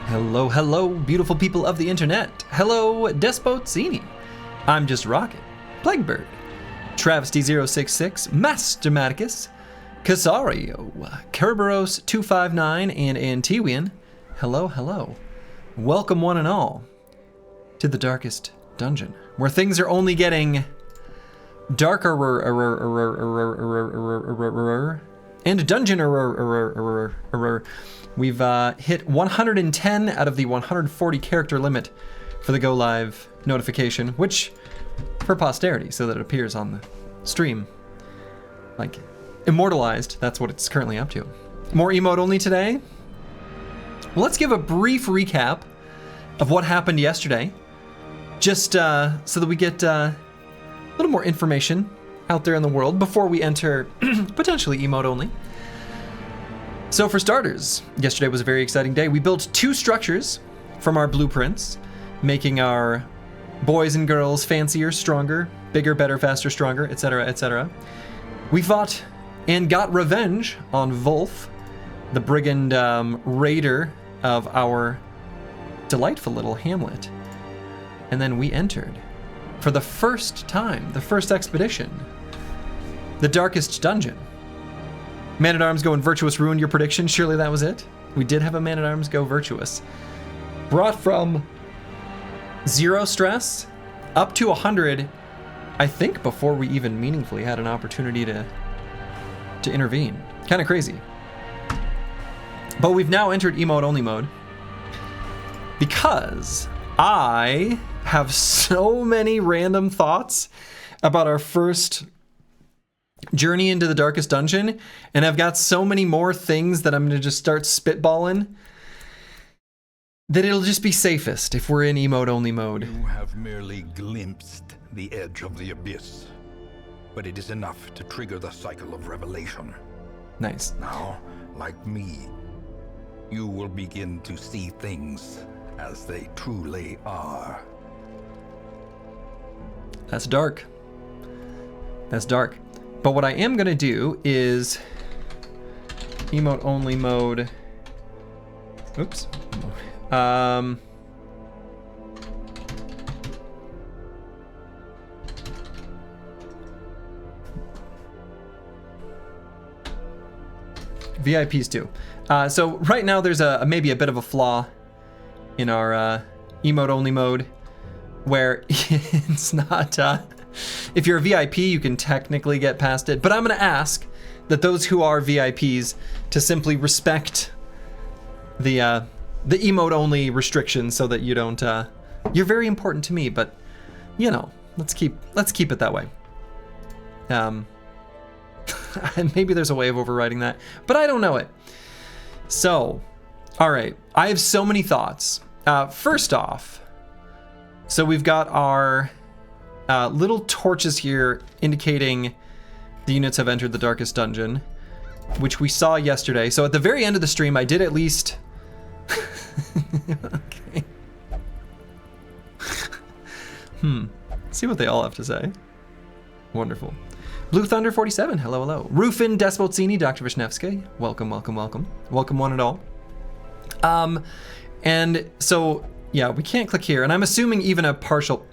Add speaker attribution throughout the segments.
Speaker 1: Hello, hello, beautiful people of the internet. Hello, Despotzini. I'm just Rocket, Plaguebird, Travesty066, Mastermaticus, Casario, Kerberos259, and Antiwian. Hello, hello. Welcome one and all to the darkest dungeon, where things are only getting darker and dungeon. We've hit 110 out of the 140 character limit for the go live notification, which for posterity, so that it appears on the stream like immortalized. That's what it's currently up to. More emote only today. Well, let's give a brief recap of what happened yesterday, just so that we get a little more information out there in the world before we enter potentially emote only. So for starters, yesterday was a very exciting day. We built 2 structures from our blueprints, making our boys and girls fancier, stronger, bigger, better, faster, stronger, etc., etc. We fought and got revenge on Wolf, the brigand raider of our delightful little hamlet. And then we entered, for the first time, the first expedition, the darkest dungeon. Man-at-Arms go in Virtuous ruined your prediction. Surely that was it. We did have a Man-at-Arms go Virtuous. Brought from 0 stress up to 100, I think, before we even meaningfully had an opportunity to intervene. Kind of crazy. But we've now entered emote only mode because I have so many random thoughts about our first journey into the darkest dungeon, and I've got so many more things that I'm gonna just start spitballing that it'll just be safest if we're in emote only mode.
Speaker 2: You have merely glimpsed the edge of the abyss, but it is enough to trigger the cycle of revelation.
Speaker 1: Nice.
Speaker 2: Now, like me, you will begin to see things as they truly are.
Speaker 1: That's dark. That's dark. But what I am gonna do is emote only mode. Oops. VIPs too. So right now there's maybe a bit of a flaw in our emote only mode where it's not. If you're a VIP, you can technically get past it, but I'm gonna ask that those who are VIPs to simply respect the emote only restrictions, so that you don't. You're very important to me, but you know, let's keep it that way. And maybe there's a way of overriding that, but I don't know it. So, all right, I have so many thoughts. First off, so we've got our little torches here indicating the units have entered the darkest dungeon, which we saw yesterday. So at the very end of the stream, I did at least... Okay. See what they all have to say. Wonderful. Blue Thunder 47, hello, hello. Rufin Despotzini, Dr. Vishnevsky, welcome, welcome, welcome. Welcome one and all. And so, yeah, we can't click here, and I'm assuming even a partial...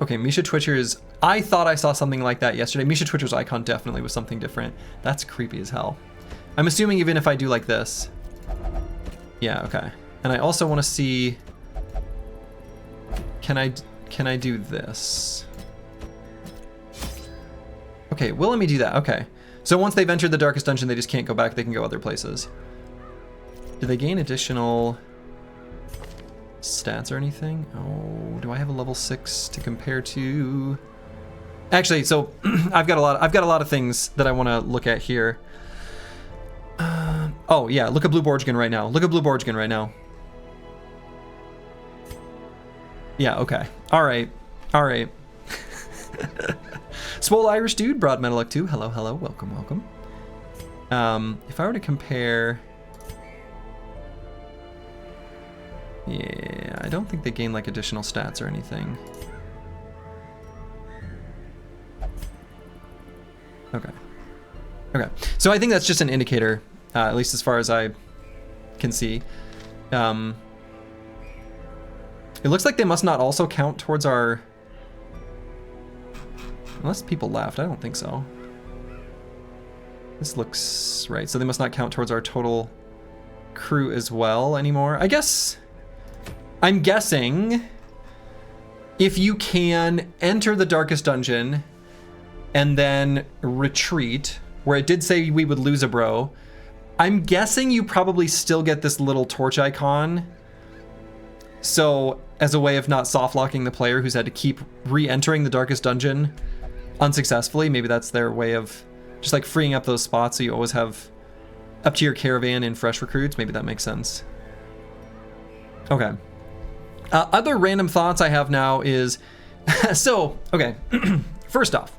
Speaker 1: Okay, Misha Twitcher's... I thought I saw something like that yesterday. Misha Twitcher's icon definitely was something different. That's creepy as hell. I'm assuming even if I do like this... Yeah, okay. And I also want to see... Can I do this? Okay, well, let me do that. Okay. So once they've entered the darkest dungeon, they just can't go back. They can go other places. Do they gain additional... stats or anything? Oh, do I have a level 6 to compare to? Actually, so I've got a lot of things that I want to look at here. Oh yeah, look at Blue Borgigan right now. Look at Blue Borgigan right now. Yeah, okay. All right. Swole Irish Dude, Broad Metallic 2. Hello, hello, welcome, welcome. If I were to compare... Yeah, I don't think they gain like additional stats or anything. Okay. Okay, so I think that's just an indicator, at least as far as I can see. It looks like they must not also count towards our... Unless people left, I don't think so. This looks right, so they must not count towards our total crew as well anymore. I guess, I'm guessing, if you can enter the darkest dungeon and then retreat, where it did say we would lose a bro, I'm guessing you probably still get this little torch icon. So as a way of not soft locking the player who's had to keep re-entering the darkest dungeon unsuccessfully, maybe that's their way of just like freeing up those spots so you always have up to your caravan and fresh recruits. Maybe that makes sense. Okay. Other random thoughts I have now is, so, okay, first off,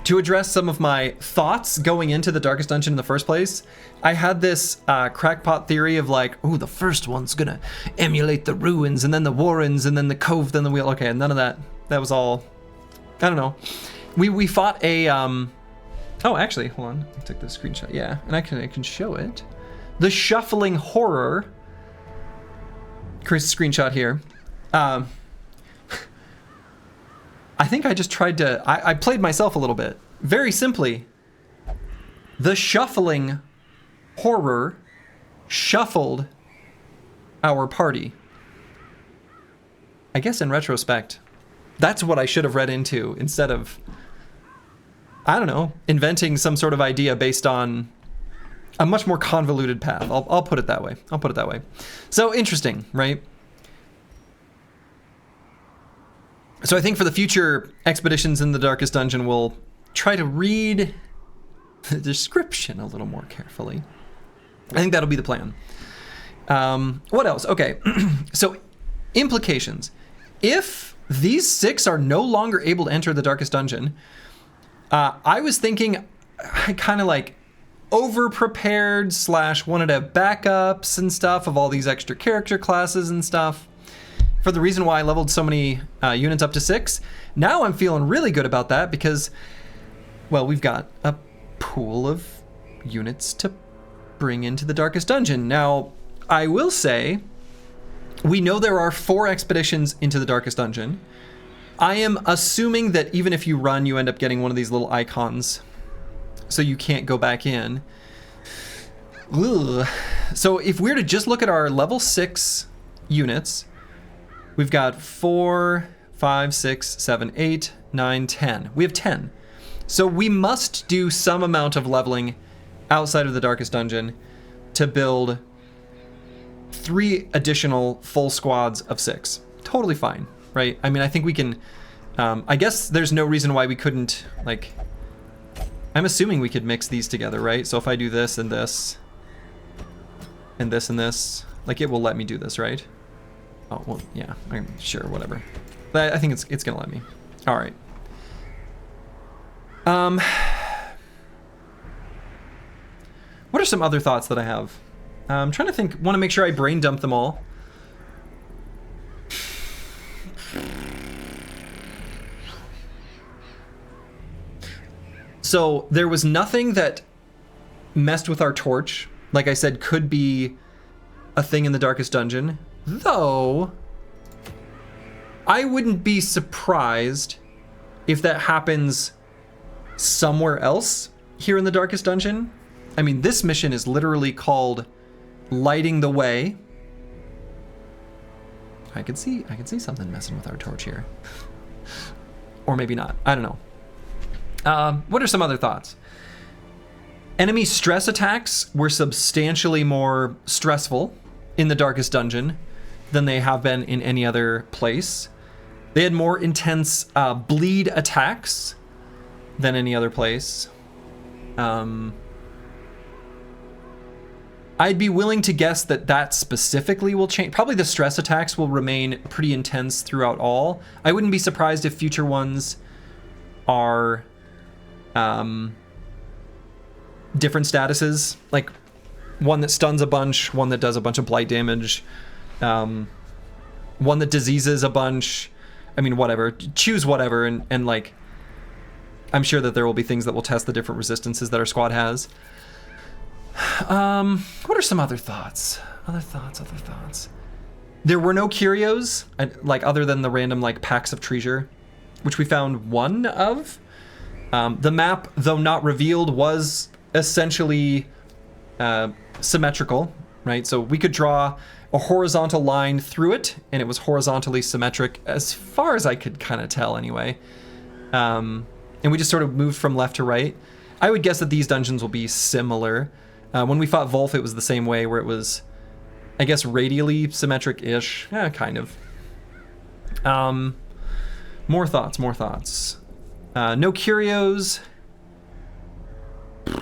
Speaker 1: to address some of my thoughts going into the darkest dungeon in the first place, I had this crackpot theory of like, oh, the first one's gonna emulate the ruins, and then the warrens, and then the cove, then the wheel. Okay, none of that. That was all, I don't know. We fought a, oh, actually, hold on, I took the screenshot, yeah, and I can show it. The Shuffling Horror, screenshot here. I think I just tried to, I played myself a little bit. Very simply, the Shuffling Horror shuffled our party. I guess in retrospect, that's what I should have read into instead of, I don't know, inventing some sort of idea based on a much more convoluted path. I'll put it that way. I'll put it that way. So interesting, right? So I think for the future expeditions in the Darkest Dungeon, we'll try to read the description a little more carefully. I think that'll be the plan. What else? Okay, so implications. If these 6 are no longer able to enter the Darkest Dungeon, I was thinking I kind of like over-prepared / wanted to have backups and stuff of all these extra character classes and stuff. For the reason why I leveled so many units up to 6. Now I'm feeling really good about that because, well, we've got a pool of units to bring into the Darkest Dungeon. Now, I will say, we know there are 4 expeditions into the Darkest Dungeon. I am assuming that even if you run, you end up getting one of these little icons, so you can't go back in. Ugh. So if we're to just look at our level 6 units, we've got 4, 5, 6, 7, 8, 9, 10. We have 10. So we must do some amount of leveling outside of the Darkest Dungeon to build 3 additional full squads of 6. Totally fine, right? I mean, I think we can, I guess there's no reason why we couldn't, like, I'm assuming we could mix these together, right? So if I do this and this, and this and this, like it will let me do this, right? Oh, well, yeah, I'm sure, whatever. But I think it's gonna let me. All right. What are some other thoughts that I have? I'm trying to think, want to make sure I brain dump them all. So there was nothing that messed with our torch. Like I said, could be a thing in the Darkest Dungeon. Though, I wouldn't be surprised if that happens somewhere else here in the Darkest Dungeon. I mean, this mission is literally called Lighting the Way. I can see something messing with our torch here. Or maybe not, I don't know. What are some other thoughts? Enemy stress attacks were substantially more stressful in the Darkest Dungeon than they have been in any other place. They had more intense bleed attacks than any other place. I'd be willing to guess that specifically will change. Probably the stress attacks will remain pretty intense throughout all. I wouldn't be surprised if future ones are different statuses, like one that stuns a bunch, one that does a bunch of blight damage, one that diseases a bunch. I mean, whatever. Choose whatever, and like, I'm sure that there will be things that will test the different resistances that our squad has. What are some other thoughts? Other thoughts. There were no curios, like other than the random like packs of treasure, which we found one of. The map, though not revealed, was essentially symmetrical, right? So we could draw a horizontal line through it, and it was horizontally symmetric as far as I could kind of tell anyway. And we just sort of moved from left to right. I would guess that these dungeons will be similar. When we fought Wolf, it was the same way, where it was, I guess, radially symmetric-ish. Kind of. More thoughts. No curios. I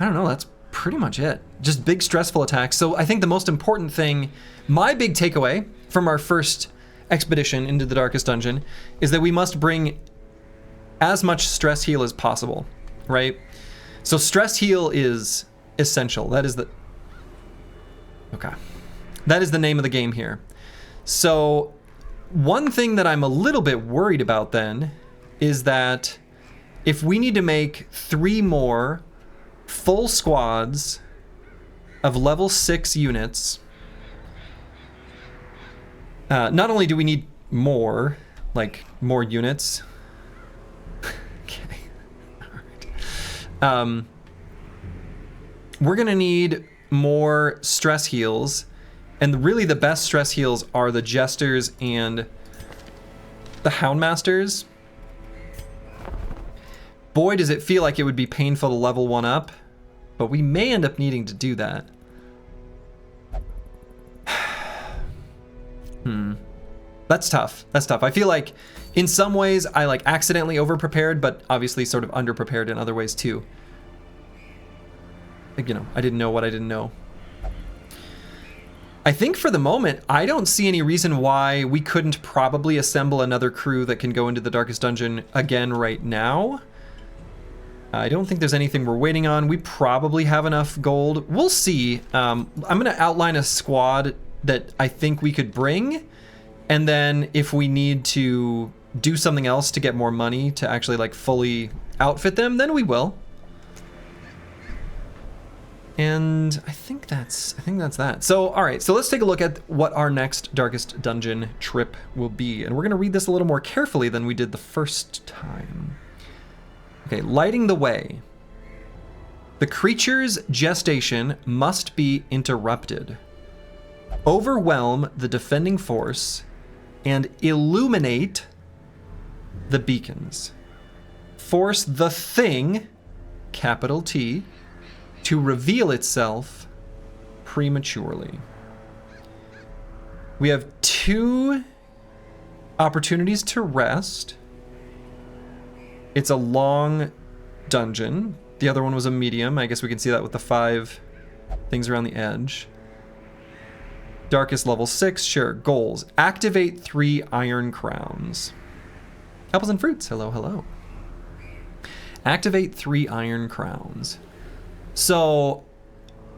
Speaker 1: don't know, that's pretty much it. Just big stressful attacks. So I think the most important thing, my big takeaway from our first expedition into the Darkest Dungeon, is that we must bring as much stress heal as possible, right? So stress heal is essential. That is the name of the game here. So one thing that I'm a little bit worried about then is that if we need to make 3 more full squads of level 6 units, not only do we need more units. Okay. All right. We're gonna need more stress heals, and really the best stress heals are the Jesters and the Houndmasters. Boy, does it feel like it would be painful to level 1 up, but we may end up needing to do that. That's tough. I feel like in some ways I like accidentally over-prepared, but obviously sort of under-prepared in other ways too. You know, I didn't know what I didn't know. I think for the moment, I don't see any reason why we couldn't probably assemble another crew that can go into the Darkest Dungeon again right now. I don't think there's anything we're waiting on. We probably have enough gold. We'll see. I'm going to outline a squad that I think we could bring. And then if we need to do something else to get more money to actually like fully outfit them, then we will. And I think that's that. So, all right, so let's take a look at what our next Darkest Dungeon trip will be. And we're going to read this a little more carefully than we did the first time. Okay, lighting the way. The creature's gestation must be interrupted. Overwhelm the defending force and illuminate the beacons. Force the thing, capital T, to reveal itself prematurely. We have 2 opportunities to rest. It's a long dungeon. The other one was a medium. I guess we can see that with the 5 things around the edge. Darkest level 6, sure. Goals. Activate 3 iron crowns. Apples and fruits. Hello. Activate 3 iron crowns. So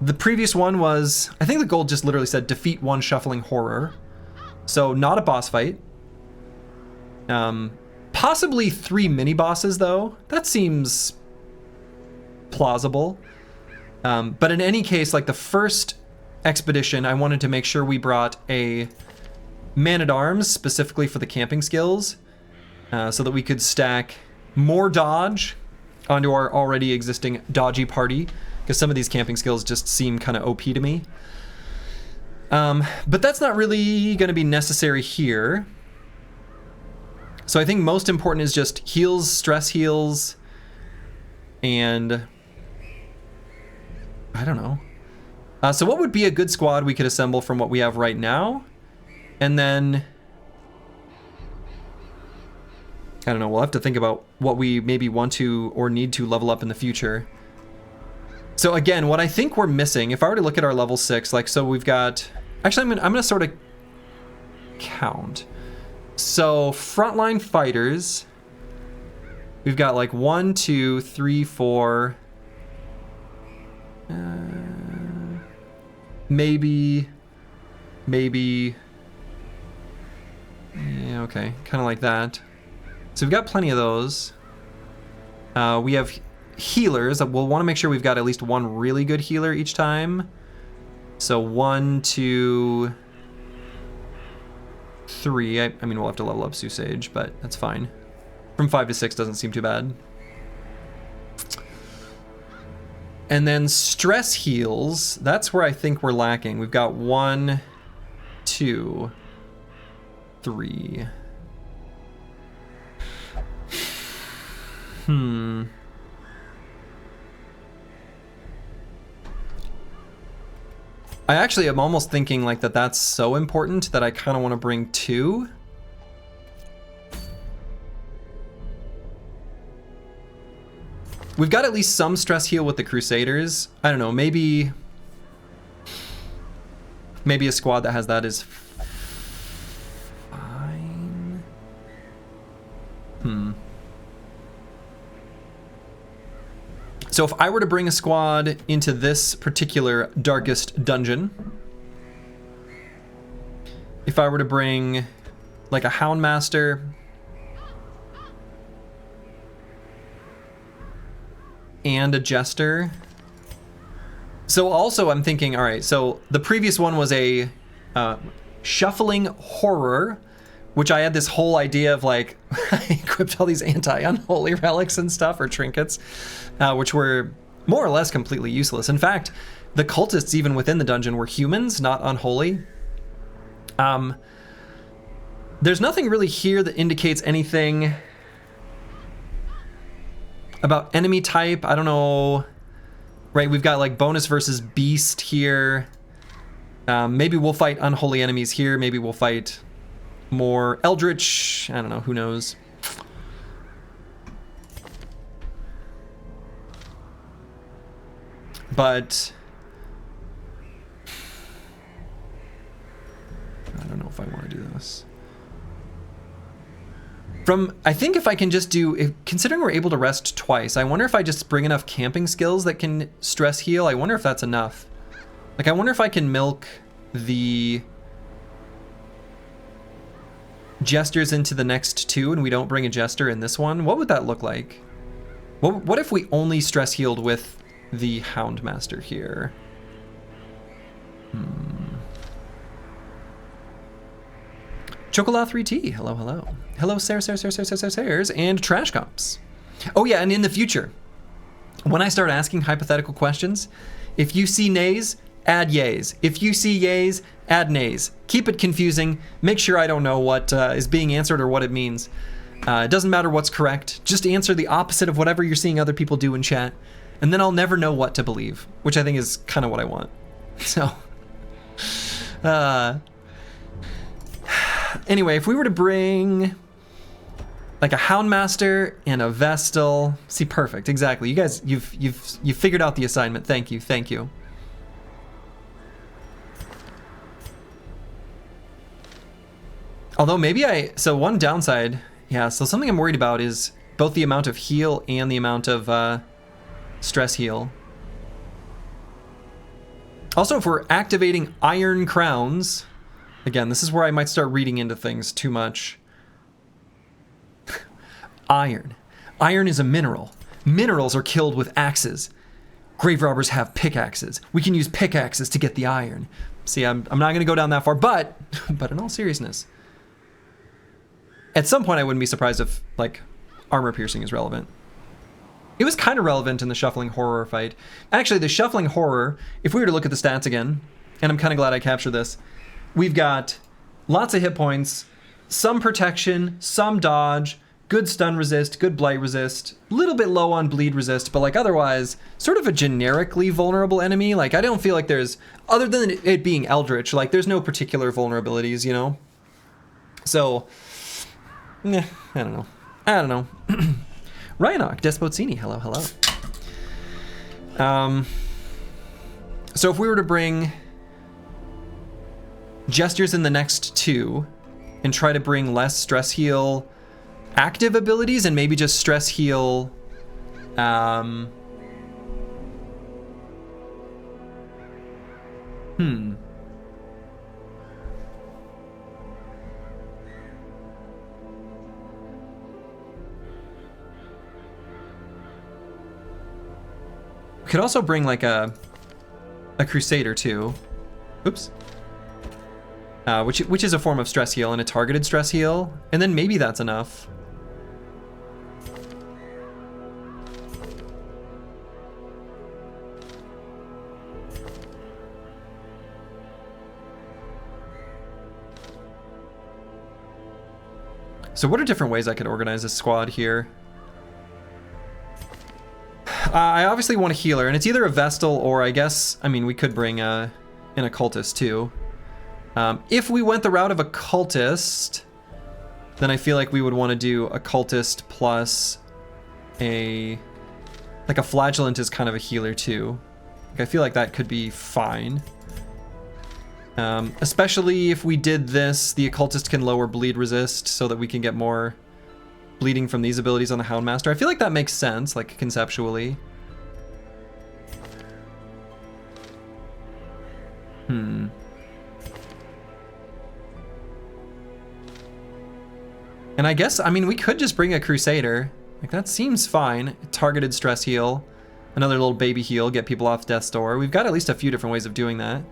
Speaker 1: the previous one was, I think the goal just literally said defeat 1 shuffling horror. So not a boss fight. Possibly 3 mini bosses though. That seems plausible. But in any case, like the first expedition, I wanted to make sure we brought a man-at-arms specifically for the camping skills, so that we could stack more dodge onto our already existing dodgy party, because some of these camping skills just seem kind of OP to me. But that's not really going to be necessary here. So I think most important is just heals, stress heals, and I don't know. So what would be a good squad we could assemble from what we have right now? And then, I don't know, we'll have to think about what we maybe want to or need to level up in the future. So again, what I think we're missing, if I were to look at our level 6, like, so we've got, actually I'm gonna sort of count. So frontline fighters, we've got like 1, 2, 3, 4, maybe Yeah, okay. Kind of like that. So we've got plenty of those. We have healers. We'll want to make sure we've got at least one really good healer each time. So 1, 2, 3. I mean, we'll have to level up Susage, but that's fine. From 5 to 6 doesn't seem too bad. And then stress heals. That's where I think we're lacking. We've got 1, 2, 3. I actually am almost thinking like that's so important that I kind of want to bring 2. We've got at least some stress heal with the Crusaders. I don't know, maybe a squad that has that is fine. So if I were to bring a squad into this particular darkest dungeon, if I were to bring like a Houndmaster, and a Jester. So also I'm thinking, all right, so the previous one was a shuffling horror, which I had this whole idea of like, I equipped all these anti-unholy relics and stuff, or trinkets, which were more or less completely useless. In fact, the cultists even within the dungeon were humans, not unholy. There's nothing really here that indicates anything about enemy type. I don't know. Right, we've got like bonus versus beast here. Maybe we'll fight unholy enemies here. Maybe we'll fight more eldritch. I don't know, who knows. But I don't know if I want to do this. I think if I can just do, considering we're able to rest twice, I wonder if I just bring enough camping skills that can stress heal. I wonder if that's enough. Like, I wonder if I can milk the jesters into the next 2 and we don't bring a jester in this one. What would that look like? What if we only stress healed with the Houndmaster here? Chocolat 3T, hello, hello. Hello, Sares, and Trash Cops. Oh yeah, and in the future, when I start asking hypothetical questions, if you see nays, add yays. If you see yays, add nays. Keep it confusing. Make sure I don't know what is being answered or what it means. It doesn't matter what's correct. Just answer the opposite of whatever you're seeing other people do in chat, and then I'll never know what to believe, which I think is kind of what I want. So, anyway, if we were to bring like a Houndmaster and a Vestal, see, perfect, exactly. You guys, you've figured out the assignment. Thank you, thank you. Although maybe so one downside, yeah, so something I'm worried about is both the amount of heal and the amount of stress heal. Also, if we're activating Iron Crowns, again, this is where I might start reading into things too much. Iron. Iron is a mineral. Minerals are killed with axes. Grave robbers have pickaxes. We can use pickaxes to get the iron. See, I'm not going to go down that far, but in all seriousness, at some point I wouldn't be surprised if, like, armor piercing is relevant. It was kind of relevant in the Shuffling Horror fight. Actually, the Shuffling Horror, if we were to look at the stats again, and I'm kind of glad I captured this, we've got lots of hit points, some protection, some dodge, good stun resist, good blight resist, a little bit low on bleed resist, but like otherwise, sort of a generically vulnerable enemy. Like, I don't feel like there's, other than it being eldritch, like there's no particular vulnerabilities, you know? So, I don't know. Ryanok, Despotsini, hello, hello. So if we were to bring Gestures in the next 2 and try to bring less stress heal active abilities and maybe just stress heal could also bring like a Crusader too. Oops. Which is a form of stress heal and a targeted stress heal, and then maybe that's enough. So what are different ways I could organize this squad here? I obviously want a healer, and it's either a Vestal or I guess, I mean, we could bring an Occultist too. If we went the route of Occultist, then I feel like we would want to do Occultist plus like a Flagellant is kind of a healer too. Like, I feel like that could be fine. Especially if we did this, the Occultist can lower bleed resist so that we can get more bleeding from these abilities on the Houndmaster. I feel like that makes sense, like conceptually. And I guess, I mean, we could just bring a Crusader. Like, that seems fine. Targeted stress heal. Another little baby heal, get people off death's door. We've got at least a few different ways of doing that.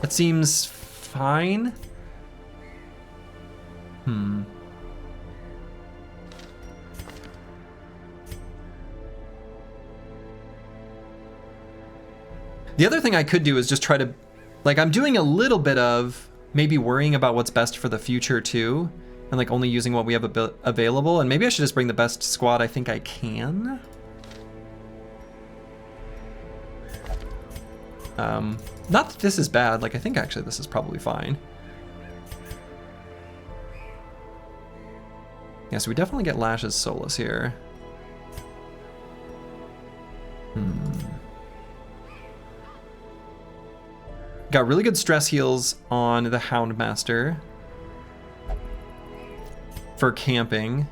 Speaker 1: That seems fine. The other thing I could do is just try to, like, I'm doing a little bit of maybe worrying about what's best for the future too, and like only using what we have available, and maybe I should just bring the best squad I think I can. Not that this is bad, like I think actually this is probably fine. Yeah, so we definitely get Lash's Solus here. Got really good stress heals on the Houndmaster for camping.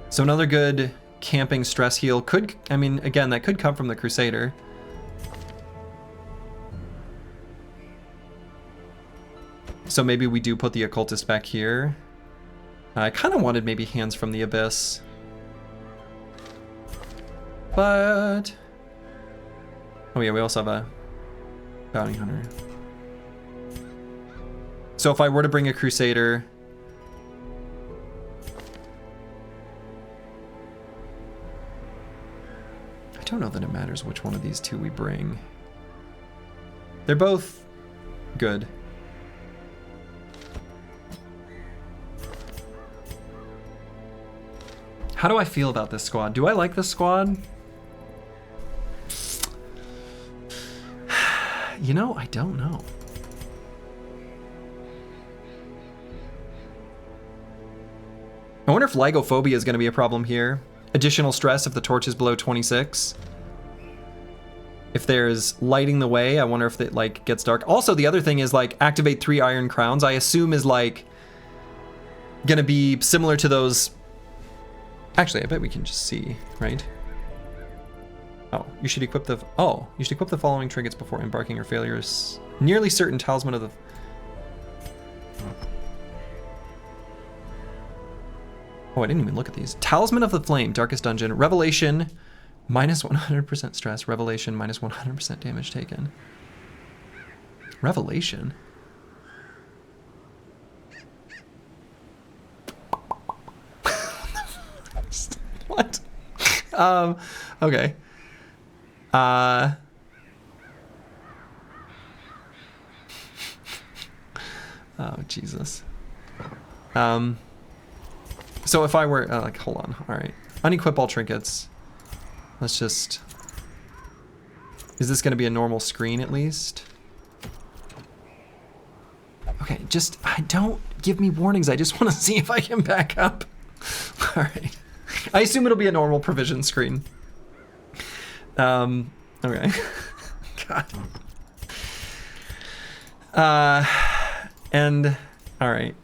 Speaker 1: So another good camping stress heal could, I mean, again, that could come from the Crusader. So maybe we do put the Occultist back here. I kind of wanted maybe Hands from the Abyss. But... oh yeah, we also have a Bounty Hunter. So if I were to bring a Crusader... I don't know that it matters which one of these two we bring. They're both good. How do I feel about this squad? Do I like this squad? You know, I don't know. I wonder if Lygophobia is going to be a problem here. Additional stress if the torch is below 26. If there's lighting the way, I wonder if it like gets dark. Also, the other thing is like activate 3 Iron Crowns. I assume is like going to be similar to those. Actually, I bet we can just see, right? Oh, you should equip the following trinkets before embarking or failures. Nearly certain talisman of the... oh, I didn't even look at these. Talisman of the Flame, Darkest Dungeon, Revelation, minus 100% stress, Revelation, minus 100% damage taken. Revelation? What? Okay. Oh, Jesus. So if I were, like, hold on. All right. Unequip all trinkets. Let's just... is this going to be a normal screen at least? Okay, just, don't give me warnings. I just want to see if I can back up. All right. I assume it'll be a normal provision screen. Okay. God. And, all right.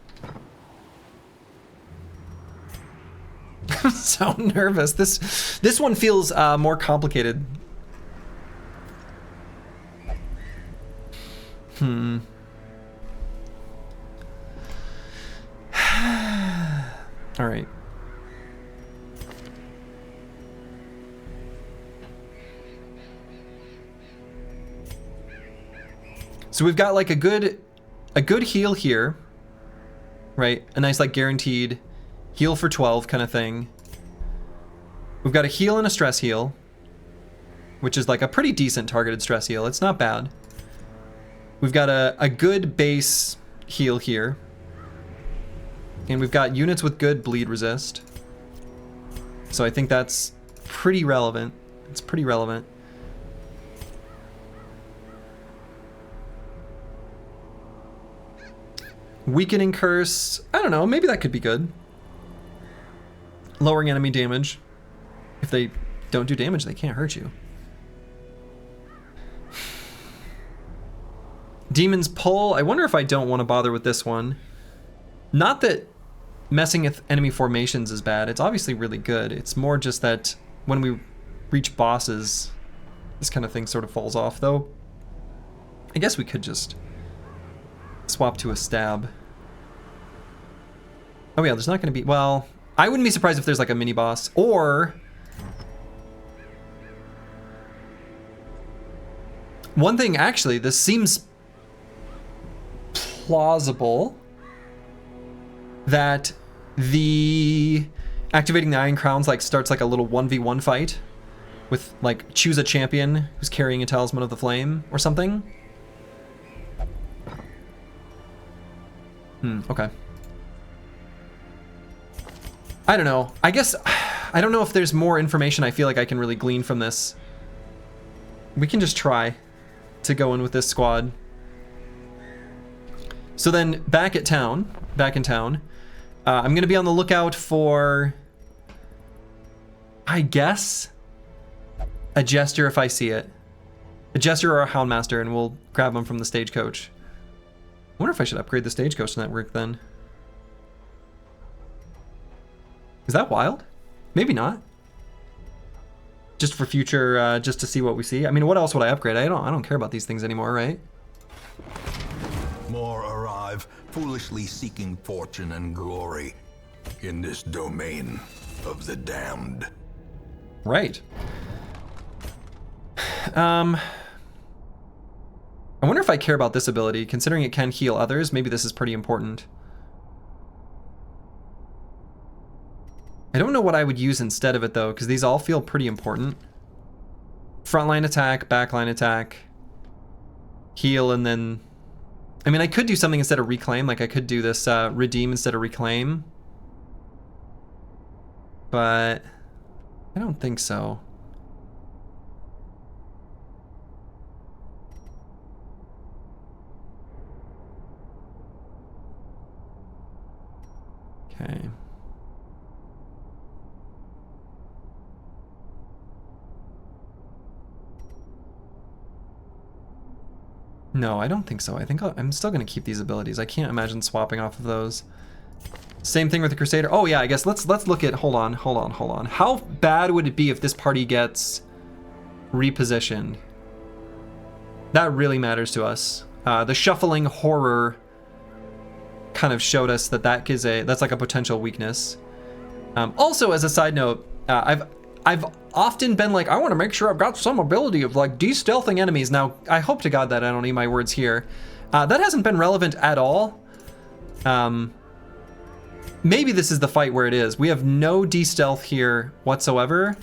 Speaker 1: I'm so nervous. This one feels more complicated. All right. So we've got like a good heal here, right? A nice like guaranteed heal for 12 kind of thing. We've got a heal and a stress heal, which is like a pretty decent targeted stress heal. It's not bad. We've got a good base heal here. And we've got units with good bleed resist. So I think that's pretty relevant. It's pretty relevant. Weakening curse. I don't know. Maybe that could be good. Lowering enemy damage. If they don't do damage, they can't hurt you. Demon's Pull. I wonder if I don't want to bother with this one. Not that messing with enemy formations is bad. It's obviously really good. It's more just that when we reach bosses, this kind of thing sort of falls off, though. I guess we could just swap to a stab. Oh yeah, there's not going to be... Well, I wouldn't be surprised if there's like a mini boss. Or... One thing, actually, this seems plausible that the activating the Iron Crowns like starts like a little 1v1 fight with like choose a champion who's carrying a Talisman of the Flame or something. Okay. I don't know. I guess I don't know if there's more information I feel like I can really glean from this. We can just try to go in with this squad. So then back in town, I'm going to be on the lookout for, I guess, a Jester if I see it. A Jester or a Houndmaster, and we'll grab them from the stagecoach. I wonder if I should upgrade the stagecoach network then. Is that wild? Maybe not. Just for future, just to see what we see. I mean, what else would I upgrade? I don't care about these things anymore, right?
Speaker 2: More arrive, foolishly seeking fortune and glory in this domain of the damned.
Speaker 1: Right. I wonder if I care about this ability, considering it can heal others. Maybe this is pretty important. I don't know what I would use instead of it though, because these all feel pretty important. Frontline attack, backline attack, heal, and then... I mean, I could do something instead of reclaim, like I could do this redeem instead of reclaim. But I don't think so. Okay. No, I don't think so. I think I'm still going to keep these abilities. I can't imagine swapping off of those. Same thing with the Crusader. Oh yeah, I guess let's look at, hold on. How bad would it be if this party gets repositioned? That really matters to us. The Shuffling Horror kind of showed us that that's like a potential weakness. Also, as a side note, I've often been like, I want to make sure I've got some ability of like de-stealthing enemies. Now, I hope to God that I don't eat my words here. That hasn't been relevant at all. Maybe this is the fight where it is. We have no de-stealth here whatsoever.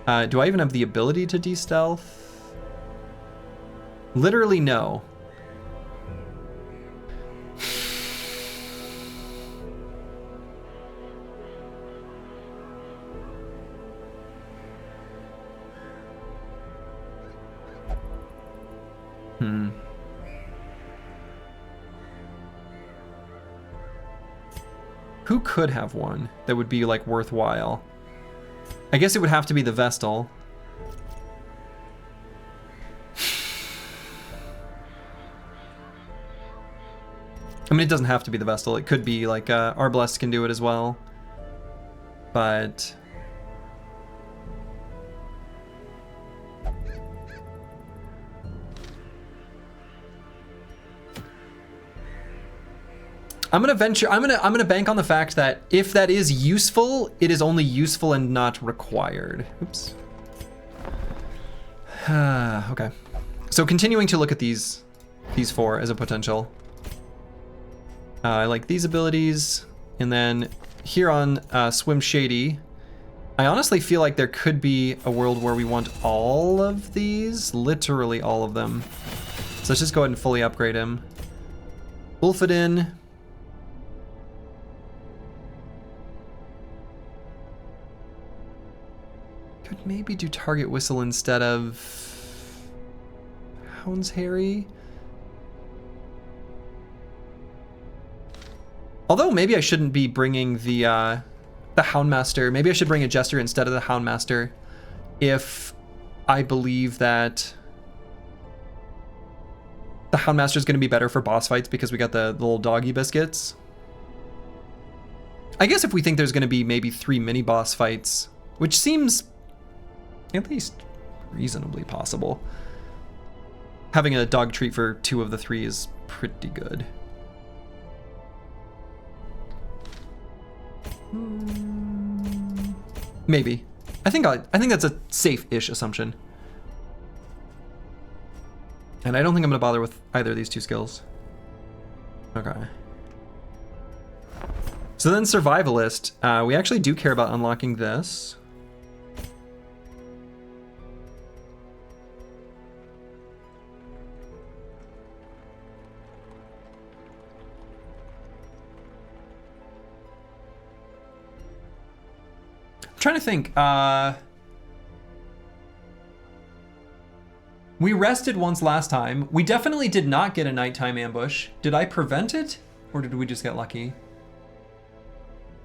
Speaker 1: Do I even have the ability to de-stealth? Literally no. Who could have one that would be like worthwhile? I guess it would have to be the Vestal. I mean, it doesn't have to be the Vestal. It could be like Arbalest can do it as well. But I'm gonna bank on the fact that if that is useful, it is only useful and not required. Oops. Okay. So continuing to look at these four as a potential. I like these abilities. And then here on Swim Shady, I honestly feel like there could be a world where we want all of these, literally all of them. So let's just go ahead and fully upgrade him. Ulfadin. Could maybe do Target Whistle instead of Hound's Harry. Although maybe I shouldn't be bringing the Houndmaster. Maybe I should bring a Jester instead of the Houndmaster if I believe that the Houndmaster is going to be better for boss fights because we got the little doggy biscuits. I guess if we think there's going to be maybe 3 mini boss fights, which seems at least reasonably possible, having a dog treat for 2 of the 3 is pretty good. Maybe. I think that's a safe-ish assumption. And I don't think I'm gonna bother with either of these 2 skills. Okay. So then Survivalist, we actually do care about unlocking this. Trying to think. We rested once last time. We definitely did not get a nighttime ambush. Did I prevent it, or did we just get lucky?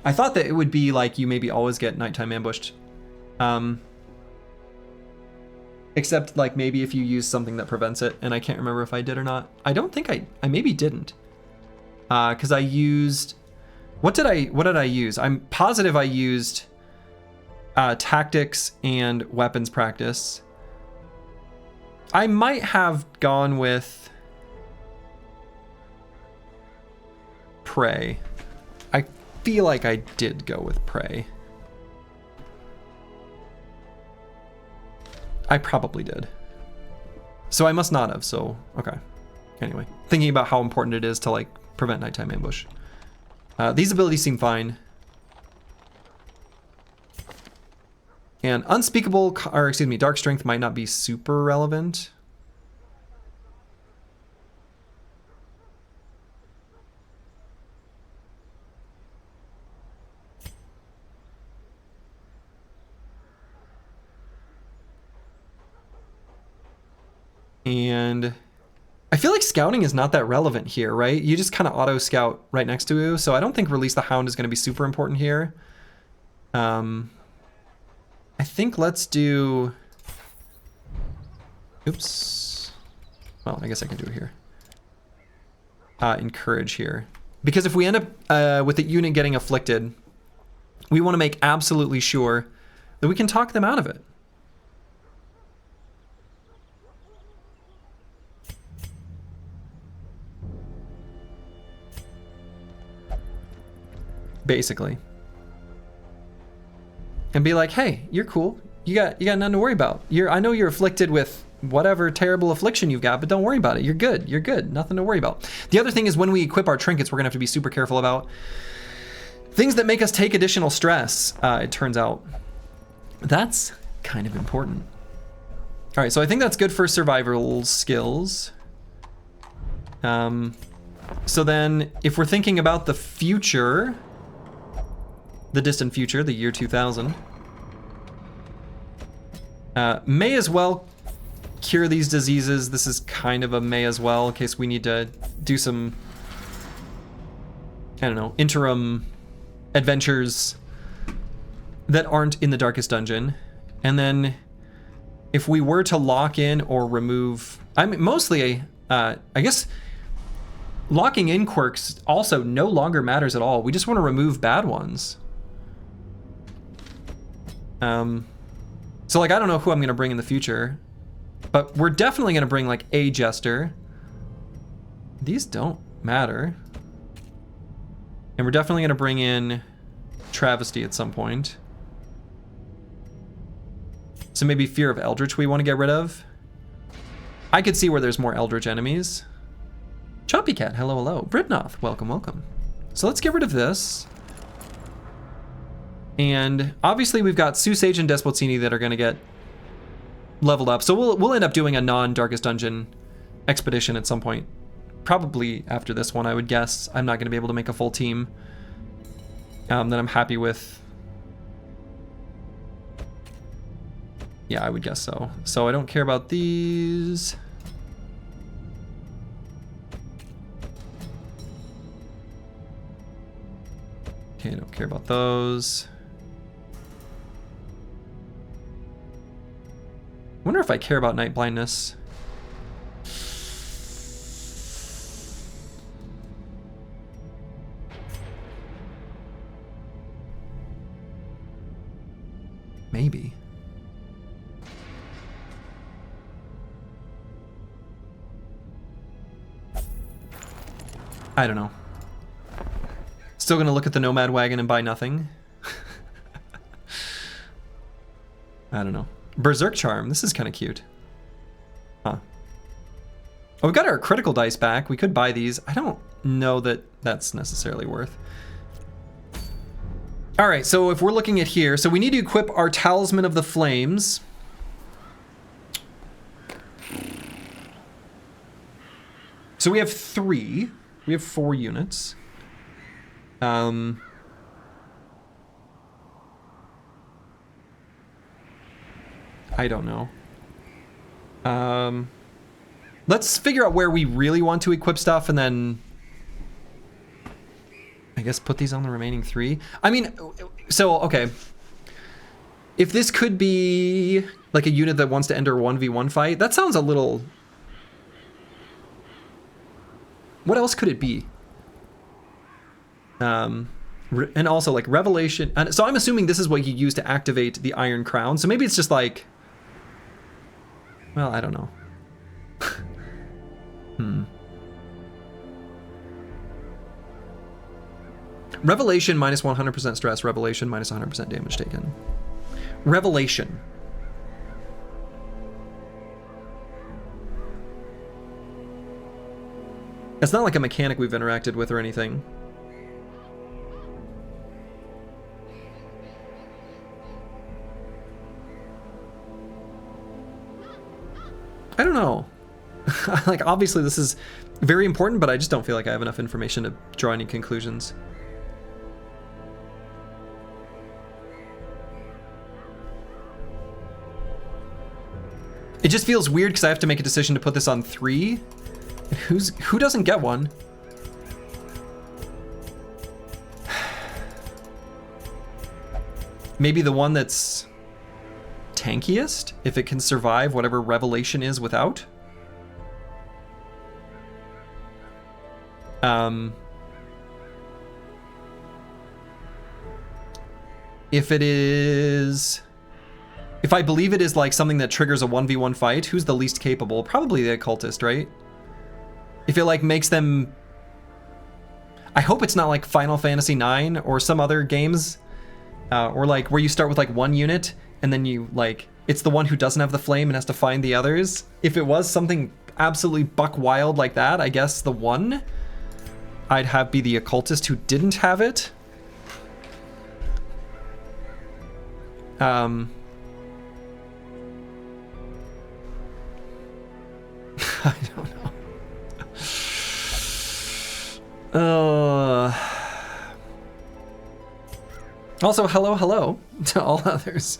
Speaker 1: I thought that it would be like you maybe always get nighttime ambushed. Except like maybe if you use something that prevents it, and I can't remember if I did or not. I don't think I maybe didn't. Because I used, what did I use? I'm positive I used tactics and weapons practice. I might have gone with Prey. I feel like I did go with Prey. I probably did. So I must not have, so okay. Anyway, thinking about how important it is to like prevent nighttime ambush. These abilities seem fine. And unspeakable, or excuse me, dark strength might not be super relevant. And I feel like scouting is not that relevant here, right? You just kind of auto scout right next to you. So I don't think Release the Hound is going to be super important here. I think let's do, oops. Well, I guess I can do it here. Encourage here. Because if we end up with the unit getting afflicted, we want to make absolutely sure that we can talk them out of it. Basically. And be like, hey, you're cool. You got nothing to worry about. I know you're afflicted with whatever terrible affliction you've got, but don't worry about it. You're good. You're good. Nothing to worry about. The other thing is when we equip our trinkets, we're gonna have to be super careful about things that make us take additional stress. It turns out that's kind of important. All right, so I think that's good for survival skills. So then if we're thinking about the future, the distant future, the year 2000, may as well cure these diseases. This is kind of a may as well in case we need to do some, I don't know, interim adventures that aren't in the darkest dungeon. And then if we were to lock in or remove, I mean, mostly, I guess locking in quirks also no longer matters at all. We just want to remove bad ones. So like, I don't know who I'm going to bring in the future, but we're definitely going to bring like a Jester. These don't matter. And we're definitely going to bring in Travesty at some point. So maybe Fear of Eldritch we want to get rid of. I could see where there's more Eldritch enemies. Choppy Cat, hello, hello. Britnoth, welcome, welcome. So let's get rid of this. And obviously we've got Sage and Despotsini that are gonna get leveled up. So we'll end up doing a non-Darkest Dungeon expedition at some point. Probably after this one, I would guess. I'm not gonna be able to make a full team that I'm happy with. Yeah, I would guess so. So I don't care about these. Okay, I don't care about those. I wonder if I care about night blindness. Maybe. I don't know. Still gonna look at the Nomad Wagon and buy nothing. I don't know. Berserk Charm, this is kind of cute. Huh. Oh, we got our critical dice back. We could buy these. I don't know that that's necessarily worth. All right, so if we're looking at here, so we need to equip our Talisman of the Flames. So we have 3. We have 4 units. I don't know. Let's figure out where we really want to equip stuff and then I guess put these on the remaining 3. I mean, so, okay. If this could be like a unit that wants to enter a 1v1 fight, that sounds a little... What else could it be? And also like Revelation. And so I'm assuming this is what you use to activate the Iron Crown. So maybe it's just like... Well, I don't know. Revelation minus 100% stress. Revelation minus 100% damage taken. Revelation. It's not like a mechanic we've interacted with or anything. I don't know. Like, obviously this is very important, but I just don't feel like I have enough information to draw any conclusions. It just feels weird because I have to make a decision to put this on 3. Who doesn't get one? Maybe the one that's tankiest, if it can survive whatever Revelation is without. If it is... If I believe it is like something that triggers a 1v1 fight, who's the least capable? Probably the occultist, right? If it like makes them... I hope it's not like Final Fantasy IX or some other games, or like where you start with like 1 unit and then you like, it's the one who doesn't have the flame and has to find the others. If it was something absolutely buck wild like that, I guess the one I'd have be the occultist who didn't have it. I don't know. Also, hello to all others.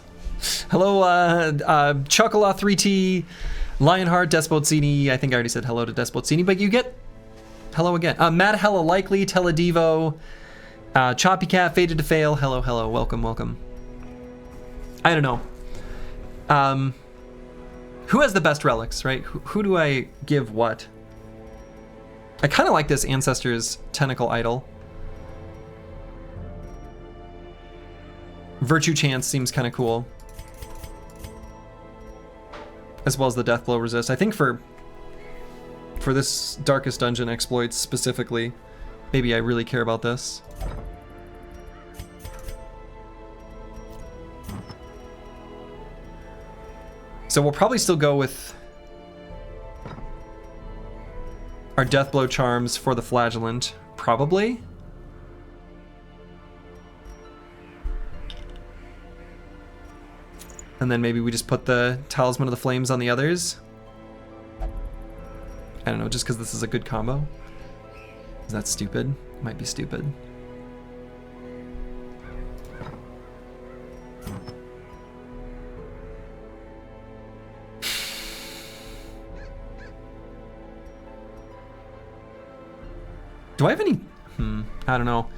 Speaker 1: Hello, Chocola 3T, Lionheart, Despotsini. I think I already said hello to Despotsini, but you get hello again. Mad Hella Likely, Teledivo, Choppy Cat, Fated to Fail. Hello, welcome. I don't know. Who has the best relics, right? Who do I give what? I kind of like this Ancestor's Tentacle Idol. Virtue Chance seems kind of cool. As well as the Death Blow Resist. I think for this Darkest Dungeon exploits specifically, maybe I really care about this. So we'll probably still go with our death blow charms for the flagellant? Probably. And then maybe we just put the Talisman of the Flames on the others. I don't know, just because this is a good combo. Is that stupid? Might be stupid. Do I have any? I don't know.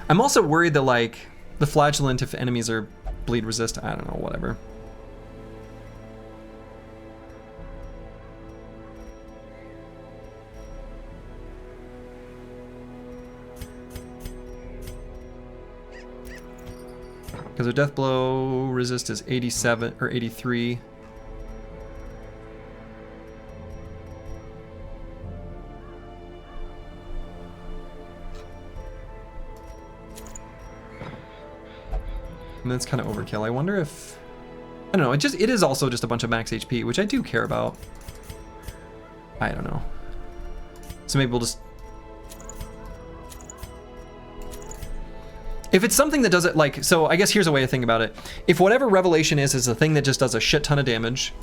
Speaker 1: I'm also worried that, like, the flagellant, if enemies are bleed resist, I don't know, whatever. Because our death blow resist is 87 or 83. And that's kind of overkill. I wonder if, I don't know, it is also just a bunch of max HP, which I do care about. I don't know. So maybe we'll just, if it's something that does it like, so I guess here's a way to think about it. If whatever Revelation is a thing that just does a shit ton of damage,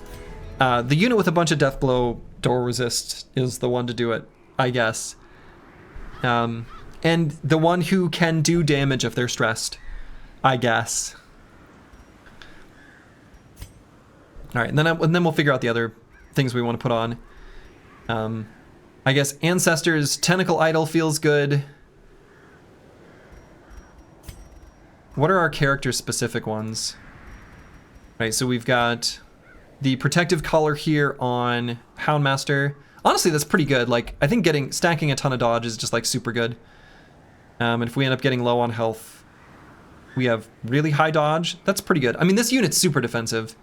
Speaker 1: the unit with a bunch of death blow door resist is the one to do it, I guess. And the one who can do damage if they're stressed, I guess. All right, and then we'll figure out the other things we want to put on. I guess Ancestor's Tentacle Idol feels good. What are our character-specific ones? All right, so we've got the Protective Collar here on Houndmaster. Honestly, that's pretty good. Like, I think stacking a ton of dodge is just like super good. And if we end up getting low on health, we have really high dodge. That's pretty good. I mean, this unit's super defensive.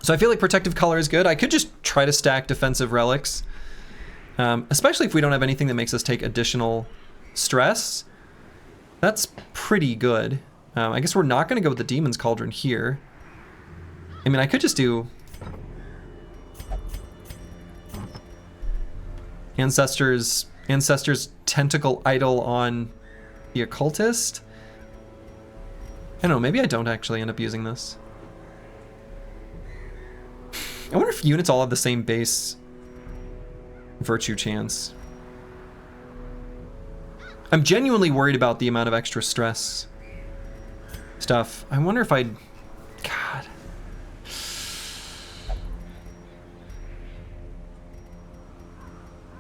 Speaker 1: So I feel like Protective Color is good. I could just try to stack defensive relics. Especially if we don't have anything that makes us take additional stress. That's pretty good. I guess we're not going to go with the Demon's Cauldron here. I mean, I could just do Ancestor's Tentacle Idol on the Occultist. I don't know, maybe I don't actually end up using this. I wonder if units all have the same base virtue chance. I'm genuinely worried about the amount of extra stress stuff. I wonder if I'd... God.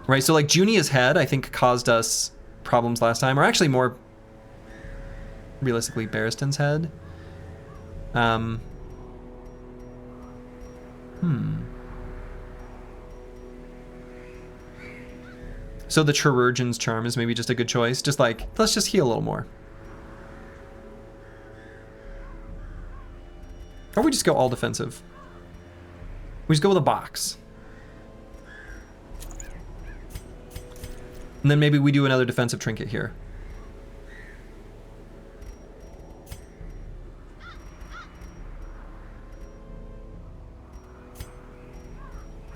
Speaker 1: Right, so like Junia's head, I think, caused us problems last time. Or actually more realistically, Barristan's head. So the Chirurgeon's Charm is maybe just a good choice. Just like, let's just heal a little more. Or we just go all defensive. We just go with a box. And then maybe we do another defensive trinket here.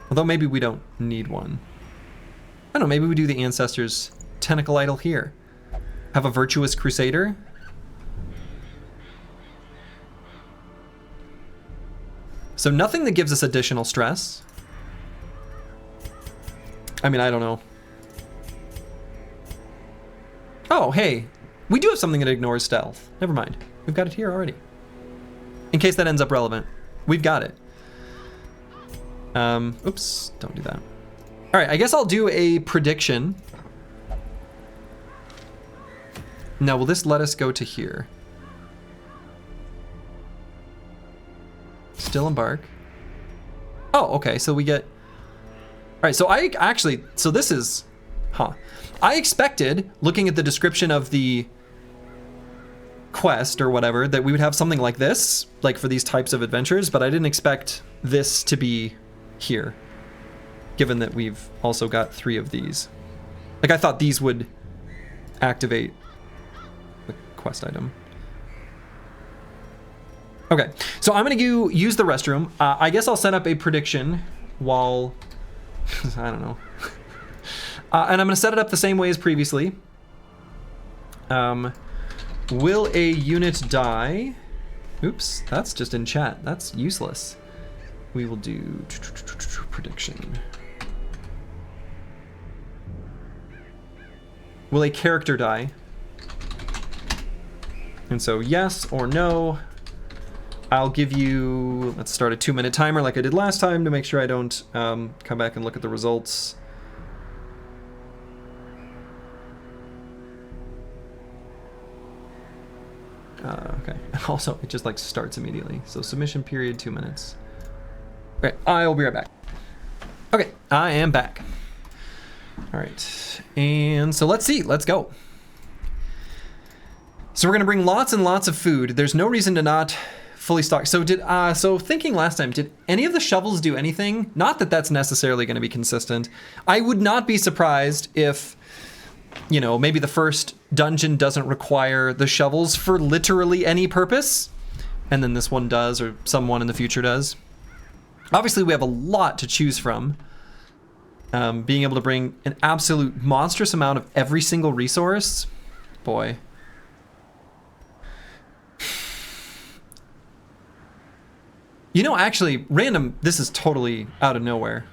Speaker 1: Although maybe we don't need one. I don't know, maybe we do the Ancestor's Tentacle Idol here. Have a Virtuous Crusader. So nothing that gives us additional stress. I mean, I don't know. Oh, hey. We do have something that ignores stealth. Never mind. We've got it here already. In case that ends up relevant. We've got it. Oops, don't do that. All right, I guess I'll do a prediction. Now, will this let us go to here? Still embark. Oh, okay, so we get... All right, so so this is... I expected, looking at the description of the quest or whatever, that we would have something like this, like for these types of adventures, but I didn't expect this to be here, given that we've also got 3 of these. Like, I thought these would activate the quest item. Okay, so I'm gonna use the restroom. I guess I'll set up a prediction while, I don't know. And I'm going to set it up the same way as previously. Will a unit die? Oops, that's just in chat. That's useless. We will do prediction. Will a character die? And so yes or no. I'll give you, let's start a 2-minute timer like I did last time to make sure I don't come back and look at the results. Okay, also it just like starts immediately. So submission period, 2 minutes. Okay, I'll be right back. Okay, I am back. All right, and so let's see, let's go. So we're gonna bring lots and lots of food. There's no reason to not fully stock. So so thinking last time, did any of the shovels do anything? Not that that's necessarily gonna be consistent. I would not be surprised if, you know, maybe the first dungeon doesn't require the shovels for literally any purpose, and then this one does, or someone in the future does. Obviously, we have a lot to choose from. Being able to bring an absolute monstrous amount of every single resource, boy. You know, actually, random, this is totally out of nowhere.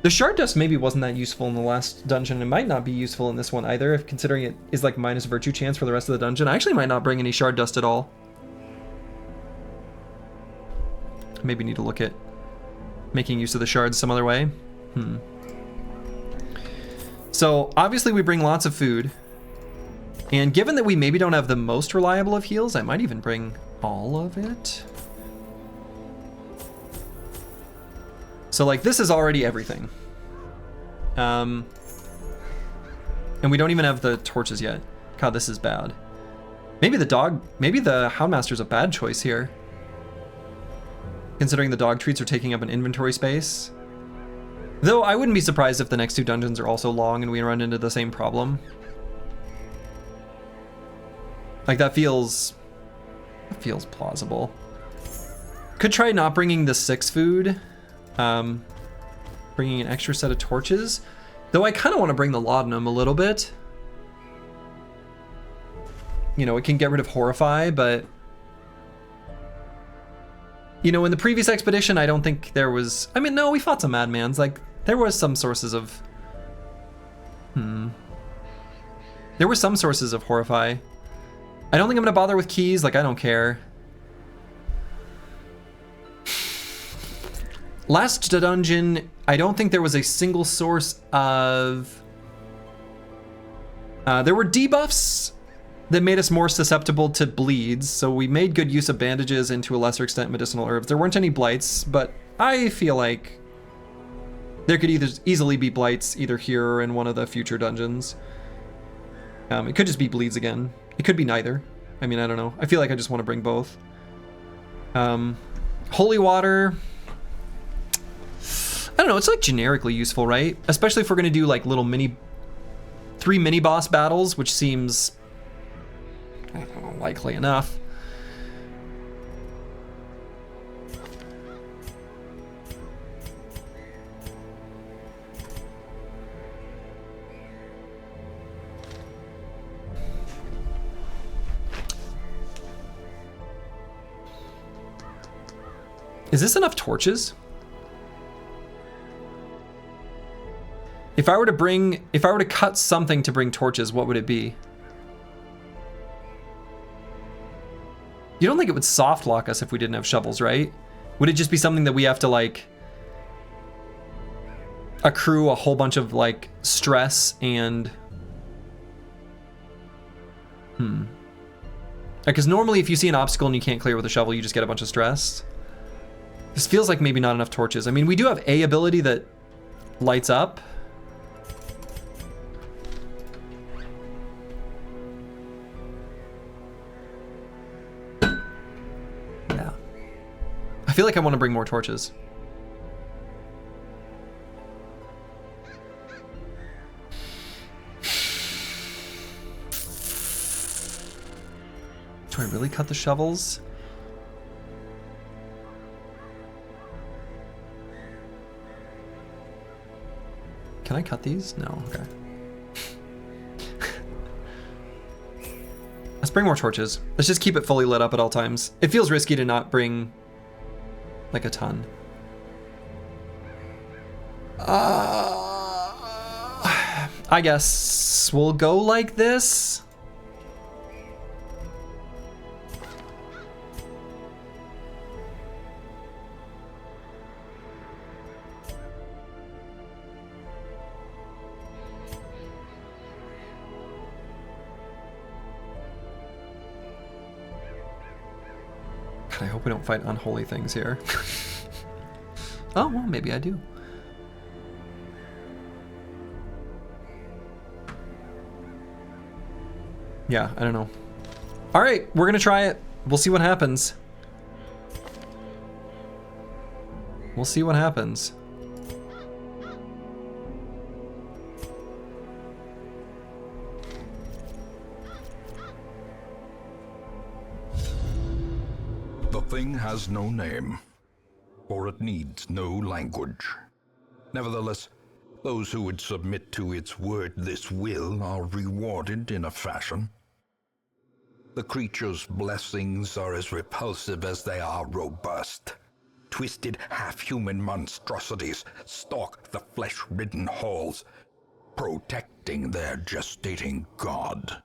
Speaker 1: The shard dust maybe wasn't that useful in the last dungeon. It might not be useful in this one either, if considering it is like minus virtue chance for the rest of the dungeon. I actually might not bring any shard dust at all. Maybe need to look at making use of the shards some other way. So obviously we bring lots of food. And given that we maybe don't have the most reliable of heals, I might even bring all of it. So like this is already everything. And we don't even have the torches yet. God, this is bad. Maybe the Houndmaster's a bad choice here. Considering the dog treats are taking up an inventory space. Though I wouldn't be surprised if the next 2 dungeons are also long and we run into the same problem. Like that feels plausible. Could try not bringing the 6 food. Bringing an extra set of torches. Though I kind of want to bring the laudanum a little bit. You know, it can get rid of Horrify, but... You know, in the previous expedition, I don't think there was... I mean, no, we fought some madmans. Like, there was some sources of... There were some sources of Horrify. I don't think I'm going to bother with keys. Like, I don't care. Last dungeon, I don't think there was a single source of... there were debuffs that made us more susceptible to bleeds, so we made good use of bandages and to a lesser extent medicinal herbs. There weren't any blights, but I feel like there could either easily be blights either here or in one of the future dungeons. It could just be bleeds again. It could be neither. I mean, I don't know. I feel like I just want to bring both. Holy water... I don't know, it's like generically useful, right? Especially if we're gonna do like little 3 mini boss battles, which seems, I don't know, likely enough. Is this enough torches? If I were to cut something to bring torches, what would it be? You don't think it would soft lock us if we didn't have shovels, right? Would it just be something that we have to like accrue a whole bunch of like stress and because normally if you see an obstacle and you can't clear with a shovel, you just get a bunch of stress. This feels like maybe not enough torches. I mean, we do have a ability that lights up. I feel like I want to bring more torches. Do I really cut the shovels? Can I cut these? No, okay. Let's bring more torches. Let's just keep it fully lit up at all times. It feels risky to not bring like a ton. I guess we'll go like this. God, I hope we don't fight unholy things here. Oh, well, maybe I do. Yeah, I don't know. All right, we're gonna try it. We'll see what happens. We'll see what happens.
Speaker 2: The thing has no name, for it needs no language. Nevertheless, those who would submit to its wordless will are rewarded in a fashion. The creature's blessings are as repulsive as they are robust. Twisted, half-human monstrosities stalk the flesh-ridden halls, protecting their gestating god.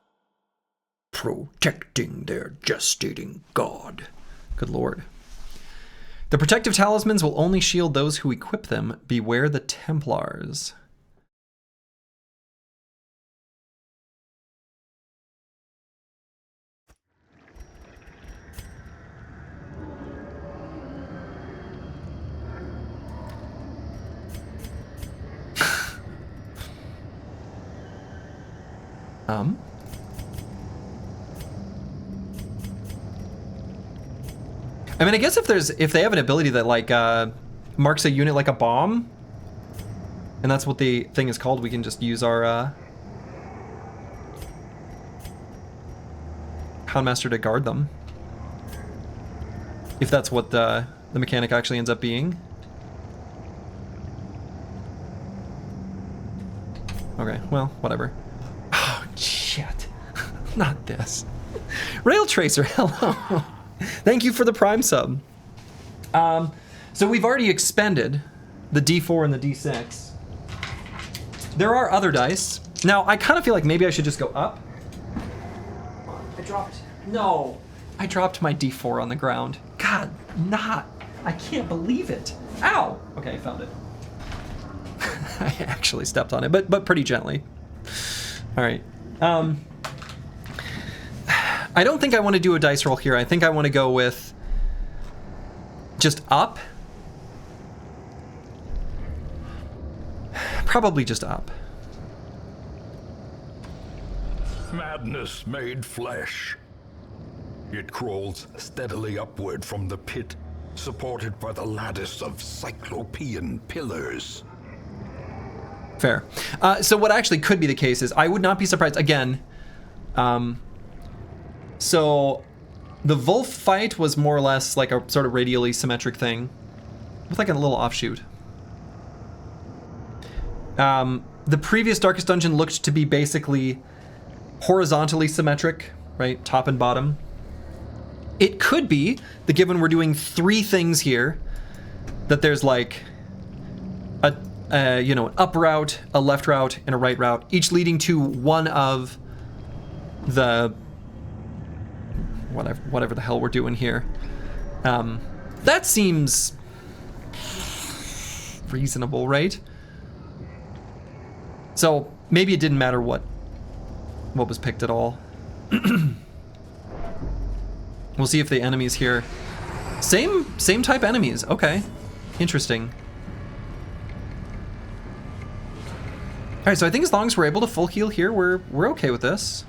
Speaker 1: Protecting their gestating god. Good lord. The protective talismans will only shield those who equip them. Beware the Templars. I mean, I guess if they have an ability that like marks a unit like a bomb, and that's what the thing is called, we can just use our Houndmaster to guard them. If that's what the mechanic actually ends up being. Okay, well, whatever. Oh, shit. Not this. Rail Tracer, hello. Thank you for the Prime sub. So we've already expended the D4 and the D6. There are other dice. Now, I kind of feel like maybe I should just go up. I dropped my D4 on the ground. God, I can't believe it. Ow! Okay, I found it. I actually stepped on it, but pretty gently. All right. I don't think I want to do a dice roll here. I think I want to go with just up. Probably just up.
Speaker 2: Madness made flesh. It crawls steadily upward from the pit, supported by the lattice of cyclopean pillars.
Speaker 1: Fair. So what actually could be the case is I would not be surprised, again, so the Wolf fight was more or less like a sort of radially symmetric thing with like a little offshoot. The previous Darkest Dungeon looked to be basically horizontally symmetric, right? Top and bottom. It could be that given we're doing 3 things here, that there's like an up route, a left route, and a right route, each leading to one of the whatever the hell we're doing here. That seems reasonable, right? So maybe it didn't matter what was picked at all. We'll see if the enemies here, same type enemies. Okay, interesting. All right, so I think as long as we're able to full heal here, we're okay with this.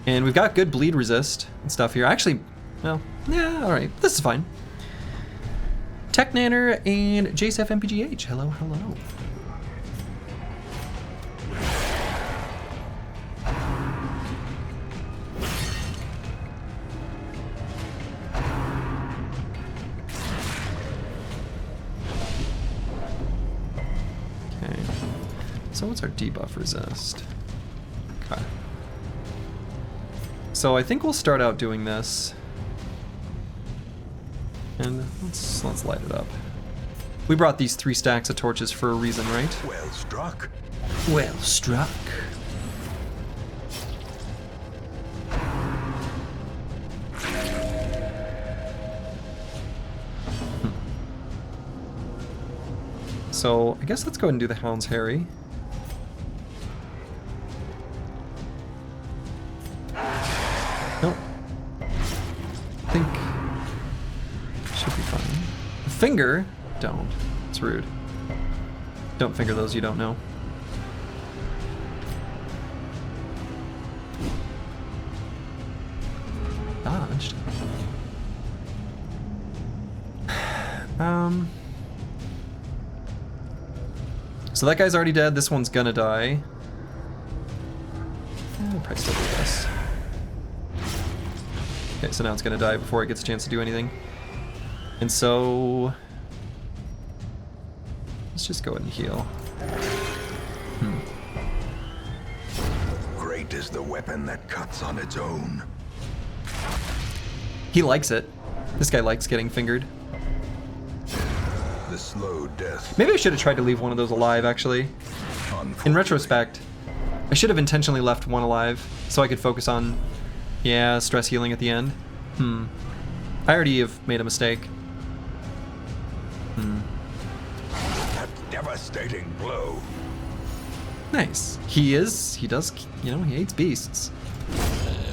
Speaker 1: And we've got good bleed resist and stuff here. Actually, well, yeah, all right, this is fine. Tech Nanner and JSF MPGH, hello, hello. So what's our debuff resist? Okay. So I think we'll start out doing this. And let's light it up. We brought these 3 stacks of torches for a reason, right?
Speaker 2: Well struck.
Speaker 1: Well struck. So I guess let's go ahead and do the Hound's Harry. Nope. I think should be fine. Finger? Don't. It's rude. Don't finger those you don't know. Dodged. So that guy's already dead. This one's gonna die. I'll probably still do this. Okay, so now it's gonna die before it gets a chance to do anything. And so let's just go ahead and heal.
Speaker 2: Great is the weapon that cuts on its own.
Speaker 1: He likes it. This guy likes getting fingered.
Speaker 2: The slow death.
Speaker 1: Maybe I should have tried to leave one of those alive, actually. In retrospect, I should have intentionally left one alive so I could focus on, yeah, stress healing at the end. I already have made a mistake.
Speaker 2: That devastating blow.
Speaker 1: Nice. He does, you know, he hates beasts.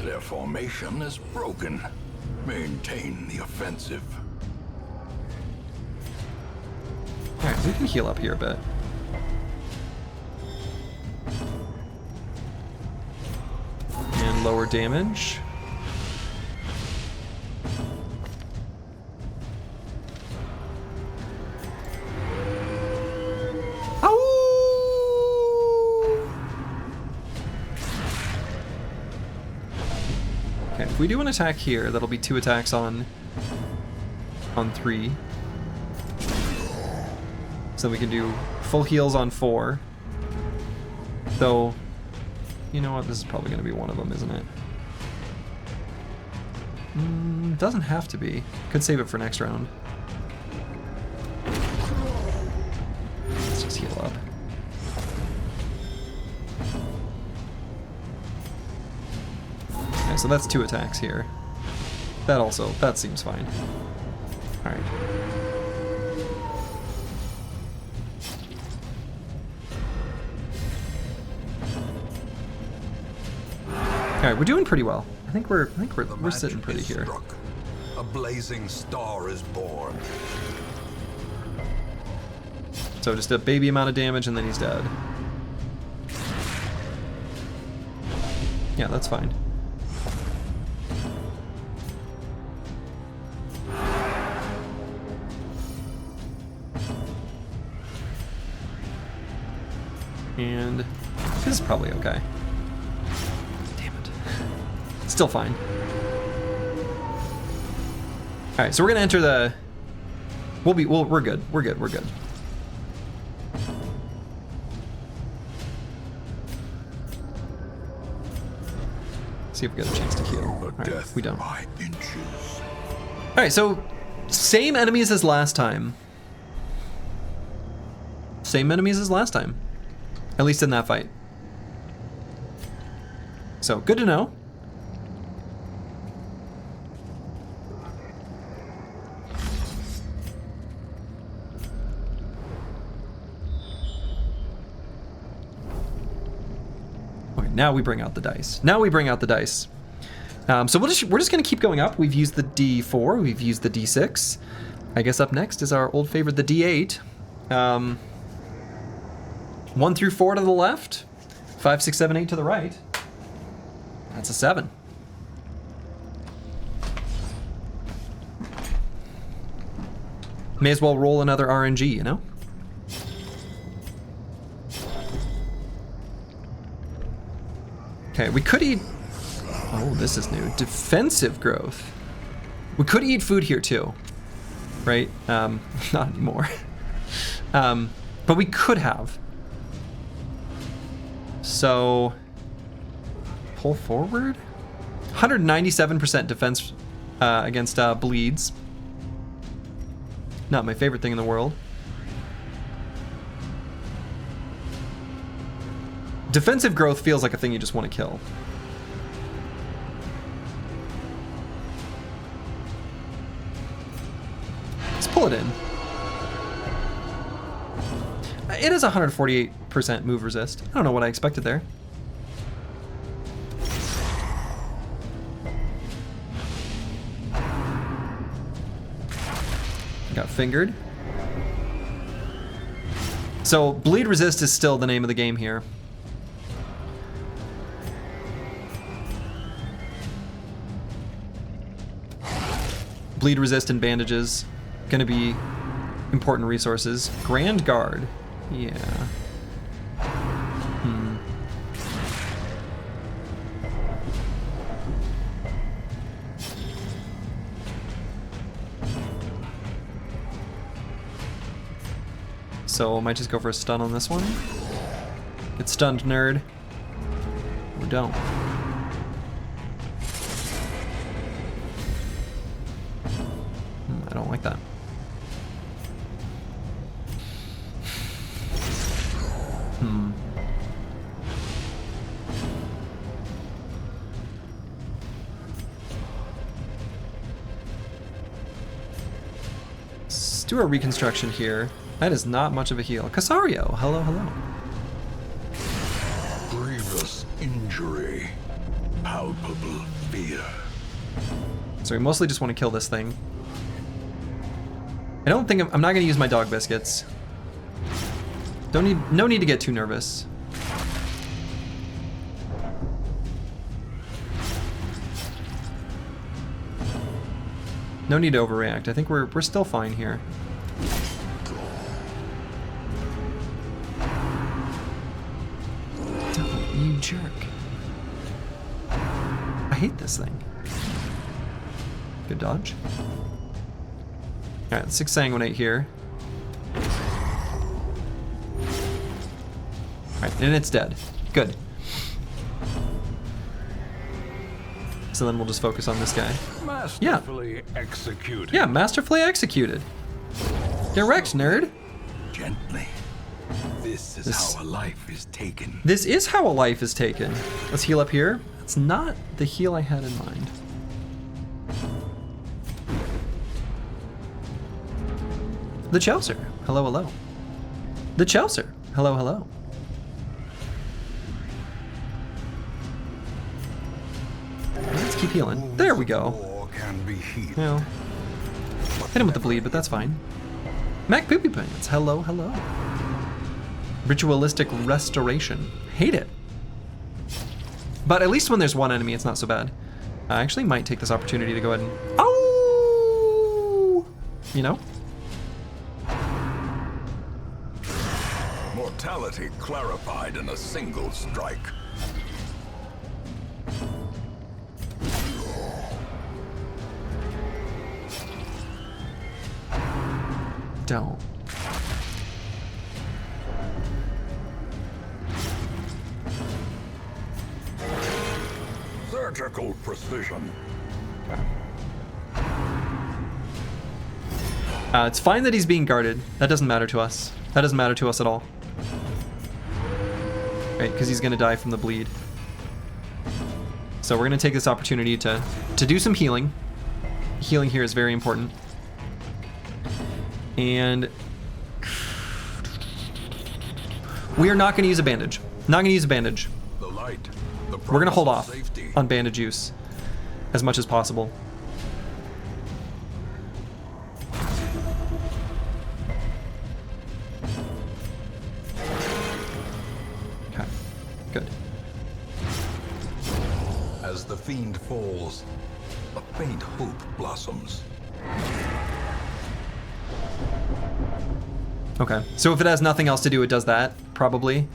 Speaker 2: Their formation is broken. Maintain the offensive.
Speaker 1: Alright, we can heal up here a bit. And lower damage. Okay, if we do an attack here, that'll be 2 attacks on 3. So we can do full heals on 4. Though, you know what? This is probably going to be one of them, isn't it? Doesn't have to be. Could save it for next round. Let's just heal up. Okay, so that's 2 attacks here. That seems fine. Alright. Alright, we're doing pretty well. I think we're sitting pretty here.
Speaker 2: Struck. A blazing star is born.
Speaker 1: So just a baby amount of damage and then he's dead. Yeah, that's fine. And this is probably okay. Damn it. Still fine. Alright, so we're gonna enter the... we're good. We're good. See if we get a chance to heal. Alright, we don't. Alright, so same enemies as last time. Same enemies as last time. At least in that fight. So, good to know. Okay, now we bring out the dice. So we're just going to keep going up. We've used the D4, we've used the D6. I guess up next is our old favorite, the D8. 1 through 4 to the left, 5, 6, 7, 8 to the right. That's a 7. May as well roll another RNG, you know? Okay, we could eat... oh, this is new. Defensive growth. We could eat food here too, right? Not anymore. But we could have. So, pull forward? 197% defense against bleeds. Not my favorite thing in the world. Defensive growth feels like a thing you just want to kill. Let's pull it in. It is 148% move resist. I don't know what I expected there. Got fingered. So bleed resist is still the name of the game here. Bleed resist and bandages gonna be important resources. Grand Guard. Yeah. So I might just go for a stun on this one. Get stunned, nerd. Or don't. I don't like that. Let's do a reconstruction here. That is not much of a heal. Casario, hello, hello.
Speaker 2: Grievous injury, palpable fear.
Speaker 1: So we mostly just want to kill this thing. I don't think I'm not gonna use my dog biscuits. No need to get too nervous. No need to overreact. I think we're still fine here. Oh, you jerk. I hate this thing. Good dodge. Alright, 6 sanguinate here. Alright, and it's dead. Good. So then we'll just focus on this guy.
Speaker 2: Masterfully executed.
Speaker 1: Yeah, masterfully executed. Get wrecked, nerd.
Speaker 2: Gently. This is how a life is taken.
Speaker 1: This is how a life is taken. Let's heal up here. That's not the heal I had in mind. The Chaucer. Hello, hello. The Chaucer. Hello, hello. Let's keep healing. There we go. Well, hit him with the bleed, but that's fine. Mac Poopy Pants. Hello, hello. Ritualistic restoration. Hate it. But at least when there's one enemy, it's not so bad. I actually might take this opportunity to go ahead and... Oh! You know?
Speaker 2: Mortality clarified in a single strike.
Speaker 1: Don't.
Speaker 2: Surgical precision.
Speaker 1: It's fine that he's being guarded. That doesn't matter to us. That doesn't matter to us at all. Right, because he's gonna die from the bleed. So we're gonna take this opportunity to do some healing. Healing here is very important. And we are not gonna use a bandage. Not gonna use a bandage.
Speaker 2: The light.
Speaker 1: We're gonna hold off on bandage use as much as possible. Okay, good.
Speaker 2: As the fiend falls, a faint hope blossoms.
Speaker 1: Okay, so if it has nothing else to do, it does that, probably.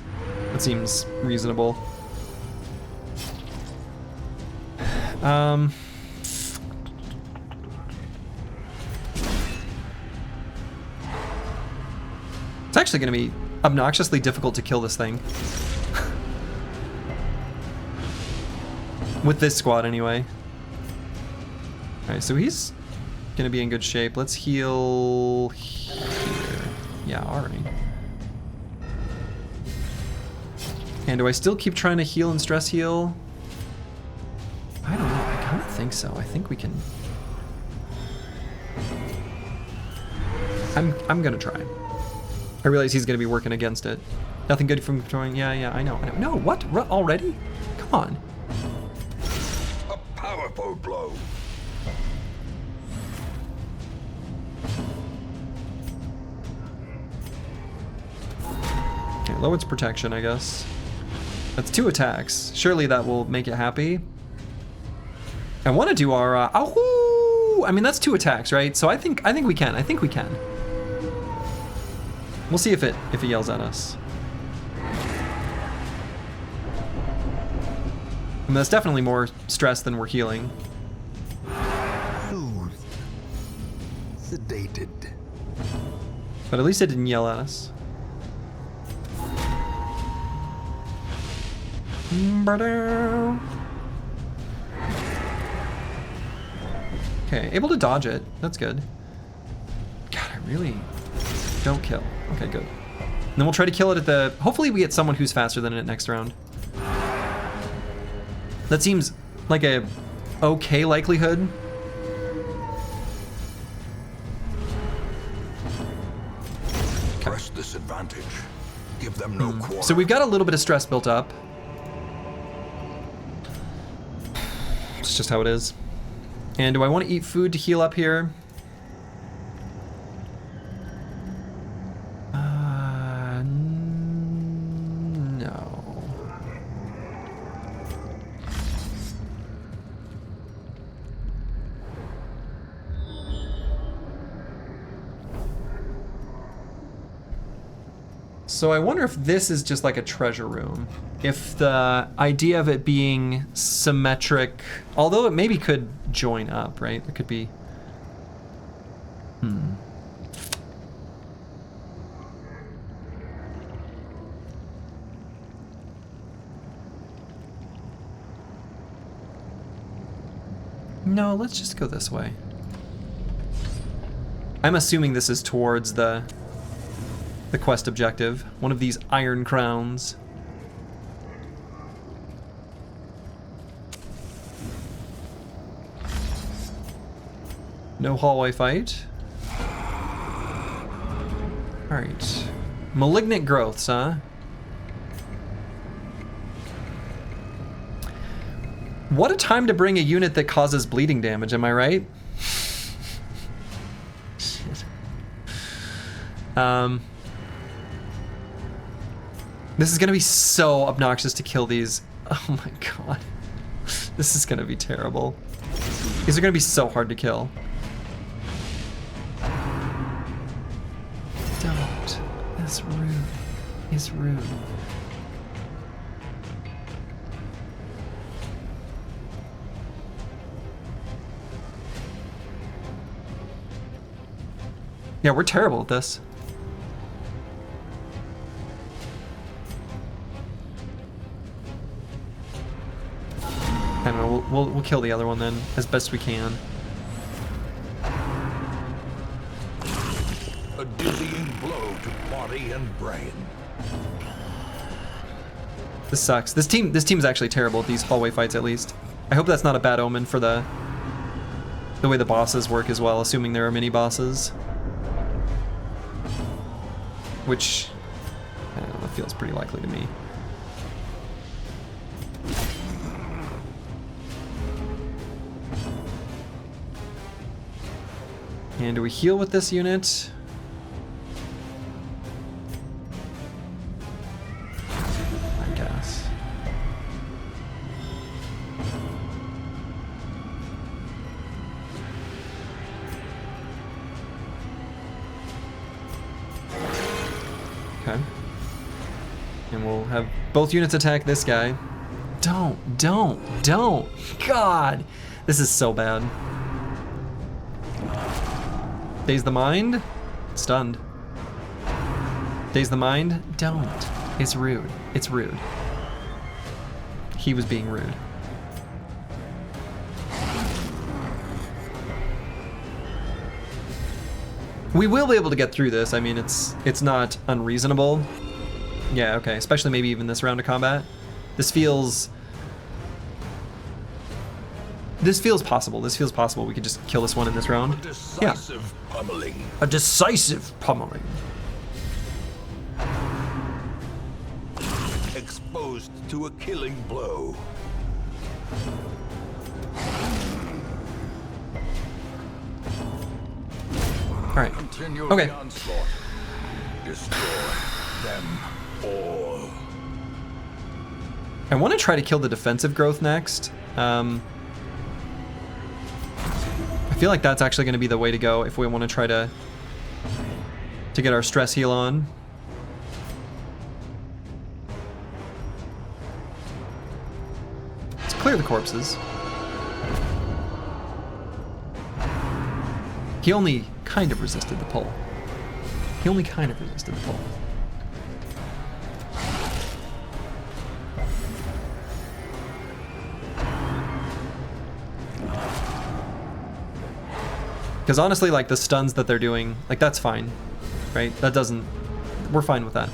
Speaker 1: That seems reasonable. It's actually going to be obnoxiously difficult to kill this thing. With this squad, anyway. Alright, so he's gonna be in good shape. Let's heal here. Yeah, alright. And do I still keep trying to heal and stress heal? I don't know, I kind of think so. I think we can... I'm gonna try. I realize he's gonna be working against it. Nothing good from throwing. Yeah, I know. No, what? Already? Come on.
Speaker 2: A powerful blow.
Speaker 1: Okay, lower its protection, I guess. That's 2 attacks. Surely that will make it happy. I want to do our. Ahoo! I mean, that's 2 attacks, right? So I think we can. I think we can. We'll see if it yells at us. I mean, that's definitely more stress than we're healing.
Speaker 2: Soothed. Sedated.
Speaker 1: But at least it didn't yell at us. Okay, able to dodge it. That's good. God, I really don't kill. Okay, good. And then we'll try to kill it at the... Hopefully we get someone who's faster than it next round. That seems like a okay likelihood.
Speaker 2: Press this advantage. Give them no quarter.
Speaker 1: So we've got a little bit of stress built up. It's just how it is. And do I want to eat food to heal up here? No. So I wonder if this is just like a treasure room. If the idea of it being symmetric, although it maybe could join up, right? It could be... No, let's just go this way. I'm assuming this is towards the quest objective. One of these iron crowns. No hallway fight. Alright. Malignant growths, huh? What a time to bring a unit that causes bleeding damage, am I right? Shit. This is gonna be so obnoxious to kill these. Oh my god. This is gonna be terrible. These are gonna be so hard to kill. Don't. That's rude. It's rude. Yeah, we're terrible at this. I don't know, we'll kill the other one then, as best we can.
Speaker 2: A dizzying blow to body and brain.
Speaker 1: This sucks. This team's actually terrible at these hallway fights, at least. I hope that's not a bad omen for the way the bosses work as well, assuming there are mini bosses. Which, I don't know, feels pretty likely to me. And do we heal with this unit? I guess. Okay. And we'll have both units attack this guy. Don't. God, this is so bad. Daze the mind? Stunned. Daze the mind? Don't. It's rude. It's rude. He was being rude. We will be able to get through this. I mean, it's not unreasonable. Yeah, okay. Especially maybe even this round of combat. This feels possible. This feels possible. We could just kill this one in this round.
Speaker 2: A decisive pummeling.
Speaker 1: A decisive pummeling.
Speaker 2: Exposed to a killing blow.
Speaker 1: All right.
Speaker 2: Continue
Speaker 1: Okay.
Speaker 2: the onslaught. Destroy them all.
Speaker 1: I want to try to kill the defensive growth next. I feel like that's actually going to be the way to go if we want to try to get our stress heal on. Let's clear the corpses. He only kind of resisted the pull. He only kind of resisted the pull. Because honestly, like the stuns that they're doing, like that's fine, right? That doesn't, we're fine with that.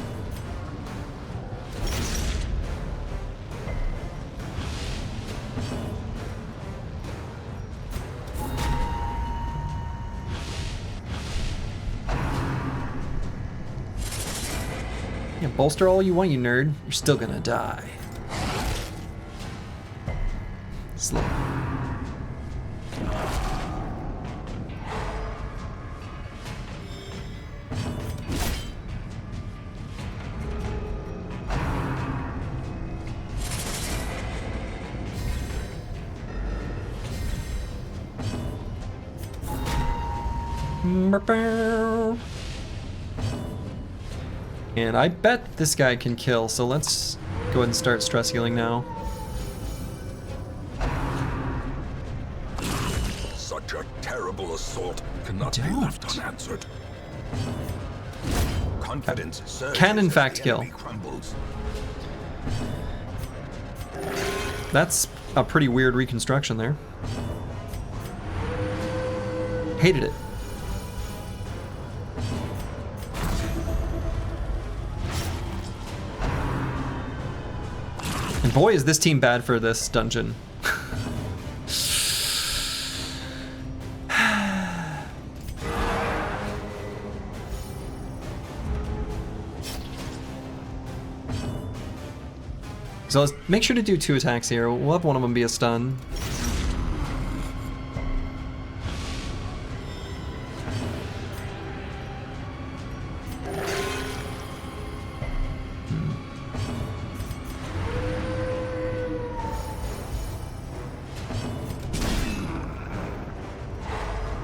Speaker 1: Yeah, bolster all you want, you nerd. You're still gonna die. Slow. And I bet this guy can kill, so let's go ahead and start stress healing now.
Speaker 2: Such a terrible assault cannot be left unanswered. Confidence surges
Speaker 1: Can in
Speaker 2: as
Speaker 1: fact
Speaker 2: the
Speaker 1: kill.
Speaker 2: enemy crumbles.
Speaker 1: That's a pretty weird reconstruction there. Hated it. And boy, is this team bad for this dungeon. So let's make sure to do 2 attacks here. We'll have one of them be a stun.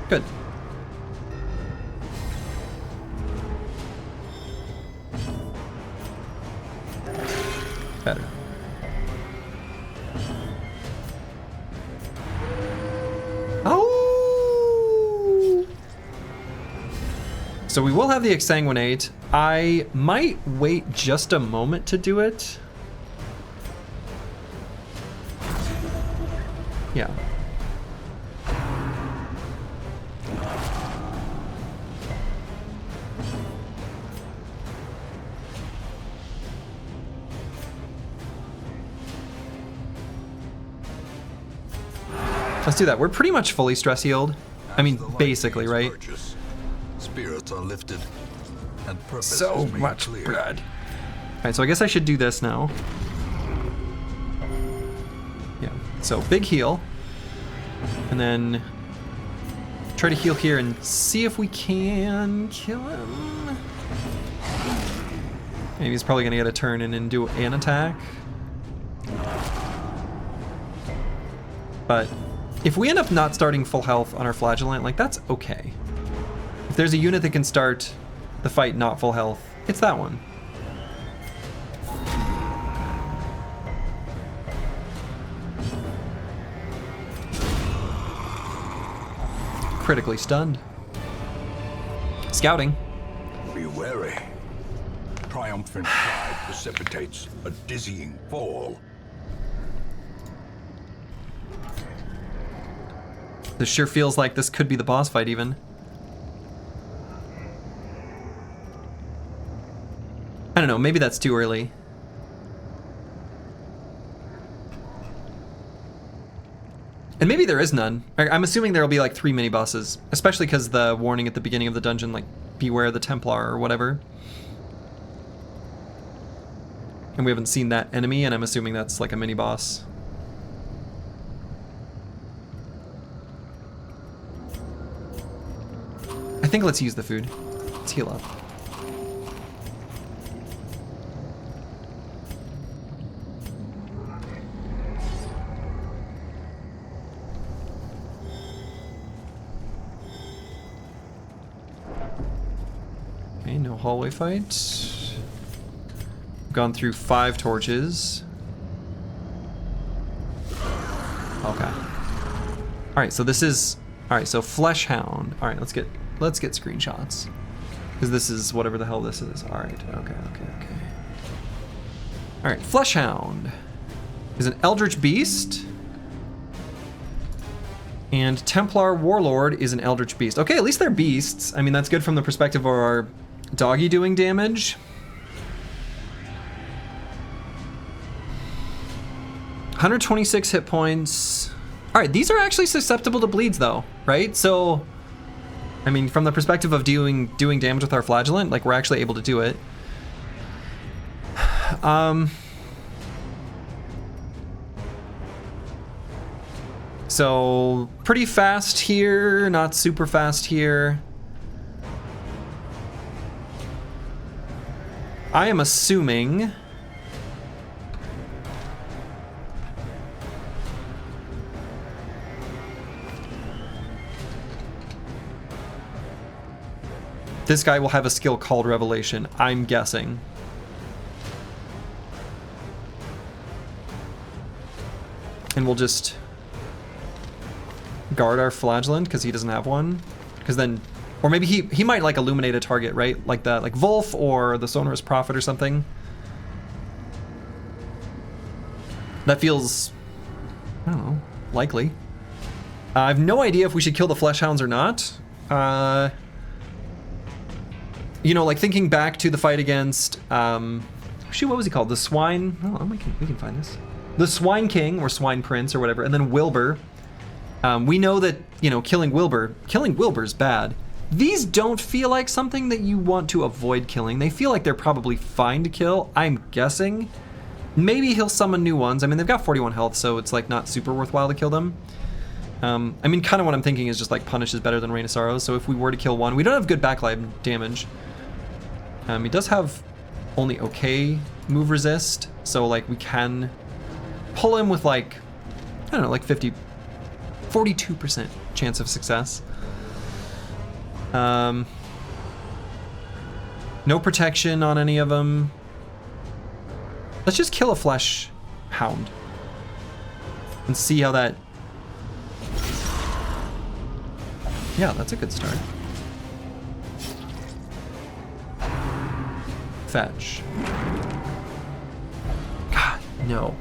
Speaker 1: Good. Better. Oh! So we will have the exsanguinate. I might wait just a moment to do it. Yeah. Let's do that. We're pretty much fully stress healed. I mean, basically, right?
Speaker 2: Spirits are lifted and purpose
Speaker 1: So
Speaker 2: is made
Speaker 1: much
Speaker 2: clear.
Speaker 1: blood. All right, so I guess I should do this now. Yeah, so big heal. And then try to heal here and see if we can kill him. Maybe he's probably gonna get a turn in and do an attack. But if we end up not starting full health on our flagellant, like that's okay. If there's a unit that can start the fight not full health, it's that one. Critically stunned. Scouting.
Speaker 2: Be wary. Triumphant pride precipitates a dizzying fall.
Speaker 1: This sure feels like this could be the boss fight even. don't know, maybe that's too early. And maybe there is none. I'm assuming there'll be like 3 mini bosses, especially because the warning at the beginning of the dungeon, like, beware the Templar or whatever. And we haven't seen that enemy, and I'm assuming that's like a mini boss. I think let's use the food. Let's heal up. Okay, no hallway fight. Gone through 5 torches. Okay. All right, so this is, all right, so Flesh Hound. All right, let's get screenshots, because this is whatever the hell this is. All right, okay. All right, Flesh Hound is an Eldritch Beast, and Templar Warlord is an Eldritch Beast. Okay, at least they're beasts. I mean, that's good from the perspective of our doggy doing damage. 126 hit points. All right, these are actually susceptible to bleeds though, right? So, I mean, from the perspective of doing damage with our flagellant, like, we're actually able to do it. So, pretty fast here, not super fast here. I am assuming this guy will have a skill called Revelation, I'm guessing. And we'll just guard our flagellant because he doesn't have one. Because then, or maybe he might like illuminate a target, right? Like that, like Wolf or the Sonorous Prophet or something. That feels, I don't know, likely. I have no idea if we should kill the Flesh Hounds or not. You know, like thinking back to the fight against, shoot, what was he called? The Swine, oh, we can find this. The Swine King, or Swine Prince, or whatever, and then Wilbur. We know that, you know, killing Wilbur's bad. These don't feel like something that you want to avoid killing. They feel like they're probably fine to kill, I'm guessing. Maybe he'll summon new ones. I mean, they've got 41 health, so it's like not super worthwhile to kill them. I mean, kind of what I'm thinking is just like Punish is better than Rain of Sorrows, so if we were to kill one, we don't have good backlight damage. He does have only okay move resist, so like we can pull him with like, I don't know, like 42% chance of success. No protection on any of them. Let's just kill a Flesh Hound and see how that... Yeah, that's a good start. Fetch. God, no.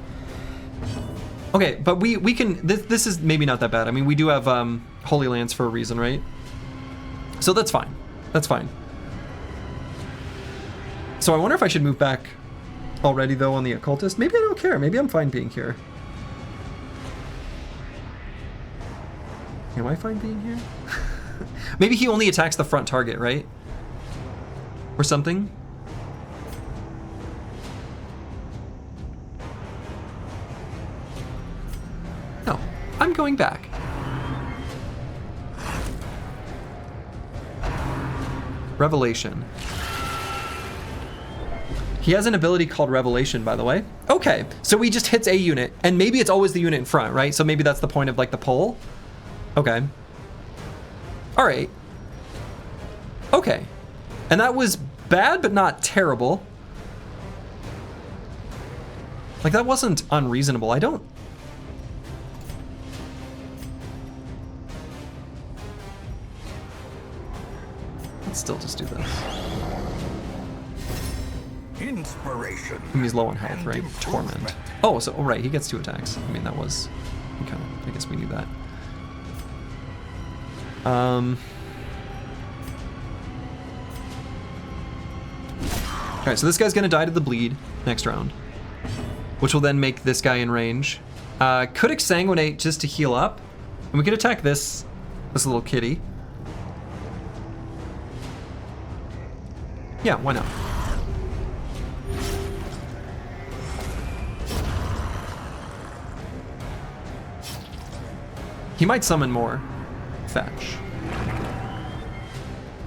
Speaker 1: Okay, but we can, this is maybe not that bad. I mean, we do have Holy Lance for a reason, right? So that's fine. That's fine. So I wonder if I should move back already, though, on the Occultist. Maybe I don't care. Maybe I'm fine being here. Am I fine being here? Maybe he only attacks the front target, right? Or something? No, I'm going back. Revelation. He has an ability called Revelation, by the way. Okay, so he just hits a unit, and maybe it's always the unit in front, right? So maybe that's the point of like the pull. Okay. All right. Okay. And that was bad, but not terrible. Like, that wasn't unreasonable. I don't... Let's still just do this.
Speaker 2: Inspiration.
Speaker 1: I mean, he's low on health, right? Torment. Oh, so, oh, right, he gets 2 attacks. I mean, that was... Okay, I guess we knew that. All right, so this guy's gonna die to the bleed next round, which will then make this guy in range. Could exsanguinate just to heal up, and we could attack this little kitty. Yeah, why not? He might summon more. Fetch.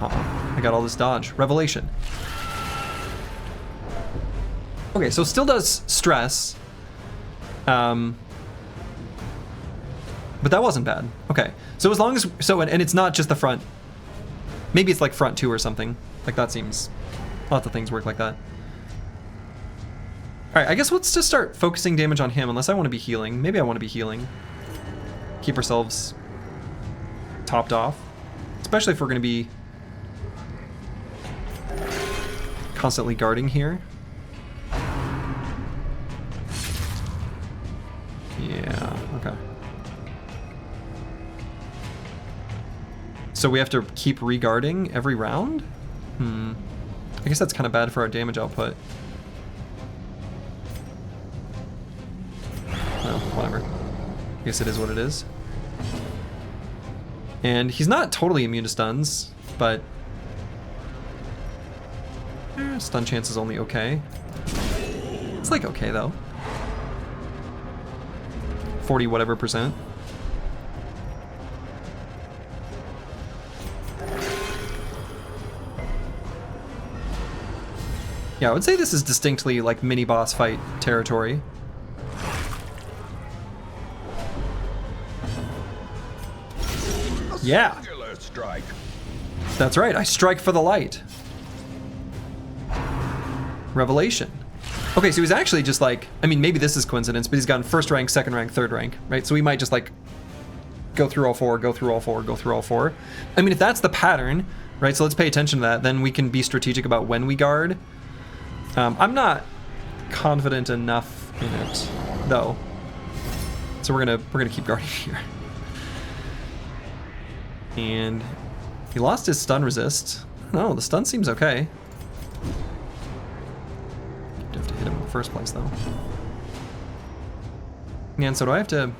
Speaker 1: I got all this dodge. Revelation. Okay, so still does stress. But that wasn't bad. Okay, so as long as, and it's not just the front. Maybe it's like front two or something. Like that seems, lots of things work like that. All right, I guess let's just start focusing damage on him, unless I want to be healing. Maybe I want to be healing. Keep ourselves topped off, especially if we're going to be constantly guarding here. Yeah, okay. So we have to keep re-guarding every round? I guess that's kind of bad for our damage output. Oh, whatever. I guess it is what it is. And he's not totally immune to stuns, but stun chance is only okay. It's like okay though. 40 whatever percent. Yeah, I would say this is distinctly like mini boss fight territory. Yeah. Strike. That's right, I strike for the light. Revelation. Okay, so he's actually just like, I mean, maybe this is coincidence, but he's gotten first rank, second rank, third rank, right? So we might just like go through all four, go through all four, go through all four. I mean, if that's the pattern, right? So let's pay attention to that. Then we can be strategic about when we guard. I'm not confident enough in it, though. So we're gonna keep guarding here. And he lost his stun resist. No, the stun seems okay. You have to hit him in the first place, though. And so do I have to...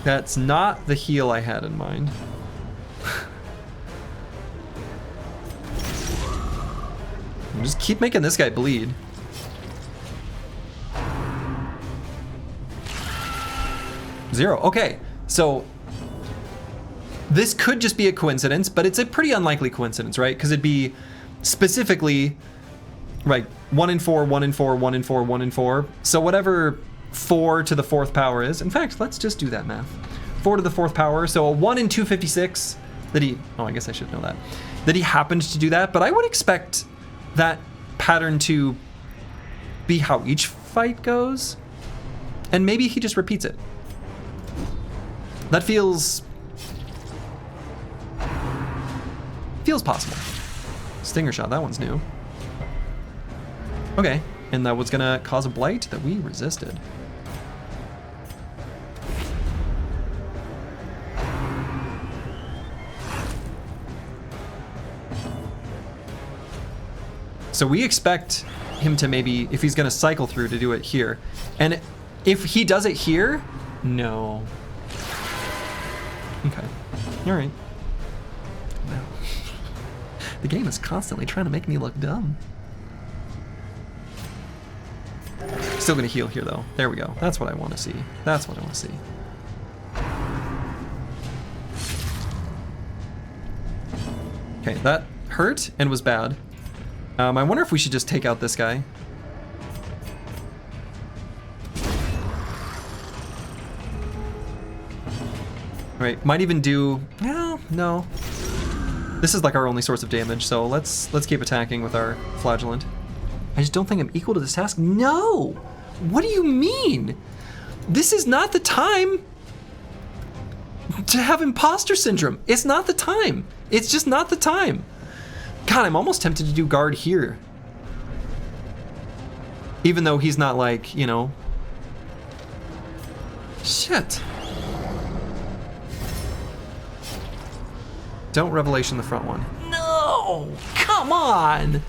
Speaker 1: That's not the heal I had in mind. Just keep making this guy bleed. Zero. Okay, so this could just be a coincidence, but it's a pretty unlikely coincidence, right? Because it'd be specifically, right, 1 in 4, 1 in 4, 1 in 4, 1 in 4. So whatever 4 to the 4th power is. In fact, let's just do that math. 4 to the 4th power, so a 1 in 256 that he, oh, I guess I should know that. That he happened to do that, but I would expect that pattern to be how each fight goes. And maybe he just repeats it. That feels possible. Stinger shot, that one's new. Okay, and that was gonna cause a blight that we resisted. So we expect him to maybe, if he's gonna cycle through, to do it here. And if he does it here, no. Okay, all right. No. The game is constantly trying to make me look dumb. Still gonna heal here though. There we go. That's what I want to see. That's what I want to see. Okay, that hurt and was bad. I wonder if we should just take out this guy. Right, might even do, no. This is like our only source of damage, so let's keep attacking with our flagellant. I just don't think I'm equal to this task. No! What do you mean? This is not the time to have imposter syndrome. It's not the time. It's just not the time. God, I'm almost tempted to do guard here. Even though he's not like, you know. Shit. Don't revelation the front one. No! Come on!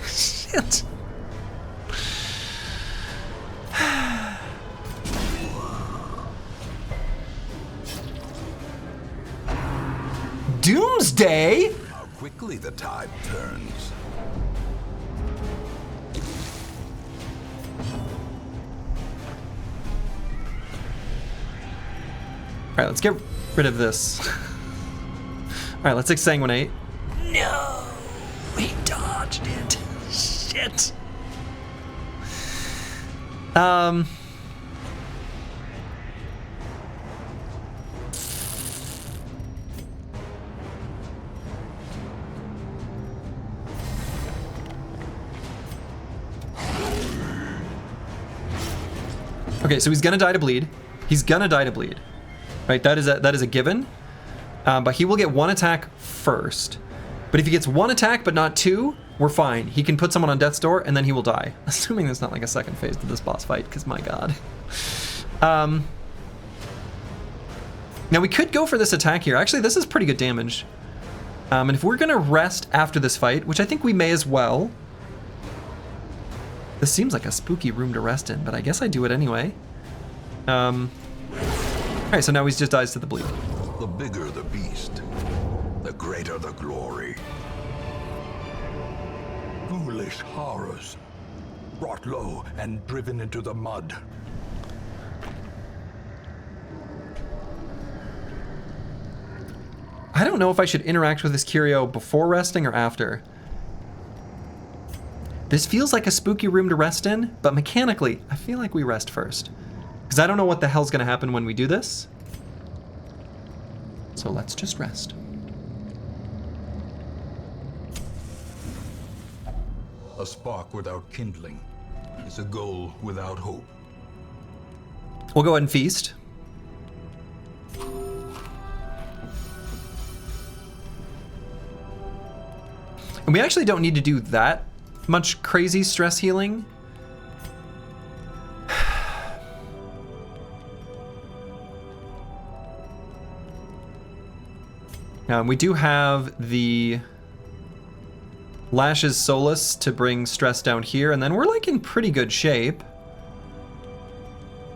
Speaker 1: Shit. Doomsday?
Speaker 2: How quickly the tide turns.
Speaker 1: Alright, let's get rid of this. Alright, let's exsanguinate. No! He dodged it. Shit. Okay, so he's gonna die to bleed. He's gonna die to bleed. Right, that is a given. But he will get one attack first. But if he gets one attack but not two, we're fine. He can put someone on death's door and then he will die. Assuming there's not like a second phase to this boss fight, because my god. Now we could go for this attack here. Actually, this is pretty good damage. And if we're gonna rest after this fight, which I think we may as well. This seems like a spooky room to rest in, but I guess I do it anyway. Alright, so now he just dies to the bleed.
Speaker 2: The bigger the beast, the greater the glory. Foolish horrors, brought low and driven into the mud.
Speaker 1: I don't know if I should interact with this curio before resting or after. This feels like a spooky room to rest in, but mechanically, I feel like we rest first. Because I don't know what the hell's gonna happen when we do this. So let's just rest.
Speaker 2: A spark without kindling is a goal without hope.
Speaker 1: We'll go ahead and feast. And we actually don't need to do that much crazy stress healing. We do have the Lash's Solace to bring stress down here, and then we're like in pretty good shape.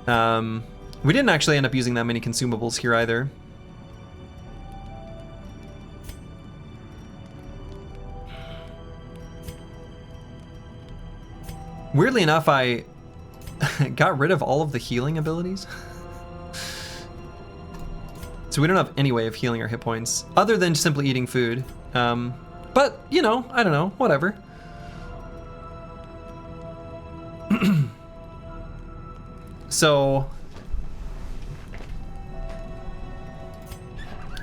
Speaker 1: We didn't actually end up using that many consumables here either. Weirdly enough, I got rid of all of the healing abilities. So we don't have any way of healing our hit points other than simply eating food. But, you know, I don't know, whatever. So,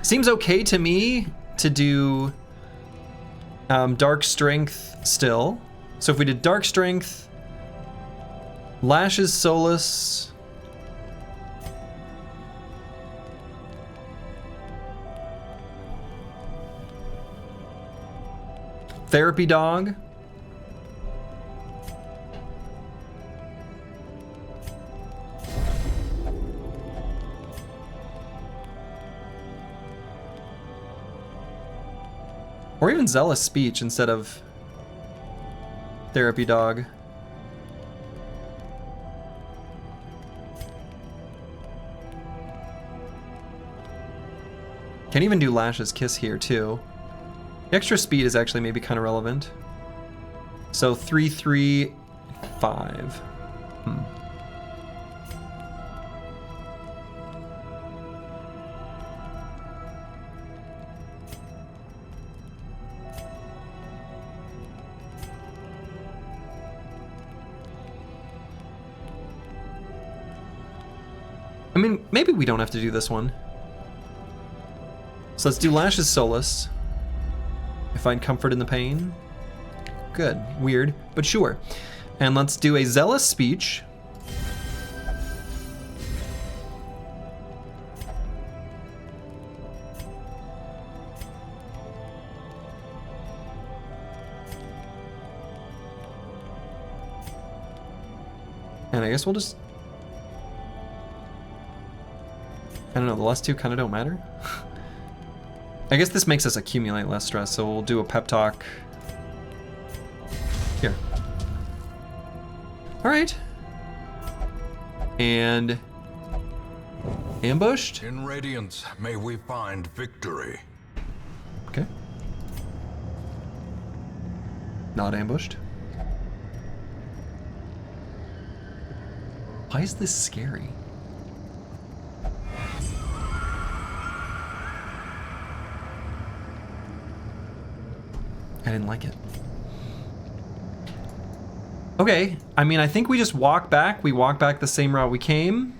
Speaker 1: seems okay to me to do Dark Strength still. So if we did Dark Strength, Lash's Solace, Therapy Dog, or even Zealous Speech instead of Therapy Dog. Can even do Lash's Kiss here too. The extra speed is actually maybe kind of relevant. So 3, 3, 5. I mean, maybe we don't have to do this one. So let's do Lash's Solace. I find comfort in the pain. Good. Weird, but sure. And let's do a Zealous Speech. And I guess we'll just... I don't know, the last two kind of don't matter. I guess this makes us accumulate less stress, so we'll do a pep talk. Here. Alright. And... ambushed?
Speaker 2: In Radiance, may we find victory.
Speaker 1: Okay. Not ambushed. Why is this scary? I didn't like it. Okay, I mean, I think we just walk back. We walk back the same route we came.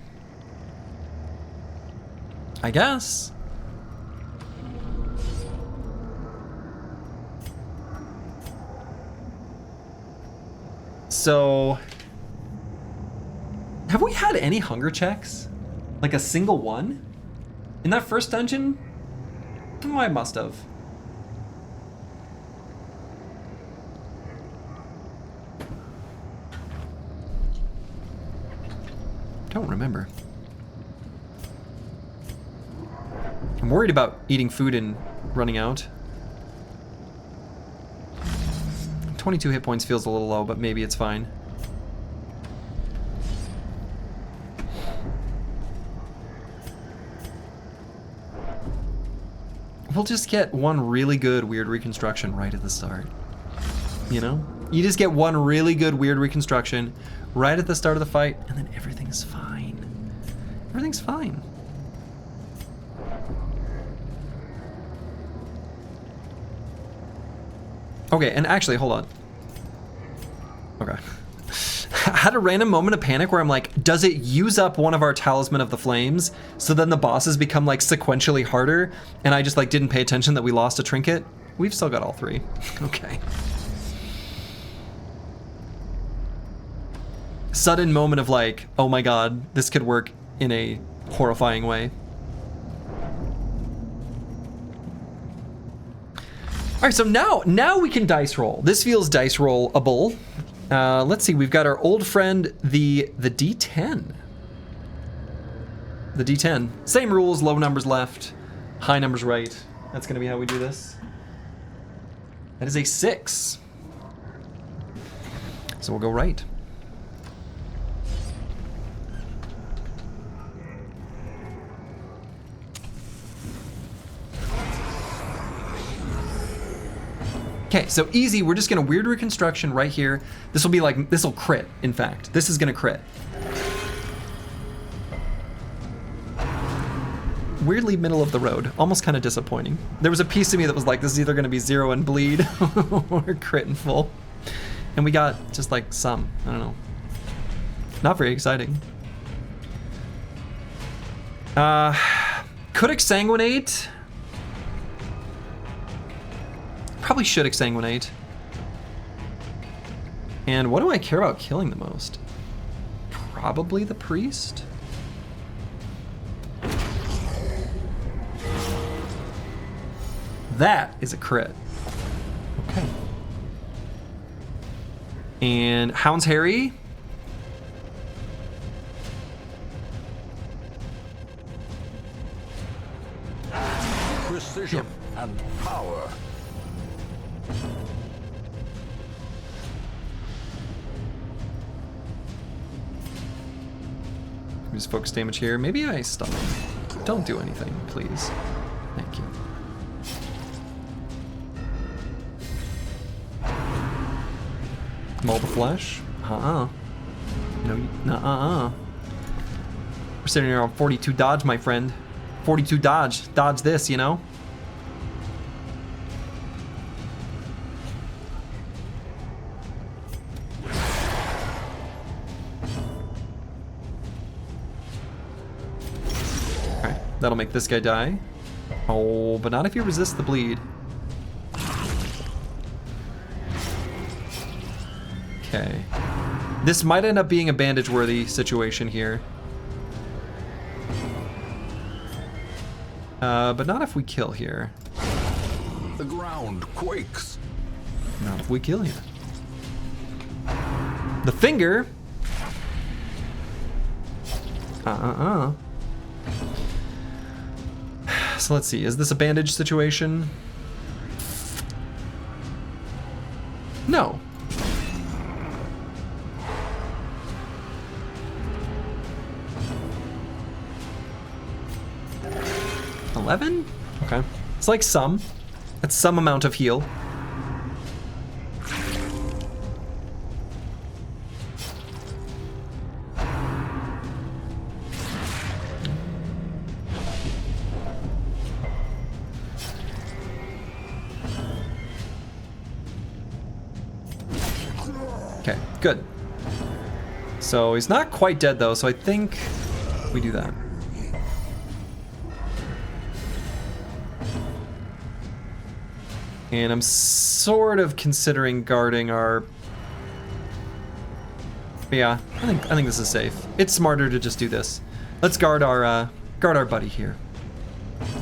Speaker 1: I guess. So, have we had any hunger checks? Like a single one? In that first dungeon? Oh, I must have. Don't remember. I'm worried about eating food and running out. 22 hit points feels a little low, but maybe it's fine. We'll just get one really good weird reconstruction right at the start. You know? You just get one really good weird reconstruction right at the start of the fight, and then everything's fine. Everything's fine. Okay, and actually, hold on. Okay. I had a random moment of panic where I'm like, does it use up one of our Talisman of the Flames? So then the bosses become like sequentially harder, and I just like didn't pay attention that we lost a trinket? We've still got all three. Okay. Sudden moment of like, oh my god, this could work in a horrifying way. All right, so now we can dice roll. This feels dice roll-able. Let's see, we've got our old friend, the D10. The D10. Same rules, low numbers left, high numbers right. That's gonna be how we do this. That is a 6. So we'll go right. Okay, so easy, we're just gonna weird reconstruction right here. This will be like, this will crit, in fact. This is gonna crit. Weirdly middle of the road, almost kind of disappointing. There was a piece of me that was like, this is either gonna be 0 and bleed or crit and full. And we got just like some, I don't know. Not very exciting. Could exsanguinate. Probably should exsanguinate. And what do I care about killing the most? Probably the priest? That is a crit. Okay. And Hound's Harry.
Speaker 2: Precision and power.
Speaker 1: Just focus damage here. Maybe I stun him. Don't do anything, please. Thank you. Maul the flesh? No, We're sitting here on 42 dodge, my friend. 42 dodge. Dodge this, you know? That'll make this guy die. Oh, but not if you resist the bleed. Okay. This might end up being a bandage-worthy situation here. But not if we kill here.
Speaker 2: The ground quakes.
Speaker 1: Not if we kill here. The finger So let's see, is this a bandage situation? No. $11? Okay. It's like some. That's some amount of heal. Okay, good. So he's not quite dead though, so I think we do that. And I'm sort of considering guarding our... Yeah, I think this is safe. It's smarter to just do this. Let's guard our buddy here.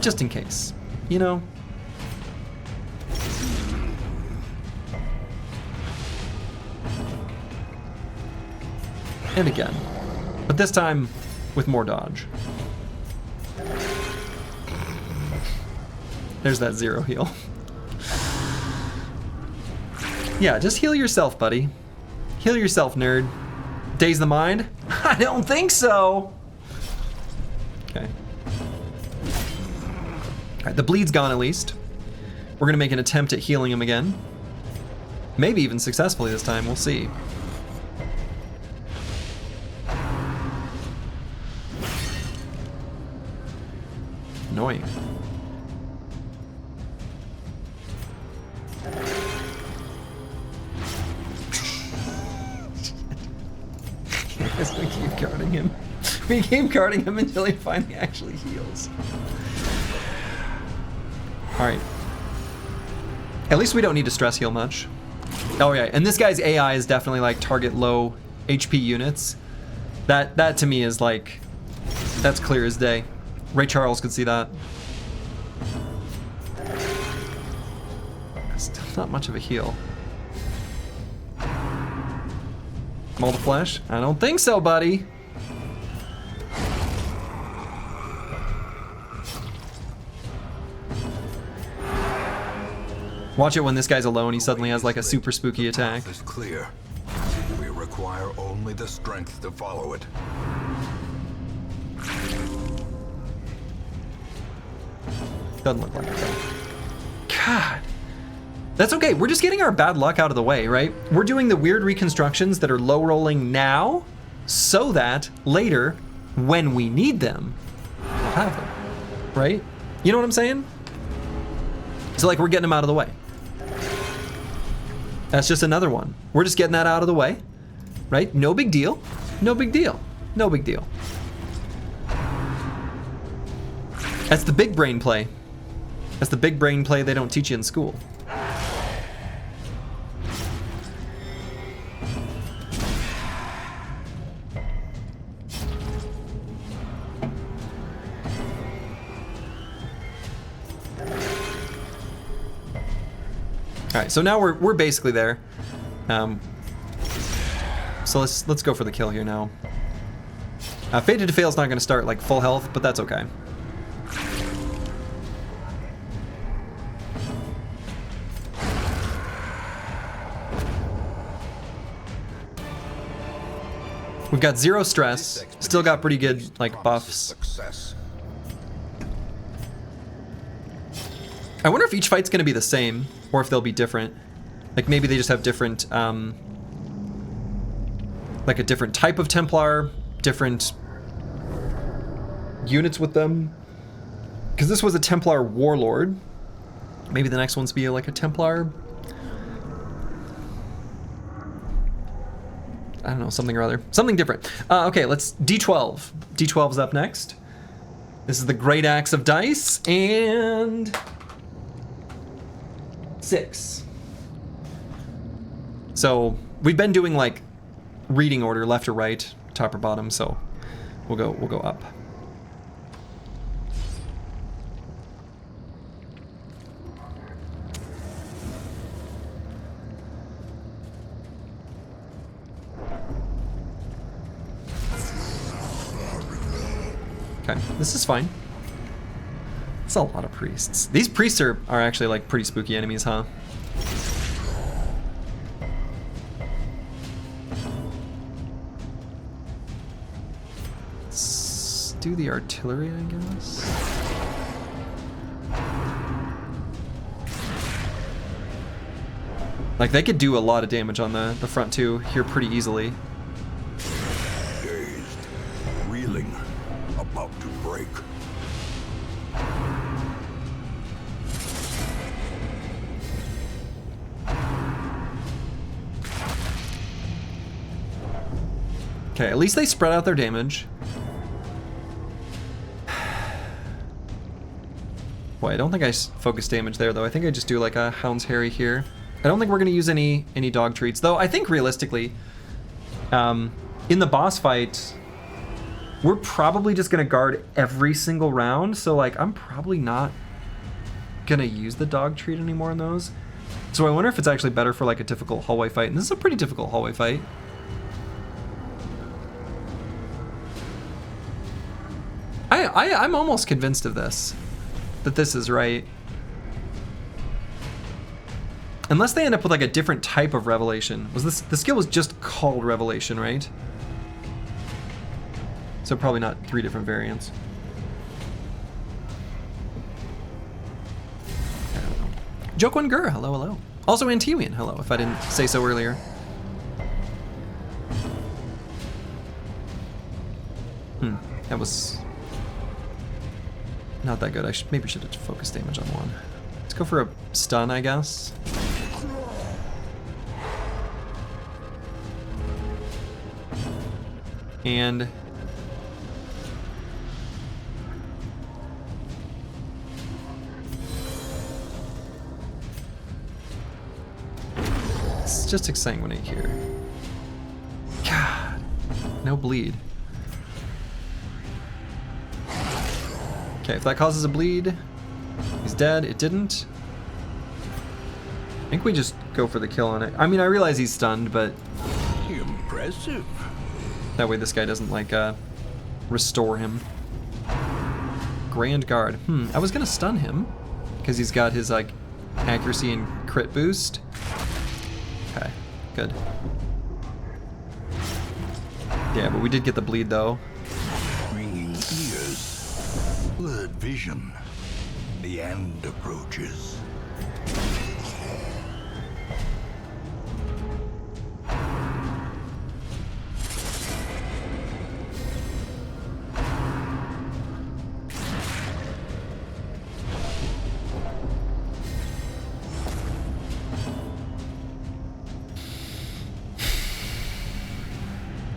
Speaker 1: Just in case, you know? And again. But this time with more dodge. There's that 0 heal. Yeah, just heal yourself, buddy. Heal yourself, nerd. Daze the mind? I don't think so. Okay. Alright, the bleed's gone at least. We're gonna make an attempt at healing him again. Maybe even successfully this time, we'll see. Annoying. We keep guarding him. We keep guarding him until he finally actually heals. Alright. At least we don't need to stress heal much. Oh yeah, and this guy's AI is definitely like target low HP units. That to me is like, that's clear as day. Ray Charles could see that. Still not much of a heal. Maul the flesh? I don't think so, buddy. Watch it when this guy's alone, he suddenly has like a super spooky attack.
Speaker 2: The path is clear. We require only the strength to follow it.
Speaker 1: Doesn't look like it though. God. That's okay, we're just getting our bad luck out of the way, right? We're doing the weird reconstructions that are low rolling now, so that later, when we need them, we'll have them, right? You know what I'm saying? So like we're getting them out of the way. That's just another one. We're just getting that out of the way, right? No big deal, no big deal, no big deal. That's the big brain play. That's the big brain play they don't teach you in school. All right, so now we're basically there. So let's go for the kill here now. Fated to Fail is not going to start like full health, but that's okay. We've got 0 stress, still got pretty good like buffs. I wonder if each fight's gonna be the same, or if they'll be different. Like maybe they just have different, like a different type of Templar, different units with them. Because this was a Templar Warlord. Maybe the next one's be like a Templar, I don't know, something or other. Something different. Okay, let's D12. D12's up next. This is the Great Axe of Dice, and 6. So we've been doing like reading order, left or right, top or bottom, so we'll go up. Okay, this is fine. It's a lot of priests. These priests are actually like pretty spooky enemies, huh? Let's do the artillery, I guess. Like, they could do a lot of damage on the front two here pretty easily.
Speaker 2: Dazed, reeling, about to break.
Speaker 1: Okay, at least they spread out their damage. Boy, I don't think I focus damage there, though. I think I just do like a Hound's Harry here. I don't think we're going to use any dog treats, though. I think realistically, in the boss fight, we're probably just going to guard every single round. So, like, I'm probably not going to use the dog treat anymore in those. So I wonder if it's actually better for like a difficult hallway fight. And this is a pretty difficult hallway fight. I'm almost convinced of this, that this is right. Unless they end up with like a different type of revelation. Was this, the skill was just called revelation, right? So probably not 3 different variants. I don't know. Jokwon Gur, hello, hello. Also Antiwian, hello, if I didn't say so earlier. That was not that good. I maybe should have focused damage on one. Let's go for a stun, I guess. And let's just exsanguinate here. God, no bleed. Okay, if that causes a bleed, he's dead. It didn't. I think we just go for the kill on it. I mean, I realize he's stunned, but
Speaker 2: Impressive.
Speaker 1: that way this guy doesn't, like, restore him. Grand Guard. I was gonna stun him, because he's got his, like, accuracy and crit boost. Okay, good. Yeah, but we did get the bleed, though.
Speaker 2: Ringing ears. Blurred vision. The end approaches.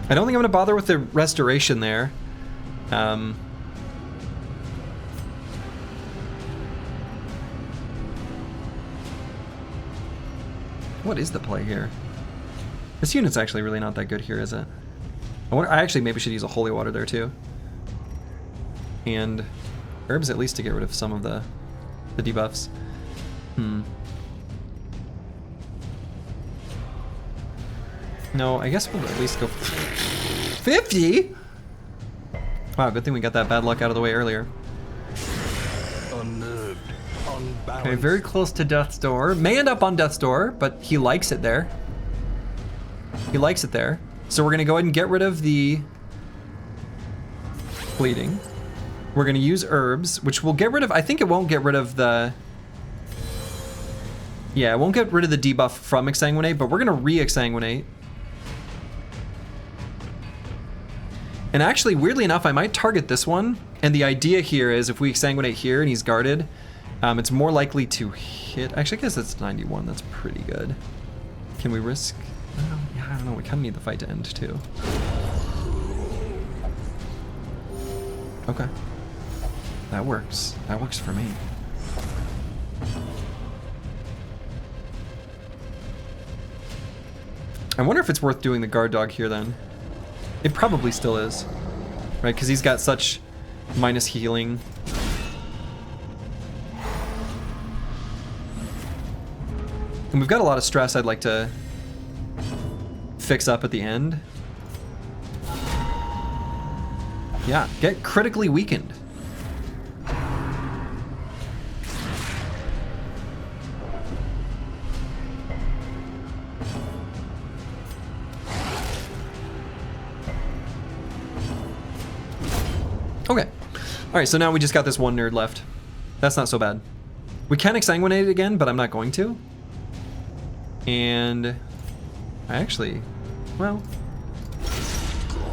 Speaker 1: I don't think I'm gonna bother with the restoration there. What is the play here? This unit's actually really not that good here, is it? I actually maybe should use a holy water there too. And herbs at least to get rid of some of the debuffs. No, I guess we'll at least go 50? Wow, good thing we got that bad luck out of the way earlier.
Speaker 2: Unnerved, unbalanced.
Speaker 1: Okay, very close to Death's Door. May end up on Death's Door, but he likes it there. He likes it there. So we're gonna go ahead and get rid of the bleeding. We're gonna use herbs, which will get rid of, I think it won't get rid of the, yeah, it won't get rid of the debuff from exsanguinate, but we're gonna re-exsanguinate. And actually, weirdly enough, I might target this one. And the idea here is if we exsanguinate here and he's guarded, it's more likely to hit. Actually, I guess it's 91. That's pretty good. Can we risk? Yeah, I don't know. We kind of need the fight to end too. Okay. That works. That works for me. I wonder if it's worth doing the guard dog here then. It probably still is, right? Because he's got such minus healing. And we've got a lot of stress I'd like to fix up at the end. Yeah, get critically weakened. Okay. Alright, so now we just got this one nerd left. That's not so bad. We can exsanguinate it again, but I'm not going to. And I actually, well,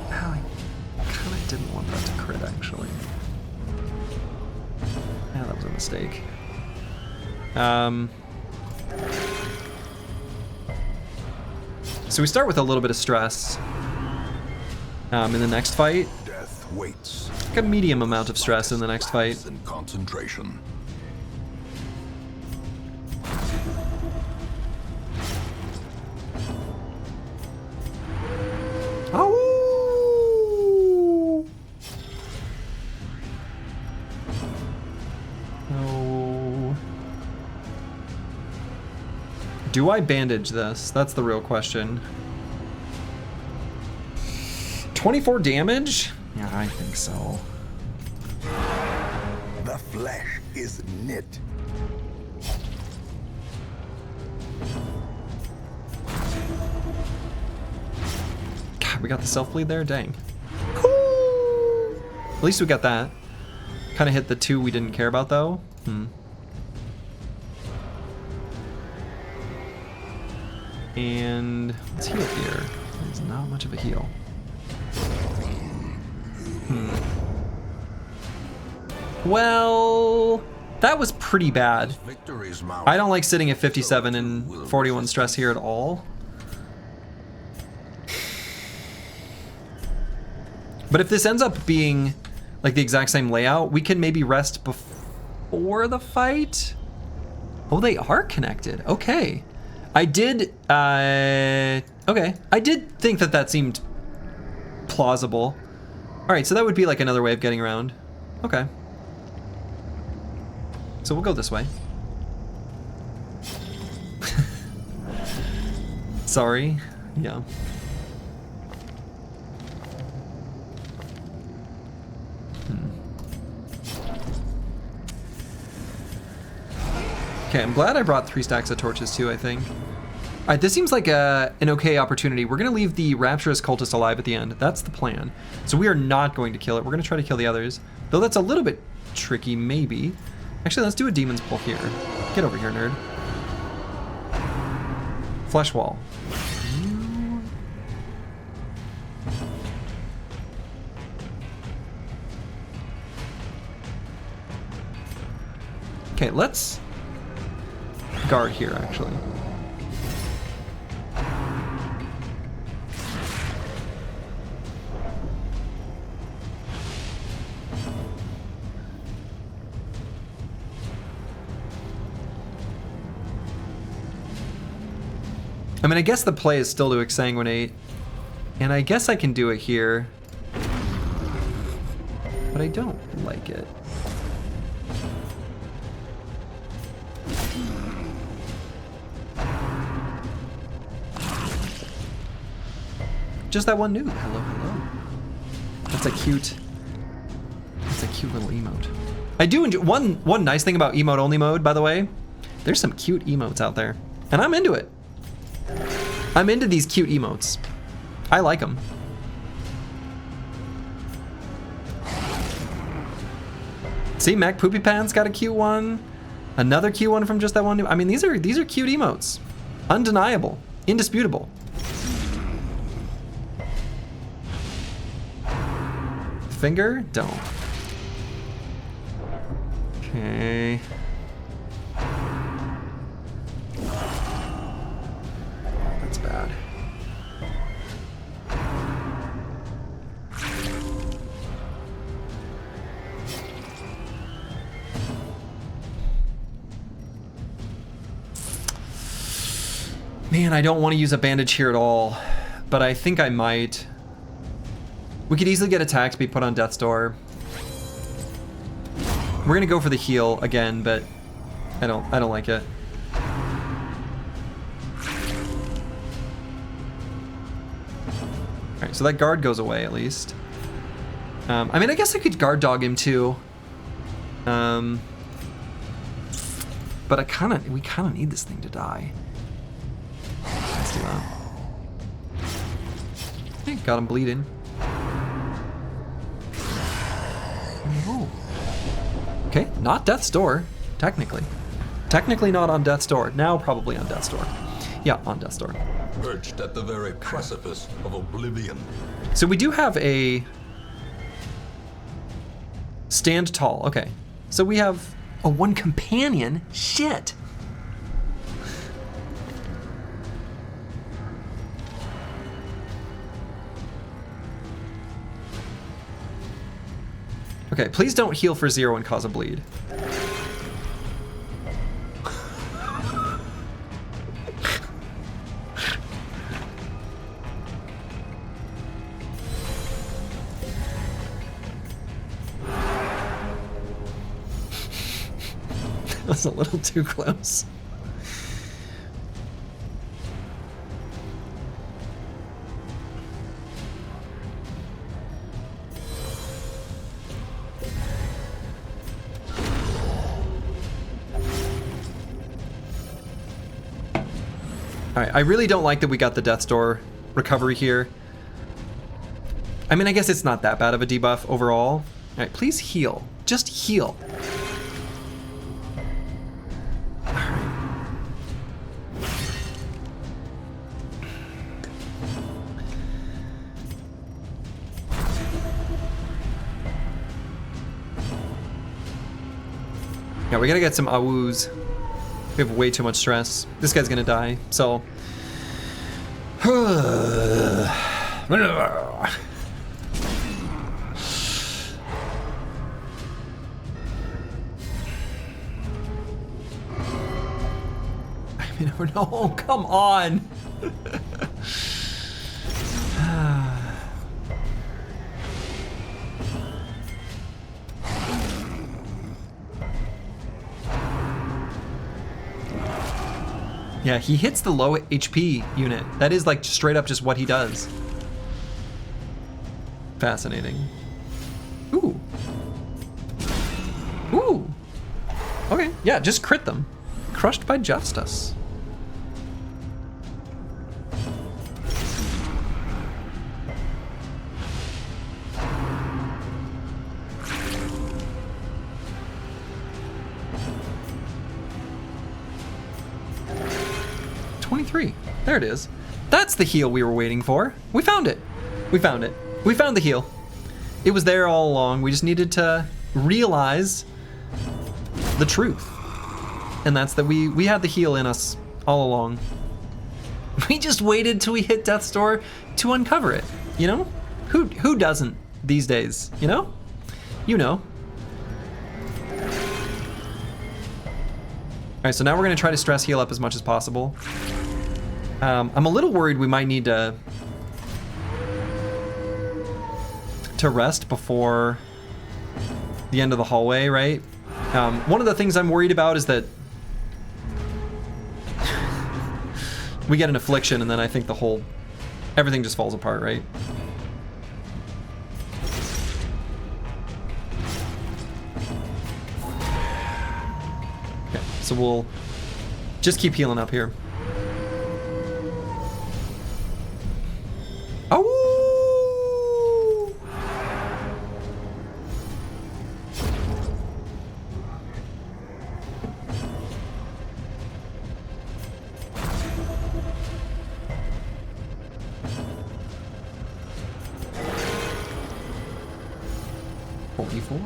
Speaker 1: I kind of didn't want that to crit, actually. Yeah, that was a mistake. So we start with a little bit of stress in the next fight.
Speaker 2: Death waits.
Speaker 1: Like a medium amount of stress in the next fight.
Speaker 2: And concentration.
Speaker 1: Oh! No. Do I bandage this? That's the real question. 24 damage? Yeah, I think so.
Speaker 2: The flesh is knit.
Speaker 1: God, we got the self-bleed there? Dang. At least we got that. Kind of hit the two we didn't care about, though. And let's heal here. There's not much of a heal. Well, that was pretty bad. I don't like sitting at 57 and 41 stress here at all. But if this ends up being like the exact same layout, we can maybe rest before the fight. Oh, they are connected. Okay. I did think that seemed plausible. All right, so that would be like another way of getting around. Okay. So we'll go this way. Sorry. Yeah. Okay, I'm glad I brought 3 stacks of torches too, I think. All right, this seems like an okay opportunity. We're gonna leave the Rapturous Cultist alive at the end. That's the plan. So we are not going to kill it. We're gonna try to kill the others. Though that's a little bit tricky, maybe. Actually, let's do a Demon's Pull here. Get over here, nerd. Flesh Wall. Okay, let's guard here, actually. I mean, I guess the play is still to exsanguinate, and I guess I can do it here, but I don't like it. Just that one nude. Hello, hello. That's a cute little emote. I do enjoy one nice thing about emote only mode, by the way. There's some cute emotes out there, and I'm into it. I'm into these cute emotes. I like them. See, Mac Poopy Pants got a cute one. Another cute one from just that one. I mean, these are cute emotes. Undeniable, indisputable. Finger? Don't. Okay. That's bad. Man, I don't want to use a bandage here at all, but I think I might. We could easily get attack speed put on Death's Door. We're gonna go for the heal again, but I don't like it. Alright, so that guard goes away at least. I mean, I guess I could guard dog him too. But we kind of need this thing to die. Let's do that. Okay, got him bleeding. Oh. Okay, not death's door, technically. Technically not on death's door. Now probably on death's door. Yeah, on death's door.
Speaker 2: Perched at the very precipice of oblivion.
Speaker 1: So we do have a stand tall. Okay, so we have a one companion. Shit. Okay, please don't heal for 0 and cause a bleed. That's a little too close. Alright, I really don't like that we got the Death's Door recovery here. I mean, I guess it's not that bad of a debuff overall. Alright, please heal. Just heal. Yeah, we gotta get some AWUs. We have way too much stress. This guy's gonna die, so. I mean, no, come on. Yeah, he hits the low HP unit. That is like straight up just what he does. Fascinating. Ooh. Ooh. Okay, yeah, just crit them. Crushed by justice. There it is. That's the heal we were waiting for. We found it. We found it. We found the heal. It was there all along. We just needed to realize the truth. And that's that we had the heal in us all along. We just waited till we hit Death's Door to uncover it. You know? Who doesn't these days? You know? You know. Alright, so now we're gonna try to stress heal up as much as possible. I'm a little worried we might need to rest before the end of the hallway, right? One of the things I'm worried about is that we get an affliction and then I think everything just falls apart, right? Okay, so we'll just keep healing up here. Oh! $44.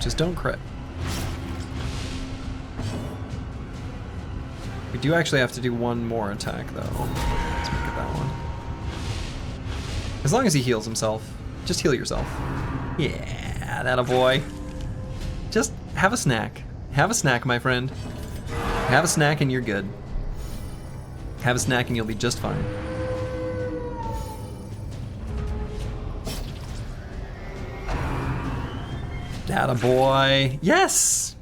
Speaker 1: Just don't crit. We do actually have to do one more attack though. Let's make it that one. As long as he heals himself. Just heal yourself. Yeah, that a boy. Just have a snack. Have a snack, my friend. Have a snack and you're good. Have a snack and you'll be just fine. Atta boy. Yes!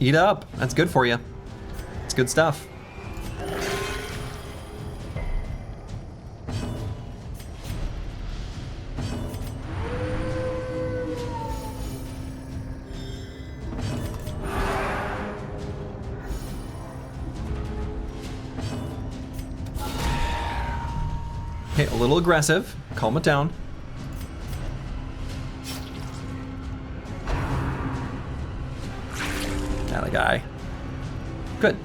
Speaker 1: Eat up. That's good for you. It's good stuff. Okay, a little aggressive. Calm it down. Atta guy. Good.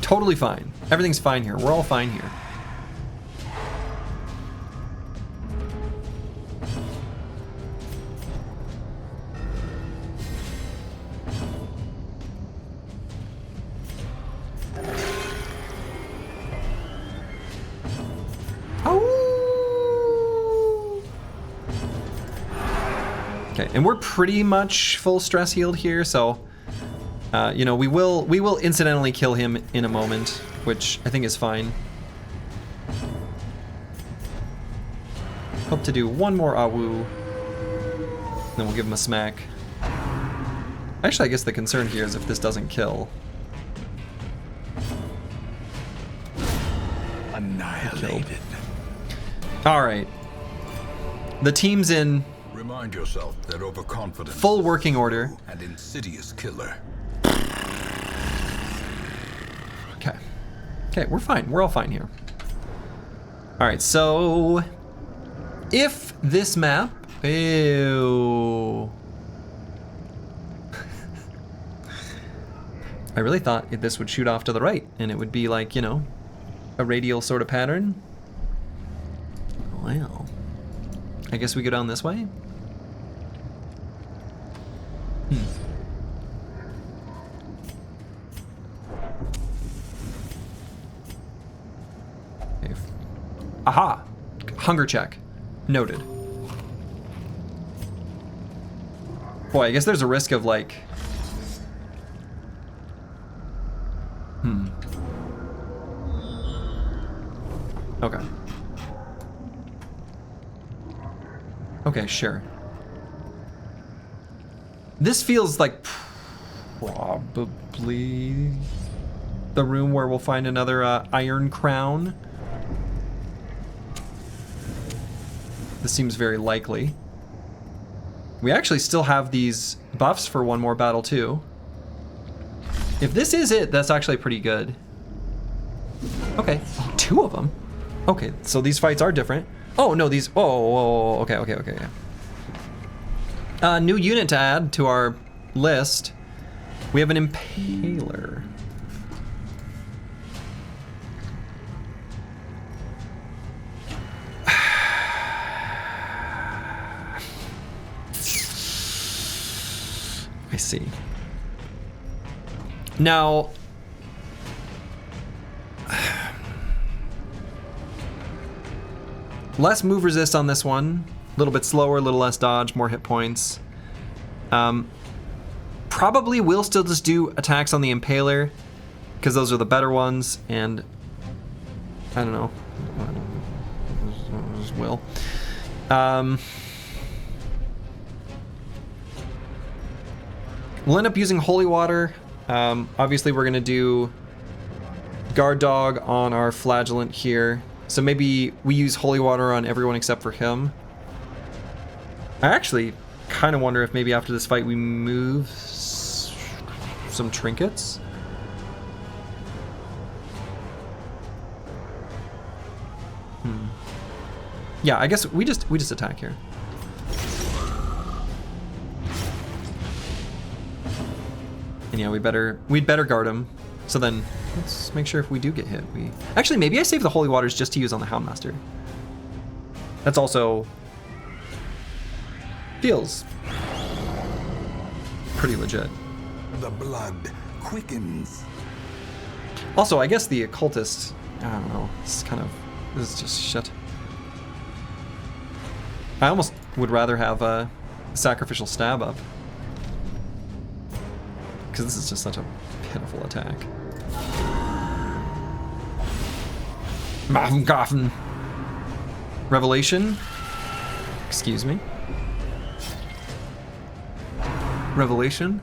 Speaker 1: Totally fine. Everything's fine here. We're all fine here. Okay, and we're pretty much full stress healed here, so you know, we will incidentally kill him in a moment, which I think is fine. Hope to do one more Awu, then we'll give him a smack. Actually, I guess the concern here is if this doesn't kill.
Speaker 2: Annihilated.
Speaker 1: All right, the team's in
Speaker 2: Remind yourself that overconfidence
Speaker 1: full working order.
Speaker 2: and insidious killer.
Speaker 1: Okay. Okay, we're fine. We're all fine here. All right, so if this map, ew. I really thought this would shoot off to the right and it would be like, you know, a radial sort of pattern. Well, I guess we go down this way. Aha! Hunger check. Noted. Boy, I guess there's a risk of like... Okay. Okay, sure. This feels like probably the room where we'll find another iron crown. This seems very likely. We actually still have these buffs for one more battle too. If this is it, that's actually pretty good. Okay, oh, 2 of them. Okay, so these fights are different. Oh no, these. Oh, okay. Yeah. New unit to add to our list. We have an impaler. I see. Now, less move resist on this one. A little bit slower, a little less dodge, more hit points. Probably will still just do attacks on the Impaler, because those are the better ones, and I don't know. Will. We'll end up using Holy Water. Obviously, we're going to do Guard Dog on our Flagellant here. So maybe we use Holy Water on everyone except for him. I actually kind of wonder if maybe after this fight we move some trinkets. Yeah, I guess we just attack here. And yeah, we'd better guard him. So then let's make sure if we do get hit, we actually maybe I save the Holy Waters just to use on the Houndmaster. That's also feels pretty legit.
Speaker 2: The blood quickens.
Speaker 1: Also, I guess the occultist, I don't know, this is just shit. I almost would rather have a sacrificial stab up, because this is just such a pitiful attack. Revelation. Excuse me? Revelation?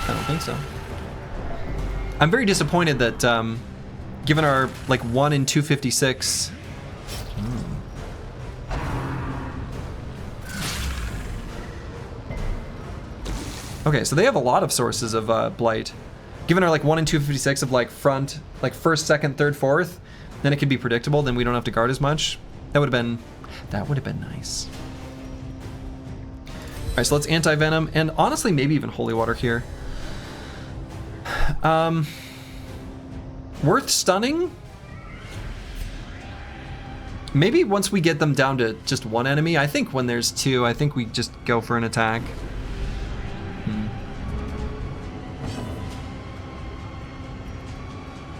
Speaker 1: I don't think so. I'm very disappointed that, given our, like, 1 in 256... Okay, so they have a lot of sources of blight. Given our like 1 in 256 of like front, like first, second, third, fourth, then it could be predictable. Then we don't have to guard as much. That would have been nice. All right, so let's anti-venom and honestly maybe even holy water here. Worth stunning. Maybe once we get them down to just 1 enemy. I think when there's 2, I think we just go for an attack.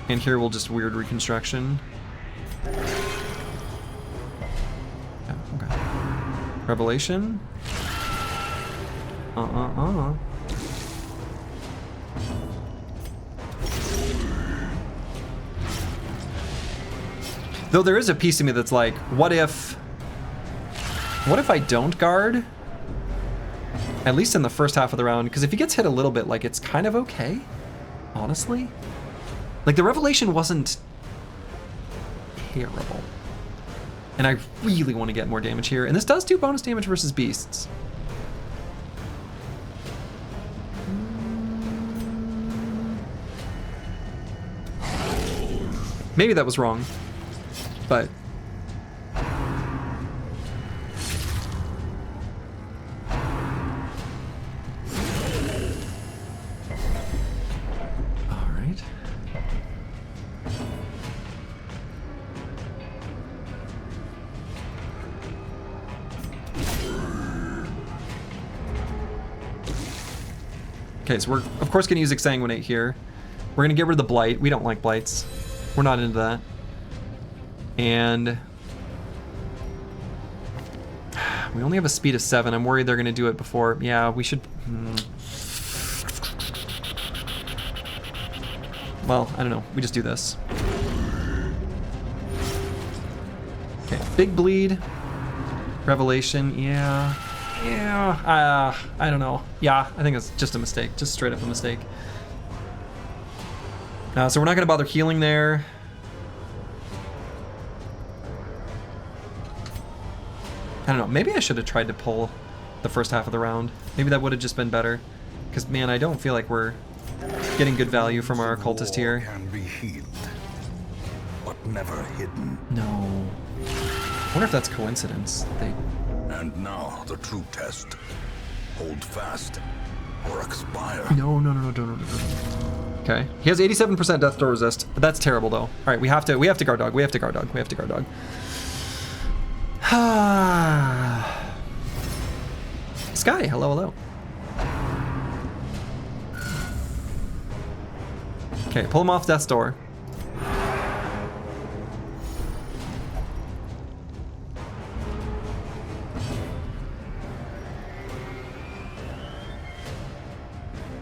Speaker 1: And here we'll just weird reconstruction. Oh, okay. Revelation. Though there is a piece of me that's like, what if I don't guard? At least in the first half of the round, because if he gets hit a little bit, like it's kind of okay, honestly. Like, the Revelation wasn't terrible. And I really want to get more damage here. And this does do bonus damage versus beasts. Maybe that was wrong, but... Okay, so we're of course gonna use Exsanguinate here. We're gonna get rid of the Blight. We don't like Blights. We're not into that. And we only have a speed of 7. I'm worried they're gonna do it before. Yeah, we should. Well, I don't know. We just do this. Okay, big bleed. Revelation, yeah. Yeah, I don't know. Yeah, I think it's just a mistake. Just straight up a mistake. So we're not going to bother healing there. I don't know. Maybe I should have tried to pull the first half of the round. Maybe that would have just been better. Because, man, I don't feel like we're getting good value from our occultist here.
Speaker 2: Can be healed, but never hidden.
Speaker 1: No. I wonder if that's coincidence.
Speaker 2: And now the true test. Hold fast or expire.
Speaker 1: No. Okay. He has 87% death door resist, but that's terrible though. All right, we have to guard dog. We have to guard dog. Sky, hello. Okay, pull him off death's door.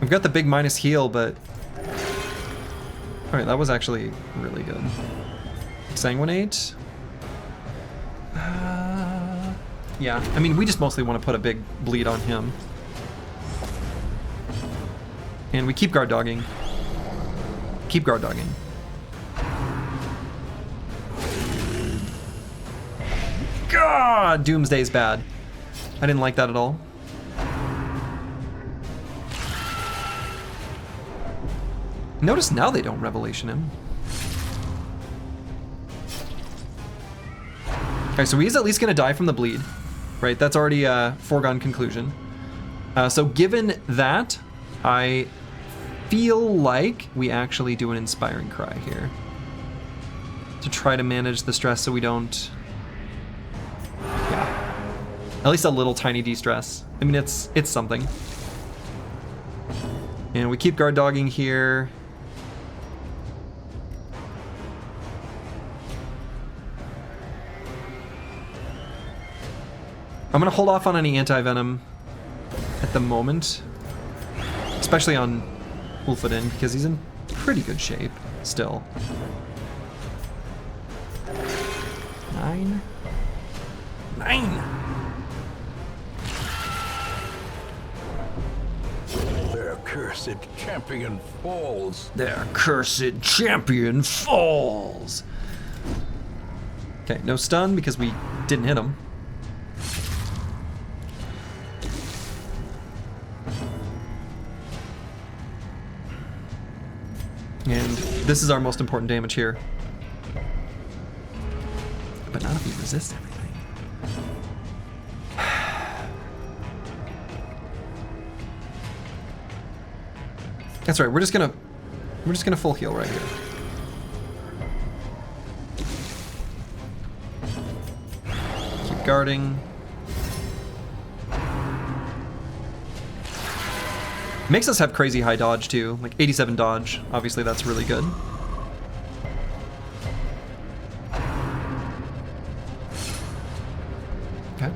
Speaker 1: We've got the big minus heal, but... Alright, that was actually really good. Sanguinate? Yeah, I mean, we just mostly want to put a big bleed on him. And we keep guard dogging. God, Doomsday's bad. I didn't like that at all. Notice now they don't Revelation him. Okay, so he's at least gonna die from the bleed, right? That's already a foregone conclusion. So given that, I feel like we actually do an Inspiring Cry here to try to manage the stress so we don't, yeah, at least a little tiny de-stress. I mean, it's something. And we keep guard dogging here. I'm gonna hold off on any anti-venom at the moment, especially on Ulfadin, because he's in pretty good shape still. 9.
Speaker 2: cursed champion falls.
Speaker 1: Their cursed champion falls. Okay, no stun because we didn't hit him. And this is our most important damage here. But not if he resists everything. That's right, we're just gonna full heal right here. Keep guarding. Makes us have crazy high dodge too, like 87 dodge. Obviously that's really good. Okay.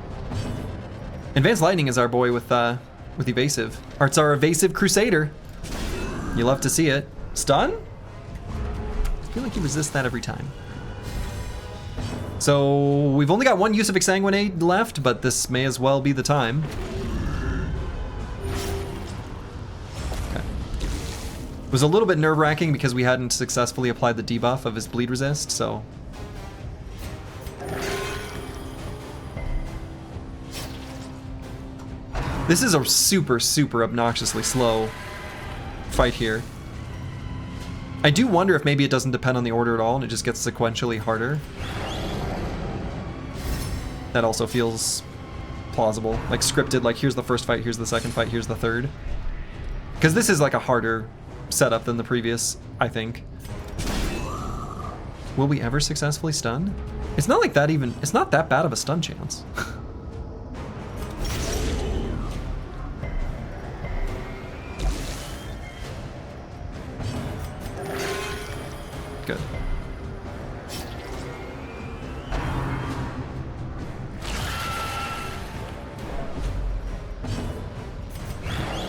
Speaker 1: Advanced Lightning is our boy with evasive. Or it's our evasive crusader. You love to see it. Stun? I feel like he resists that every time. So we've only got one use of Exsanguinate left, but this may as well be the time. Okay. It was a little bit nerve-wracking because we hadn't successfully applied the debuff of his bleed resist, so. This is a super, super obnoxiously slow fight here. I do wonder if maybe it doesn't depend on the order at all and it just gets sequentially harder. That also feels plausible, like scripted, like here's the first fight, here's the second fight, here's the third. Because this is like a harder setup than the previous, I think. Will we ever successfully stun? It's not like that even, it's not that bad of a stun chance. Good.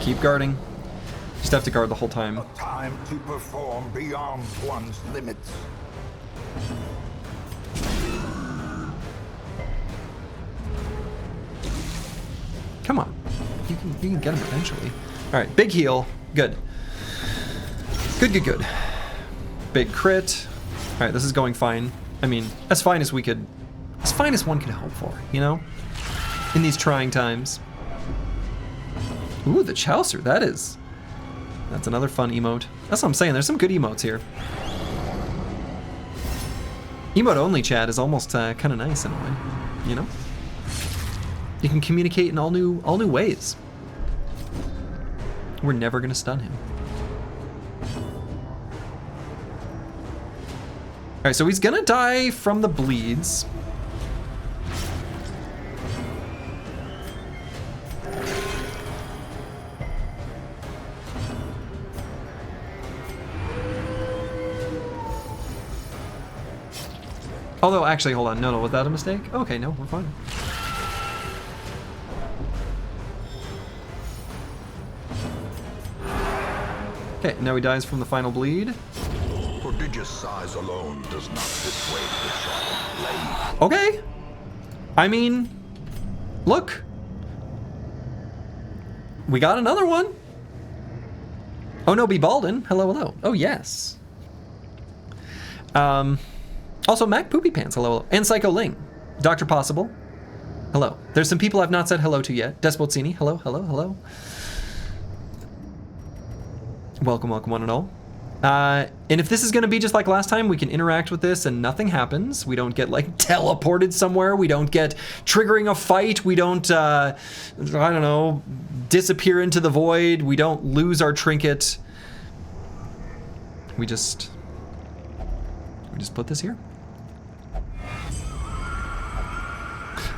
Speaker 1: Keep guarding. Just have to guard the whole time.
Speaker 2: A time to perform beyond one's limits.
Speaker 1: Come on. You can get him eventually. Alright, big heal. Good. Good. Big crit. Alright, this is going fine. I mean, as fine as one could hope for, you know? In these trying times. Ooh, the Chaucer, that's another fun emote. That's what I'm saying, there's some good emotes here. Emote only chat is almost kind of nice in a way, you know? You can communicate in all new ways. We're never gonna stun him. Alright, so he's gonna die from the bleeds. Although, actually, hold on. No, was that a mistake? Okay, no, we're fine. Okay, now he dies from the final bleed.
Speaker 2: Prodigious size alone does not dissuade the sharp blade.
Speaker 1: Okay. I mean, look. We got another one. Oh no, be Balden. Hello. Oh yes. Also, Mac Poopy Pants, hello. And Psycho Ling. Dr. Possible, hello. There's some people I've not said hello to yet. Despotzini, hello. Welcome, one and all. And if this is going to be just like last time, we can interact with this and nothing happens. We don't get, like, teleported somewhere. We don't get triggering a fight. We don't, I don't know, disappear into the void. We don't lose our trinket. We just put this here.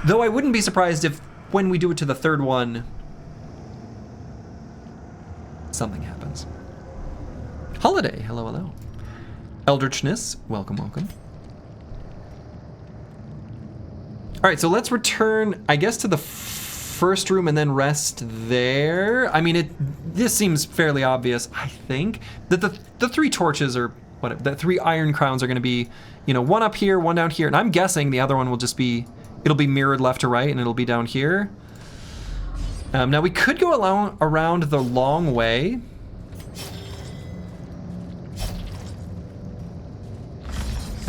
Speaker 1: Though I wouldn't be surprised if when we do it to the third one, something happens. Holiday, hello. Eldritchness, welcome. All right, so let's return, I guess, to the first room and then rest there. I mean, this seems fairly obvious, I think, that the three torches are, the three iron crowns are going to be, you know, one up here, one down here, and I'm guessing the other one will just be, it'll be mirrored left to right, and it'll be down here. Now we could go around the long way.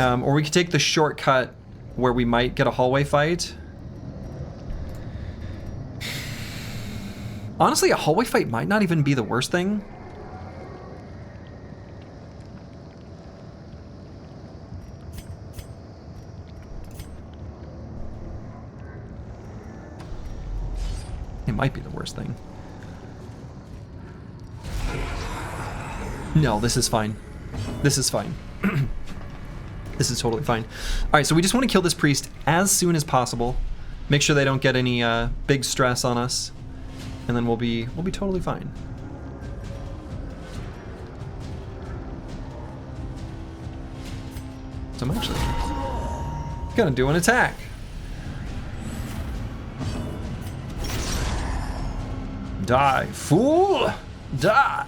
Speaker 1: Or we could take the shortcut where we might get a hallway fight. Honestly, a hallway fight might not even be the worst thing. It might be the worst thing. No, this is fine. This is fine. This is totally fine. All right, so we just want to kill this priest as soon as possible. Make sure they don't get any big stress on us, and then we'll be totally fine. So I'm actually gonna do an attack. Die, fool! Die!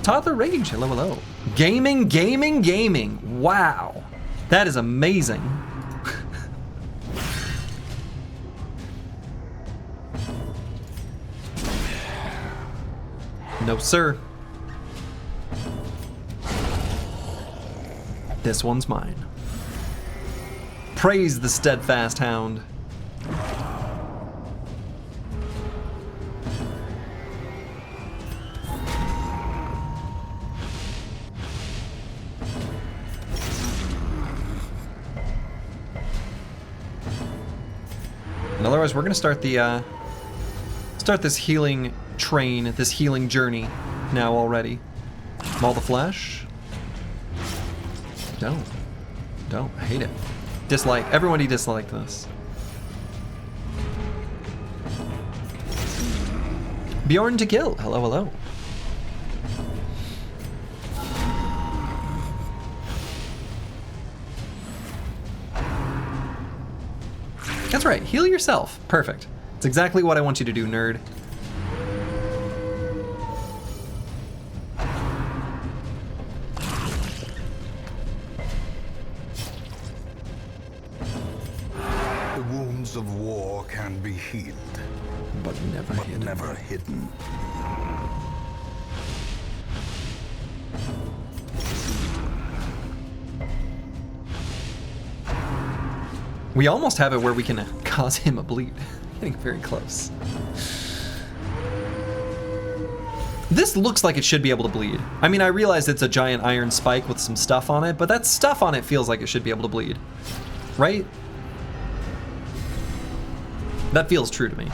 Speaker 1: Toddler Rage, hello, hello. Gaming, gaming, gaming. Wow. That is amazing. No, sir. This one's mine. Praise the steadfast hound. And otherwise, we're gonna start the start this healing train, this healing journey now already. Maul the flesh. Don't. I hate it. Dislike. Everybody disliked this. Bjorn to kill. Hello, hello. That's right, heal yourself. Perfect. It's exactly what I want you to do, nerd.
Speaker 2: The wounds of war can be healed,
Speaker 1: But never
Speaker 2: hidden.
Speaker 1: We almost have it where we can cause him a bleed. Getting very close. This looks like it should be able to bleed. I mean, I realize it's a giant iron spike with some stuff on it, but that stuff on it feels like it should be able to bleed. Right? That feels true to me.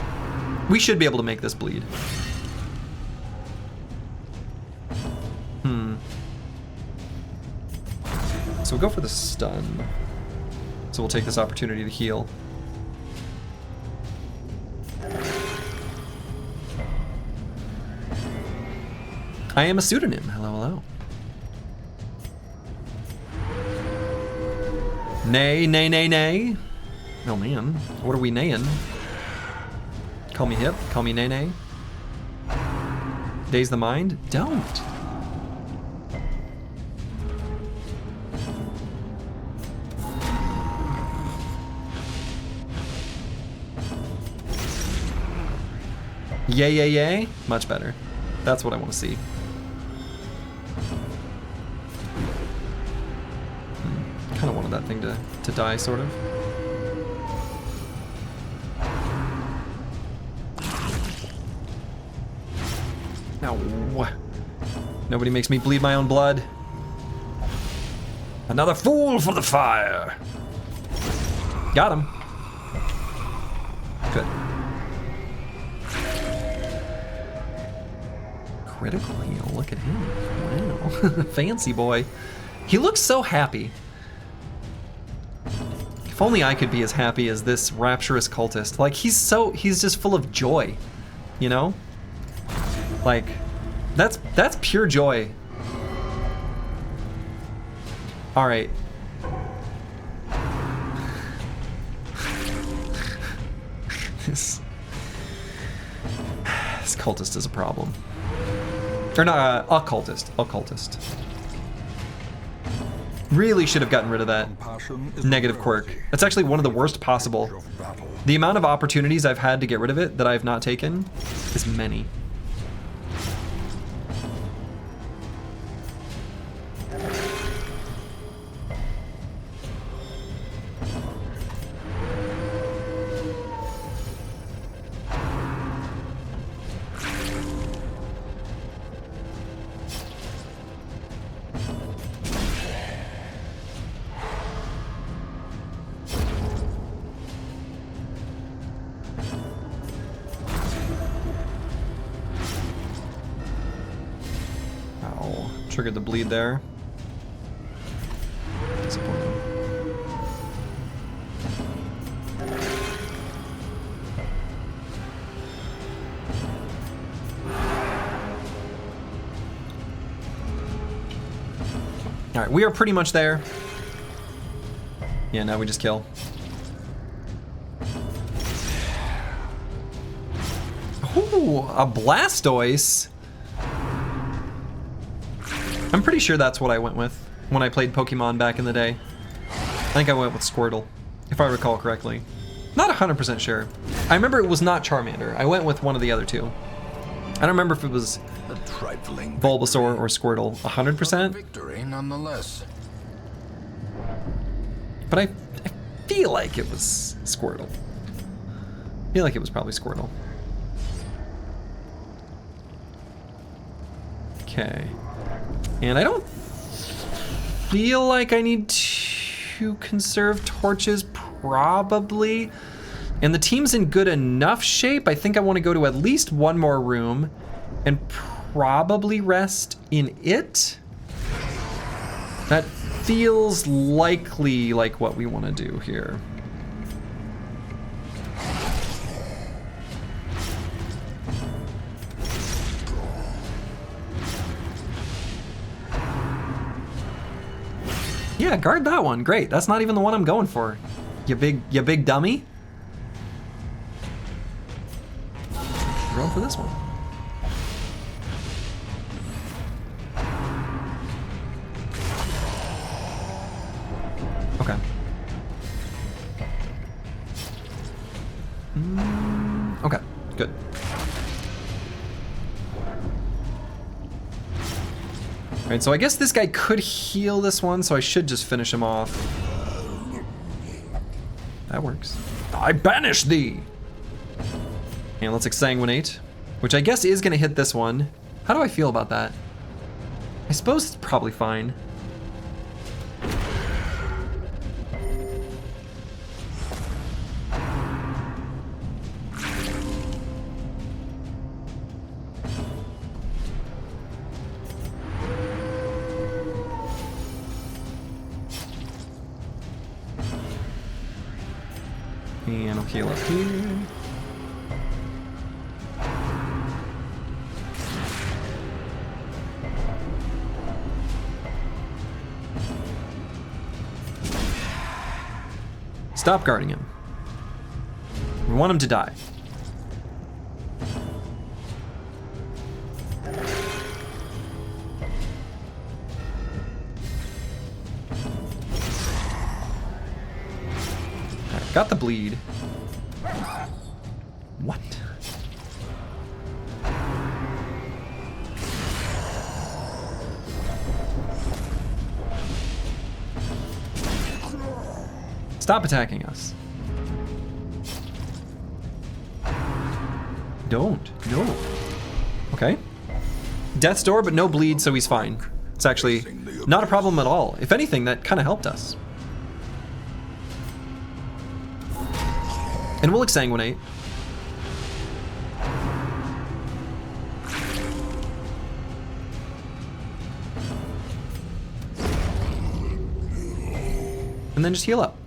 Speaker 1: We should be able to make this bleed. So we'll go for the stun. So we'll take this opportunity to heal. I am a pseudonym. Hello, hello. Nay, nay, nay, nay. Oh man, what are we naying? Call me hip, call me nay, nay. Daze the mind? Don't. Yay, yay, yay. Much better. That's what I want to see. Kind of wanted that thing to die, sort of. Now, nobody makes me bleed my own blood. Another fool for the fire. Got him. Good. Critical heal, look at him. Wow. Fancy boy. He looks so happy. If only I could be as happy as this rapturous cultist. Like, he's just full of joy, you know? Like, that's pure joy. All right. This cultist is a problem. Or not, occultist. Really should have gotten rid of that negative quirk. That's actually one of the worst possible. The amount of opportunities I've had to get rid of it that I've not taken is many. Triggered the bleed there. Disappointing. All right, we are pretty much there. Yeah, now we just kill. Ooh, a Blastoise. I'm pretty sure that's what I went with when I played Pokemon back in the day. I think I went with Squirtle, if I recall correctly. Not 100% sure. I remember it was not Charmander. I went with one of the other two. I don't remember if it was
Speaker 2: A trifling
Speaker 1: Bulbasaur or Squirtle. 100%?
Speaker 2: victory nonetheless.
Speaker 1: But I feel like it was Squirtle. I feel like it was probably Squirtle. Okay. And I don't feel like I need to conserve torches, probably. And the team's in good enough shape. I think I want to go to at least one more room and probably rest in it. That feels likely like what we want to do here. Yeah, guard that one. Great. That's not even the one I'm going for. You big dummy. We're going for this one. Okay. Okay, good. Alright, so I guess this guy could heal this one, so I should just finish him off. That works. I banish thee! And let's exsanguinate, which I guess is gonna hit this one. How do I feel about that? I suppose it's probably fine. And I'll heal up here. Stop guarding him. We want him to die. Alright, got the bleed. What? Stop attacking us. Don't. No. Okay. Death's Door, but no bleed, so he's fine. It's actually not a problem at all. If anything, that kind of helped us. And we'll exsanguinate. And then just heal up.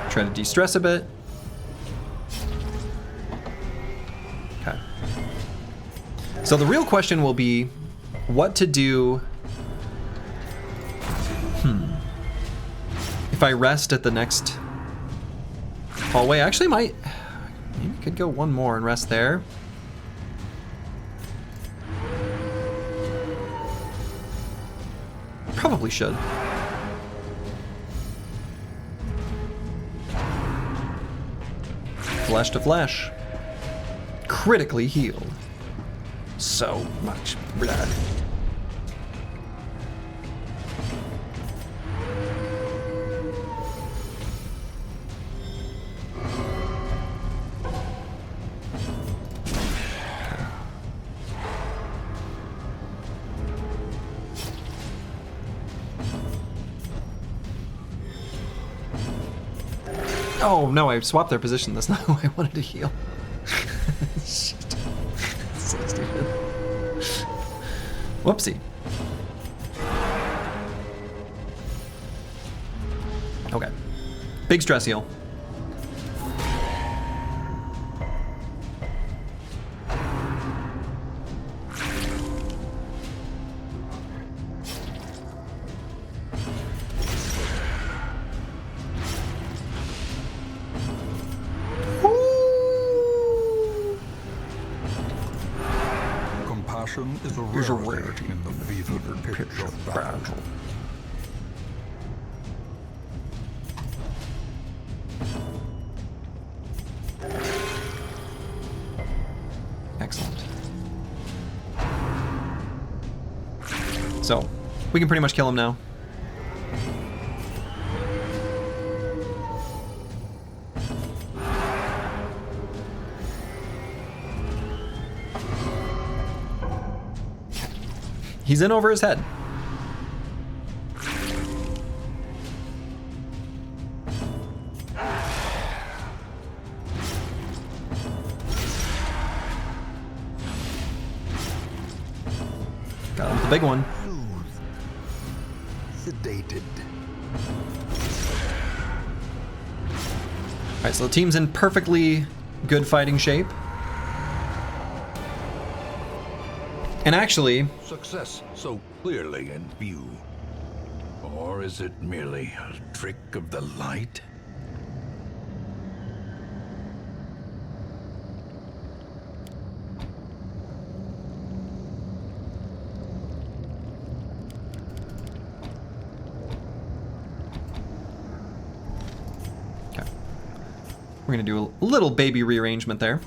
Speaker 1: Try to de-stress a bit. Okay. So the real question will be what to do if I rest at the next hallway. I actually might, maybe could go one more and rest there. Probably should. Flesh to flesh. Critically healed. So much blood. Oh no, I swapped their position. That's not who I wanted to heal. Shit. So stupid. Whoopsie. Okay. Big stress heal.
Speaker 2: Compassion is a rarity in the fevered pitch of battle.
Speaker 1: Excellent. So, we can pretty much kill him now. He's in over his head. Got him with the big one.
Speaker 2: Sedated.
Speaker 1: Alright, so the team's in perfectly good fighting shape. And actually...
Speaker 2: Success so clearly in view. Or is it merely a trick of the light?
Speaker 1: Okay. We're gonna do a little baby rearrangement there.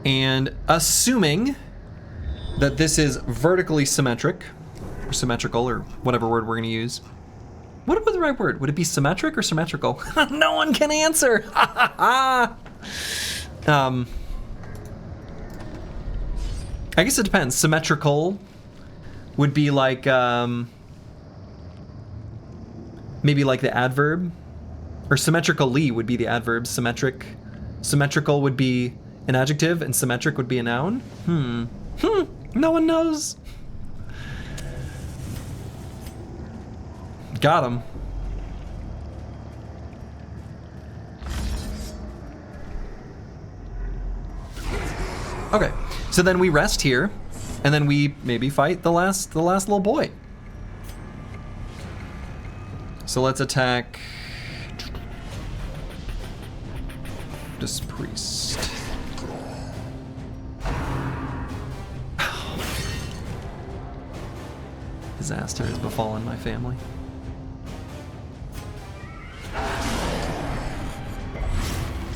Speaker 1: And assuming that this is vertically symmetric, or symmetrical, or whatever word we're gonna use. What would be the right word? Would it be symmetric or symmetrical? No one can answer! I guess it depends. Symmetrical would be like, maybe like the adverb, or symmetrically would be the adverb. Symmetrical would be an adjective, and symmetric would be a noun? No one knows. Got him. Okay, so then we rest here, and then we maybe fight the last little boy. So let's attack this priest. Disaster has befallen my family.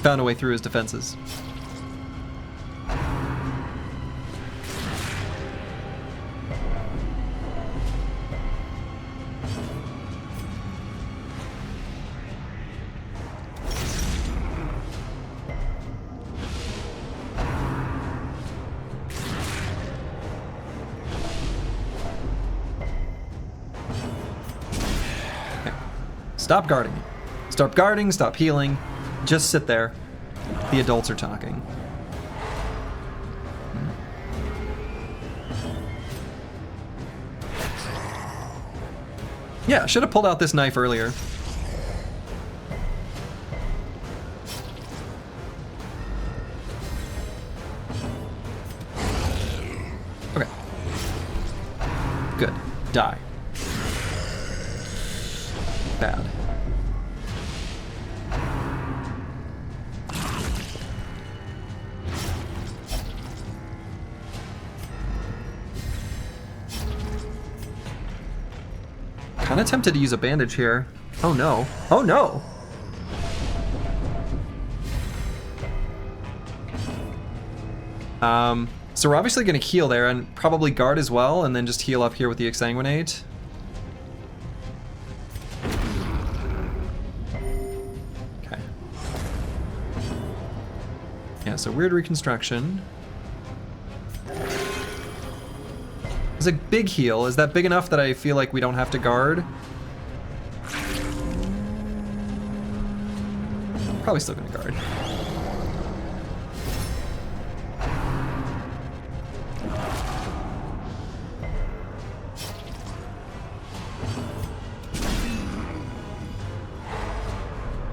Speaker 1: Found a way through his defenses. Stop guarding it. Stop guarding, stop healing. Just sit there. The adults are talking. Yeah, should have pulled out this knife earlier. Okay. Good. Die. Bad. Kind of tempted to use a bandage here. Oh no. Oh no! So we're obviously going to heal there and probably guard as well, and then just heal up here with the exsanguinate. Okay. Yeah, so weird reconstruction. It's a big heal. Is that big enough that I feel like we don't have to guard? Probably still gonna guard.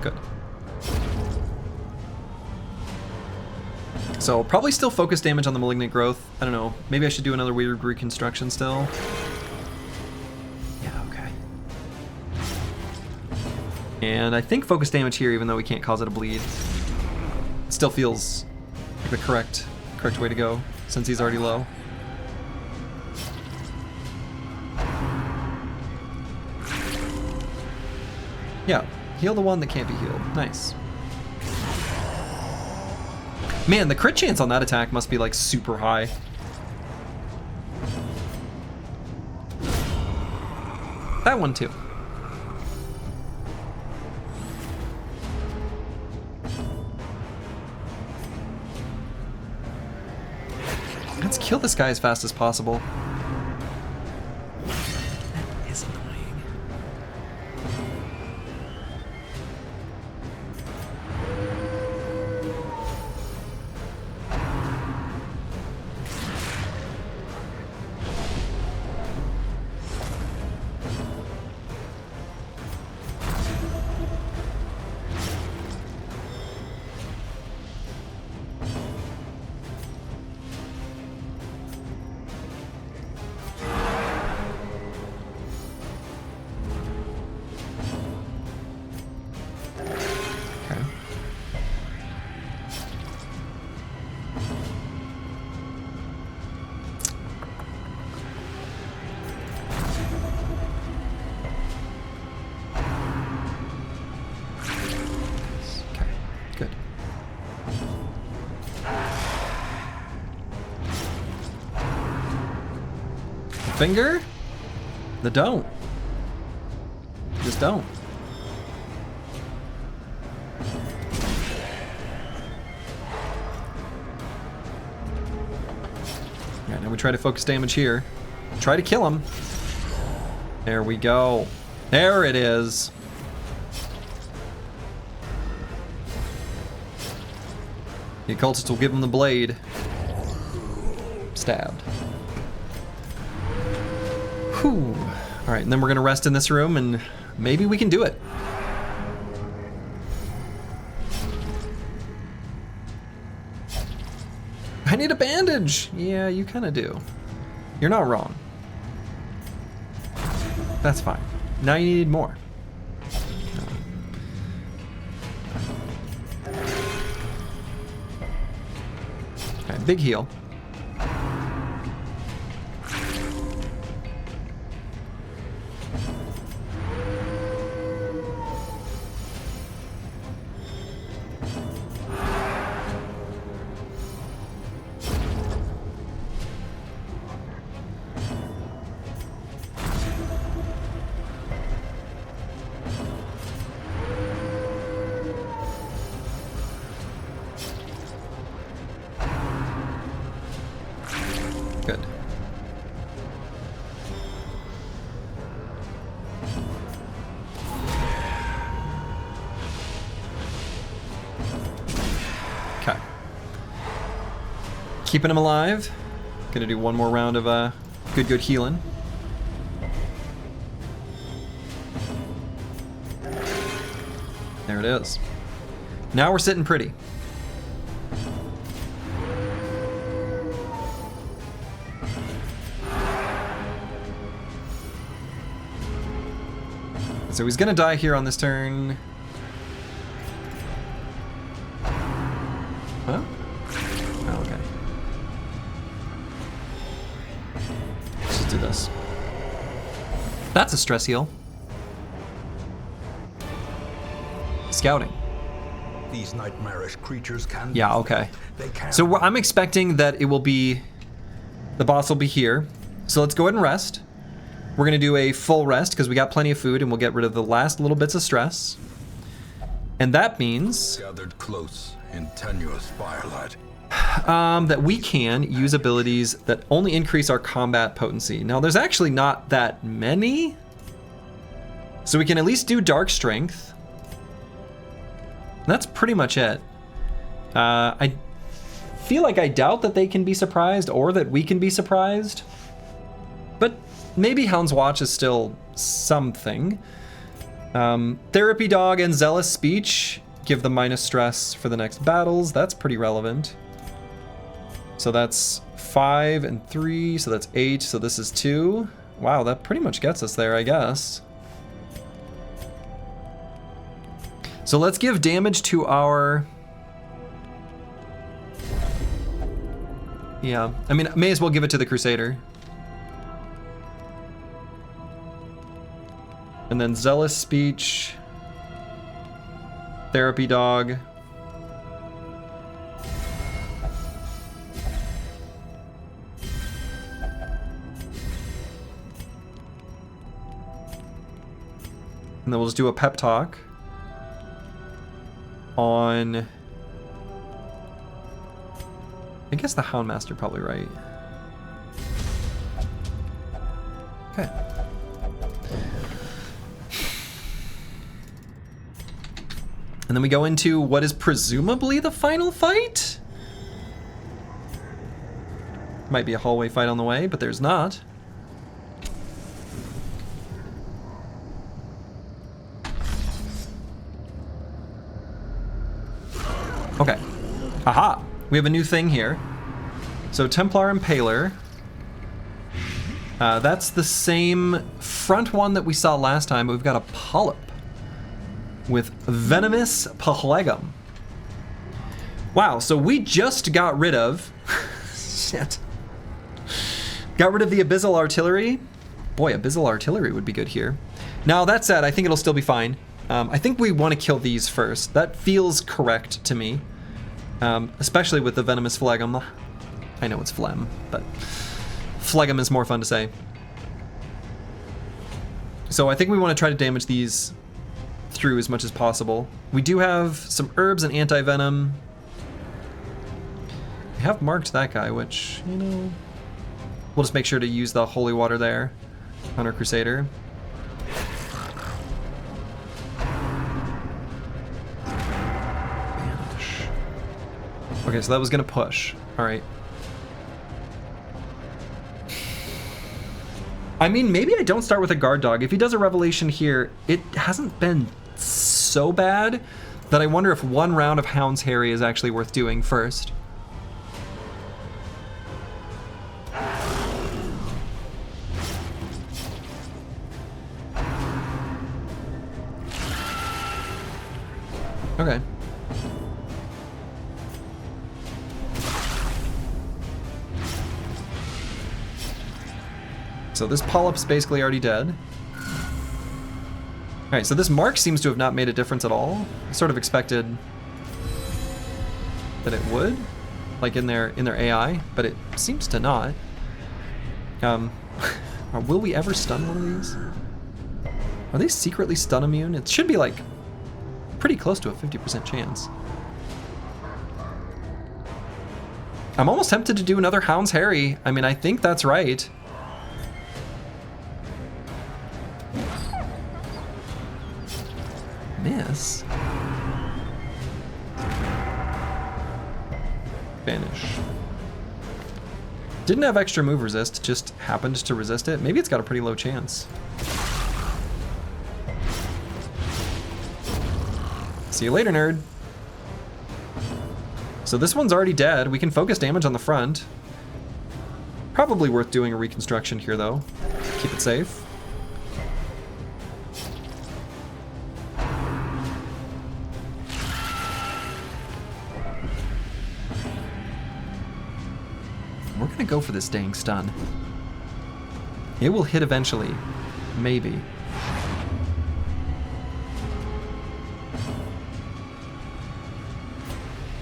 Speaker 1: Good. So probably still focus damage on the malignant growth. I don't know. Maybe I should do another weird reconstruction still. Yeah, okay. And I think focus damage here, even though we can't cause it to bleed. It still feels like the correct way to go, since he's already low. Yeah, heal the one that can't be healed. Nice. Man, the crit chance on that attack must be like super high. That one too. Let's kill this guy as fast as possible. That is annoying. Finger? The don't. Just don't. Alright, now we try to focus damage here. Try to kill him. There we go. There it is. The occultist will give him the blade. Stabbed. Whew. All right, and then we're gonna rest in this room and maybe we can do it. I need a bandage. Yeah, you kind of do. You're not wrong. That's fine. Now you need more. Okay, big heal. Good. Okay. Keeping him alive. Gonna do one more round of good healing. There it is. Now we're sitting pretty. So he's gonna die here on this turn. Huh? Oh, okay. Let's just do this. That's a stress heal. Scouting.
Speaker 2: These nightmarish creatures can.
Speaker 1: Yeah, okay.
Speaker 2: They can.
Speaker 1: So I'm expecting that it will be, the boss will be here. So let's go ahead and rest. We're gonna do a full rest because we got plenty of food and we'll get rid of the last little bits of stress. And that means
Speaker 2: gathered close in tenuous firelight.
Speaker 1: that we can use abilities that only increase our combat potency. Now there's actually not that many. So we can at least do Dark Strength. That's pretty much it. I feel like I doubt that they can be surprised or that we can be surprised. But maybe Hound's Watch is still something. Therapy Dog and Zealous Speech give them minus stress for the next battles. That's pretty relevant. So that's 5 and 3, so that's 8, so this is 2. Wow, that pretty much gets us there, I guess. So let's give damage to our... Yeah, I mean, may as well give it to the Crusader. And then Zealous Speech, Therapy Dog. And then we'll just do a pep talk on... I guess the Houndmaster probably right. Okay. And then we go into what is presumably the final fight? Might be a hallway fight on the way, but there's not. Okay. Aha! We have a new thing here. So Templar Impaler. That's the same front one that we saw last time, but we've got a Polyp with Venomous Pahlegum. Wow, so we just got rid of... Shit. Got rid of the Abyssal Artillery. Boy, Abyssal Artillery would be good here. Now, that said, I think it'll still be fine. I think we want to kill these first. That feels correct to me. Especially with the Venomous Phlegm. I know it's phlegm, but phlegm is more fun to say. So I think we want to try to damage these through as much as possible. We do have some herbs and anti-venom. We have marked that guy, which, you know, we'll just make sure to use the holy water there on our Crusader. Okay, so that was gonna push. All right. I mean, maybe I don't start with a guard dog. If he does a revelation here, it hasn't been so bad that I wonder if one round of Hound's Harry is actually worth doing first. Okay. So this Polyp's basically already dead. Alright, so this mark seems to have not made a difference at all. I sort of expected that it would, like in their AI, but it seems to not. Will we ever stun one of these? Are they secretly stun immune? It should be like pretty close to a 50% chance. I'm almost tempted to do another Hound's Harry. I mean, I think that's right. Miss. Vanish. Didn't have extra move resist, just happened to resist it. Maybe it's got a pretty low chance. See you later, nerd. So this one's already dead. We can focus damage on the front. Probably worth doing a reconstruction here, though. Keep it safe. We're gonna go for this dang stun. It will hit eventually. Maybe.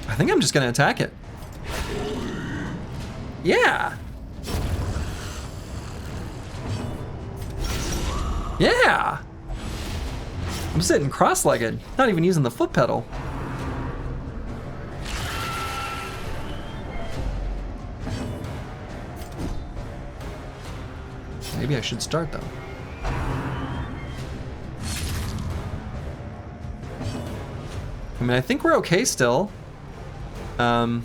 Speaker 1: I think I'm just gonna attack it. Yeah! Yeah! I'm sitting cross-legged, not even using the foot pedal. Maybe I should start though. I mean, I think we're okay still. No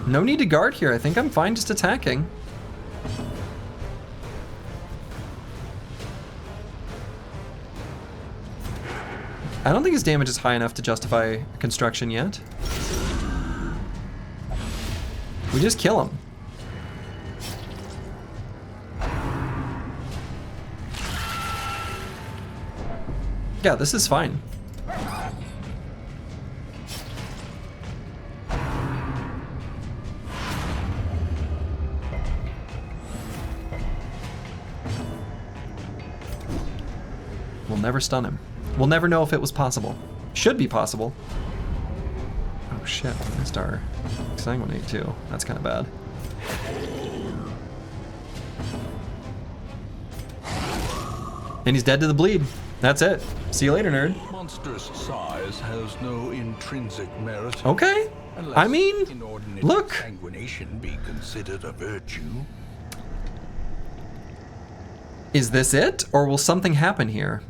Speaker 1: need to guard here. I think I'm fine just attacking. I don't think his damage is high enough to justify construction yet. We just kill him. Yeah, this is fine. We'll never stun him. We'll never know if it was possible. Should be possible. Oh shit, I missed our sanguinate too. That's kind of bad. And he's dead to the bleed. That's it. See you later, nerd.
Speaker 2: Monstrous size has no intrinsic merit.
Speaker 1: Okay. I mean, look.
Speaker 2: Sanguination be considered a virtue.
Speaker 1: Is this it, or will something happen here?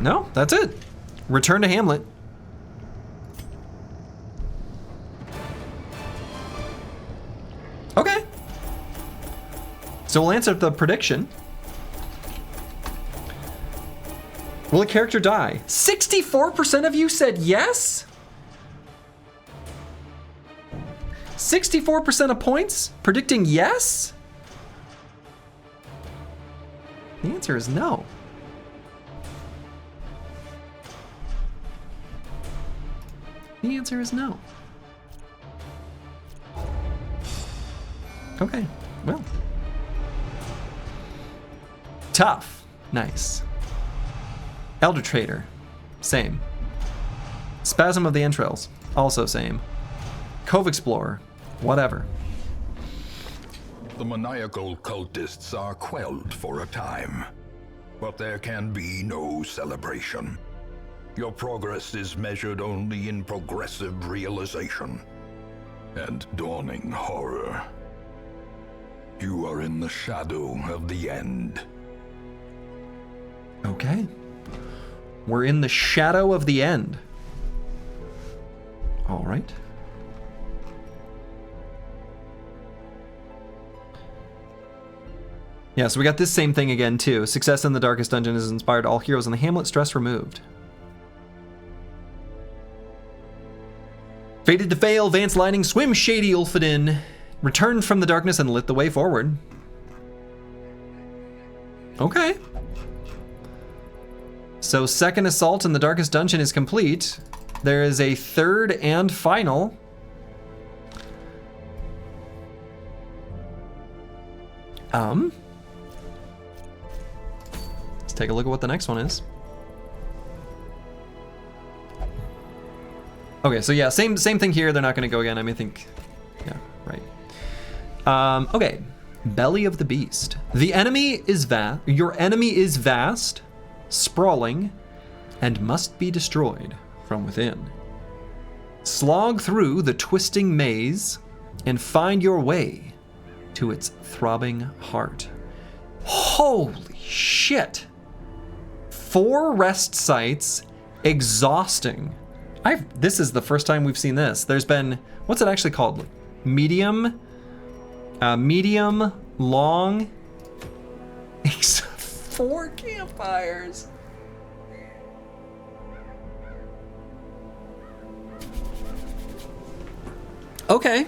Speaker 1: No, that's it. Return to Hamlet. Okay. So we'll answer the prediction. Will a character die? 64% of you said yes? 64% of points predicting yes? The answer is no. The answer is no. Okay, well. Tough, nice. Elder Trader, same. Spasm of the Entrails, also same. Cove Explorer, whatever.
Speaker 2: The maniacal cultists are quelled for a time, but there can be no celebration. Your progress is measured only in progressive realization and dawning horror. You are in the shadow of the end.
Speaker 1: Okay. We're in the shadow of the end. All right. Yeah, so we got this same thing again, too. Success in the darkest dungeon has inspired all heroes in the Hamlet, stress removed. Fated to fail, Vance Lighting, swim shady Ulfadin, returned from the darkness and lit the way forward. Okay. So second assault in the darkest dungeon is complete. There is a third and final. Let's take a look at what the next one is. Okay, so yeah, same thing here. They're not going to go again. I mean, I think, yeah, right. Okay, Belly of the Beast. The enemy is vast. Your enemy is vast, sprawling, and must be destroyed from within. Slog through the twisting maze and find your way to its throbbing heart. Holy shit! 4 rest sites, exhausting. This is the first time we've seen this. There's been, what's it actually called? Medium, long, 4 campfires. Okay.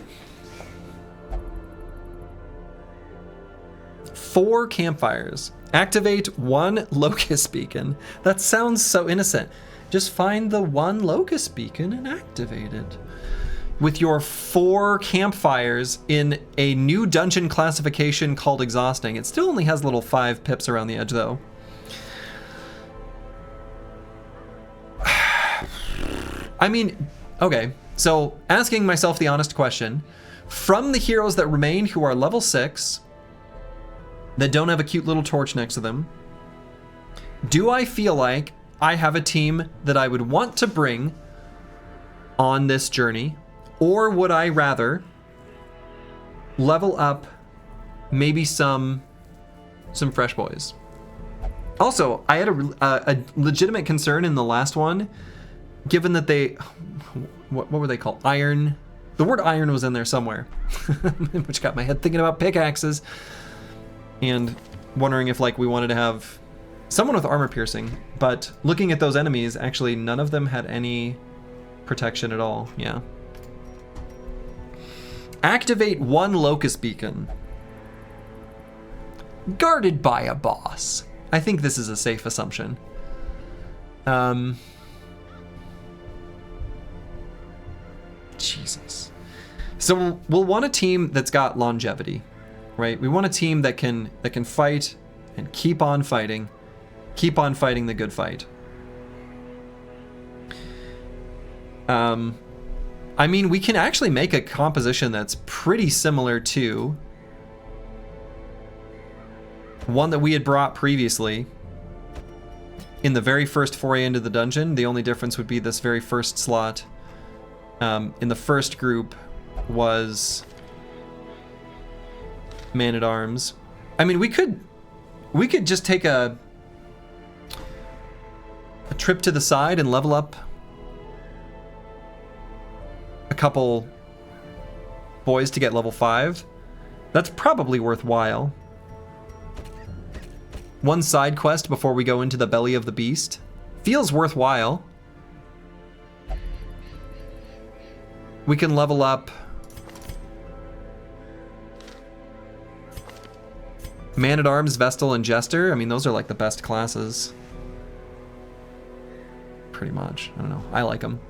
Speaker 1: 4 campfires. Activate 1 locust beacon. That sounds so innocent. Just find the 1 locust beacon and activate it. With your 4 campfires in a new dungeon classification called exhausting. It still only has little 5 pips around the edge though. I mean, okay. So asking myself the honest question, from the heroes that remain who are level 6, that don't have a cute little torch next to them, do I feel like I have a team that I would want to bring on this journey, or would I rather level up maybe some fresh boys? Also, I had a legitimate concern in the last one, given that they, what were they called? Iron. The word iron was in there somewhere, which got my head thinking about pickaxes, and wondering if like we wanted to have someone with armor piercing. But looking at those enemies, actually none of them had any protection at all. Yeah. Activate one locust beacon. Guarded by a boss. I think this is a safe assumption. Jesus. So we'll want a team that's got longevity, right? We want a team that can fight and keep on fighting the good fight. I mean, we can actually make a composition that's pretty similar to one that we had brought previously in the very first foray into the dungeon. The only difference would be this very first slot in the first group was Man-at-Arms. I mean, we could just take a trip to the side and level up a couple boys to get level 5. That's probably worthwhile. One side quest before we go into the belly of the beast feels worthwhile. We can level up Man-at-Arms, Vestal, and Jester. I mean, those are like the best classes. Pretty much. I don't know. I like them.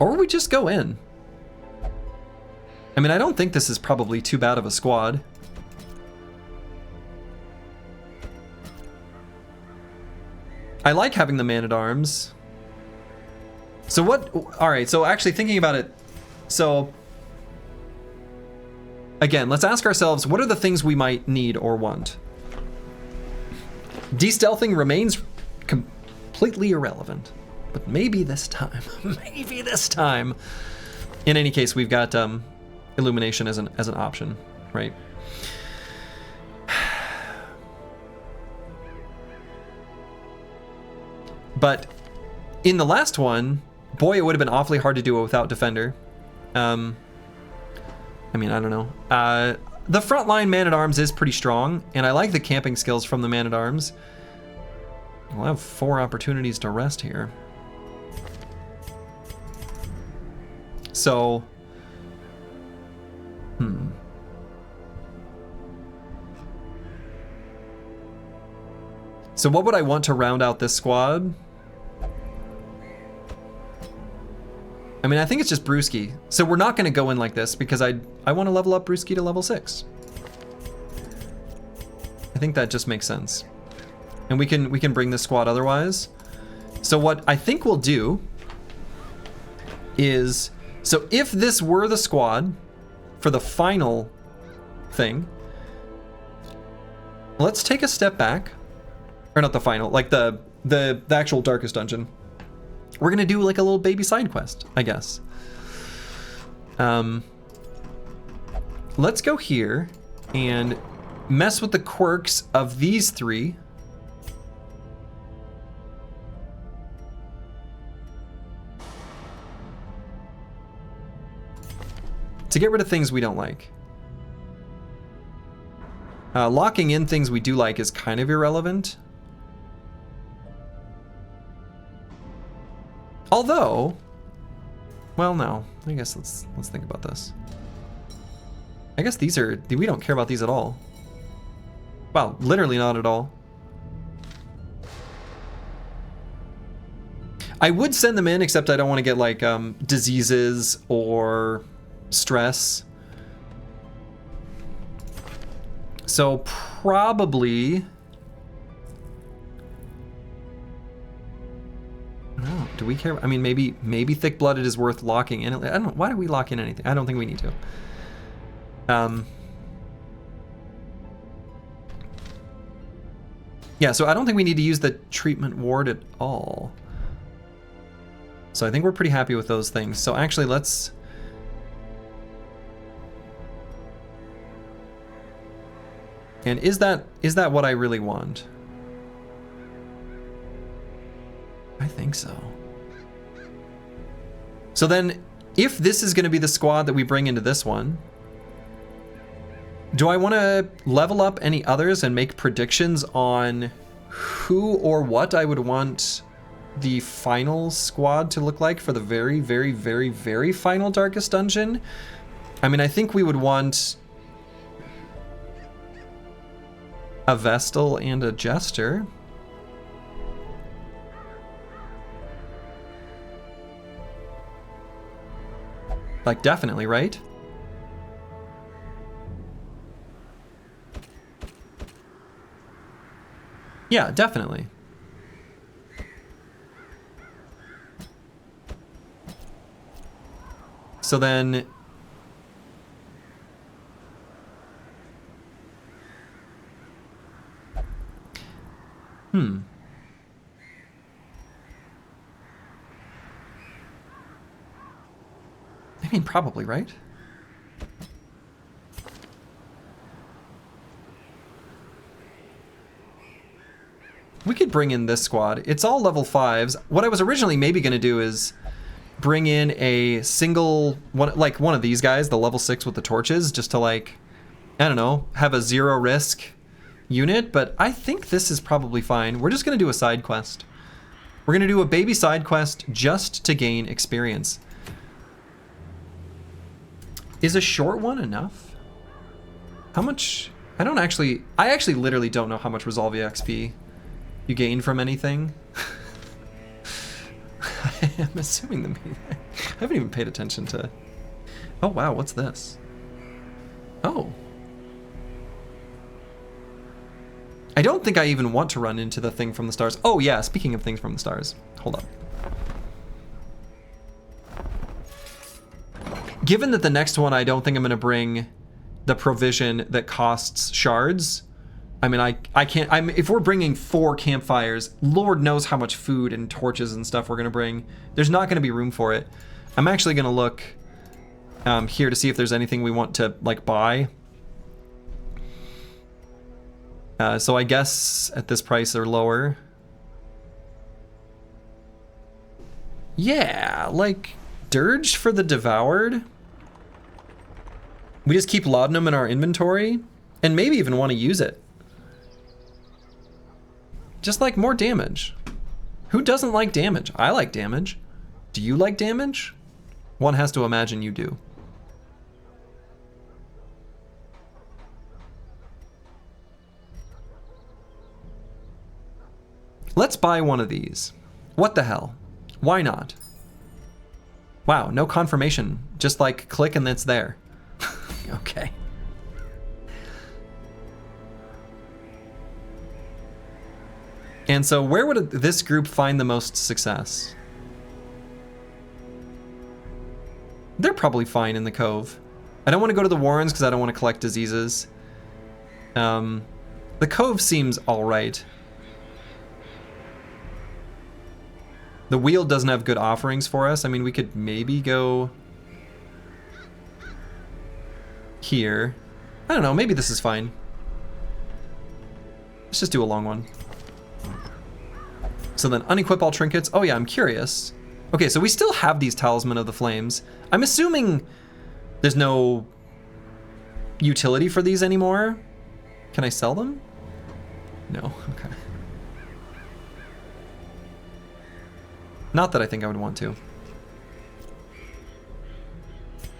Speaker 1: Or we just go in. I mean, I don't think this is probably too bad of a squad. I like having the Man-at-Arms. So what, all right, so actually thinking about it, so again, let's ask ourselves, what are the things we might need or want? De-stealthing remains completely irrelevant, but maybe this time, maybe this time. In any case, we've got illumination as an option, right? But in the last one, boy, it would have been awfully hard to do it without Defender. I mean, I don't know. The frontline Man-at-Arms is pretty strong, and I like the camping skills from the Man-at-Arms. We'll have 4 opportunities to rest here. So, So what would I want to round out this squad? I mean, I think it's just Brewski. So we're not going to go in like this because I want to level up Brewski to level 6. I think that just makes sense. And we can bring this squad otherwise. So what I think we'll do is, so if this were the squad for the final thing, let's take a step back. Or not the final, like the actual darkest dungeon. We're gonna do like a little baby side quest, I guess. Let's go here and mess with the quirks of these 3. To get rid of things we don't like. Locking in things we do like is kind of irrelevant. Although, well, no. I guess let's think about this. I guess these are, we don't care about these at all. Well, literally not at all. I would send them in, except I don't want to get like diseases or stress. So probably. No, do we care? I mean, maybe thick-blooded is worth locking in. I don't know. Why do we lock in anything? I don't think we need to. Yeah, so I don't think we need to use the treatment ward at all. So I think we're pretty happy with those things. So actually, let's. And is that what I really want? I think so. So then, if this is going to be the squad that we bring into this one, do I want to level up any others and make predictions on who or what I would want the final squad to look like for the very, very, very, very final Darkest Dungeon? I mean, I think we would want a Vestal and a Jester. Like, definitely, right? Yeah, definitely. So then... I mean, probably, right? We could bring in this squad. It's all level 5s. What I was originally maybe going to do is bring in a single one, like one of these guys, the level 6 with the torches, just to, like, I don't know, have a 0 risk unit, but I think this is probably fine. We're just going to do a side quest. We're going to do a baby side quest just to gain experience. Is a short one enough? How much? I actually literally don't know how much Resolve XP you gain from anything. I'm assuming I haven't even paid attention to... Oh wow, what's this? Oh. I don't think I even want to run into the thing from the stars. Oh yeah, speaking of things from the stars. Hold up. Given that the next one, I don't think I'm going to bring the provision that costs shards. I mean, I can't... if we're bringing 4 campfires, Lord knows how much food and torches and stuff we're going to bring. There's not going to be room for it. I'm actually going to look here to see if there's anything we want to, like, buy. So I guess at this price or lower. Yeah, like... Dirge for the Devoured. We just keep laudanum in our inventory and maybe even want to use it. Just like more damage. Who doesn't like damage? I like damage. Do you like damage? One has to imagine you do. Let's buy one of these. What the hell? Why not? Wow, no confirmation. Just like click and it's there. Okay. And so where would this group find the most success? They're probably fine in the Cove. I don't want to go to the Warrens because I don't want to collect diseases. The Cove seems alright. The Weald doesn't have good offerings for us. I mean, we could maybe go here. I don't know, maybe this is fine. Let's just do a long one. So then unequip all trinkets. Oh yeah, I'm curious. Okay, so we still have these Talisman of the Flames. I'm assuming there's no utility for these anymore. Can I sell them? No, okay. Not that I think I would want to.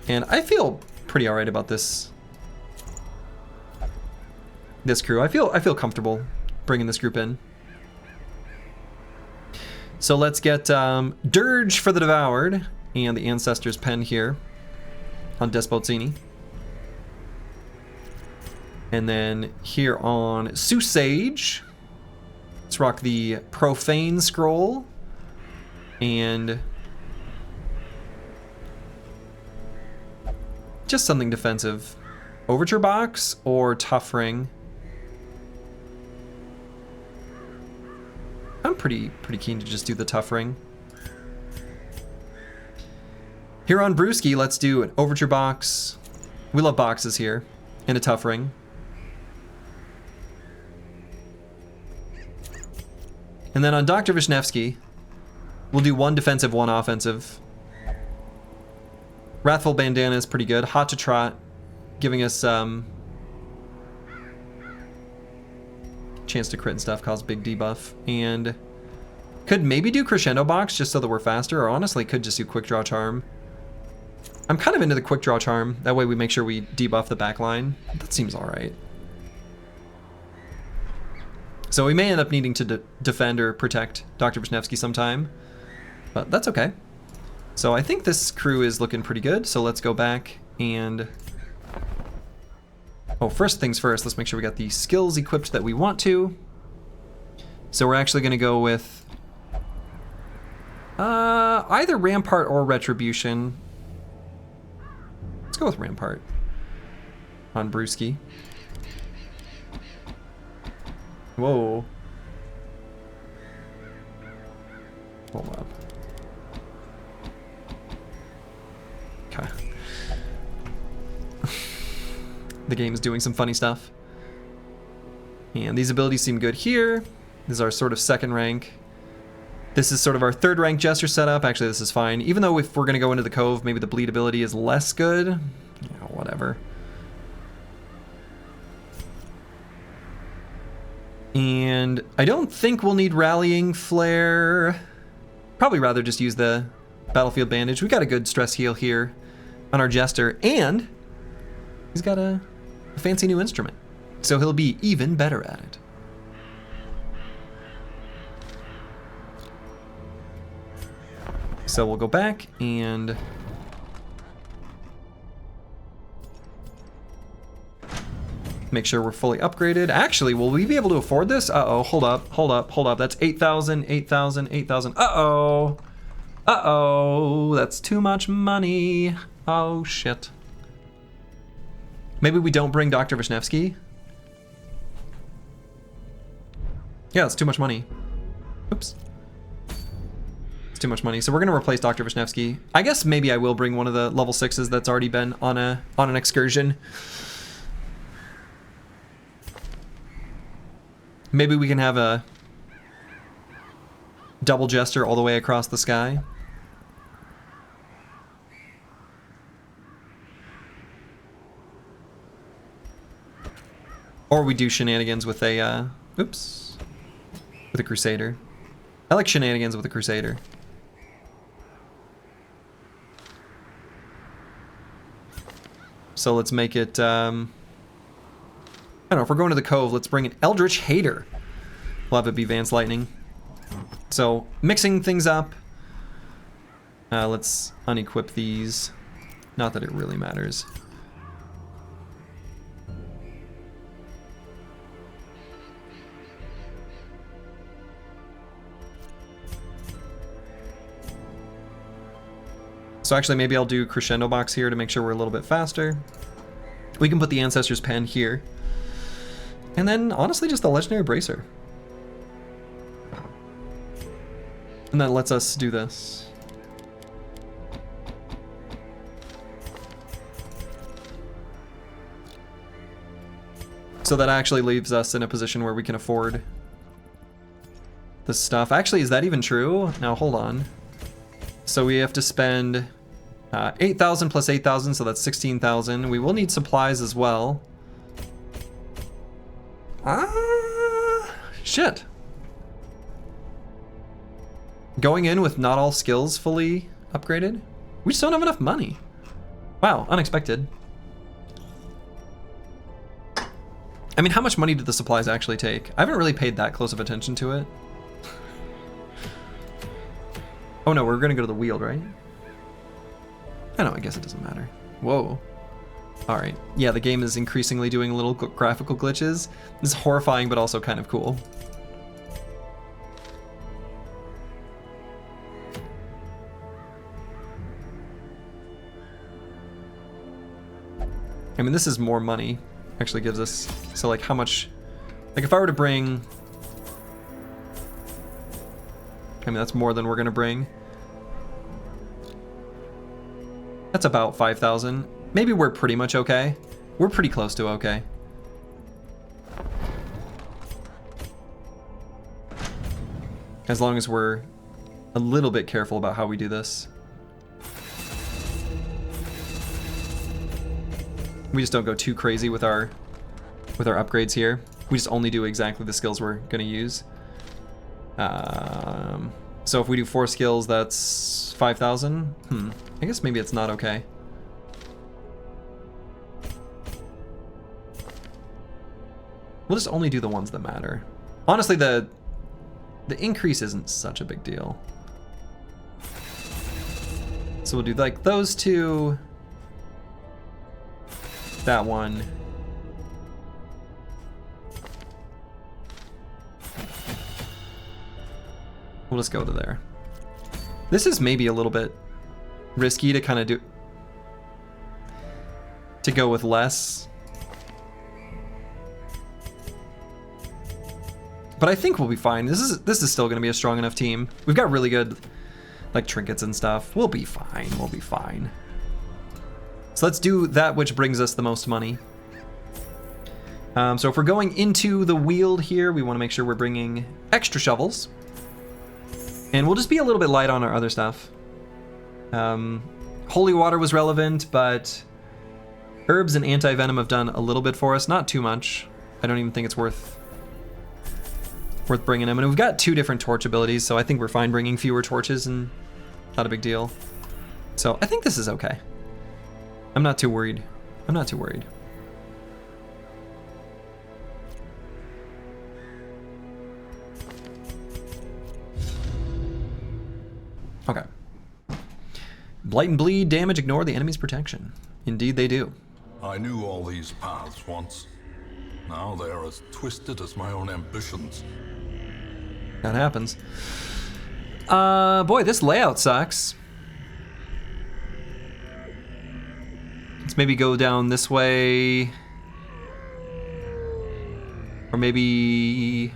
Speaker 1: And I feel pretty alright about this crew. I feel comfortable bringing this group in. So let's get Dirge for the Devoured and the Ancestor's Pen here on Despotsini. And then here on Susage, let's rock the Profane Scroll. And just something defensive. Overture Box or Tough Ring. I'm pretty keen to just do the Tough Ring. Here on Brewski, let's do an Overture Box. We love boxes here. And a Tough Ring. And then on Dr. Vishnevsky, we'll do 1 defensive, 1 offensive. Wrathful Bandana is pretty good. Hot to Trot, giving us chance to crit and stuff, cause big debuff. And could maybe do Crescendo Box just so that we're faster, or honestly could just do Quick Draw Charm. I'm kind of into the Quick Draw Charm. That way we make sure we debuff the back line. That seems alright. So we may end up needing to defend or protect Dr. Vishnevsky sometime, but that's okay. So I think this crew is looking pretty good, so let's go back and... Oh, first things first, let's make sure we got the skills equipped that we want to. So we're actually going to go with either Rampart or Retribution. Let's go with Rampart on Brewski. Whoa. Hold up. Okay. The game is doing some funny stuff. And these abilities seem good here. This is our sort of 2nd rank. This is sort of our 3rd rank Jester setup. Actually, this is fine. Even though if we're going to go into the Cove, maybe the bleed ability is less good. You know, whatever. And I don't think we'll need Rallying Flare. Probably rather just use the Battlefield Bandage. We got a good stress heal here on our Jester, and he's got a fancy new instrument. So he'll be even better at it. So we'll go back and make sure we're fully upgraded. Actually, will we be able to afford this? Uh-oh, hold up. That's 8,000, 8,000, 8,000. Uh-oh. Uh-oh, that's too much money. Oh, shit. Maybe we don't bring Dr. Vishnevsky? Yeah, it's too much money. Oops. It's too much money. So we're going to replace Dr. Vishnevsky. I guess maybe I will bring one of the level 6s that's already been on an excursion. Maybe we can have a double Jester all the way across the sky. Or we do shenanigans with a, oops, with a Crusader. I like shenanigans with a Crusader. So let's make it, I don't know, if we're going to the Cove, let's bring an Eldritch Hater. We'll have it be Vance Lightning. So, mixing things up. Let's unequip these. Not that it really matters. So actually, maybe I'll do Crescendo Box here to make sure we're a little bit faster. We can put the Ancestor's Pen here. And then, honestly, just the Legendary Bracer. And that lets us do this. So that actually leaves us in a position where we can afford this stuff. Actually, is that even true? Now, hold on. So we have to spend 8,000 plus 8,000, so that's 16,000. We will need supplies as well. Shit. Going in with not all skills fully upgraded? We just don't have enough money. Wow, unexpected. I mean, how much money did the supplies actually take? I haven't really paid that close of attention to it. Oh no, we're gonna go to the Weald, right? I know, I guess it doesn't matter. Whoa. Alright, yeah, the game is increasingly doing little graphical glitches. This is horrifying, but also kind of cool. I mean, this is more money, actually gives us, so like how much, like if I were to bring, I mean, that's more than we're gonna bring. That's about 5,000. Maybe we're pretty much okay. We're pretty close to okay. As long as we're a little bit careful about how we do this. We just don't go too crazy with our upgrades here. We just only do exactly the skills we're gonna use. So if we do 4 skills, that's 5,000. I guess maybe it's not okay. We'll just only do the ones that matter. Honestly, the increase isn't such a big deal. So we'll do like those 2, that one. We'll just go to there. This is maybe a little bit risky to kind of go with less. But I think we'll be fine. This is still gonna be a strong enough team. We've got really good like trinkets and stuff. We'll be fine, we'll be fine. So let's do that which brings us the most money. So if we're going into the Weald here, we wanna make sure we're bringing extra shovels. And we'll just be a little bit light on our other stuff. Holy water was relevant, but herbs and anti-venom have done a little bit for us, not too much. I don't even think it's worth bringing them. And we've got 2 different torch abilities, so I think we're fine bringing fewer torches and not a big deal. So I think this is okay. I'm not too worried. I'm not too worried. Okay. Blight and bleed, damage, ignore the enemy's protection. Indeed they do.
Speaker 2: I knew all these paths once. Now they are as twisted as my own ambitions.
Speaker 1: That happens. Boy, this layout sucks. Let's maybe go down this way. Or maybe...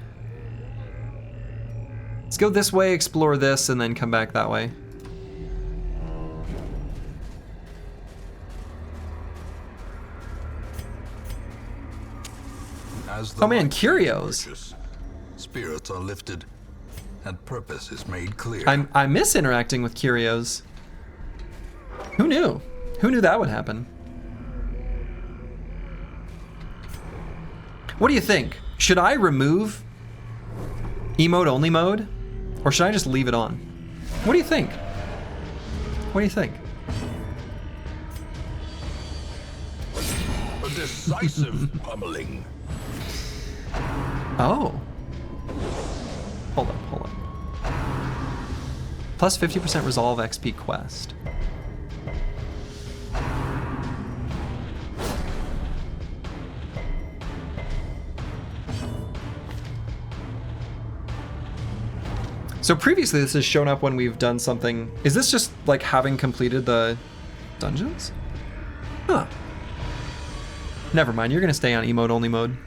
Speaker 1: Let's go this way, explore this, and then come back that way. Oh man, curios.
Speaker 2: Spirits are lifted, and purpose is made clear.
Speaker 1: I miss interacting with curios. Who knew? Who knew that would happen? What do you think? Should I remove emote only mode? Or should I just leave it on? What do you think? What do you think?
Speaker 2: A decisive pummeling.
Speaker 1: Oh. Hold up, hold up. Plus 50% resolve XP quest. So previously this has shown up when we've done something. Is this just like having completed the dungeons? Huh. Never mind, you're gonna stay on emote only mode.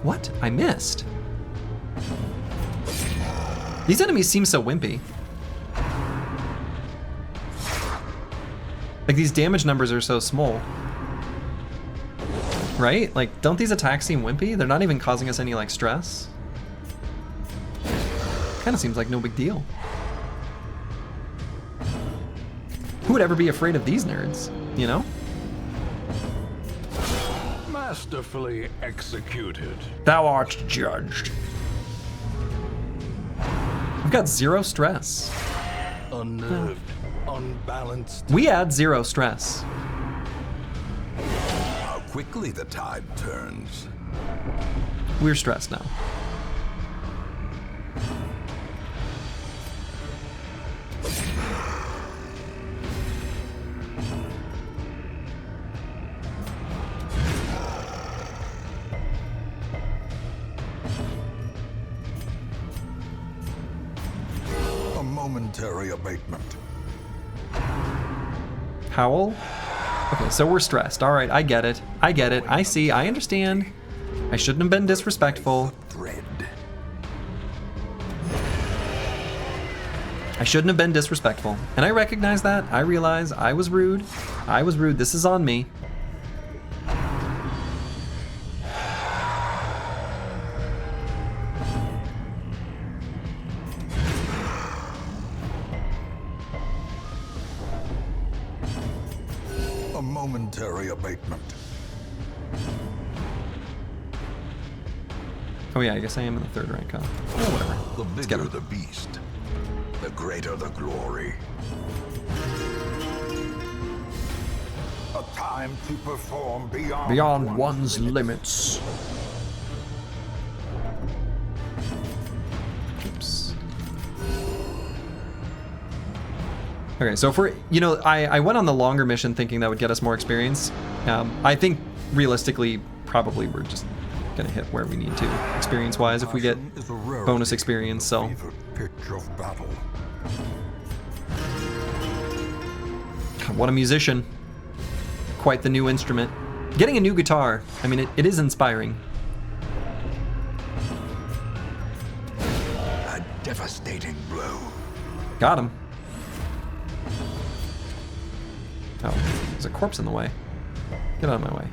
Speaker 1: What? I missed. These enemies seem so wimpy. Like these damage numbers are so small. Right? Like, don't these attacks seem wimpy? They're not even causing us any like stress. Kinda seems like no big deal. Who would ever be afraid of these nerds, you know?
Speaker 2: Masterfully executed.
Speaker 1: Thou art judged. We've got 0 stress.
Speaker 2: Unnerved, unbalanced.
Speaker 1: We add 0 stress.
Speaker 2: How quickly the tide turns.
Speaker 1: We're stressed now.
Speaker 2: Momentary abatement.
Speaker 1: Howl? Okay, so we're stressed. All right, I get it. I get it. I see. I understand. I shouldn't have been disrespectful.
Speaker 2: Dread.
Speaker 1: I shouldn't have been disrespectful. And I recognize that. I realize I was rude. I was rude. This is on me.
Speaker 2: A momentary abatement.
Speaker 1: Oh yeah, I guess I am in the 3rd rank, huh? Oh, whatever.
Speaker 2: The
Speaker 1: Let's get
Speaker 2: bigger
Speaker 1: him.
Speaker 2: the beast, the greater the glory. A time to perform
Speaker 1: Beyond one's limits. Oops. Okay, so if we're, you know, I went on the longer mission thinking that would get us more experience. I think realistically, probably we're just gonna hit where we need to experience-wise if we get bonus experience. So.
Speaker 2: Pitch of battle.
Speaker 1: What a musician. Quite the new instrument. Getting a new guitar, I mean, it is inspiring.
Speaker 2: A devastating blow.
Speaker 1: Got him. Oh, there's a corpse in the way. Get out of my way.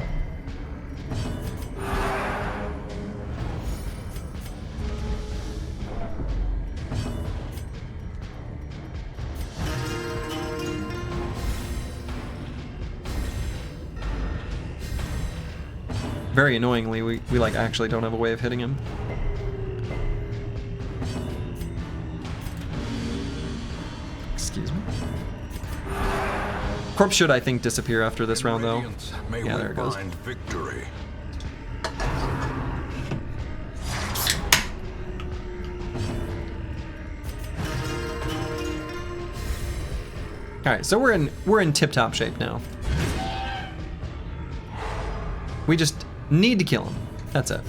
Speaker 1: Very annoyingly, we like actually don't have a way of hitting him. Excuse me. Corpse should, I think, disappear after this round, though. Yeah, there it goes.
Speaker 2: Victory.
Speaker 1: All right, so we're in tip-top shape now. We just need to kill him. That's it.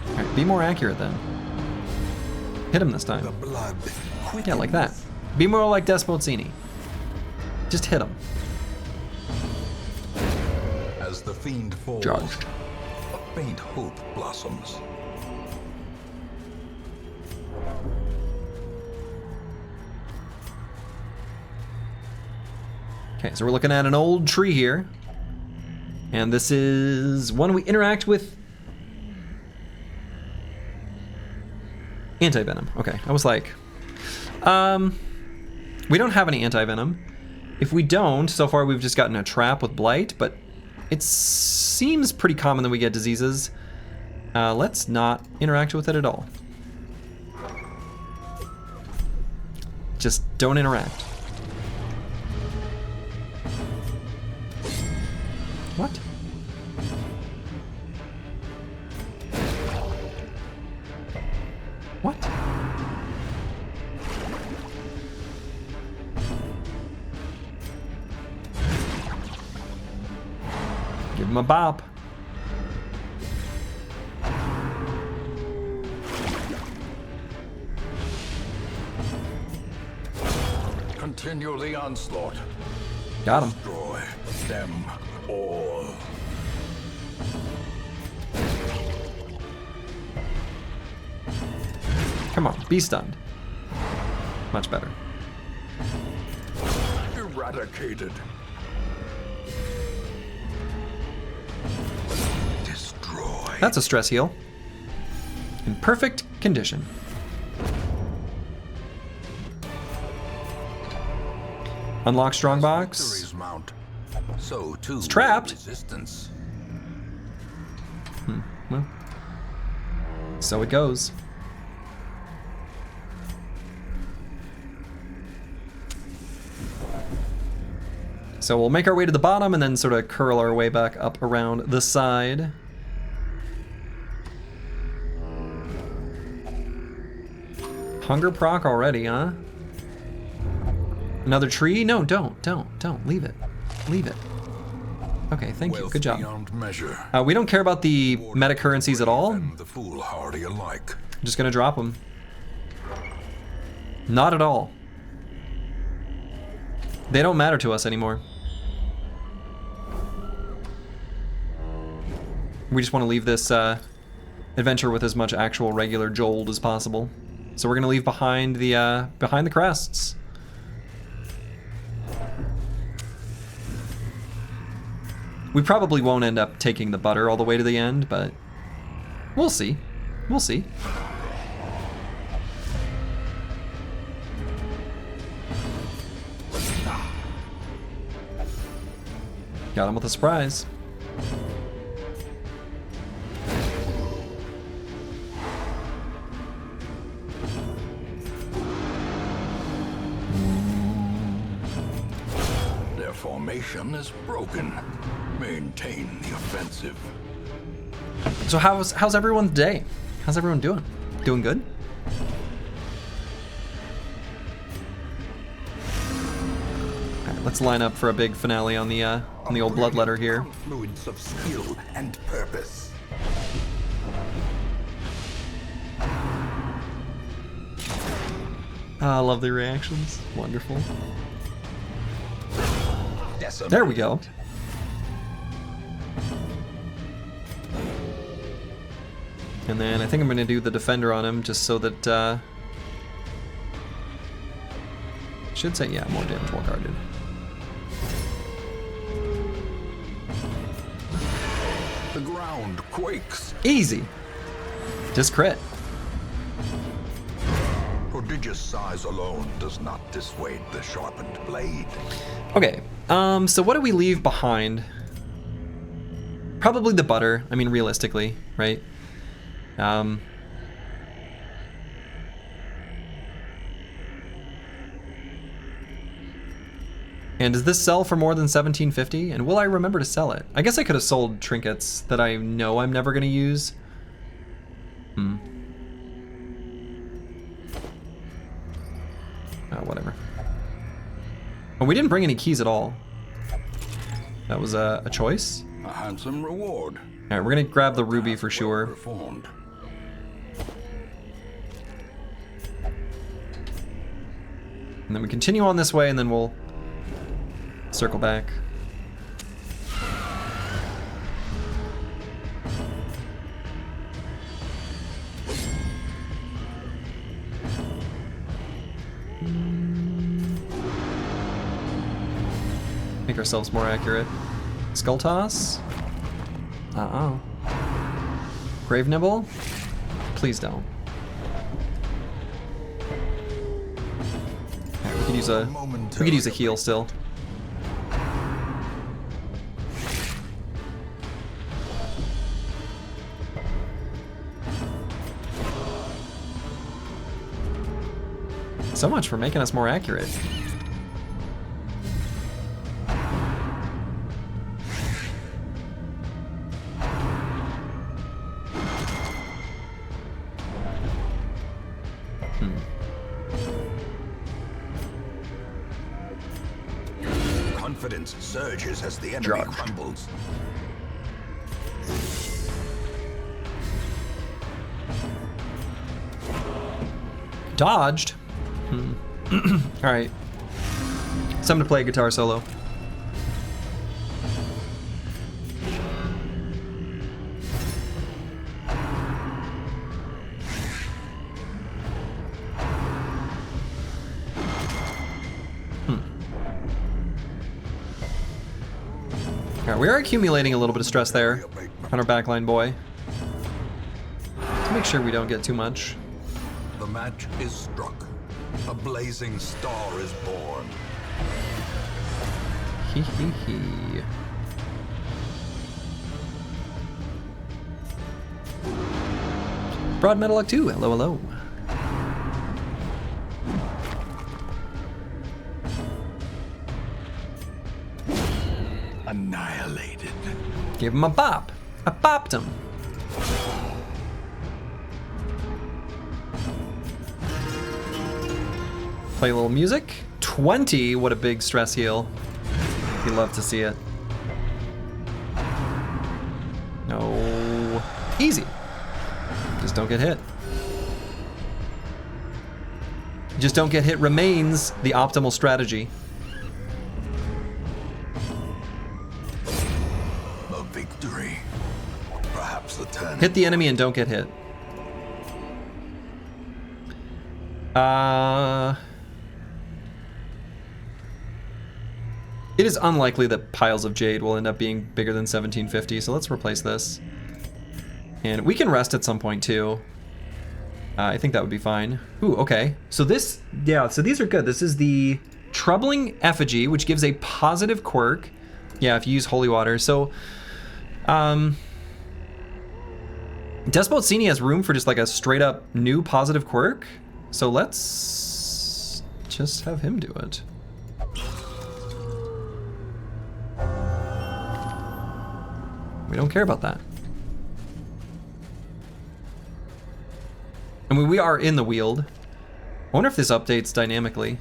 Speaker 1: All right, be more accurate then. Hit him this time.
Speaker 2: The blood.
Speaker 1: Yeah, like that. Be more like Despozzini. Just hit him.
Speaker 2: As the fiend falls,
Speaker 1: Judged.
Speaker 2: a faint hope blossoms.
Speaker 1: Okay, so we're looking at an old tree here. And this is one we interact with. Anti-venom. Okay, I was like, we don't have any anti-venom. If we don't, so far we've just gotten a trap with blight, but it seems pretty common that we get diseases. Let's not interact with it at all. Just don't interact. What? What? Give him a bop.
Speaker 2: Continue the onslaught.
Speaker 1: Got him.
Speaker 2: Destroy them all.
Speaker 1: Come on, be stunned. Much better.
Speaker 2: Eradicated. Destroy.
Speaker 1: That's a stress heal. In perfect condition. Unlock strongbox.
Speaker 2: Victory's mount. So too
Speaker 1: It's trapped.
Speaker 2: resistance.
Speaker 1: Well, so it goes. So we'll make our way to the bottom and then sort of curl our way back up around the side. Hunger proc already, huh? Another tree? No, don't. Leave it. Leave it. Okay, thank you. Good job.
Speaker 2: Beyond measure.
Speaker 1: We don't care about the meta currencies at all. I'm
Speaker 2: And the foolhardy alike.
Speaker 1: just gonna drop them. Not at all. They don't matter to us anymore. We just want to leave this adventure with as much actual regular jolt as possible. So we're gonna leave behind the crests. We probably won't end up taking the butter all the way to the end, but we'll see. We'll see. Got him with a surprise.
Speaker 2: Their formation is broken. Maintain the offensive.
Speaker 1: So how's everyone's day? How's everyone doing? Doing good? All right, let's line up for a big finale on the old bloodletter here.
Speaker 2: Confluence of skill and purpose.
Speaker 1: I love the reactions. Wonderful. There we go. And then I think I'm going to do the defender on him just so that, should say, yeah, more damage, more guarded.
Speaker 2: The ground quakes.
Speaker 1: Easy. Just crit.
Speaker 2: Prodigious size alone does not dissuade the sharpened blade.
Speaker 1: Okay, so what do we leave behind? Probably the butter. I mean, realistically, right? And does this sell for more than $17.50? And will I remember to sell it? I guess I could have sold trinkets that I know I'm never gonna use. Oh, whatever. Oh, we didn't bring any keys at all. That was a choice.
Speaker 2: A handsome reward.
Speaker 1: All right, we're gonna grab the ruby for sure.
Speaker 2: Performed.
Speaker 1: And then we continue on this way, and then we'll circle back. Make ourselves more accurate. Skull toss? Uh-oh. Grave nibble? Please don't. Right, we could use a heal still. So much for making us more accurate.
Speaker 2: Confidence surges as the enemy crumbles.
Speaker 1: Dodged? Alright. It's time to play a guitar solo. Alright, we are accumulating a little bit of stress there on our backline boy. Let's make sure we don't get too much.
Speaker 2: The match is struck. A blazing star is born.
Speaker 1: Hee hee hee. Broad Metal Luck 2, hello, hello.
Speaker 2: Annihilated.
Speaker 1: Gave him a bop. I bopped him. Play a little music. 20, what a big stress heal. You love to see it. No. Easy. Just don't get hit. Just don't get hit remains the optimal strategy.
Speaker 2: A victory. Perhaps the turn.
Speaker 1: Hit the enemy and don't get hit. It is unlikely that piles of jade will end up being bigger than 1750, so let's replace this. And we can rest at some point too. I think that would be fine. Ooh, okay. So this, yeah, so these are good. This is the Troubling Effigy, which gives a positive quirk. Yeah, if you use holy water. So, Despot Sini has room for just like a straight up new positive quirk. So let's just have him do it. We don't care about that. I mean, we are in the Weald. I wonder if this updates dynamically.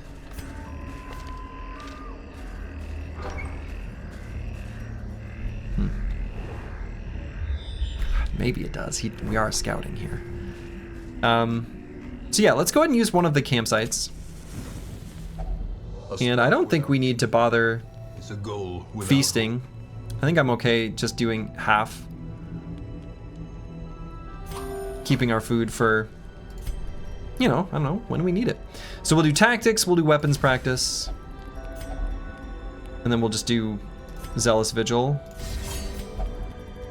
Speaker 1: Maybe it does. We are scouting here. So yeah, let's go ahead and use one of the campsites. And I don't think we need to bother feasting. I think I'm okay just doing half. Keeping our food for, you know, I don't know, when we need it. So we'll do tactics, we'll do weapons practice. And then we'll just do Zealous Vigil.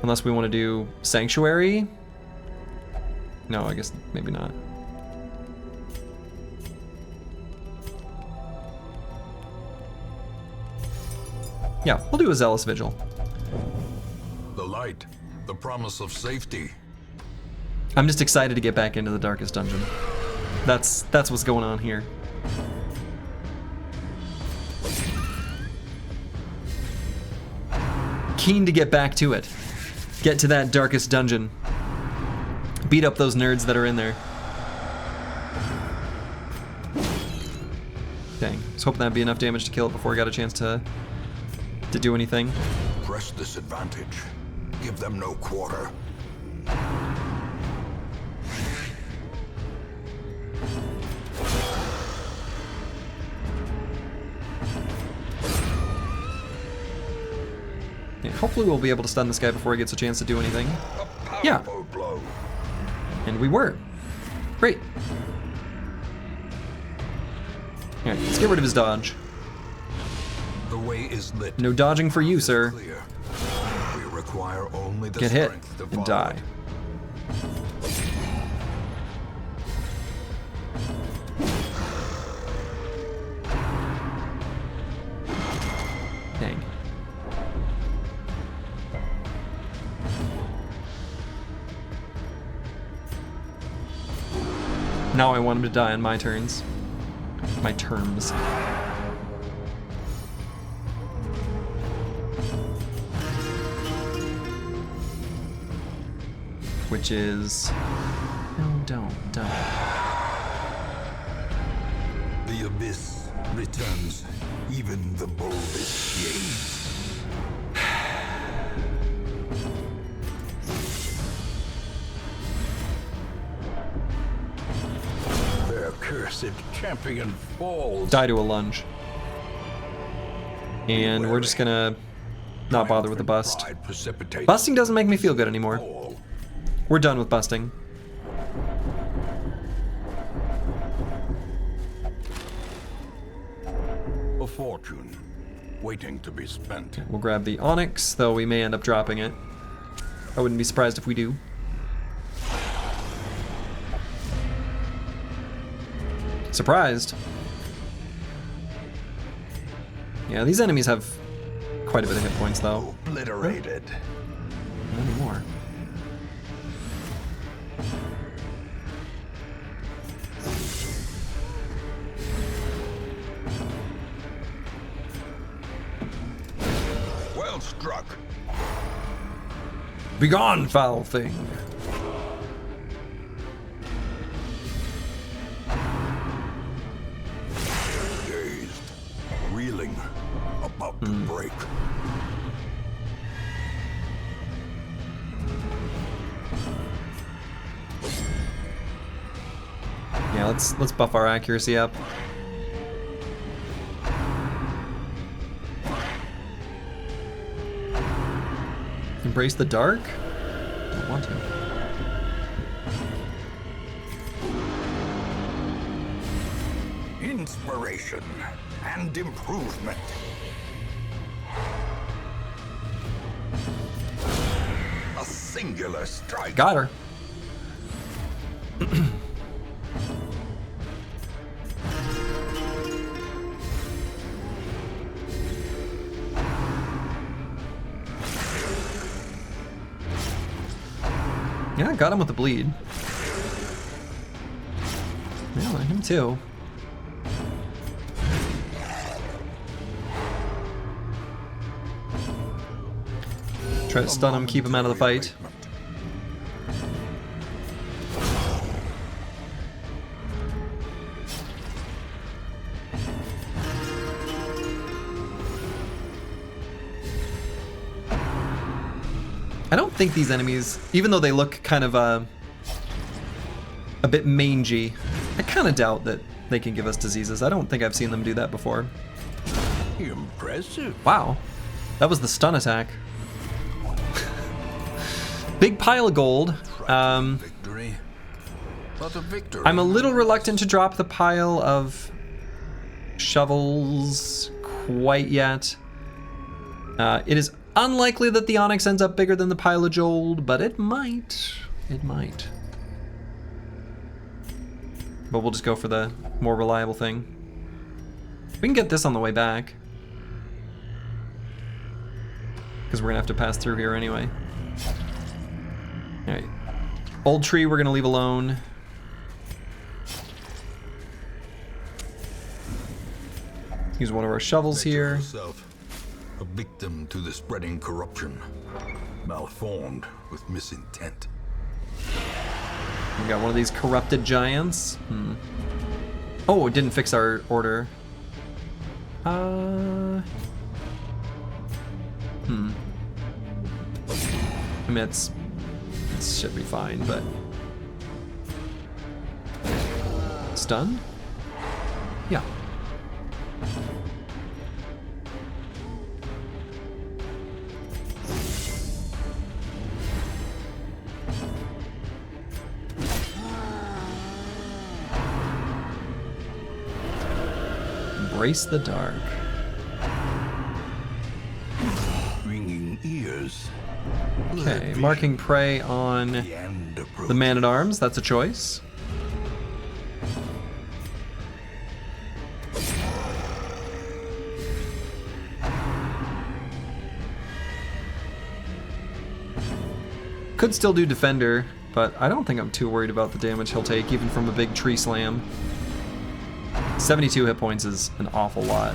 Speaker 1: Unless we want to do Sanctuary. No, I guess maybe not. Yeah, we'll do a Zealous Vigil.
Speaker 2: The light, the promise of safety.
Speaker 1: I'm just excited to get back into the darkest dungeon. That's what's going on here. Keen to get back to it. Get to that darkest dungeon. Beat up those nerds that are in there. Dang, I was hoping that'd be enough damage to kill it before I got a chance to do anything.
Speaker 2: Press this advantage. Give them no quarter.
Speaker 1: Yeah, hopefully we'll be able to stun this guy before he gets a chance to do anything. Yeah.
Speaker 2: Blow.
Speaker 1: And we were. Great. Alright, let's get rid of his dodge.
Speaker 2: The way is lit.
Speaker 1: No dodging for you, sir.
Speaker 2: Clear. We require only the
Speaker 1: Get hit
Speaker 2: strength to
Speaker 1: and
Speaker 2: follow
Speaker 1: die.
Speaker 2: it.
Speaker 1: Dang. Now I want him to die on my turns. My terms. Which is... No, don't.
Speaker 2: The abyss returns even the boldest shades. Their cursed champion falls.
Speaker 1: Die to a lunge. And we're just gonna not bother with the bust. Busting doesn't make me feel good anymore. We're done with busting.
Speaker 2: A fortune waiting to be spent.
Speaker 1: We'll grab the Onyx, though we may end up dropping it. I wouldn't be surprised if we do. Surprised. Yeah, these enemies have quite a bit of hit points, though.
Speaker 2: Obliterated.
Speaker 1: Not anymore.
Speaker 2: Well struck.
Speaker 1: Begone, foul thing!
Speaker 2: Dazed, reeling, about to break.
Speaker 1: Yeah, let's buff our accuracy up. Embrace the dark? don't want to.
Speaker 2: Inspiration and improvement. A singular strike.
Speaker 1: Got her. Yeah, got him with the bleed. Yeah, him too. Try to stun him, keep him out of the fight. I don't think these enemies, even though they look kind of a bit mangy, I kind of doubt that they can give us diseases. I don't think I've seen them do that before.
Speaker 2: Impressive.
Speaker 1: Wow, that was the stun attack. Big pile of gold.
Speaker 2: Victory. But a victory.
Speaker 1: I'm a little reluctant to drop the pile of shovels quite yet. It is unlikely that the onyx ends up bigger than the pile of gold, but it might. It might. But we'll just go for the more reliable thing. We can get this on the way back, because we're gonna have to pass through here anyway. Alright. Old tree we're gonna leave alone. Use one of our shovels here.
Speaker 2: Herself, a victim to the spreading corruption, malformed with misintent.
Speaker 1: We got one of these corrupted giants. Oh, it didn't fix our order. I mean, it should be fine, but... Stun? Yeah. Embrace the dark.
Speaker 2: Ringing ears.
Speaker 1: Okay, marking prey on the man-at-arms. That's a choice. Could still do defender, but I don't think I'm too worried about the damage he'll take, even from a big tree slam. 72 hit points is an awful lot.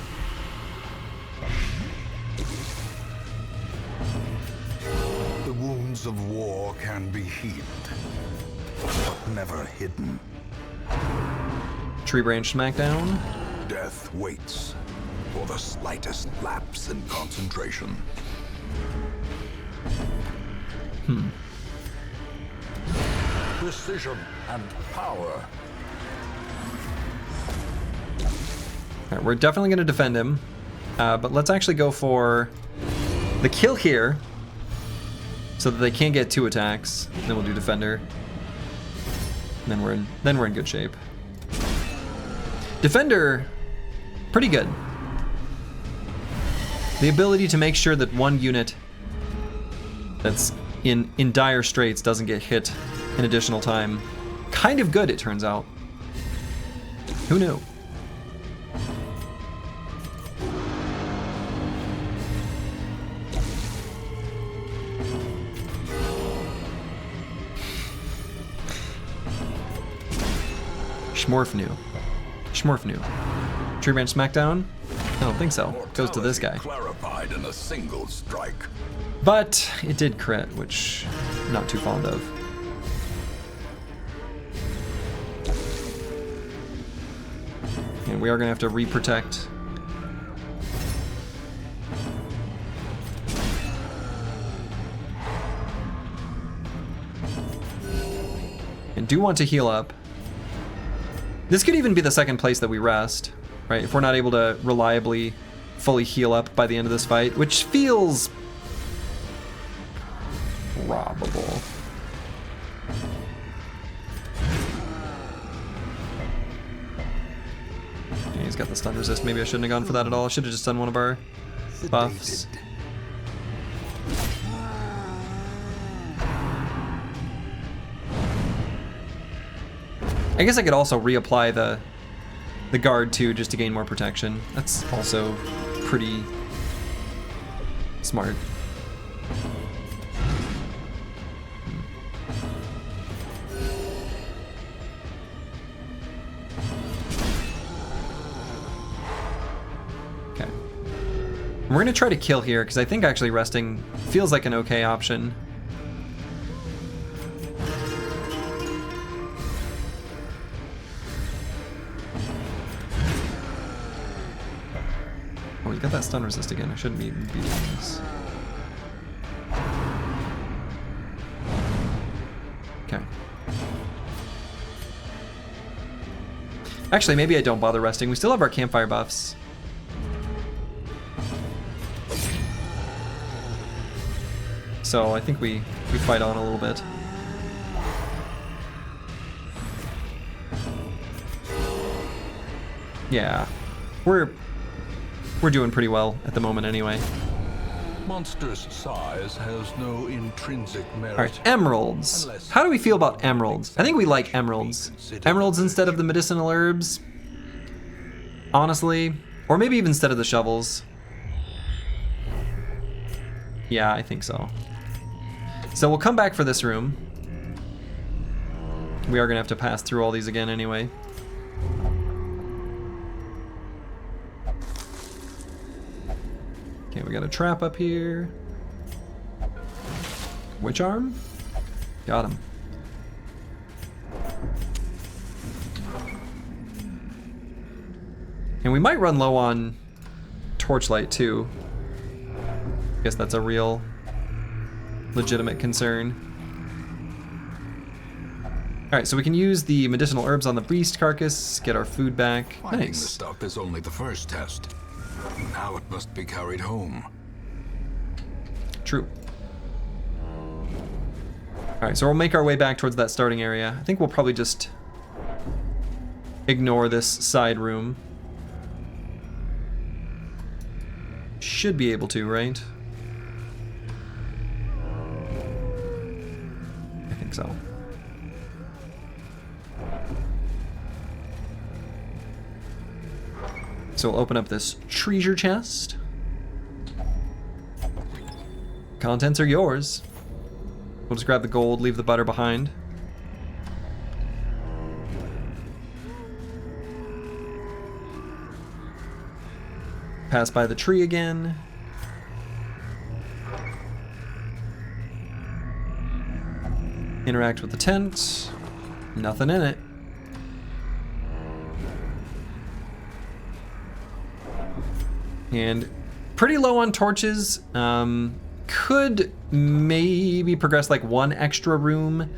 Speaker 2: The wounds of war can be healed, but never hidden.
Speaker 1: Tree branch smackdown.
Speaker 2: Death waits for the slightest lapse in concentration. Precision and power.
Speaker 1: Alright, we're definitely going to defend him, but let's actually go for the kill here, so that they can't get 2 attacks. And then we'll do defender. And then we're in good shape. Defender, pretty good. The ability to make sure that one unit that's in dire straits doesn't get hit an additional time. Kind of good, it turns out. Who knew? Schmorfnu. Tree branch smackdown? I don't think so. Goes to this guy.
Speaker 2: Clarified in a single strike.
Speaker 1: But it did crit, which I'm not too fond of. And we are gonna have to re-protect. And do want to heal up. This could even be the second place that we rest, right? If we're not able to reliably fully heal up by the end of this fight, which feels probable. he's got the stun resist. Maybe I shouldn't have gone for that at all. I should have just done one of our buffs. I guess I could also reapply the guard too, just to gain more protection. That's also pretty smart. Okay. We're gonna try to kill here, because I think actually resting feels like an okay option. Oh, we got that stun resist again. I shouldn't be doing this. Okay. Actually, maybe I don't bother resting. We still have our campfire buffs. So I think we fight on a little bit. Yeah. We're doing pretty well at the moment anyway.
Speaker 2: Monstrous size has no intrinsic merit.
Speaker 1: Alright, emeralds. How do we feel about emeralds? I think we like emeralds. Emeralds instead of the medicinal herbs. Honestly. Or maybe even instead of the shovels. Yeah, I think so. So we'll come back for this room. We are gonna have to pass through all these again anyway. Okay, we got a trap up here. Witch arm? Got him. And we might run low on torchlight too. Guess that's a real legitimate concern. Alright, so we can use the medicinal herbs on the beast carcass, get our food back.
Speaker 2: Finding
Speaker 1: Nice.
Speaker 2: the stuff is only the first test. Now it must be carried home.
Speaker 1: True. Alright, so we'll make our way back towards that starting area. I think we'll probably just ignore this side room. Should be able to, right? I think so. So we'll open up this treasure chest. Contents are yours. We'll just grab the gold, leave the butter behind. Pass by the tree again. Interact with the tent. Nothing in it. And pretty low on torches. Could maybe progress like one extra room.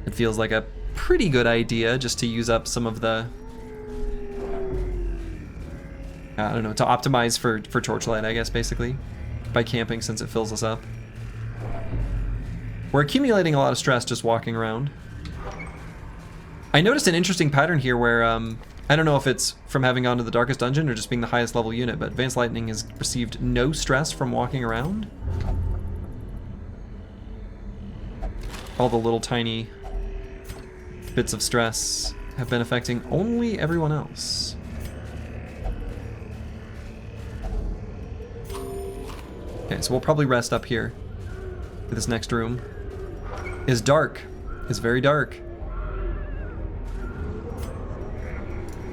Speaker 1: It feels like a pretty good idea just to use up some of the, I don't know, to optimize for torchlight, I guess, basically, by camping since it fills us up. We're accumulating a lot of stress just walking around. I noticed an interesting pattern here where, I don't know if it's from having gone to the darkest dungeon or just being the highest level unit, but Advanced Lightning has received no stress from walking around. All the little tiny bits of stress have been affecting only everyone else. Okay, so we'll probably rest up here. This next room is dark. It's very dark.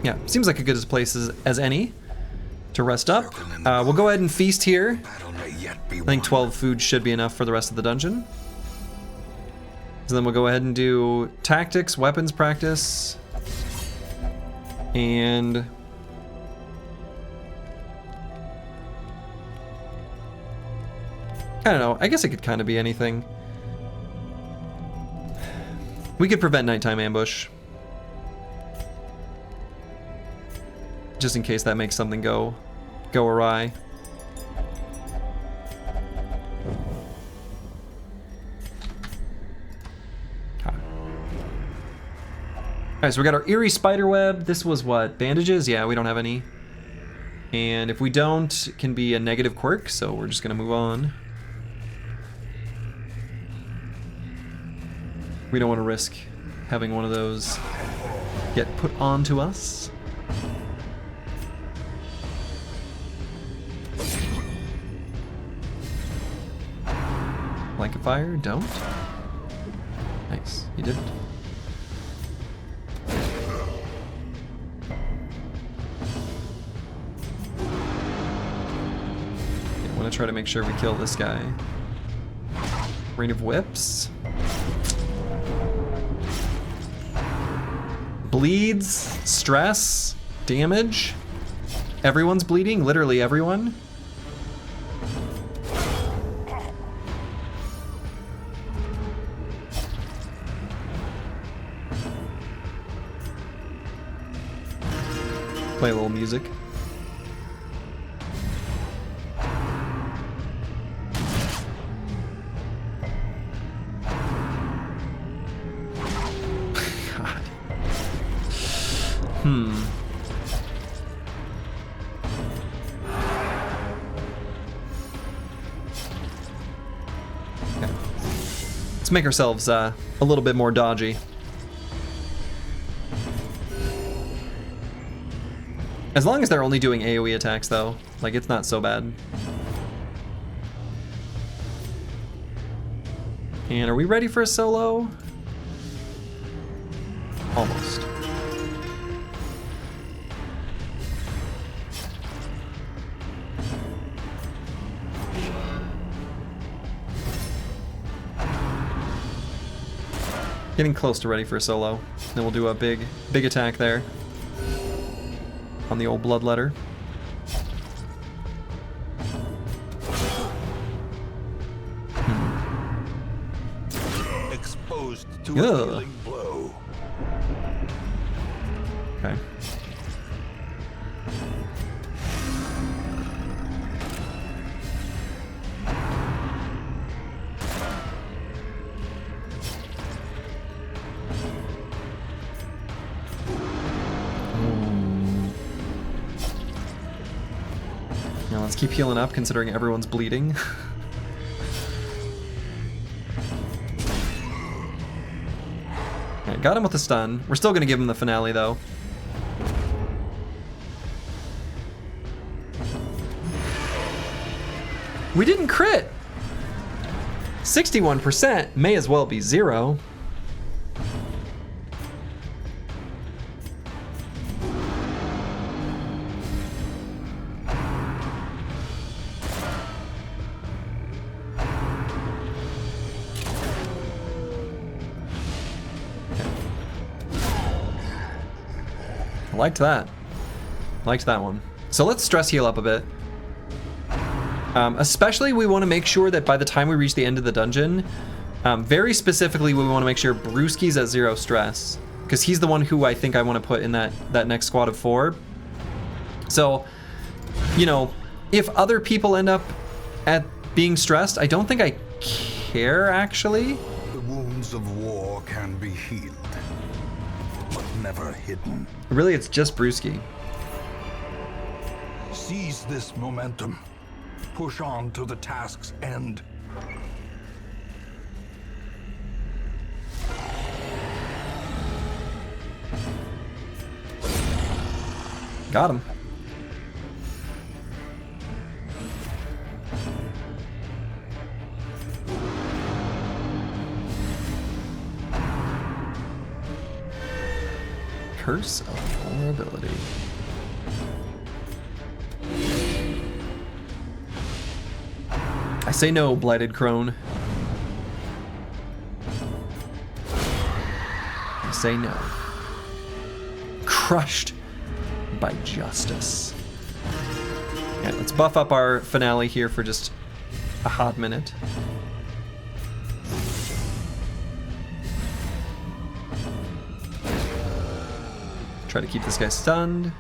Speaker 1: Yeah, seems like a good place as any to rest up. We'll go ahead and feast here. I think 12 food should be enough for the rest of the dungeon. So then we'll go ahead and do tactics, weapons practice, and I don't know, I guess it could kind of be anything. We could prevent nighttime ambush. Just in case that makes something go awry. Alright, Alright, so we got our eerie spiderweb. This was what? Bandages? Yeah, we don't have any. And if we don't, it can be a negative quirk, so we're just gonna move on. We don't want to risk having one of those get put onto us. Blanket fire, don't. Nice, you didn't. I want to try to make sure we kill this guy. Rain of whips. Bleeds, stress, damage. Everyone's bleeding, literally everyone. Play a little music. God. Okay. Let's make ourselves a little bit more dodgy. As long as they're only doing AoE attacks though, like it's not so bad. And are we ready for a solo? Almost. Getting close to ready for a solo. Then we'll do a big attack there. On the old bloodletter.
Speaker 2: Exposed to a healing blow.
Speaker 1: Okay. Now let's keep healing up considering everyone's bleeding. Okay, got him with the stun. We're still gonna give him the finale though. We didn't crit! 61% may as well be 0. Liked that. Liked that one. So let's stress heal up a bit. Especially we want to make sure that by the time we reach the end of the dungeon, very specifically we want to make sure Brewski's at 0 stress. Because he's the one who I think I want to put in that next squad of 4. So, you know, if other people end up at being stressed, I don't think I care actually.
Speaker 2: The wounds of war can be healed, but never hidden.
Speaker 1: Really, it's just Brewski.
Speaker 2: Seize this momentum. Push on to the task's end.
Speaker 1: Got him. Curse of vulnerability. I say no, blighted crone. I say no. Crushed by justice. Yeah, let's buff up our finale here for just a hot minute. Try to keep this guy stunned.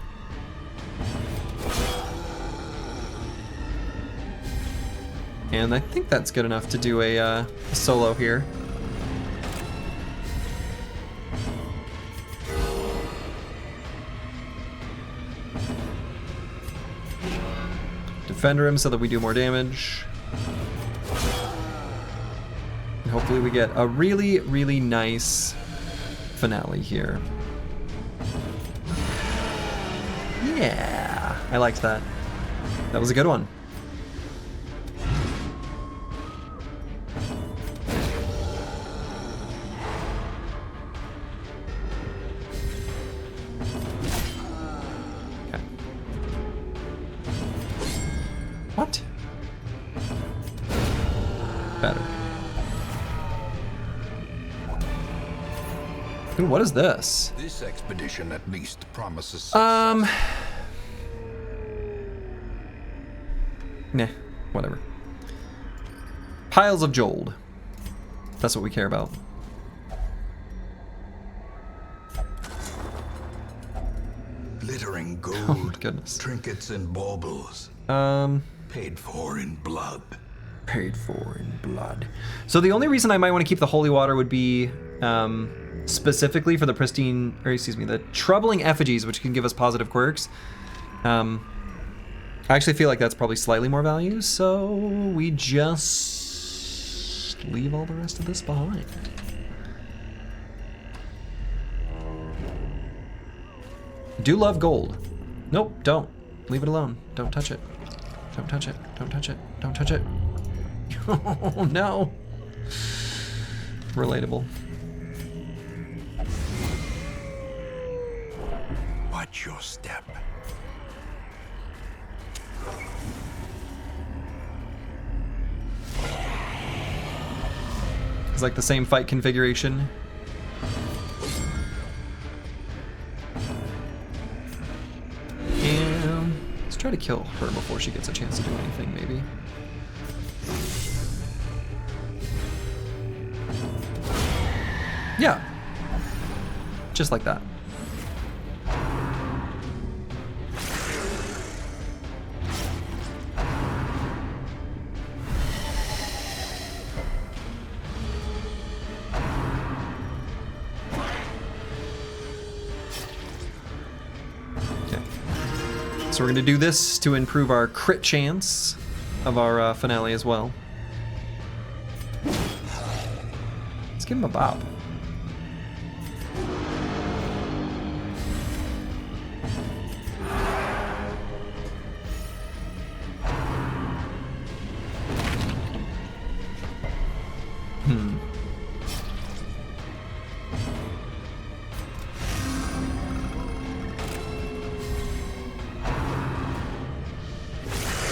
Speaker 1: And I think that's good enough to do a solo here. Fender him so that we do more damage. And hopefully we get a really, really nice finale here. Yeah, I liked that. That was a good one. Okay. What? Better. Ooh, what is this?
Speaker 2: This expedition at least promises success.
Speaker 1: Nah, whatever. Piles of gold. That's what we care about.
Speaker 2: Glittering gold,
Speaker 1: Oh my goodness.
Speaker 2: trinkets and baubles, paid for in blood.
Speaker 1: Paid for in blood. So the only reason I might want to keep the holy water would be specifically for the pristine, or excuse me, the troubling effigies, which can give us positive quirks. I actually feel like that's probably slightly more value, so we just leave all the rest of this behind. Do love gold. Nope, don't. Leave it alone. Don't touch it. Don't touch it. Don't touch it. Don't touch it. Oh no. Relatable.
Speaker 2: Watch your step.
Speaker 1: It's like the same fight configuration. And let's try to kill her before she gets a chance to do anything, maybe. Yeah. Just like that. So we're going to do this to improve our crit chance of our finale as well. Let's give him a bop.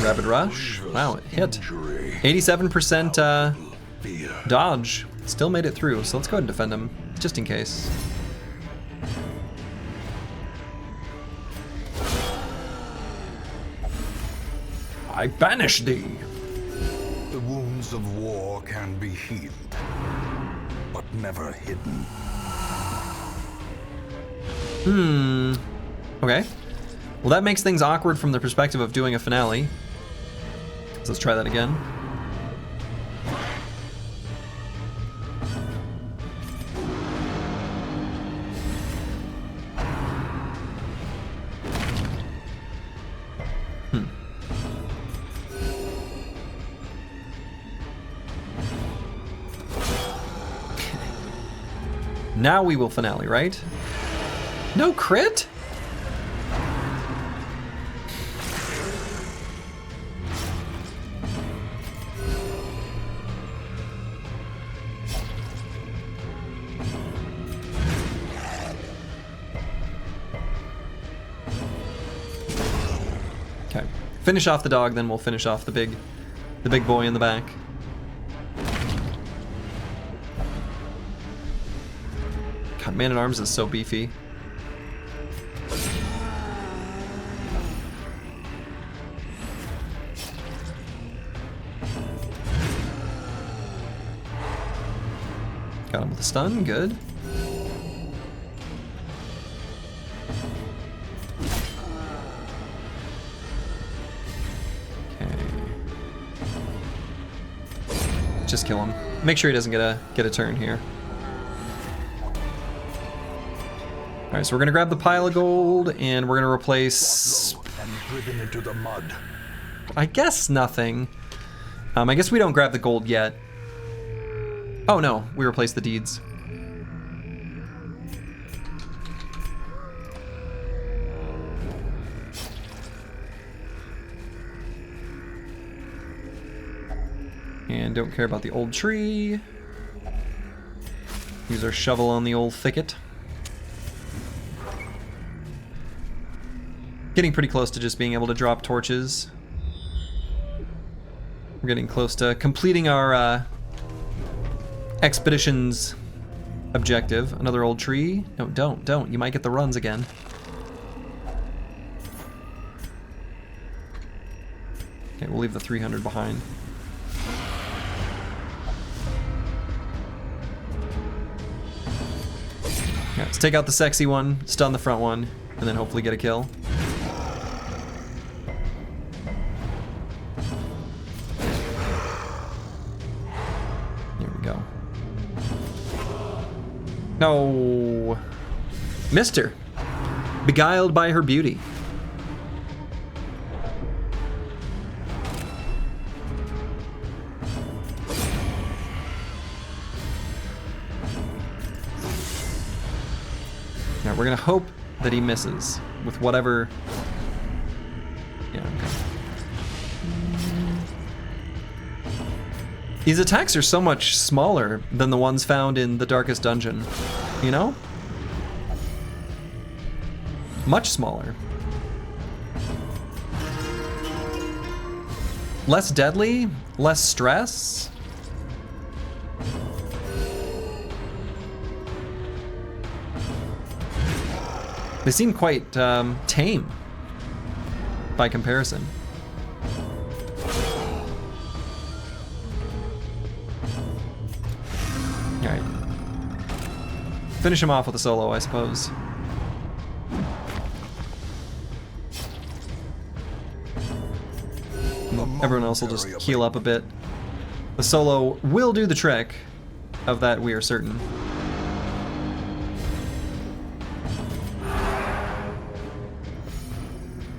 Speaker 1: Rapid rush. Wow, it hit. 87% dodge. Still made it through, so let's go ahead and defend him, just in case. I banish thee.
Speaker 2: The wounds of war can be healed, but never hidden.
Speaker 1: Okay. Well, that makes things awkward from the perspective of doing a finale. So let's try that again. Now we will finale, right? No crit? Okay. Finish off the dog, then we'll finish off the big boy in the back. God, Man-at-Arms is so beefy. Got him with a stun, good. Okay. Just kill him. Make sure he doesn't get a turn here. All right, so we're gonna grab the pile of gold and we're gonna replace.
Speaker 2: And driven into the mud.
Speaker 1: I guess nothing. I guess we don't grab the gold yet. Oh no, we replaced the deeds. And don't care about the old tree. Use our shovel on the old thicket. Getting pretty close to just being able to drop torches. We're getting close to completing our expedition's objective. Another old tree. No, don't. You might get the runs again. Okay, we'll leave the 300 behind. Yeah, let's take out the sexy one, stun the front one, and then hopefully get a kill. Here we go. No. Missed her. Beguiled by her beauty. We're gonna hope that he misses with whatever. Yeah, okay. These attacks are so much smaller than the ones found in the Darkest Dungeon, you know? Much smaller. Less deadly, less stress. They seem quite tame by comparison. All right. Finish him off with a solo, I suppose. Everyone else will just heal up a bit. The solo will do the trick. Of that, we are certain.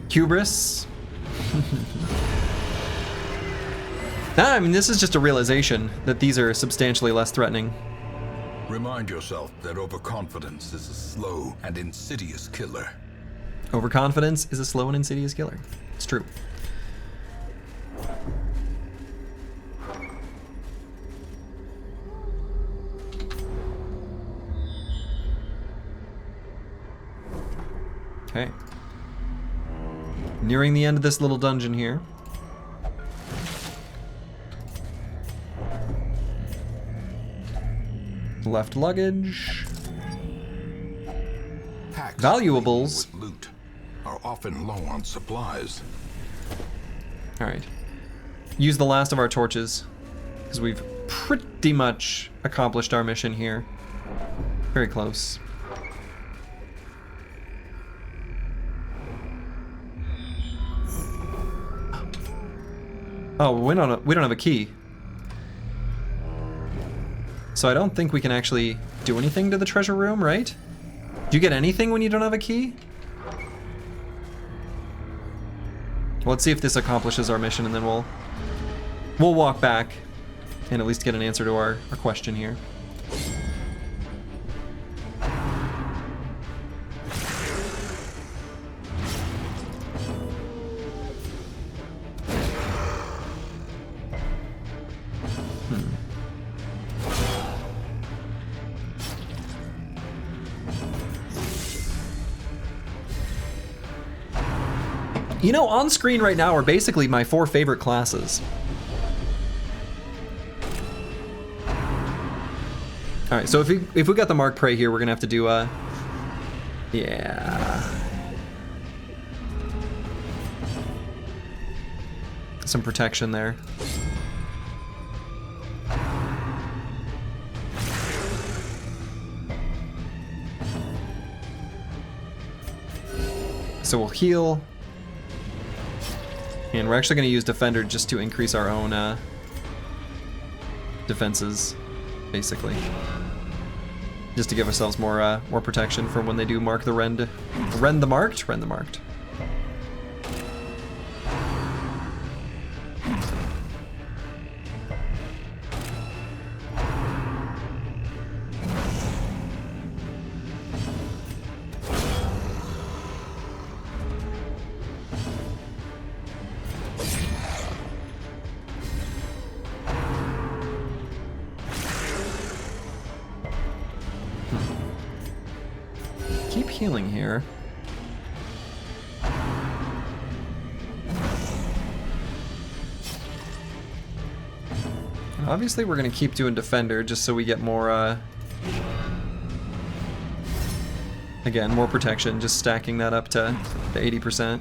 Speaker 1: Hubris. I mean, this is just a realization that these are substantially less threatening.
Speaker 2: Remind yourself that overconfidence is a slow and insidious killer.
Speaker 1: Overconfidence is a slow and insidious killer. It's true. Okay. Nearing the end of this little dungeon here. Left luggage.
Speaker 2: Packs
Speaker 1: Valuables.
Speaker 2: with loot are often low on supplies.
Speaker 1: Alright. Use the last of our torches, because we've pretty much accomplished our mission here. Very close. Oh, we don't have a key. So I don't think we can actually do anything to the treasure room, right? Do you get anything when you don't have a key? Well, let's see if this accomplishes our mission, and then we'll walk back and at least get an answer to our question here. You know, on screen right now are basically my 4 favorite classes. All right, so if we got the Mark Prey here, we're gonna have to do yeah, some protection there. So we'll heal. And we're actually going to use Defender just to increase our own defenses, basically. Just to give ourselves more protection from when they do mark the rend. Rend the marked? Rend the marked. healing here. Obviously, we're going to keep doing Defender just so we get more, again, more protection, just stacking that up to 80%.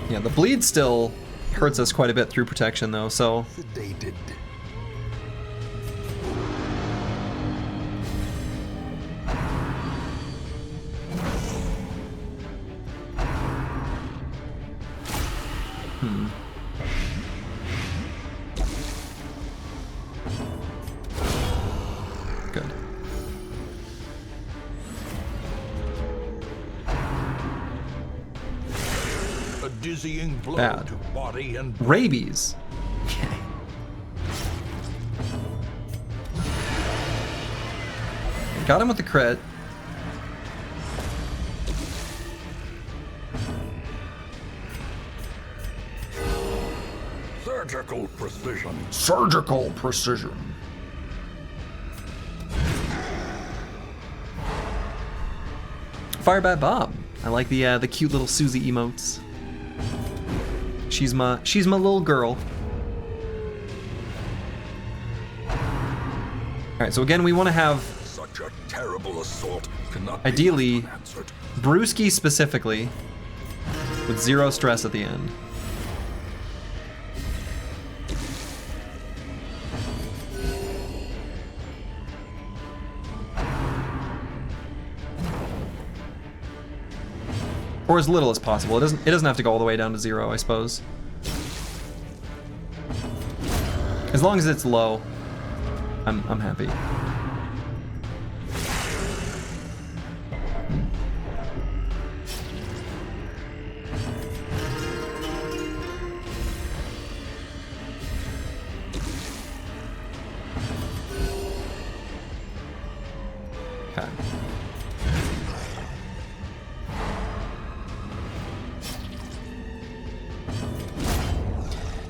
Speaker 1: Yeah, the bleed still hurts us quite a bit through protection, though, so...
Speaker 2: Sedated.
Speaker 1: Good.
Speaker 2: A dizzying blow
Speaker 1: Bad.
Speaker 2: to body and
Speaker 1: Rabies. Okay. Got him with the crit.
Speaker 2: surgical precision.
Speaker 1: Surgical precision. Fire Bat Bob. I like the cute little Susie emotes. She's my little girl. All right, so again, we want to have
Speaker 2: Such a terrible assault cannot
Speaker 1: ideally
Speaker 2: be unanswered.
Speaker 1: Brewski specifically with 0 stress at the end. Or as little as possible. It doesn't have to go all the way down to 0, I suppose. As long as it's low, I'm happy. Okay.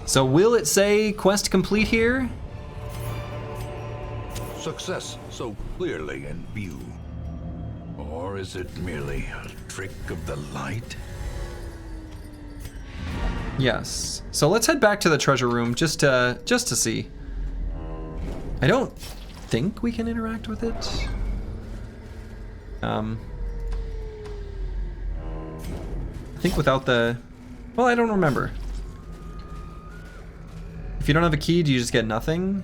Speaker 1: So will it say quest complete here?
Speaker 2: Success so clearly in view. Or is it merely a trick of the light?
Speaker 1: Yes. So let's head back to the treasure room just to see. I don't think we can interact with it. I think without the... Well, I don't remember. If you don't have a key, do you just get nothing?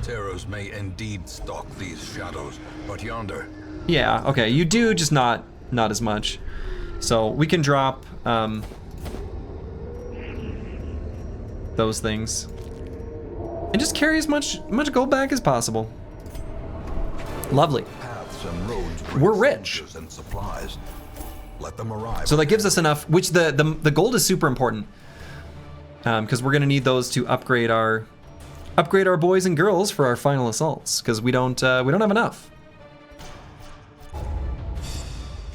Speaker 2: Terrors may indeed stalk these shadows, but yonder,
Speaker 1: Yeah, okay, you do, just not as much. So we can drop those things. And just carry as much gold back as possible. Lovely.
Speaker 2: paths and roads bring
Speaker 1: We're rich.
Speaker 2: soldiers and supplies. Let them arrive.
Speaker 1: So that gives us enough, which the gold is super important. Because we're gonna need those to upgrade our boys and girls for our final assaults, because we don't have enough.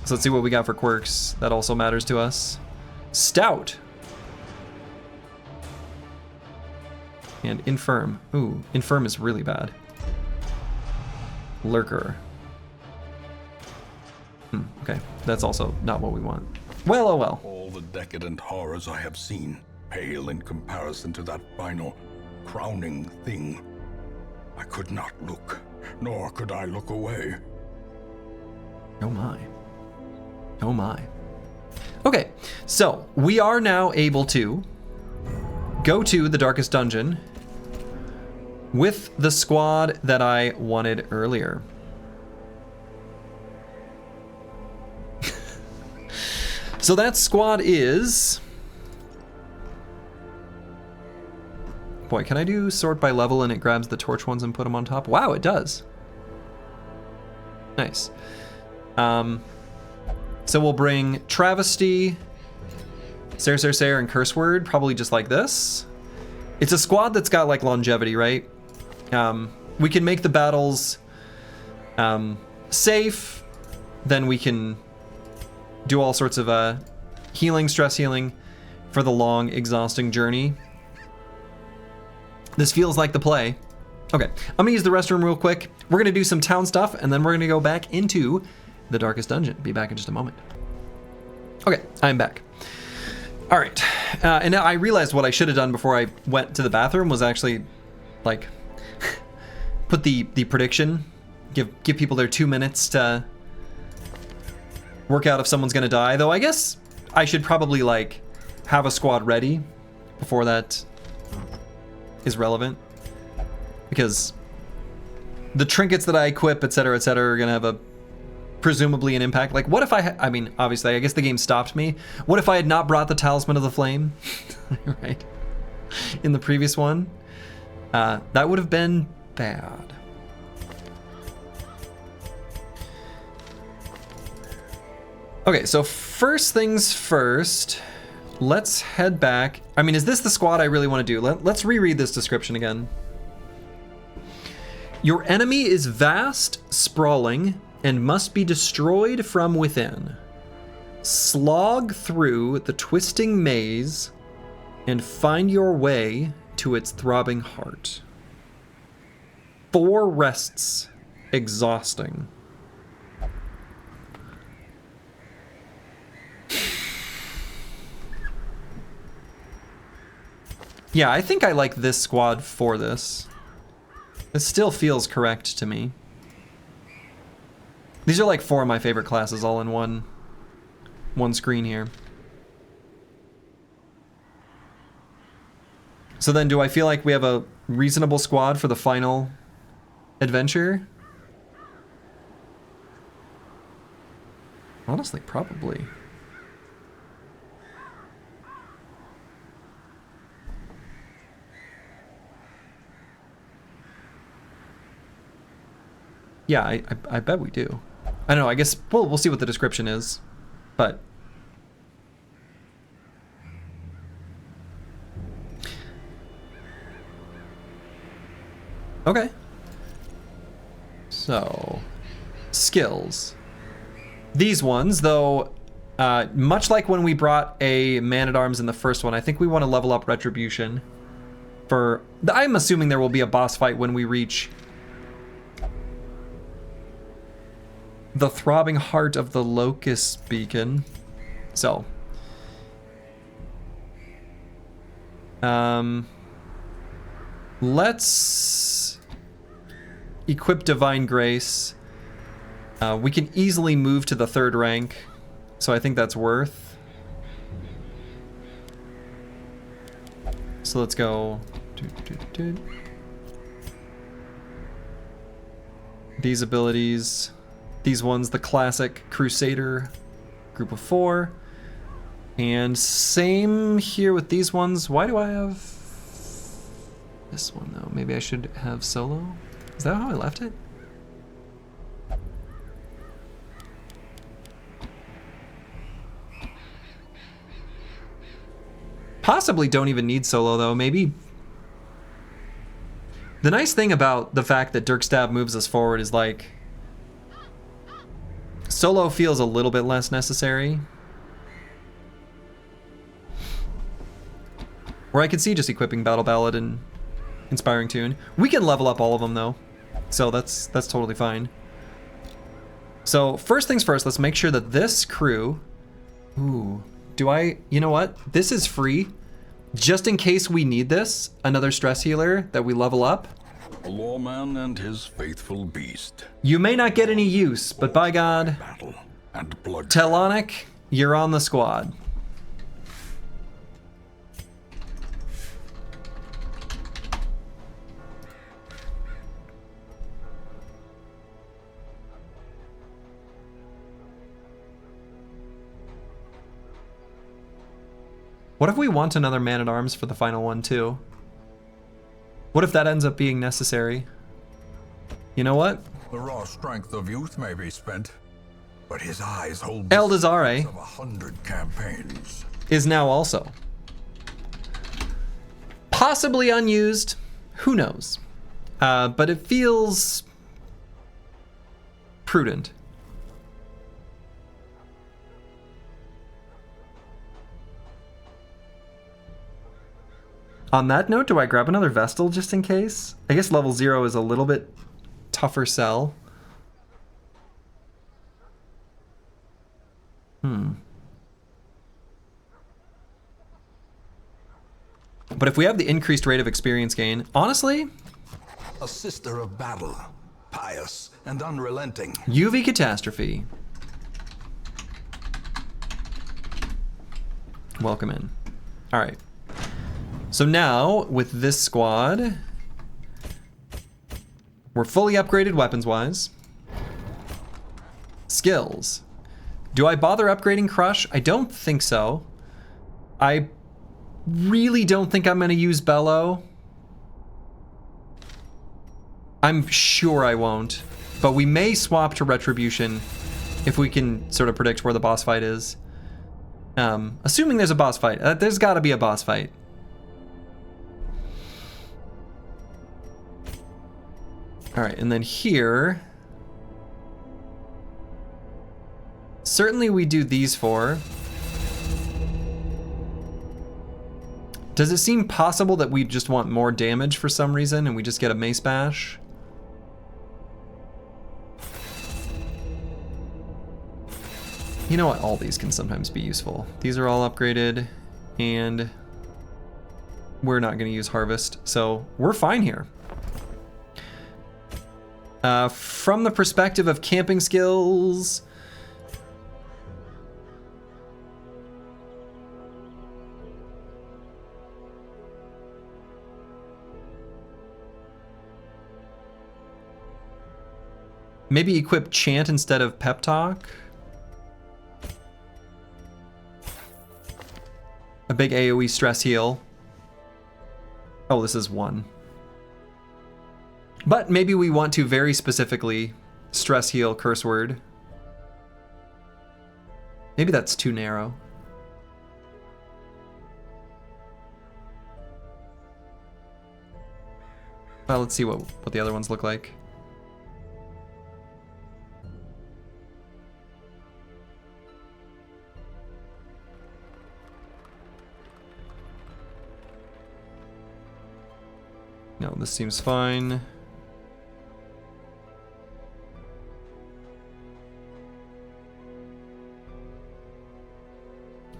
Speaker 1: So let's see what we got for quirks. That also matters to us. Stout. And infirm. Ooh, infirm is really bad. Lurker. Okay, that's also not what we want. Well, oh well.
Speaker 2: All the decadent horrors I have seen pale in comparison to that final, crowning thing. I could not look, nor could I look away.
Speaker 1: Oh my. Oh my. Okay, so we are now able to go to the darkest dungeon with the squad that I wanted earlier. So that squad is... Boy, can I do sort by level and it grabs the torch ones and put them on top? Wow, it does. Nice. So we'll bring Travesty, Sare, and Curse Word, probably just like this. It's a squad that's got like longevity, right? We can make the battles safe, then we can do all sorts of healing, stress healing for the long, exhausting journey. This feels like the play. Okay, I'm gonna use the restroom real quick. We're gonna do some town stuff, and then we're gonna go back into the darkest dungeon. Be back in just a moment. Okay, I'm back. All right, and now I realized what I should have done before I went to the bathroom was actually, like, put the prediction, give people their 2 minutes to work out if someone's gonna die. Though I guess I should probably, like, have a squad ready before that is relevant, because the trinkets that I equip, etc., are gonna have a presumably an impact. Like, what if I mean, obviously, I guess the game stopped me. What if I had not brought the Talisman of the Flame, right? In the previous one, that would have been bad. Okay, so first things first, let's head back. I mean, is this the squad I really want to do? Let's reread this description again. Your enemy is vast, sprawling, and must be destroyed from within. Slog through the twisting maze and find your way to its throbbing heart. 4 rests, exhausting. Yeah, I think I like this squad for this. This still feels correct to me. These are like 4 of my favorite classes all in one screen here. So then do I feel like we have a reasonable squad for the final adventure? Honestly, probably. Yeah, I bet we do. I don't know, I guess we'll see what the description is, but... Okay. So, skills. These ones, though, much like when we brought a man-at-arms in the first one, I think we want to level up Retribution for... I'm assuming there will be a boss fight when we reach the throbbing heart of the Locust Beacon. So, let's equip Divine Grace. We can easily move to the 3rd rank, so I think that's worth. So let's go. These abilities. These ones, the classic Crusader group of 4. And same here with these ones. Why do I have this one though? Maybe I should have solo? Is that how I left it? Possibly don't even need solo though, maybe. The nice thing about the fact that Dirk Stab moves us forward is like, solo feels a little bit less necessary. Or I could see just equipping Battle Ballad and Inspiring Tune. We can level up all of them though, so that's totally fine. So first things first, let's make sure that this crew... Ooh, you know what? This is free. Just in case we need this, another stress healer that we level up.
Speaker 2: A lawman and his faithful beast.
Speaker 1: You may not get any use, but by God,
Speaker 2: Battle and blood.
Speaker 1: Telonic, you're on the squad. What if we want another man-at-arms for the final one too? What if that ends up being necessary? You know what?
Speaker 2: The raw strength of youth may be spent, but his eyes hold
Speaker 1: Eldazare
Speaker 2: of 100 campaigns.
Speaker 1: is now also. Possibly unused, who knows? But it feels prudent. On that note, do I grab another Vestal just in case? I guess level 0 is a little bit tougher sell. But if we have the increased rate of experience gain, honestly...
Speaker 2: A sister of battle, pious and unrelenting.
Speaker 1: UV Catastrophe. Welcome in. All right. So now, with this squad, we're fully upgraded weapons-wise. Skills. Do I bother upgrading Crush? I don't think so. I really don't think I'm going to use Bellow. I'm sure I won't. But we may swap to Retribution if we can sort of predict where the boss fight is. Assuming there's a boss fight. There's got to be a boss fight. All right, and then here... Certainly we do these four. Does it seem possible that we just want more damage for some reason and we just get a Mace Bash? You know what? All these can sometimes be useful. These are all upgraded, and we're not going to use Harvest, so we're fine here. From the perspective of camping skills... Maybe equip Chant instead of Pep Talk. A big AoE stress heal. Oh, this is 1. But maybe we want to very specifically stress heal Curse Word. Maybe that's too narrow. Well, let's see what the other ones look like. No, this seems fine.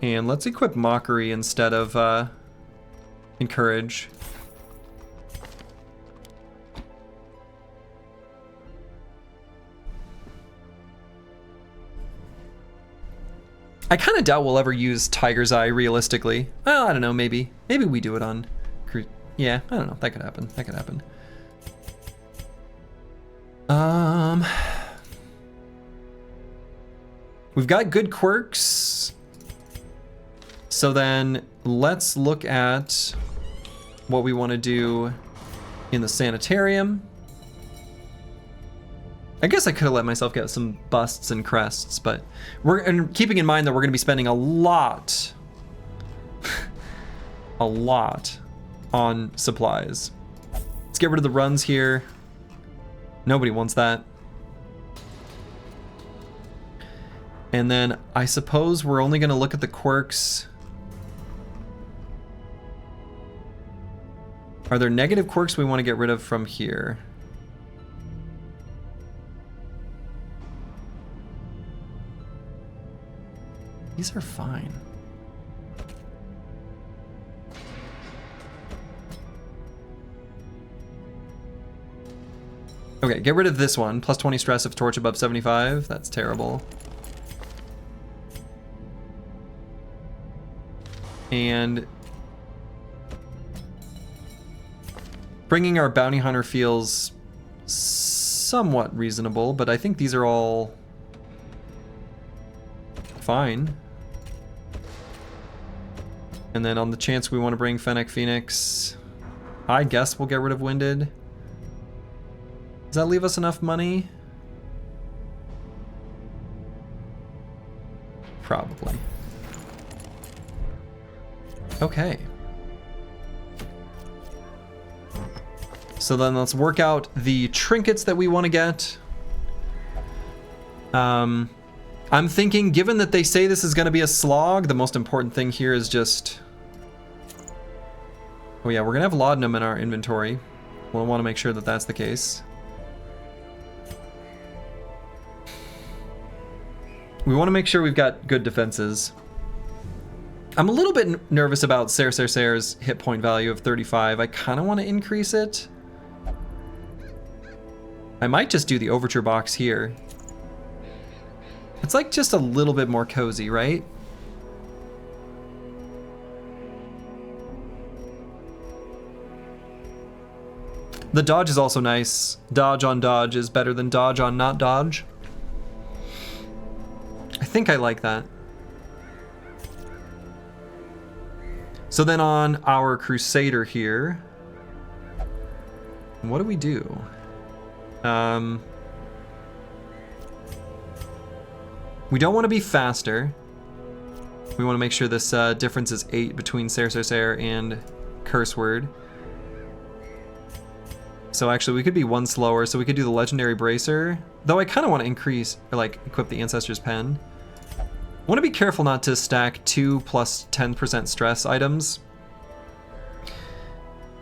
Speaker 1: And let's equip Mockery instead of Encourage. I kind of doubt we'll ever use Tiger's Eye realistically. Well, I don't know, maybe. Maybe we do it on... Yeah, I don't know. That could happen. That could happen. We've got good quirks. So then let's look at what we want to do in the sanitarium. I guess I could have let myself get some busts and crests, but and keeping in mind that we're going to be spending a lot on supplies. Let's get rid of the runs here. Nobody wants that. And then I suppose we're only going to look at the quirks. Are there negative quirks we want to get rid of from here? These are fine. Okay, get rid of this one. Plus 20 stress if torch above 75. That's terrible. And bringing our bounty hunter feels somewhat reasonable, but I think these are all fine. And then on the chance we want to bring Fennec Phoenix, I guess we'll get rid of Winded. Does that leave us enough money? Probably. Okay. So then let's work out the trinkets that we want to get. I'm thinking, given that they say this is going to be a slog, the most important thing here is just... Oh yeah, we're going to have laudanum in our inventory. We'll want to make sure that that's the case. We want to make sure we've got good defenses. I'm a little bit nervous about Ser's hit point value of 35. I kind of want to increase it. I might just do the overture box here. It's like just a little bit more cozy, right? The dodge is also nice. Dodge on dodge is better than dodge on not dodge. I think I like that. So then on our Crusader here, what do we do? We don't want to be faster. We want to make sure this difference is 8 between Ser and Curse Word. So actually we could be 1 slower, so we could do the Legendary Bracer. Though I kind of want to increase, or like equip the Ancestor's Pen. I want to be careful not to stack 2 plus 10% stress items.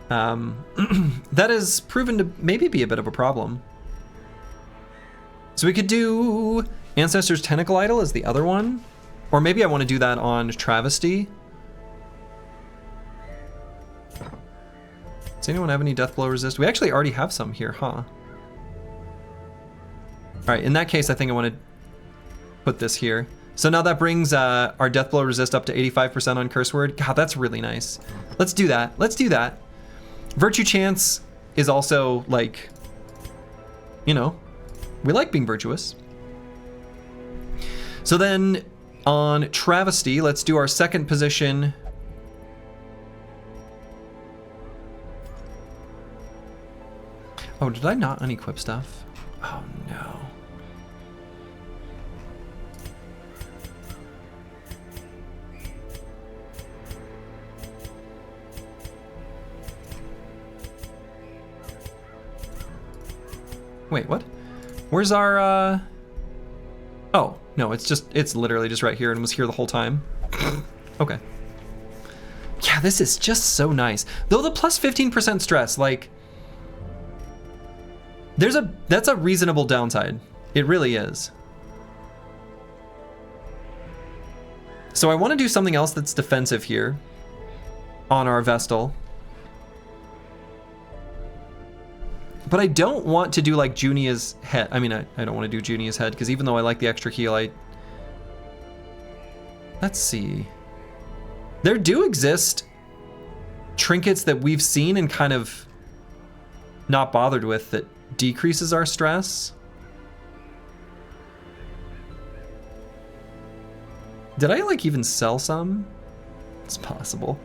Speaker 1: That has proven to maybe be a bit of a problem. So we could do Ancestor's Tentacle Idol as the other one. Or maybe I want to do that on Travesty. Does anyone have any Deathblow resist? We actually already have some here, huh? Alright, in that case I think I want to put this here. So now that brings our Deathblow resist up to 85% on Curse Word. God, that's really nice. Let's do that. Let's do that. Virtue Chance is also like, you know, we like being virtuous. So then on Travesty, let's do our second position. Oh, did I not unequip stuff? Oh no. Wait, what? Where's our, Oh, no, it's literally just right here and was here the whole time. Okay. Yeah, this is just so nice. Though the plus 15% stress, like, that's a reasonable downside. It really is. So I want to do something else that's defensive here on our Vestal. But I don't want to do like Junia's head. I mean, I don't want to do Junia's head because even though I like the extra heal, let's see. There do exist trinkets that we've seen and kind of not bothered with that decreases our stress. Did I like even sell some? It's possible.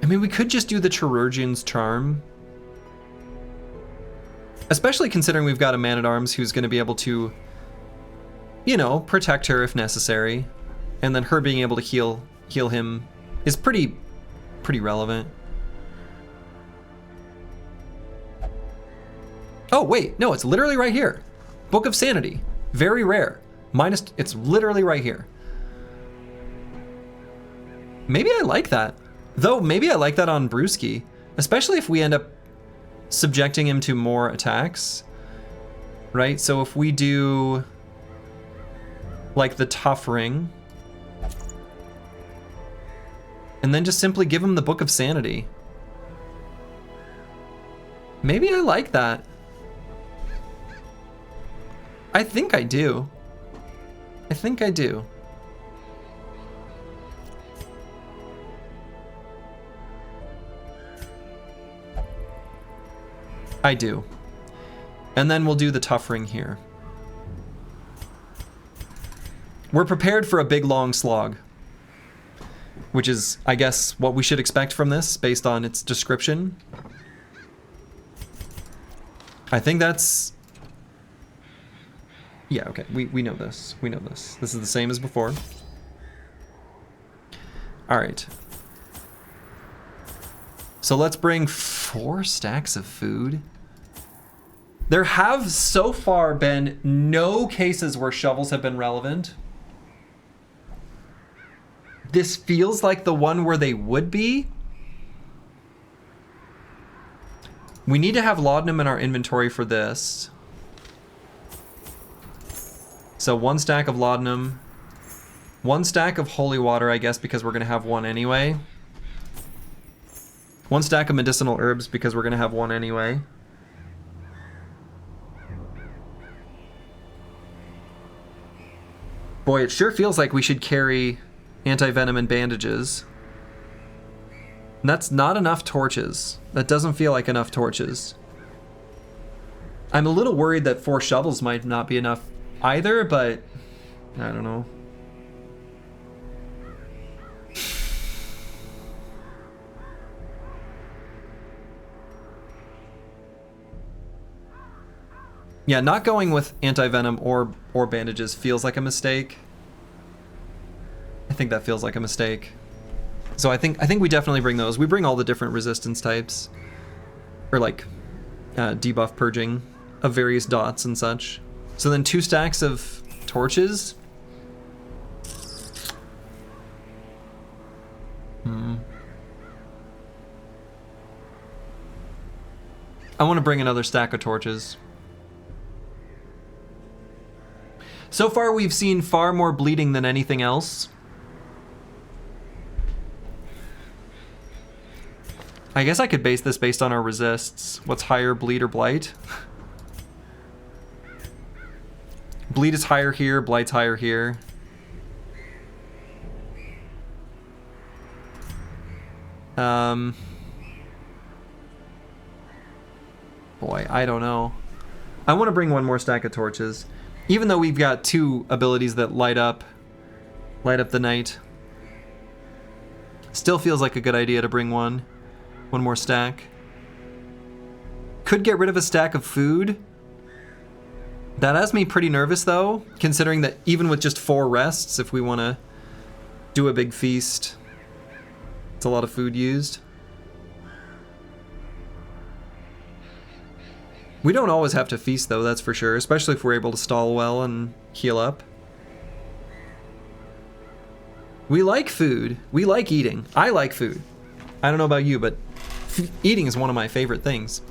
Speaker 1: I mean, we could just do the Chirurgeon's Charm. Especially considering we've got a Man-at-Arms who's going to be able to, you know, protect her if necessary. And then her being able to heal him is pretty relevant. Oh, wait, no, it's literally right here. Book of Sanity. Very rare. It's literally right here. Maybe I like that. Though, maybe I like that on Brewski, especially if we end up subjecting him to more attacks, right? So if we do, like, the Tough Ring, and then just simply give him the Book of Sanity. Maybe I like that. I think I do. I think I do. I do. And then we'll do the Tough Ring here. We're prepared for a big long slog, which is, I guess, what we should expect from this based on its description. I think that's... Yeah, okay, we know this. We know this. This is the same as before. All right. So let's bring 4 stacks of food. There have so far been no cases where shovels have been relevant. This feels like the one where they would be. We need to have laudanum in our inventory for this. So 1 stack of laudanum. 1 stack of holy water, I guess, because we're going to have 1 anyway. 1 stack of medicinal herbs because we're going to have 1 anyway. Boy, it sure feels like we should carry anti-venom and bandages. And that's not enough torches. That doesn't feel like enough torches. I'm a little worried that 4 shovels might not be enough either, but I don't know. Yeah, not going with anti-venom or bandages feels like a mistake. I think that feels like a mistake. So I think we definitely bring those. We bring all the different resistance types, or like debuff purging of various dots and such. So then 2 stacks of torches. I want to bring another stack of torches. So far, we've seen far more bleeding than anything else. I guess I could base this based on our resists. What's higher, bleed or blight? Bleed is higher here, blight's higher here. Boy, I don't know. I want to bring 1 more stack of torches. Even though we've got 2 abilities that light up the night. Still feels like a good idea to bring 1 more stack. Could get rid of a stack of food. That has me pretty nervous though, considering that even with just 4 rests, if we want to do a big feast, it's a lot of food used. We don't always have to feast though, that's for sure, especially if we're able to stall well and heal up. We like food. We like eating. I like food. I don't know about you, but eating is one of my favorite things.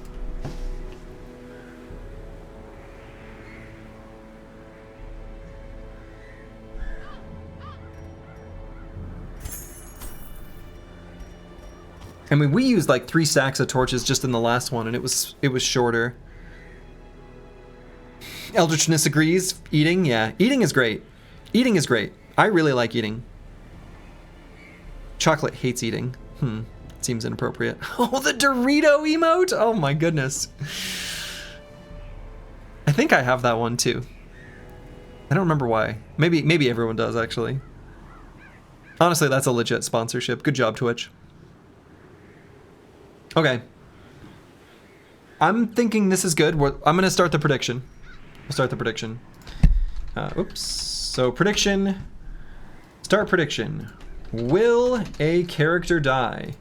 Speaker 1: I mean, we used like 3 stacks of torches just in the last one, and it was shorter. Eldritchness agrees. Eating, yeah. Eating is great. Eating is great. I really like eating. Chocolate hates eating. Seems inappropriate. Oh, the Dorito emote! Oh my goodness. I think I have that one too. I don't remember why. Maybe everyone does, actually. Honestly, that's a legit sponsorship. Good job, Twitch. Okay. I'm thinking this is good. I'm gonna start the prediction. We'll start the prediction. Oops. So prediction. Start prediction. Will a character die?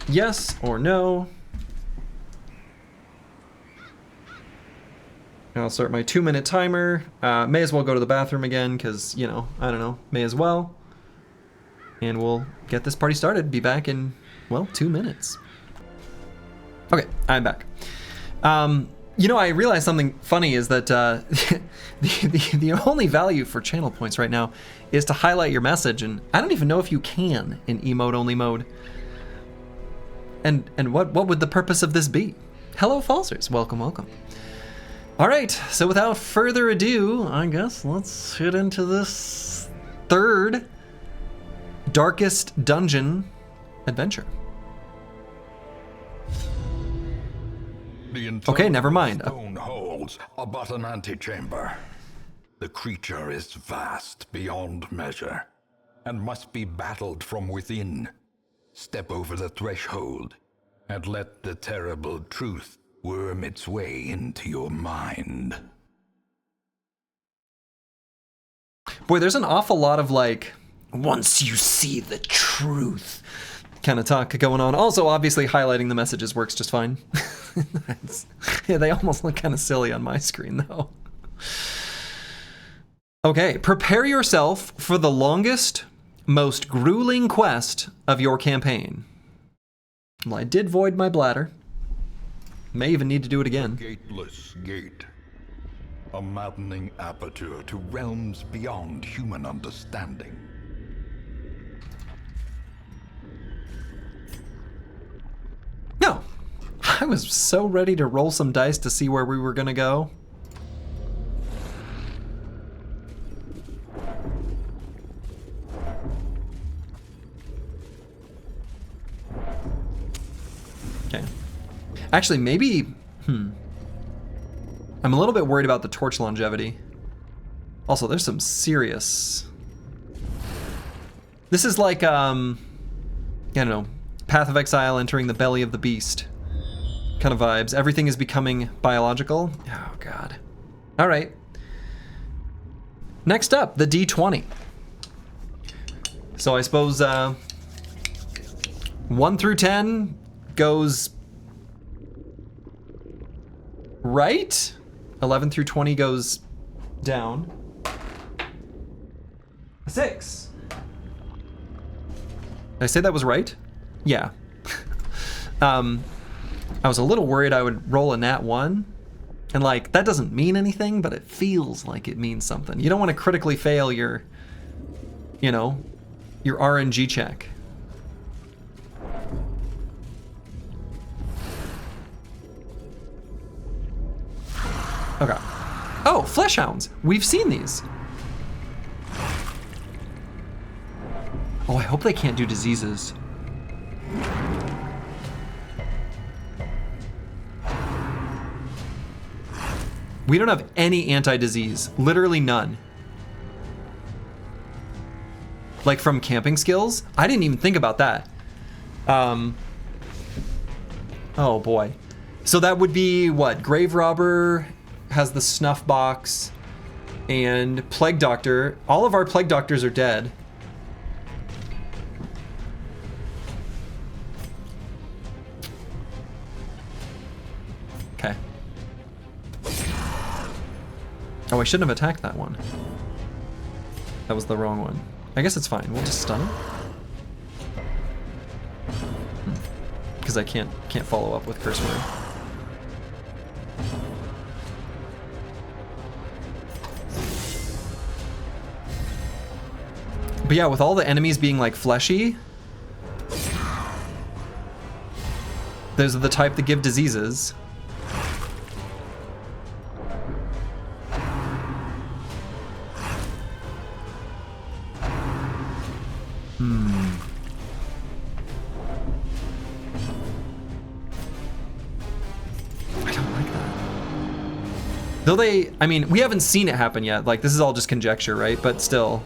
Speaker 1: Yes or no? I'll start my 2-minute timer. May as well go to the bathroom again, because, you know, I don't know. May as well. And we'll get this party started. Be back in, well, 2 minutes. Okay, I'm back. You know, I realized something funny is that the only value for channel points right now is to highlight your message, and I don't even know if you can in emote-only mode. And what would the purpose of this be? Hello, Falsers. Welcome, welcome. All right, so without further ado, I guess let's hit into this 3rd Darkest Dungeon adventure. Okay, never mind.
Speaker 2: Stone holds are but an antechamber. The creature is vast beyond measure, and must be battled from within. Step over the threshold, and let the terrible truth worm its way into your mind.
Speaker 1: Boy, there's an awful lot of like, once you see the truth kind of talk going on. Also, obviously, highlighting the messages works just fine. Yeah, they almost look kind of silly on my screen, though. Okay, prepare yourself for the longest, most grueling quest of your campaign. Well, I did void my bladder. May even need to do it again.
Speaker 2: Gateless gate. A maddening aperture to realms beyond human understanding.
Speaker 1: No. I was so ready to roll some dice to see where we were gonna go. Okay. Actually, maybe... I'm a little bit worried about the torch longevity. Also, there's some serious... This is like, I don't know, Path of Exile entering the belly of the beast kind of vibes. Everything is becoming biological. Oh, God. All right. Next up, the D20. So I suppose 1 through 10 goes right. 11 through 20 goes down. 6. Did I say that was right? Yeah. I was a little worried I would roll a nat 1. And like, that doesn't mean anything, but it feels like it means something. You don't want to critically fail your, you know, your RNG check. Okay. Oh, flesh hounds. We've seen these. Oh, I hope they can't do diseases. We don't have any anti-disease. Literally none. Like from camping skills? I didn't even think about that. Oh boy. So that would be what? Grave Robber has the snuff box and Plague Doctor. All of our Plague Doctors are dead. Okay. Oh, I shouldn't have attacked that one. That was the wrong one. I guess it's fine. We'll just stun him. Because I can't follow up with Curse Word. But yeah, with all the enemies being like fleshy, those are the type that give diseases. Though they, I mean, we haven't seen it happen yet. Like, this is all just conjecture, right? But still.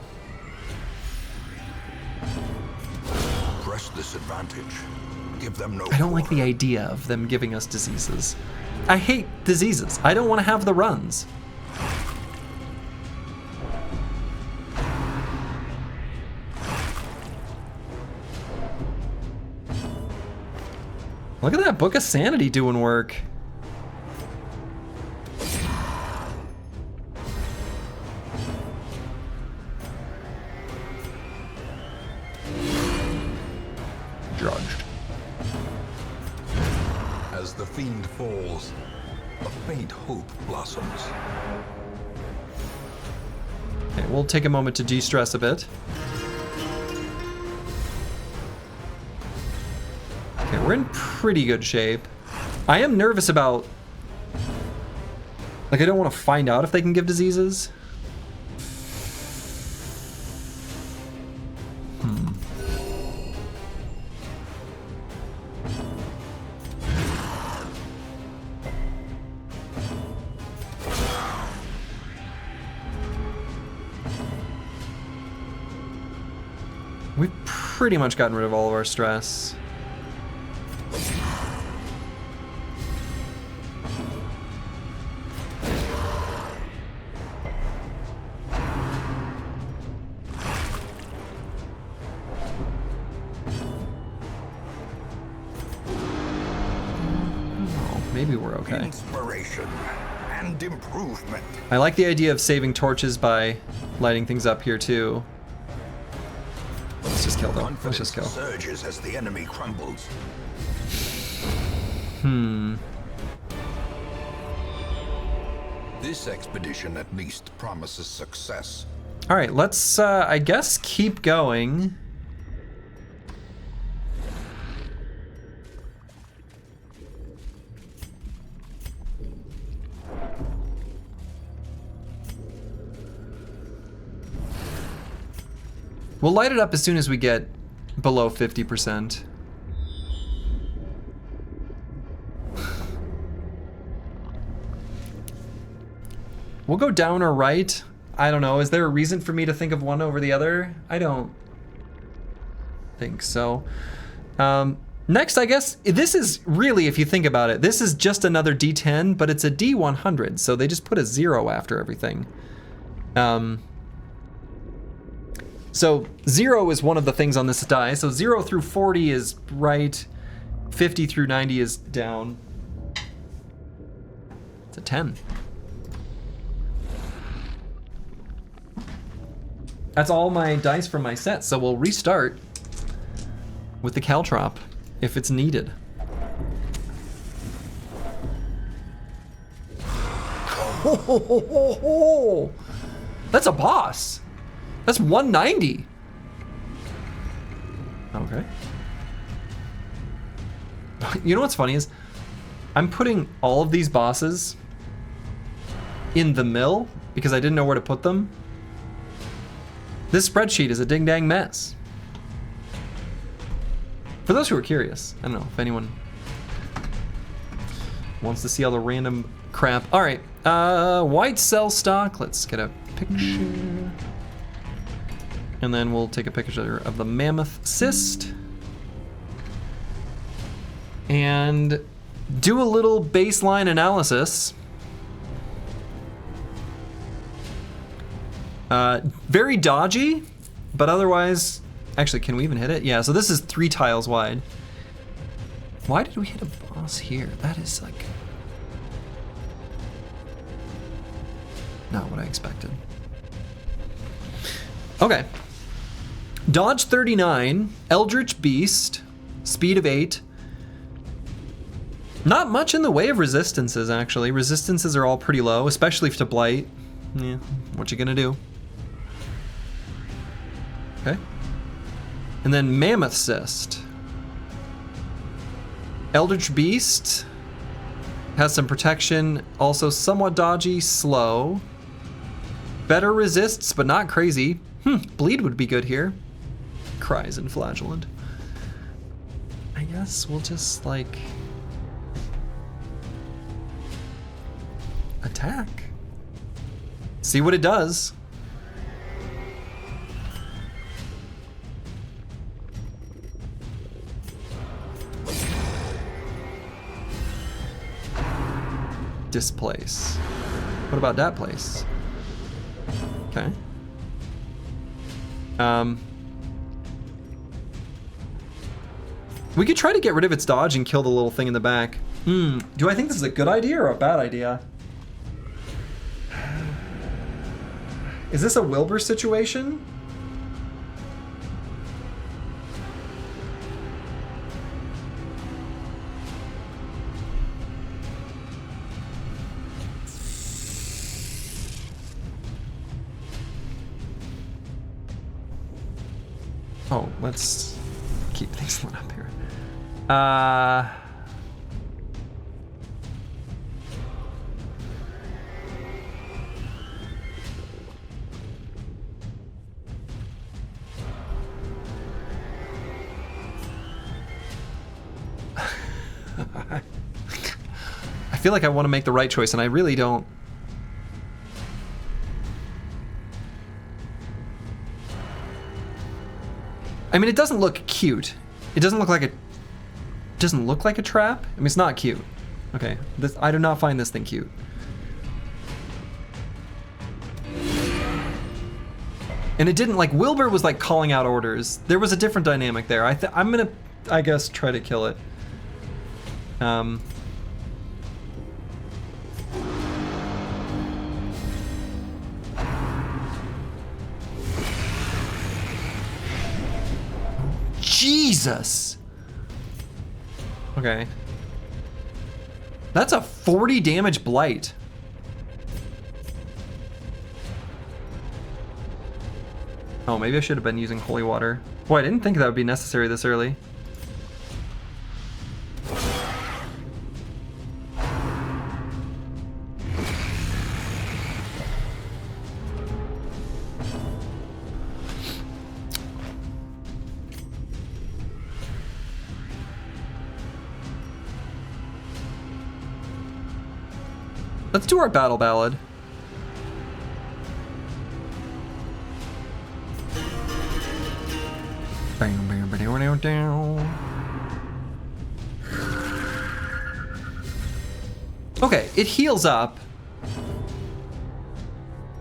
Speaker 2: Press this advantage. Give them no.
Speaker 1: I don't like the idea of them giving us diseases. I hate diseases. I don't want to have the runs. Look at that Book of Sanity doing work.
Speaker 2: The fiend falls, a faint hope blossoms.
Speaker 1: Okay, we'll take a moment to de-stress a bit. Okay, we're in pretty good shape. I am nervous about... Like, I don't want to find out if they can give diseases. We've pretty much gotten rid of all of our stress. maybe we're okay.
Speaker 2: Inspiration and improvement.
Speaker 1: I like the idea of saving torches by lighting things up here too. Let's just kill them. Let's just kill.
Speaker 2: Surges as the enemy crumbles. This expedition at least promises success.
Speaker 1: All right, let's, I guess, keep going. We'll light it up as soon as we get below 50%. We'll go down or right. I don't know. Is there a reason for me to think of one over the other? I don't think so. Next, I guess, this is really, if you think about it, this is just another D10, but it's a D100, so they just put a 0 after everything. So 0 is one of the things on this die. So 0 through 40 is right. 50 through 90 is down. It's a 10. That's all my dice from my set, so we'll restart with the caltrop if it's needed. That's a boss. That's 190. Okay. You know what's funny is I'm putting all of these bosses in the mill because I didn't know where to put them. This spreadsheet is a ding-dang mess. For those who are curious, I don't know if anyone wants to see all the random crap. All right, white cell stock. Let's get a picture. And then we'll take a picture of the mammoth cyst. And do a little baseline analysis. Very dodgy, but otherwise, actually, can we even hit it? Yeah, so this is 3 tiles wide. Why did we hit a boss here? That is like not what I expected. Okay. Dodge 39, Eldritch Beast, speed of 8. Not much in the way of resistances, actually. Resistances are all pretty low, especially to Blight. Yeah, what you gonna do? Okay. And then Mammoth Cyst. Eldritch Beast has some protection, also somewhat dodgy, slow. Better resists, but not crazy. Bleed would be good here. Cries and Flagellant. I guess we'll just, like, attack. See what it does. Displace. What about that place? Okay. We could try to get rid of its dodge and kill the little thing in the back. Do I think this is a good idea or a bad idea? Is this a Wilbur situation? Oh, let's keep things lit up here. I feel like I want to make the right choice, and I really don't. I mean, it doesn't look cute. It doesn't look like a. Doesn't look like a trap. I mean, it's not cute. Okay, this, I do not find this thing cute. And it didn't, like, Wilbur was like calling out orders. There was a different dynamic there. I'm gonna, I guess, try to kill it. Jesus! Okay. That's a 40 damage blight. Oh, maybe I should have been using holy water. Boy, I didn't think that would be necessary this early. Let's do our battle ballad. Okay, it heals up.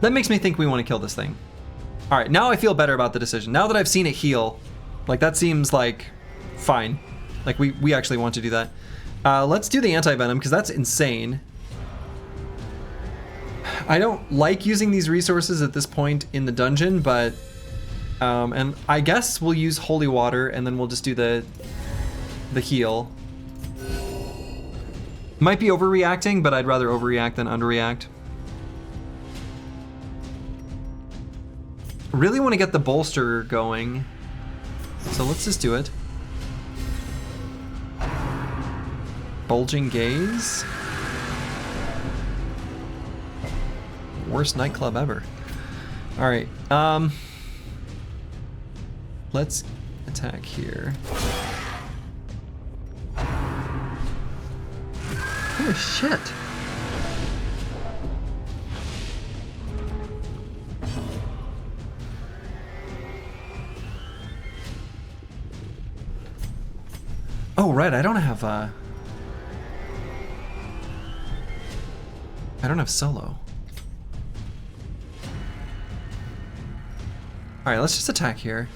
Speaker 1: That makes me think we want to kill this thing. All right, now I feel better about the decision. Now that I've seen it heal, like that seems like fine. Like we actually want to do that. Let's do the anti-venom because that's insane. I don't like using these resources at this point in the dungeon, but and I guess we'll use holy water and then we'll just do the heal. Might be overreacting, but I'd rather overreact than underreact. Really want to get the bolster going, so let's just do it. Bulging gaze. Worst nightclub ever. All right, let's attack here. Holy shit. Oh, right, I don't have solo. All right, let's just attack here.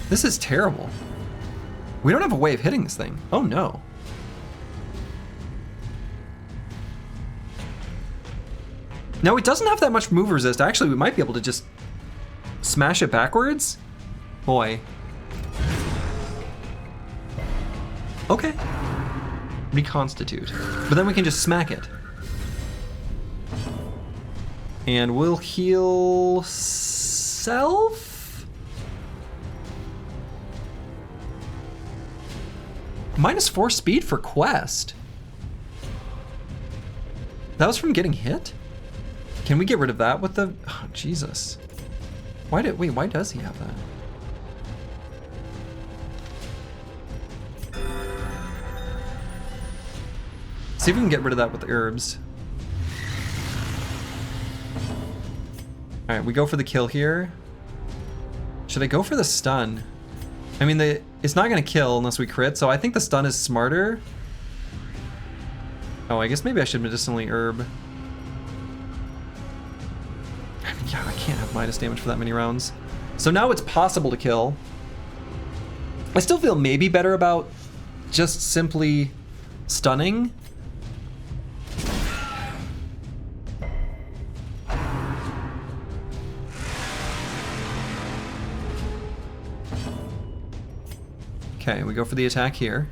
Speaker 1: This is terrible. We don't have a way of hitting this thing. Oh no. Now it doesn't have that much move resist. Actually, we might be able to just smash it backwards. Boy. Okay. Reconstitute. But then we can just smack it. And we'll heal self? -4 speed for quest. That was from getting hit? Can we get rid of that with the, oh, Jesus. Wait, why does he have that? See if we can get rid of that with the herbs. All right, we go for the kill here. Should I go for the stun? I mean, it's not gonna kill unless we crit, so I think the stun is smarter. Oh, I guess maybe I should medicinally herb. I mean, yeah, I can't have minus damage for that many rounds. So now it's possible to kill. I still feel maybe better about just simply stunning. Okay, we go for the attack here.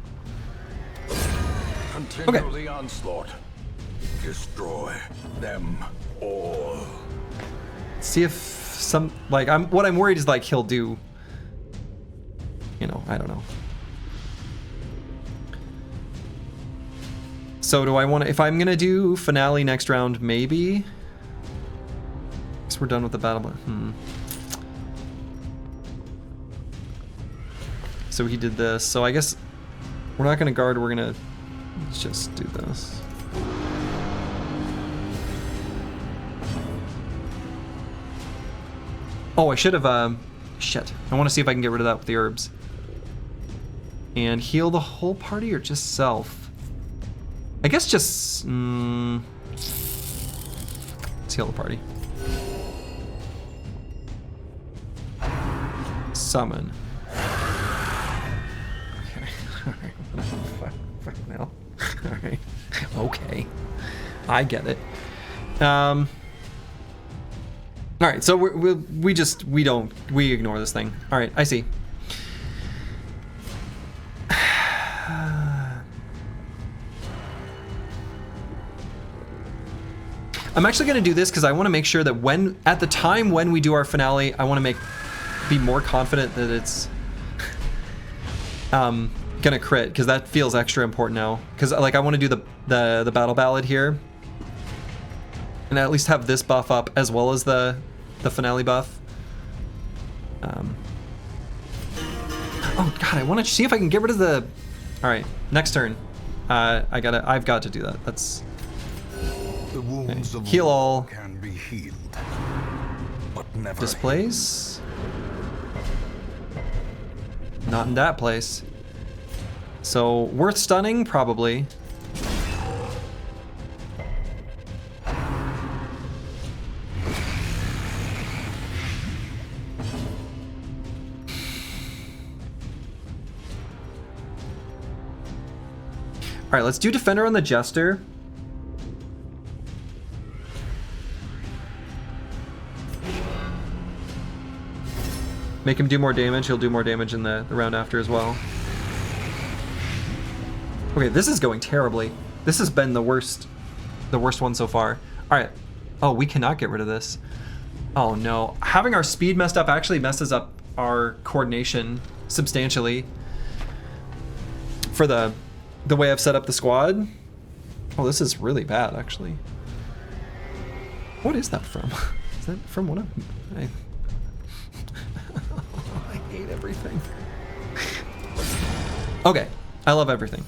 Speaker 2: Continue the onslaught. Destroy them all.
Speaker 1: See if some, like, what I'm worried is like he'll do, you know, I don't know. So do I want to, if I'm gonna do finale next round, maybe? Guess we're done with the battle. So he did this. So I guess we're not gonna guard, we're gonna just do this. Oh, I should have, shit. I want to see if I can get rid of that with the herbs. And heal the whole party or just self? I guess just, let's heal the party. Summon. Okay, alright, fuck now. Alright, okay. I get it. All right, so we ignore this thing. All right, I see. I'm actually going to do this because I want to make sure that at the time when we do our finale, I want to be more confident that it's gonna crit, because that feels extra important now. Because like I want to do the battle ballad here, and at least have this buff up as well as the finale buff. Oh god, I want to see if I can get rid of the. All right, next turn. I've got to do that. That's.
Speaker 2: The wounds
Speaker 1: Okay.
Speaker 2: of
Speaker 1: Heal all.
Speaker 2: can be healed, but never
Speaker 1: Displace. Not in that place. So worth stunning, probably. All right, let's do Defender on the Jester. Make him do more damage. He'll do more damage in the round after as well. Okay, this is going terribly. This has been the worst one so far. All right. Oh, we cannot get rid of this. Oh no. Having our speed messed up actually messes up our coordination substantially for the way I've set up the squad. Oh, this is really bad, actually. What is that from? Is that from one of them? I hate everything. Okay, I love everything.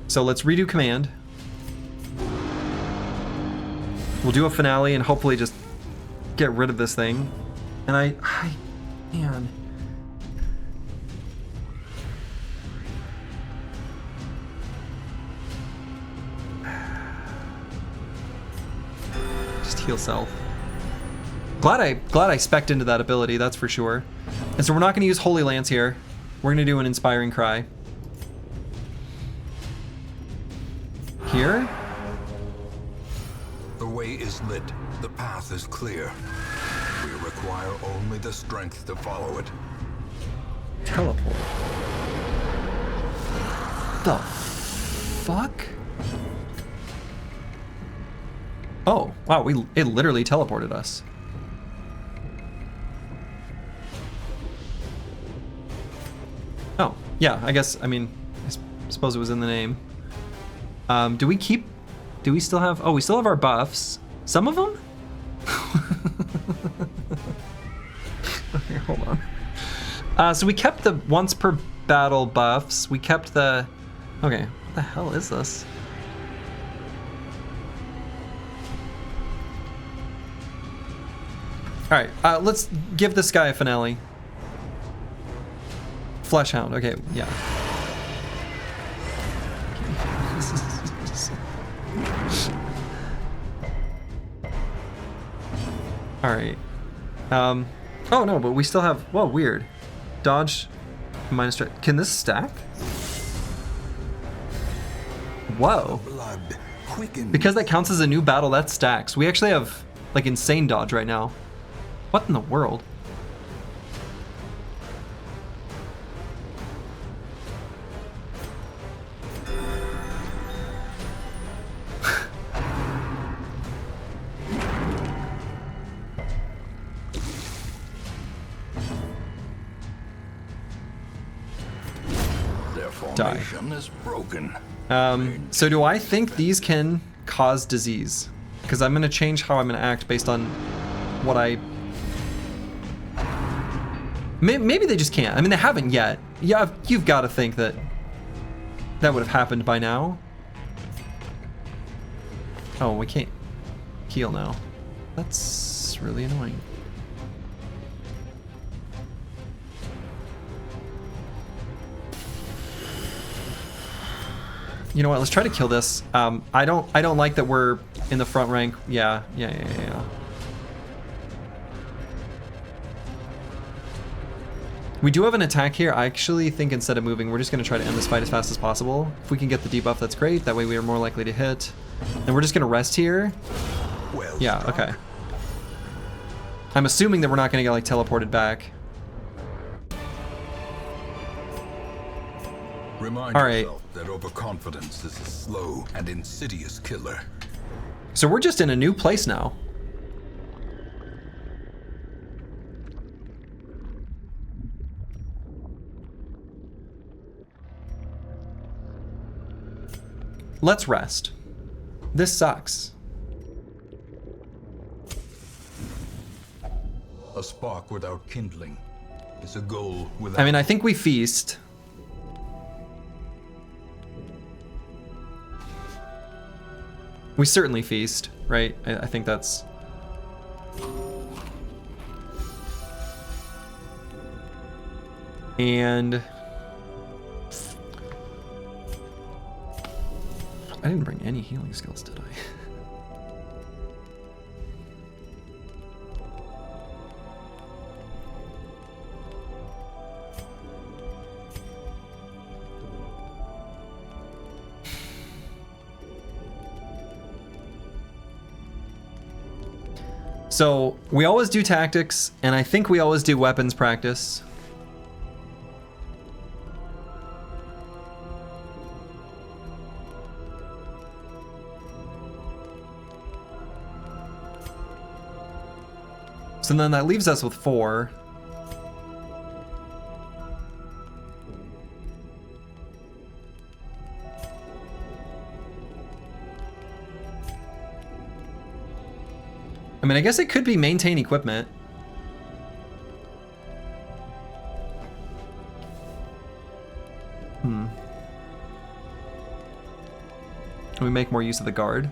Speaker 1: So let's redo command. We'll do a finale and hopefully just get rid of this thing. And man. Just heal self. Glad I spec'd into that ability, that's for sure. And so we're not going to use Holy Lance here. We're going to do an Inspiring Cry. Here?
Speaker 2: The way is lit. The path is clear. We require only the strength to follow it.
Speaker 1: Teleport. The fuck? Oh, wow, it literally teleported us. Oh, yeah, I mean, I suppose it was in the name. Do we still have, we still have our buffs. Some of them? Okay, hold on. So we kept the once per battle buffs. We kept the, okay, what the hell is this? All right, let's give this guy a finale. Fleshhound, okay, yeah. All right. Oh no, but we still have, whoa, weird. Dodge, minus strike. Can this stack? Whoa.
Speaker 2: Blood quickens.
Speaker 1: Because that counts as a new battle, that stacks. We actually have like insane dodge right now. What in the world?
Speaker 2: Their formation is broken.
Speaker 1: So do I think these can cause disease? Because I'm going to change how I'm going to act based on what I... Maybe they just can't. I mean, they haven't yet. Yeah, you've got to think that that would have happened by now. Oh, we can't heal now. That's really annoying. You know what? Let's try to kill this. I don't like that we're in the front rank. Yeah. We do have an attack here. I actually think instead of moving, we're just going to try to end this fight as fast as possible. If we can get the debuff, that's great. That way we are more likely to hit. And we're just gonna rest here.
Speaker 2: Well
Speaker 1: Yeah,
Speaker 2: struck.
Speaker 1: okay. I'm assuming that we're not gonna get like teleported back.
Speaker 2: Remind
Speaker 1: All right.
Speaker 2: yourself that overconfidence is a slow and insidious killer.
Speaker 1: So we're just in a new place now. Let's rest. This sucks.
Speaker 2: A spark without kindling is a goal without...
Speaker 1: I mean, I think we feast. We certainly feast, right? I think that's... And... I didn't bring any healing skills, did I? So we always do tactics, and I think we always do weapons practice. So then that leaves us with 4. I mean, I guess it could be maintain equipment. Can we make more use of the guard?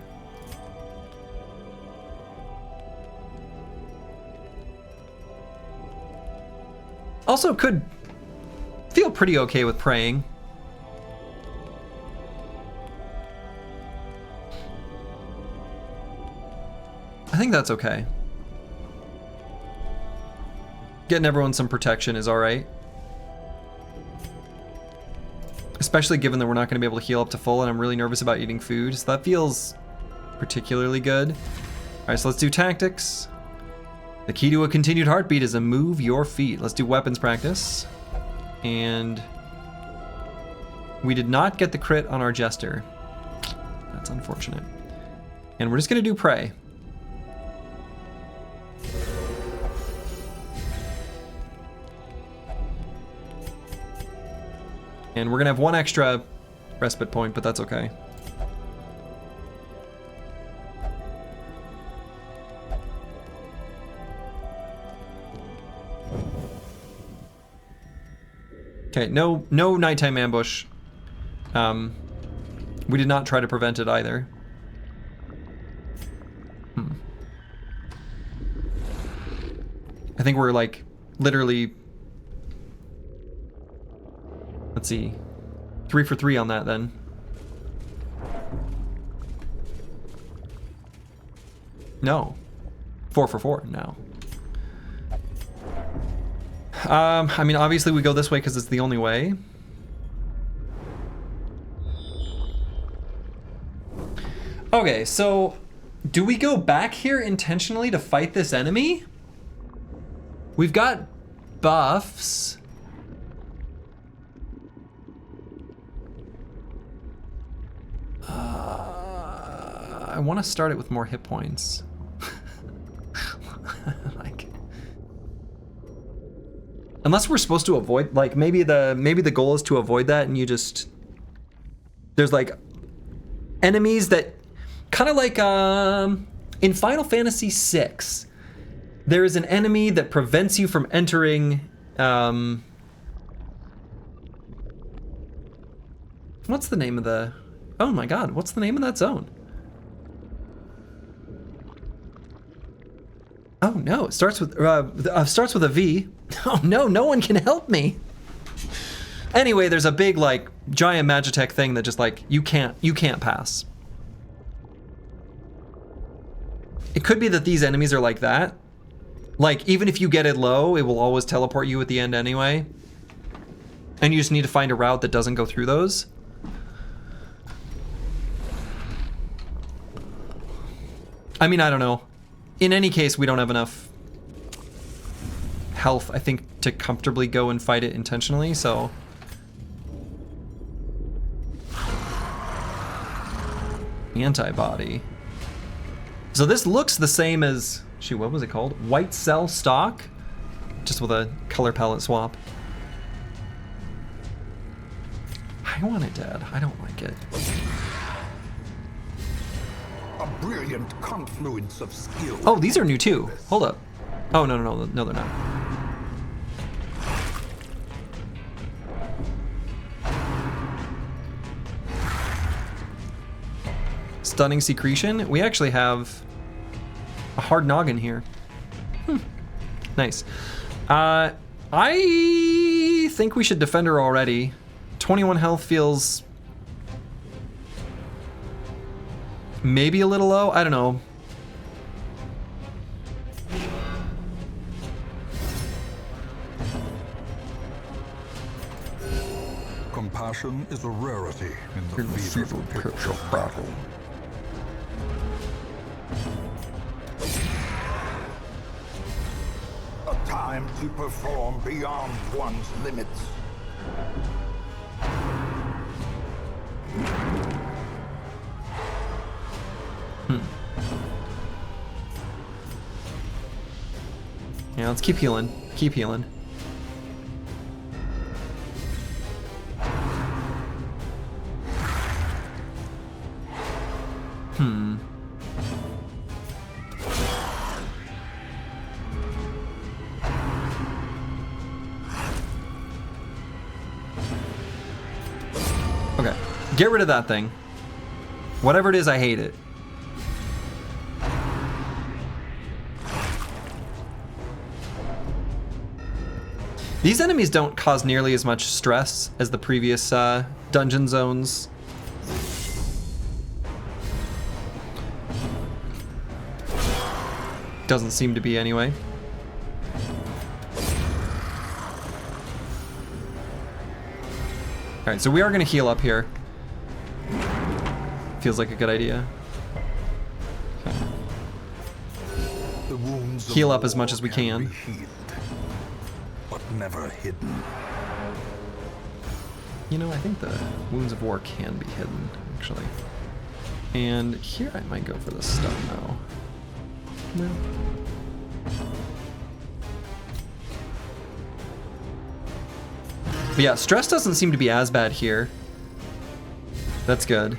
Speaker 1: Also could feel pretty okay with praying. I think that's okay. Getting everyone some protection is alright. Especially given that we're not going to be able to heal up to full, and I'm really nervous about eating food, so that feels particularly good. Alright, so let's do tactics. The key to a continued heartbeat is to move your feet. Let's do weapons practice. And we did not get the crit on our jester. That's unfortunate. And we're just going to do pray. And we're gonna have 1 extra respite point, but that's okay. Okay, no nighttime ambush. We did not try to prevent it either. I think we're like literally, let's see, 3 for 3 on that then. No, 4 for 4 now. I mean, obviously we go this way because it's the only way. Okay, so do we go back here intentionally to fight this enemy? We've got buffs. I want to start it with more hit points. Like, unless we're supposed to avoid, like maybe the goal is to avoid that, and you just, there's like enemies that kind of like in Final Fantasy VI, there is an enemy that prevents you from entering what's the name of the, oh my god, what's the name of that zone? Oh no, it starts with a V. Oh no, no one can help me. Anyway, there's a big like giant Magitech thing that just like you can't pass. It could be that these enemies are like that. Like even if you get it low, it will always teleport you at the end anyway. And you just need to find a route that doesn't go through those. I mean, I don't know. In any case, we don't have enough health, I think, to comfortably go and fight it intentionally, so... Antibody. So this looks the same as... Shoot, what was it called? White cell stock? Just with a color palette swap. I want it dead. I don't like it.
Speaker 2: A brilliant confluence of skill.
Speaker 1: Oh, these are new too. Hold up. Oh, no, they're not. Stunning secretion. We actually have a hard noggin here. Nice. I think we should defend her already. 21 health feels maybe a little low. I don't know.
Speaker 2: Compassion is a rarity in the fever pitch of battle. A time to perform beyond one's limits.
Speaker 1: Yeah, let's keep healing. Keep healing. Okay, get rid of that thing. Whatever it is, I hate it. These enemies don't cause nearly as much stress as the previous dungeon zones. Doesn't seem to be anyway. Alright, so we are going to heal up here. Feels like a good idea. Okay.
Speaker 2: The wounds
Speaker 1: Heal up as much as we can.
Speaker 2: Be healed, but never hidden.
Speaker 1: You know, I think the wounds of war can be hidden, actually. And here I might go for the stun, though. No. But yeah, stress doesn't seem to be as bad here. That's good.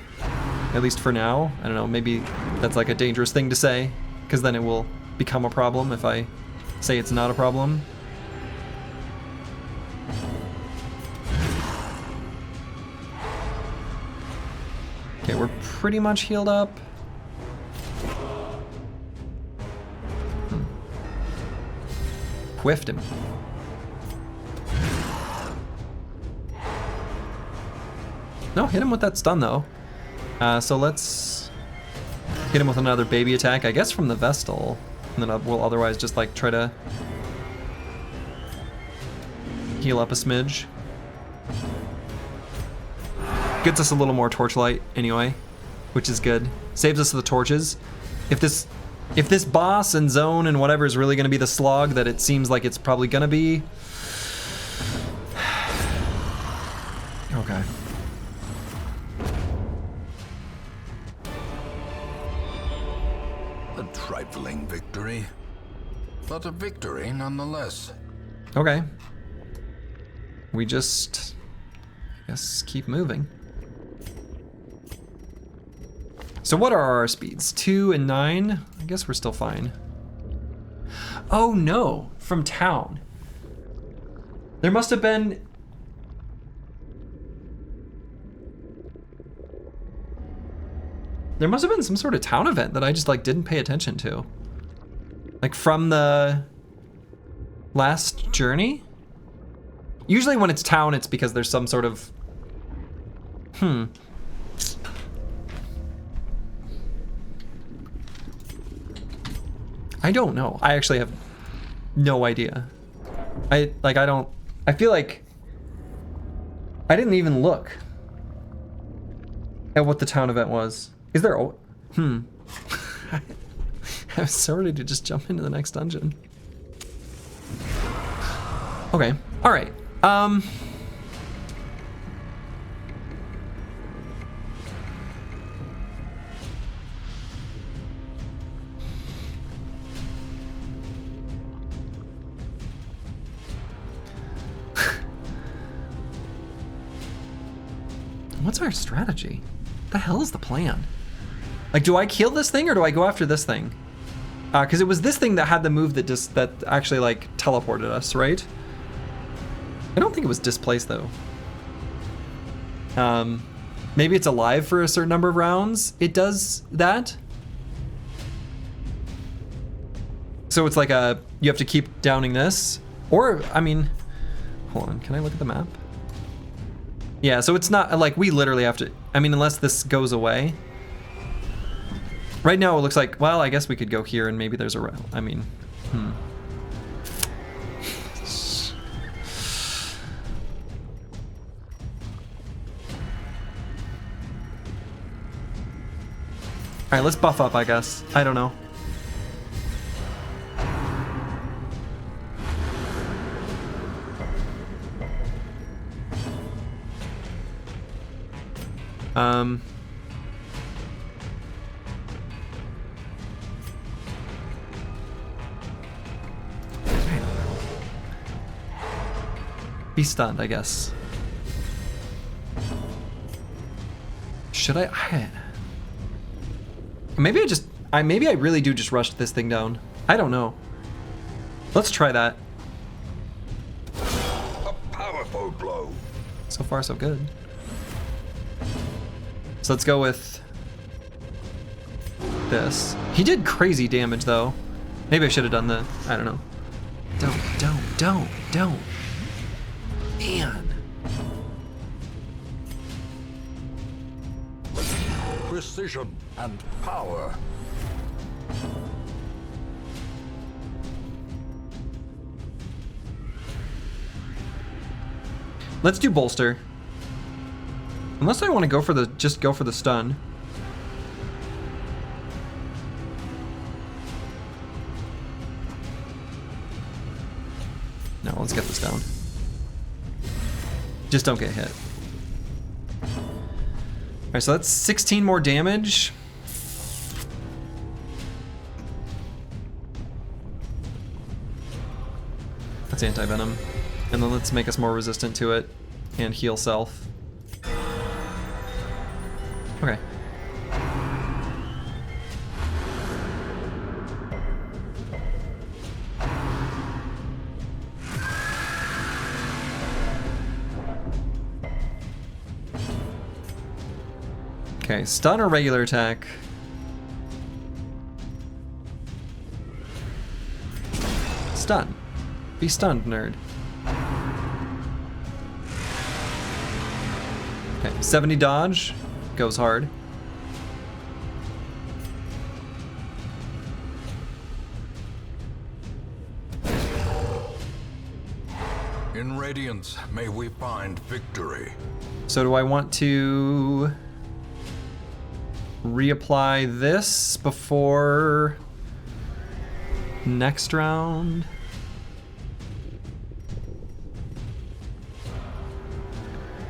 Speaker 1: At least for now. I don't know, maybe that's like a dangerous thing to say, because then it will become a problem if I say it's not a problem. Okay, we're pretty much healed up. Whiffed him. No, hit him with that stun though. So let's hit him with another baby attack, I guess from the Vestal. And then we'll otherwise just like try to heal up a smidge. Gets us a little more torchlight anyway, which is good. Saves us the torches. If this boss and zone and whatever is really going to be the slog that it seems like it's probably going to be. Okay.
Speaker 2: A trifling victory, but a victory nonetheless.
Speaker 1: Okay. We just, I guess, keep moving. So what are our speeds? 2 and 9? I guess we're still fine. Oh no, from town. There must have been... There must have been some sort of town event that I just like didn't pay attention to. Like from the last journey? Usually when it's town, it's because there's some sort of... I don't know. I actually have no idea. I feel like I didn't even look at what the town event was. Is there I was so ready to just jump into the next dungeon. Okay, all right. What's our strategy? The hell is the plan? Like, do I kill this thing or do I go after this thing? Because it was this thing that had the move that actually like teleported us, right? I don't think it was displaced though. Maybe it's alive for a certain number of rounds. It does that. So it's like you have to keep downing this. Or, I mean, hold on, can I look at the map? Yeah, so it's not like we literally have to, I mean, unless this goes away. Right now it looks like, well, I guess we could go here and maybe there's a, I mean, All right, let's buff up, I guess. I don't know. Be stunned, I guess. Should I maybe maybe I really do just rush this thing down. I don't know. Let's try that.
Speaker 2: A powerful blow.
Speaker 1: So far, so good. So let's go with this. He did crazy damage though. Maybe I should have done the, I don't know. Don't. Man.
Speaker 2: Precision and power.
Speaker 1: Let's do bolster. Unless I want to go for just go for the stun. No, let's get this down. Just don't get hit. All right, so that's 16 more damage. That's anti-venom. And then let's make us more resistant to it and heal self. Okay. Okay, stun or regular attack? Stun. Be stunned, nerd. Okay, 70 dodge. Goes hard.
Speaker 2: In Radiance, may we find victory.
Speaker 1: So do I want to reapply this before next round?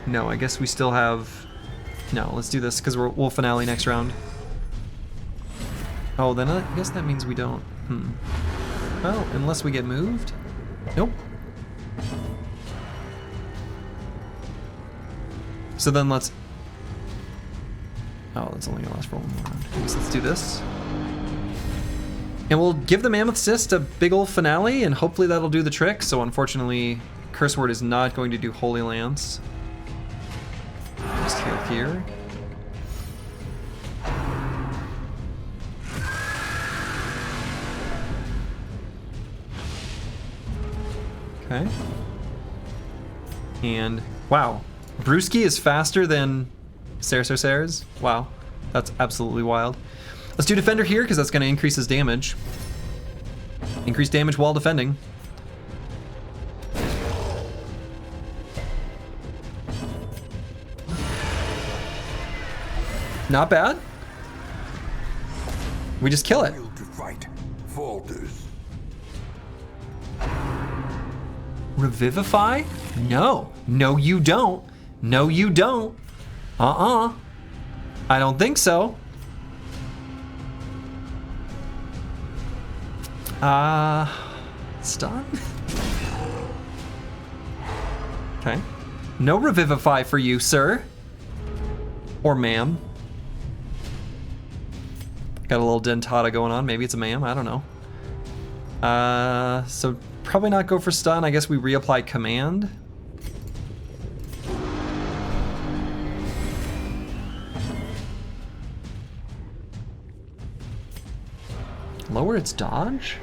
Speaker 1: No, I guess we still have... No, let's do this because we'll finale next round. Oh, then I guess that means we don't. Well, unless we get moved? Nope. So then let's... Oh, that's only gonna last for one more round. So let's do this. And we'll give the Mammoth Cyst a big ol' finale, and hopefully that'll do the trick. So unfortunately, Curse Word is not going to do Holy Lance. Just heal here. Okay. And wow, Brewski is faster than Ceres. Wow, that's absolutely wild. Let's do Defender here because that's going to increase his damage. Increase damage while defending. Not bad. We just kill it.
Speaker 2: Will to fight. orders.
Speaker 1: Revivify? No. No, you don't. No, you don't. I don't think so. Stun? Okay. No Revivify for you, sir. Or ma'am. Got a little dentata going on. Maybe it's a ma'am. I don't know. So probably not go for stun. I guess we reapply command. Lower its dodge?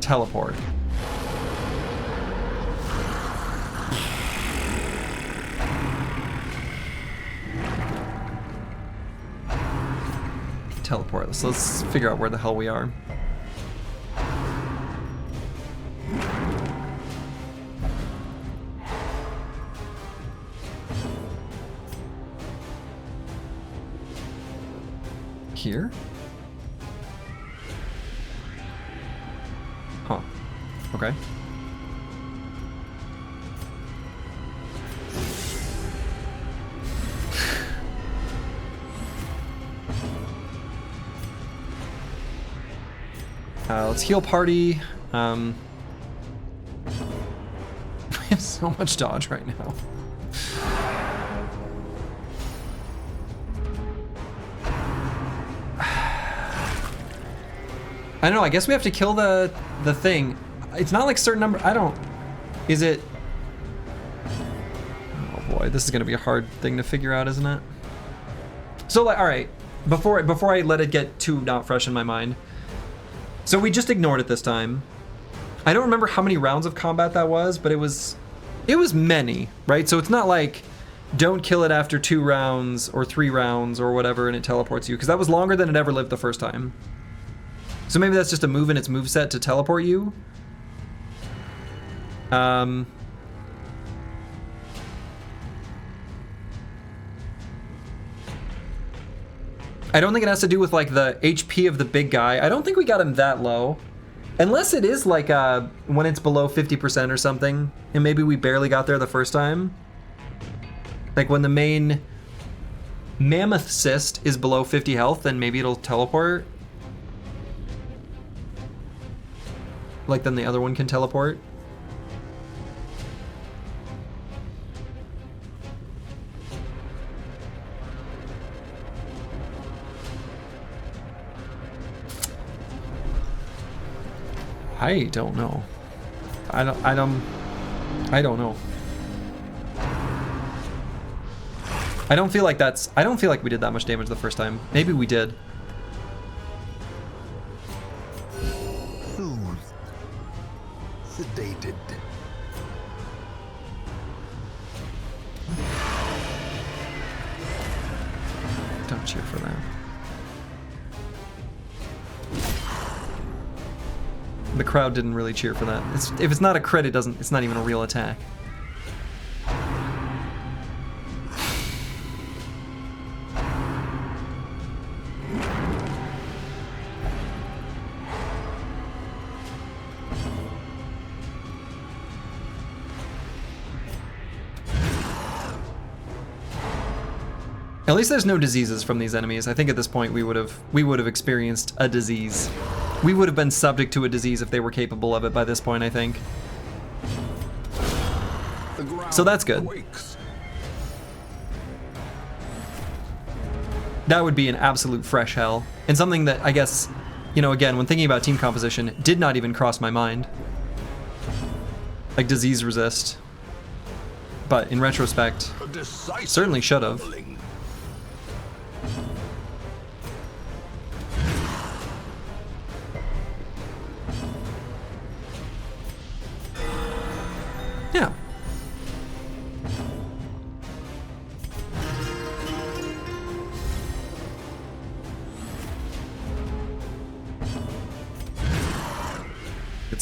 Speaker 1: Teleport. Teleport. So let's figure out where the hell we are. Here? Huh. Okay. Let's heal party. We have so much dodge right now. I don't know, I guess we have to kill the thing. It's not like certain number, I don't, is it? Oh boy, this is gonna be a hard thing to figure out, isn't it? So like, all right, before I let it get too not fresh in my mind. So we just ignored it this time. I don't remember how many rounds of combat that was, but it was many, right? So it's not like, don't kill it after 2 rounds or 3 rounds or whatever and it teleports you, because that was longer than it ever lived the first time. So maybe that's just a move in its moveset to teleport you. I don't think it has to do with like the HP of the big guy. I don't think we got him that low. Unless it is like when it's below 50% or something, and maybe we barely got there the first time. Like when the main mammoth cyst is below 50 health, then maybe it'll teleport. Like then the other one can teleport. I don't know. I don't know. I don't feel like we did that much damage the first time. Maybe we did.
Speaker 2: Soothed. Sedated.
Speaker 1: Don't cheer for that. The crowd didn't really cheer for that. If it's not a crit, it's not even a real attack. At least there's no diseases from these enemies. I think at this point we would have experienced a disease. We would have been subject to a disease if they were capable of it by this point, I think. So that's good. That would be an absolute fresh hell. And something that I guess, you know, again, when thinking about team composition, did not even cross my mind. Like disease resist. But in retrospect, certainly should have. Yeah.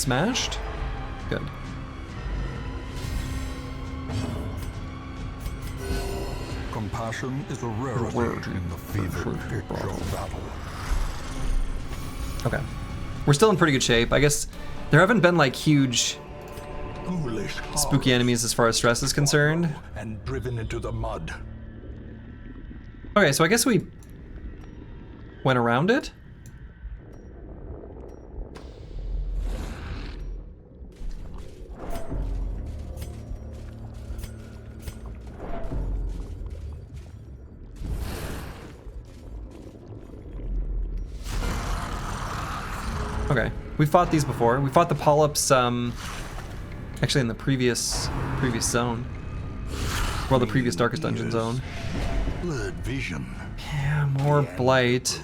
Speaker 1: smashed? Good.
Speaker 2: Compassion is a rarity in the fevered pitch of battle.
Speaker 1: Okay. We're still in pretty good shape. I guess there haven't been like huge
Speaker 2: Foolish
Speaker 1: spooky enemies as far as stress is concerned.
Speaker 2: and driven into the mud.
Speaker 1: Okay, so I guess we went around it? Okay, we fought these before. We fought the polyps, actually in the previous zone. Well, the previous Darkest Dungeon zone.
Speaker 2: Blurred vision.
Speaker 1: Yeah, more blight.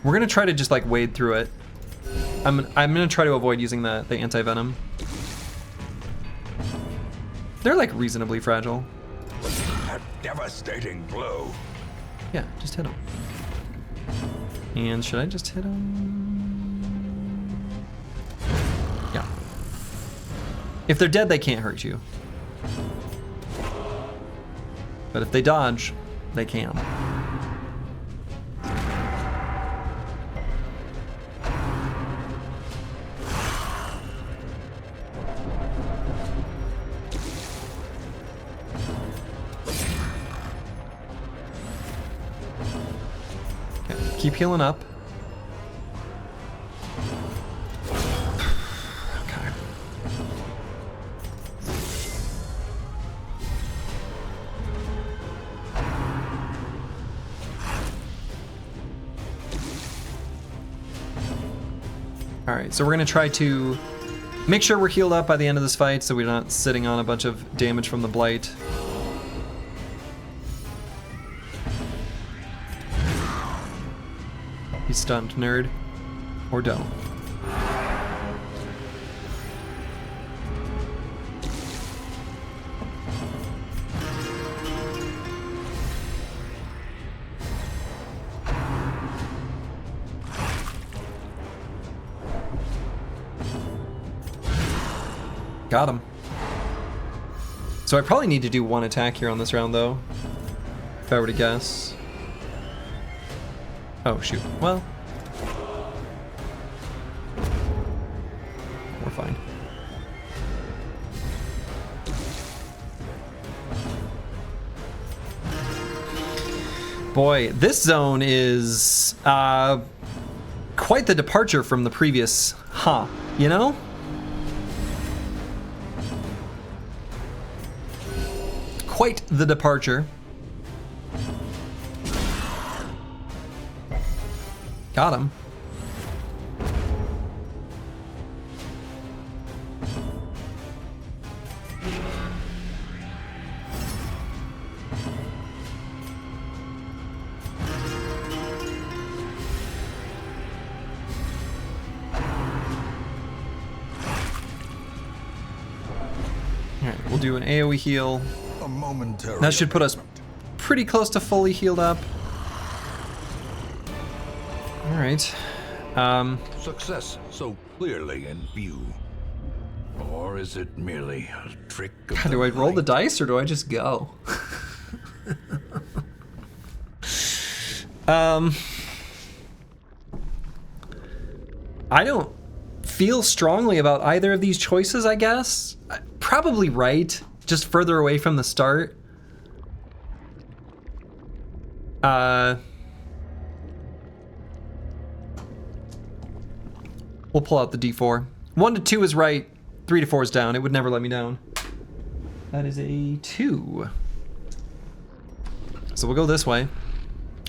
Speaker 1: We're gonna try to just like wade through it. I'm gonna try to avoid using the anti-venom. They're like reasonably fragile.
Speaker 2: A devastating blow.
Speaker 1: Yeah, just hit them. And should I just hit them? Yeah. If they're dead, they can't hurt you. But if they dodge, they can. Keep healing up. Okay. All right, so we're gonna try to make sure we're healed up by the end of this fight so we're not sitting on a bunch of damage from the blight. He's stunned, nerd. Or don't. Got him. So I probably need to do one attack here on this round, though. If I were to guess. Oh, shoot. Well. We're fine. Boy, this zone is quite the departure from the previous, you know? Quite the departure. Got him. Alright, we'll do an AoE heal.
Speaker 2: A momentary
Speaker 1: That should put us pretty close to fully healed up. Alright.
Speaker 2: Success so clearly in view. Or is it merely a trick of
Speaker 1: God, do I roll the dice or do I just go? I don't feel strongly about either of these choices, I guess. Probably right, just further away from the start. We'll pull out the D4. 1 to 2 is right, 3 to 4 is down. It would never let me down. That is a 2. So we'll go this way.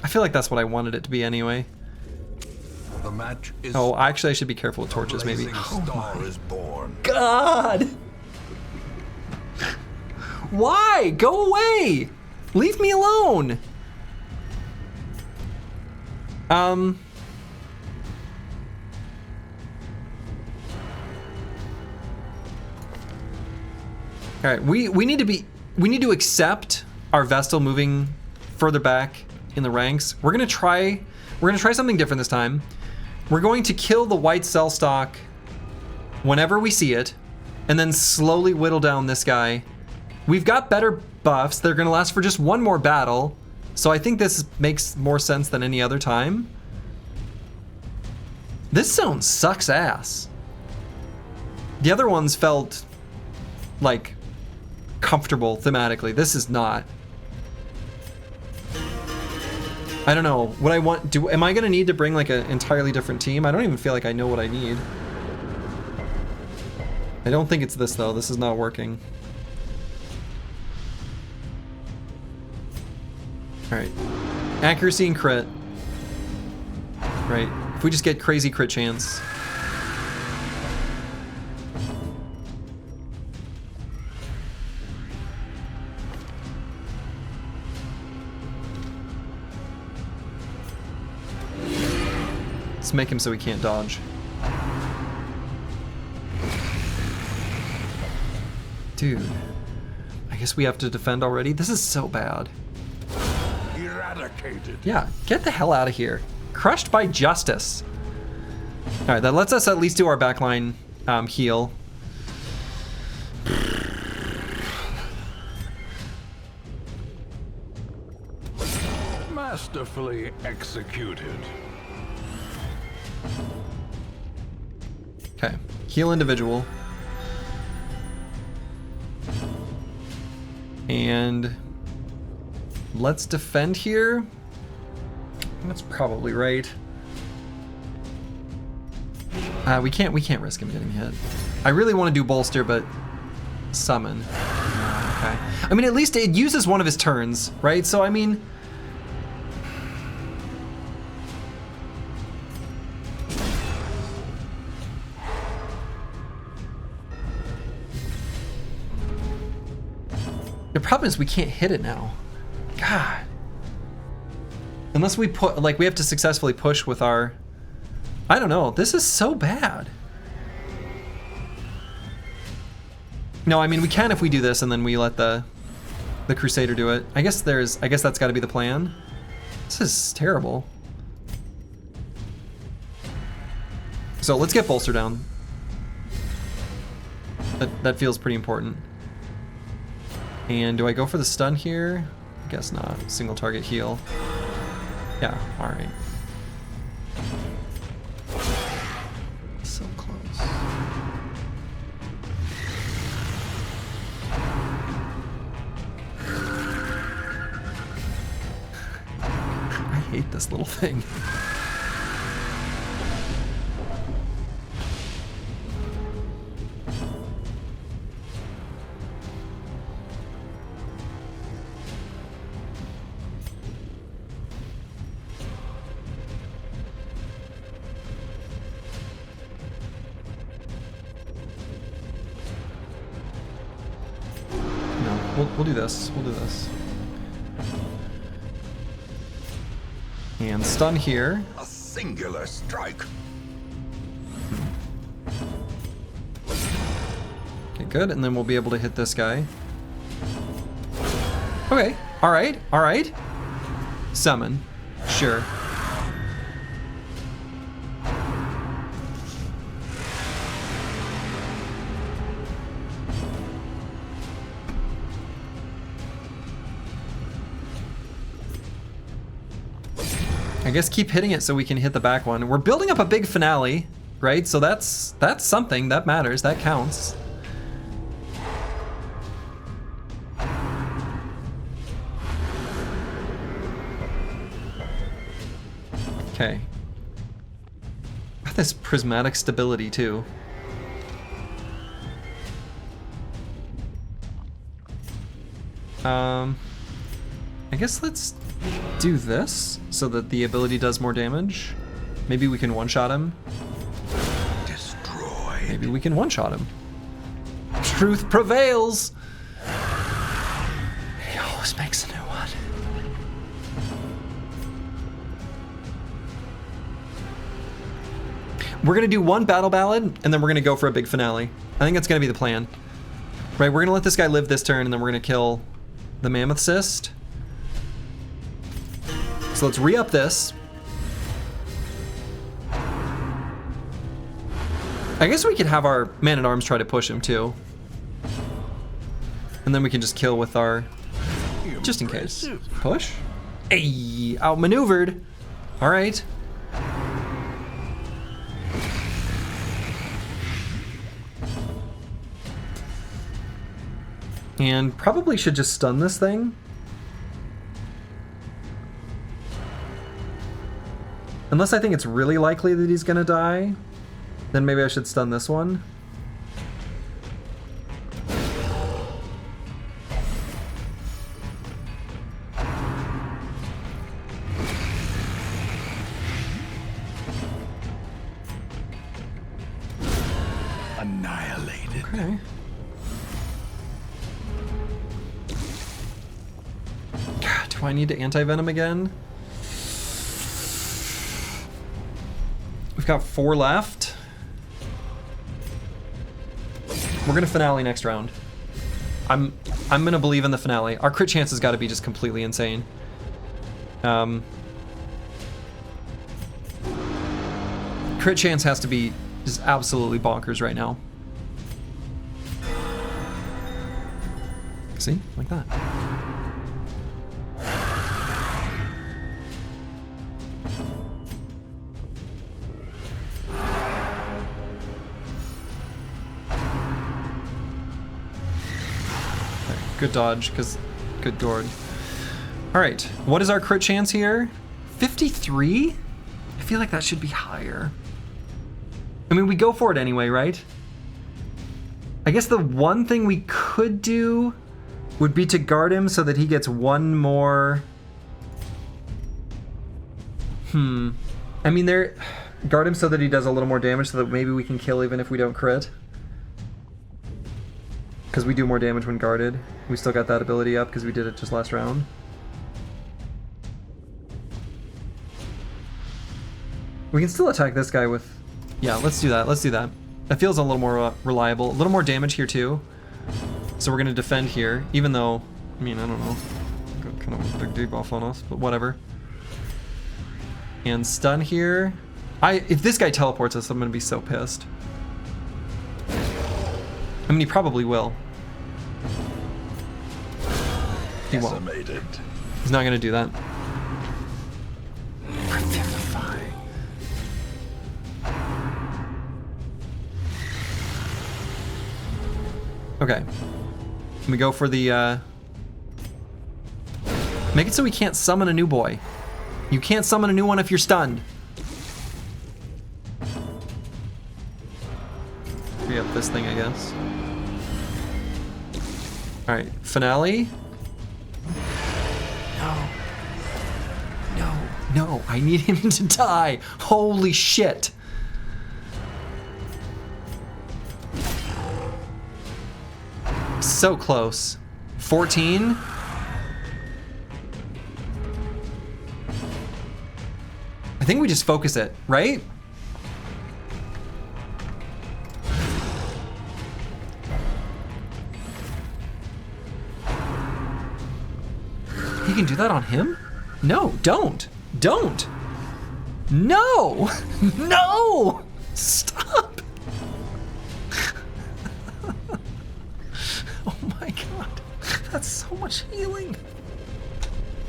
Speaker 1: I feel like that's what I wanted it to be anyway.
Speaker 2: The match is
Speaker 1: Oh, actually I should be careful with torches maybe.
Speaker 2: Star is born.
Speaker 1: God! Why? Go away! Leave me alone! Alright, we need to accept our Vestal moving further back in the ranks. We're gonna try something different this time. We're going to kill the white cell stock whenever we see it, and then slowly whittle down this guy. We've got better buffs. They're gonna last for just one more battle, so I think this makes more sense than any other time. This zone sucks ass. The other ones felt like comfortable thematically. This is not. I don't know what I want. Am I gonna need to bring like an entirely different team? I don't even feel like I know what I need. I don't think it's this though. This is not working. All right, accuracy and crit. Right, if we just get crazy crit chance. Let's make him so he can't dodge. Dude, I guess we have to defend already? This is so bad.
Speaker 2: Eradicated.
Speaker 1: Yeah, get the hell out of here. Crushed by justice. All right, that lets us at least do our backline heal.
Speaker 2: Masterfully executed.
Speaker 1: Okay, heal individual. And let's defend here. That's probably right. We can't risk him getting hit. I really want to do bolster, but summon. Okay. I mean, at least it uses one of his turns, right? So I mean, the problem is we can't hit it now. God. Unless we put, like, we have to successfully push with our, I don't know, this is so bad. No, I mean, we can if we do this and then we let the Crusader do it. I guess that's gotta be the plan. This is terrible. So let's get bolster down. That feels pretty important. And do I go for the stun here? I guess not. Single target heal. Yeah, alright. So close. I hate this little thing. We'll do this. We'll do this. And stun here.
Speaker 2: A singular strike.
Speaker 1: Okay, good. And then we'll be able to hit this guy. Okay. All right. All right. Summon. Sure. I guess keep hitting it so we can hit the back one. We're building up a big finale, right? So that's something that matters, that counts. Okay. Got this prismatic stability too. I guess let's do this so that the ability does more damage. Maybe we can one-shot him.
Speaker 2: Destroy.
Speaker 1: Maybe we can one-shot him. Truth prevails. He always makes a new one. We're gonna do one battle ballad and then we're gonna go for a big finale. I think that's gonna be the plan. Right, we're gonna let this guy live this turn and then we're gonna kill the Mammoth Cyst. So let's re-up this. I guess we could have our Man-at-Arms try to push him too. And then we can just kill with our... just in case. Push? Ayy, outmaneuvered. All right. And probably should just stun this thing. Unless I think it's really likely that he's gonna die, then maybe I should stun this one.
Speaker 2: Annihilated.
Speaker 1: Okay. God, do I need to anti-venom again? We've got 4 left. We're gonna finale next round. I'm gonna believe in the finale. Our crit chance has got to be just completely insane. Crit chance has to be just absolutely bonkers right now. See? Like that. Okay, good dodge, because good gourd. Alright, what is our crit chance here? 53? I feel like that should be higher. I mean, we go for it anyway, right? I guess the one thing we could do would be to guard him so that he gets one more... I mean, guard him so that he does a little more damage so that maybe we can kill even if we don't crit. Because we do more damage when guarded. We still got that ability up because we did it just last round. We can still attack this guy with... Yeah, let's do that. Let's do that. That feels a little more reliable. A little more damage here too. So we're gonna defend here, even though, I mean, I don't know. Got kind of a big debuff on us, but whatever. And stun here. If this guy teleports us, I'm gonna be so pissed. I mean, he probably will. He won't. He's not gonna do that. Okay. We go for the, make it so we can't summon a new boy. You can't summon a new one if you're stunned. Free up this thing, I guess. Alright, finale. No. No, no, I need him to die. Holy shit. So close. 14. I think we just focus it, right? He can do that on him? No, don't. Don't. No. No. Stop. Oh my god. That's so much healing.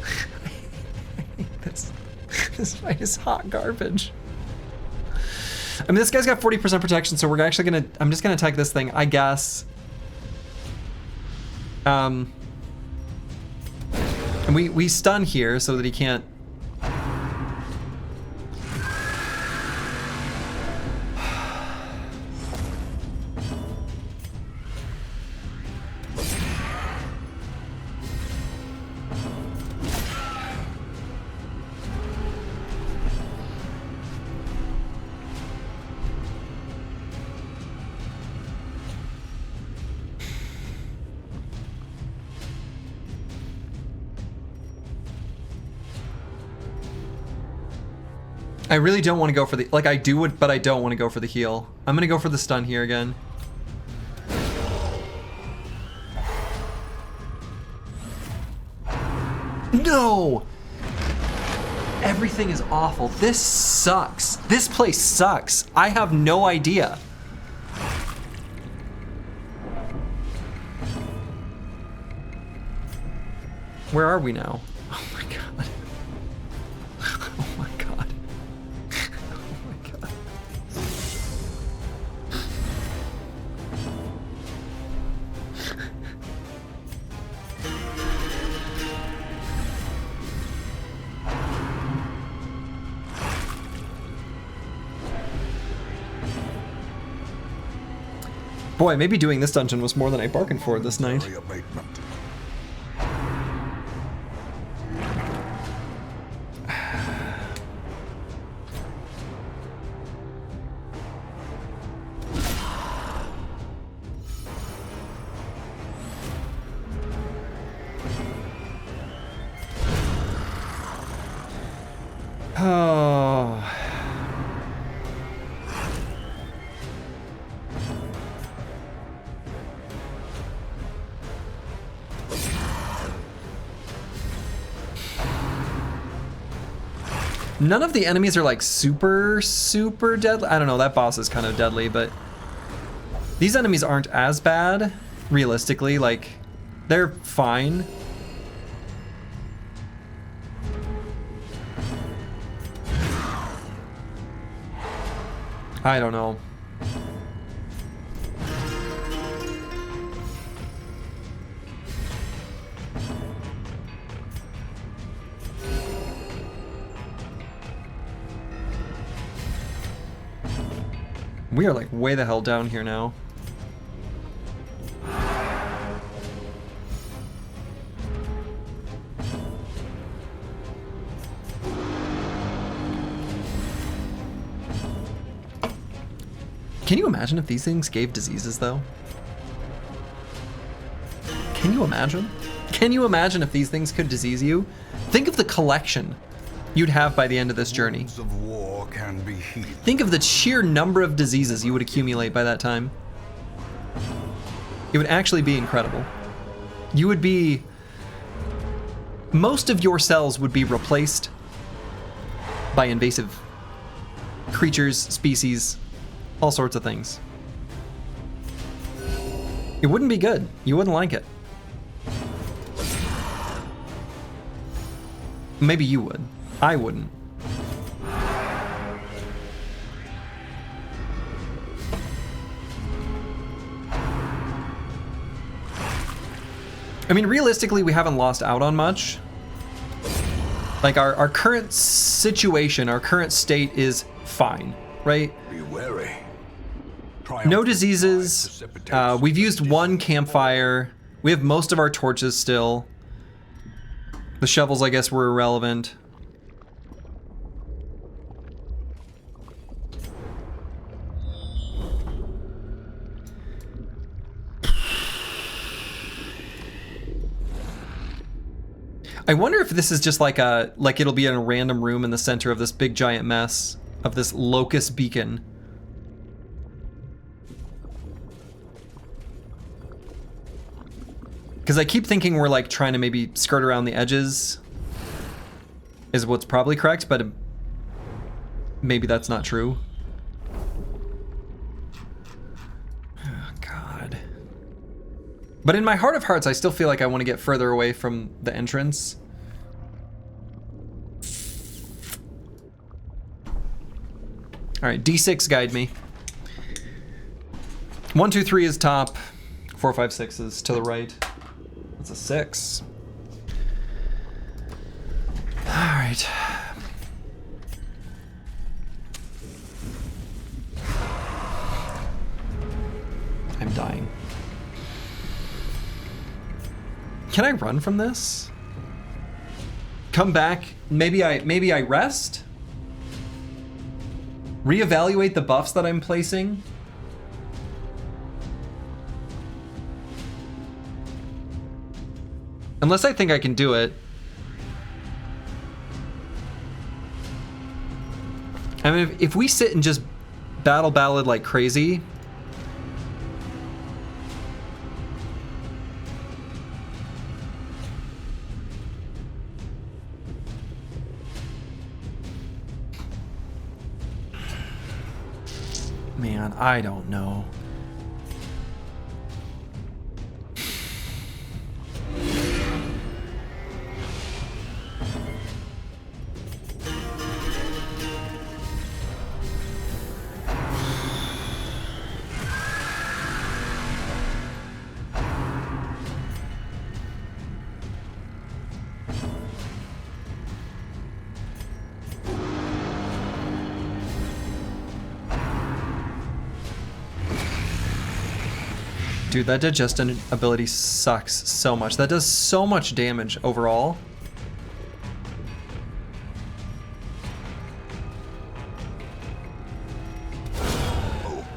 Speaker 1: I hate this. This fight is hot garbage. I mean, this guy's got 40% protection, so we're actually gonna... I'm just gonna attack this thing, I guess. And we stun here so that he can't... I really don't want to go for the... Like, I do it, but I don't want to go for the heal. I'm going to go for the stun here again. No! Everything is awful. This sucks. This place sucks. I have no idea. Where are we now? Oh my god. Oh my god. Oh my god. Boy, maybe doing this dungeon was more than I bargained for this night. Oh. None of the enemies are like super deadly. I don't know, that boss is kind of deadly, but these enemies aren't as bad, realistically. Like, they're fine. I don't know. We are like way the hell down here now. Can you imagine if these things gave diseases though? Can you imagine? Can you imagine if these things could disease you? Think of the collection you'd have by the end of this journey.
Speaker 2: Of war can be healed.
Speaker 1: Think of the sheer number of diseases you would accumulate by that time. It would actually be incredible. You would be... Most of your cells would be replaced by invasive creatures, species, all sorts of things. It wouldn't be good. You wouldn't like it. Maybe you would. I wouldn't. I mean, realistically, we haven't lost out on much. Like, our current situation, our current state is fine, right?
Speaker 2: Be wary.
Speaker 1: No diseases. We've used one campfire. We have most of our torches still. The shovels, I guess, were irrelevant. I wonder if this is just like it'll be in a random room in the center of this big giant mess of this locust beacon. Because I keep thinking we're like trying to maybe skirt around the edges is what's probably correct, but maybe that's not true. Oh, God. But in my heart of hearts, I still feel like I want to get further away from the entrance. All right, D6 guide me. 1, 2, 3 is top. 4, 5, 6 is to the right. That's a 6. All right. I'm dying. Can I run from this? Come back? Maybe I rest? Reevaluate the buffs that I'm placing? Unless I think I can do it. I mean, if we sit and just battle ballad like crazy... Man, I don't know. Dude, that digestion ability sucks so much. That does so much damage overall.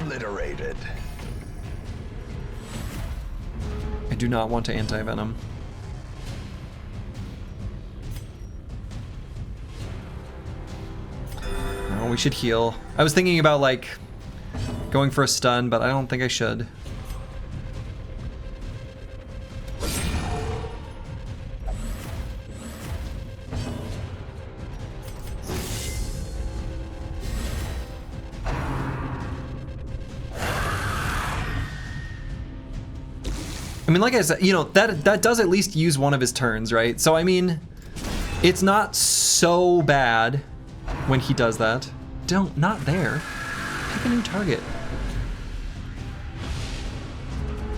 Speaker 2: Obliterated.
Speaker 1: I do not want to anti-venom. No, we should heal. I was thinking about like going for a stun, but I don't think I should. I mean, like I said, you know, that does at least use one of his turns, right? So, I mean, it's not so bad when he does that. Not there. Pick a new target.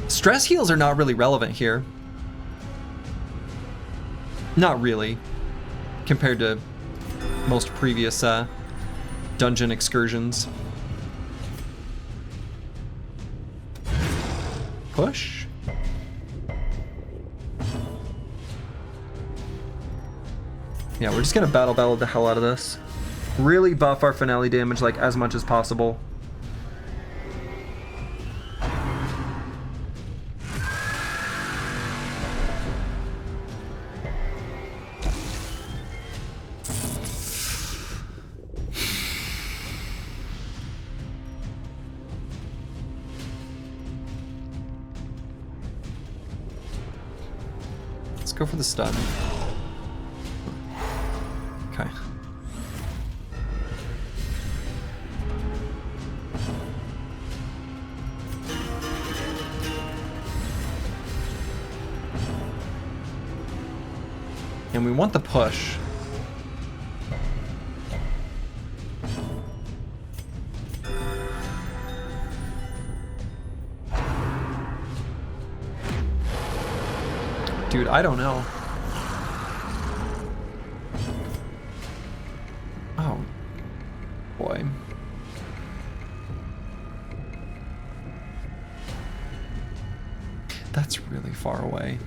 Speaker 1: Stress heals are not really relevant here. Not really, compared to most previous dungeon excursions. Push. Yeah, we're just gonna battle the hell out of this. Really buff our finale damage like as much as possible. Let's go for the stun. Okay. And we want the push. Dude, I don't know. Oh, boy. That's really far away.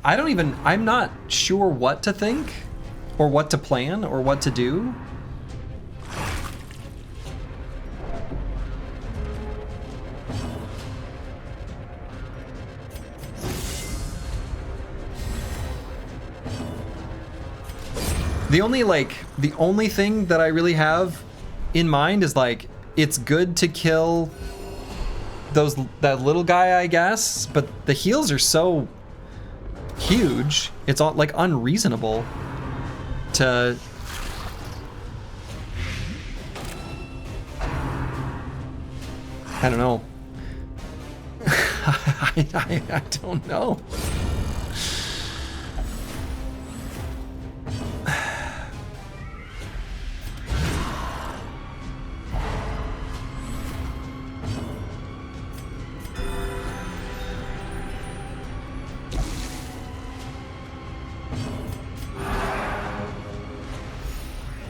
Speaker 1: I don't even, I'm not sure what to think or what to plan or what to do. The only thing that I really have in mind is like, it's good to kill that little guy, I guess, but the heals are so huge, it's all like unreasonable to I don't know. I don't know.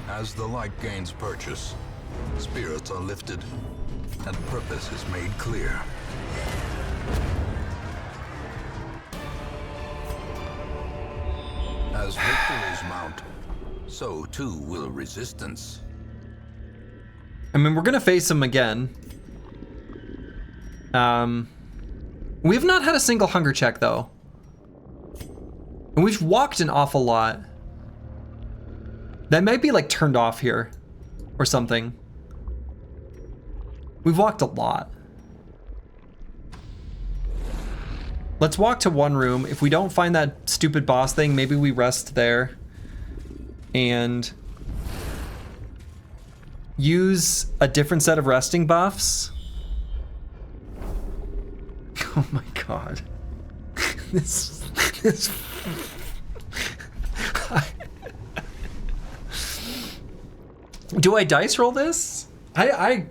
Speaker 2: As the light gains purchase, spirits are lifted, and purpose is made clear. As victories mount, so too will resistance.
Speaker 1: I mean, we're gonna face him again. We've not had a single hunger check though. And we've walked an awful lot. That might be like turned off here or something. We've walked a lot. Let's walk to one room. If we don't find that stupid boss thing, maybe we rest there and use a different set of resting buffs. Oh my god. This Do I dice roll this? I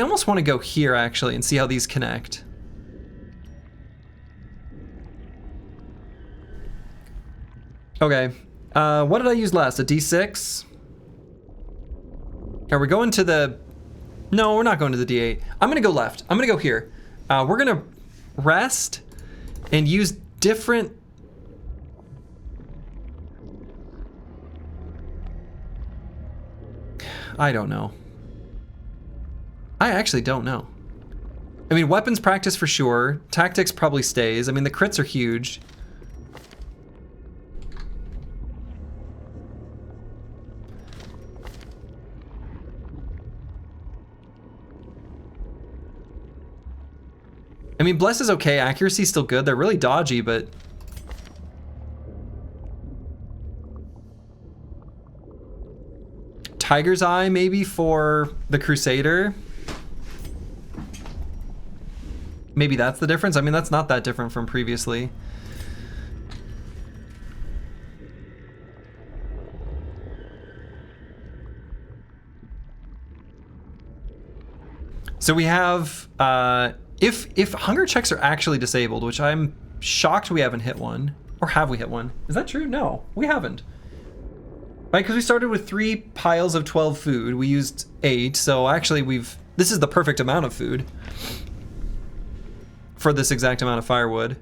Speaker 1: almost want to go here actually and see how these connect. Okay, what did I use last? A D6? Are we going to the... No, we're not going to the D8. I'm gonna go left. I'm gonna go here. We're gonna rest and use different... I don't know. I actually don't know. I mean, weapons practice for sure. Tactics probably stays. I mean, the crits are huge. I mean, Bless is okay. Accuracy's still good. They're really dodgy, but... Tiger's Eye, maybe, for the Crusader. Maybe that's the difference. I mean, that's not that different from previously. So we have... If hunger checks are actually disabled, which I'm shocked we haven't hit one, or have we hit one? Is that true? No, we haven't. Right, because we started with 3 piles of 12 food. We used 8, so actually this is the perfect amount of food for this exact amount of firewood.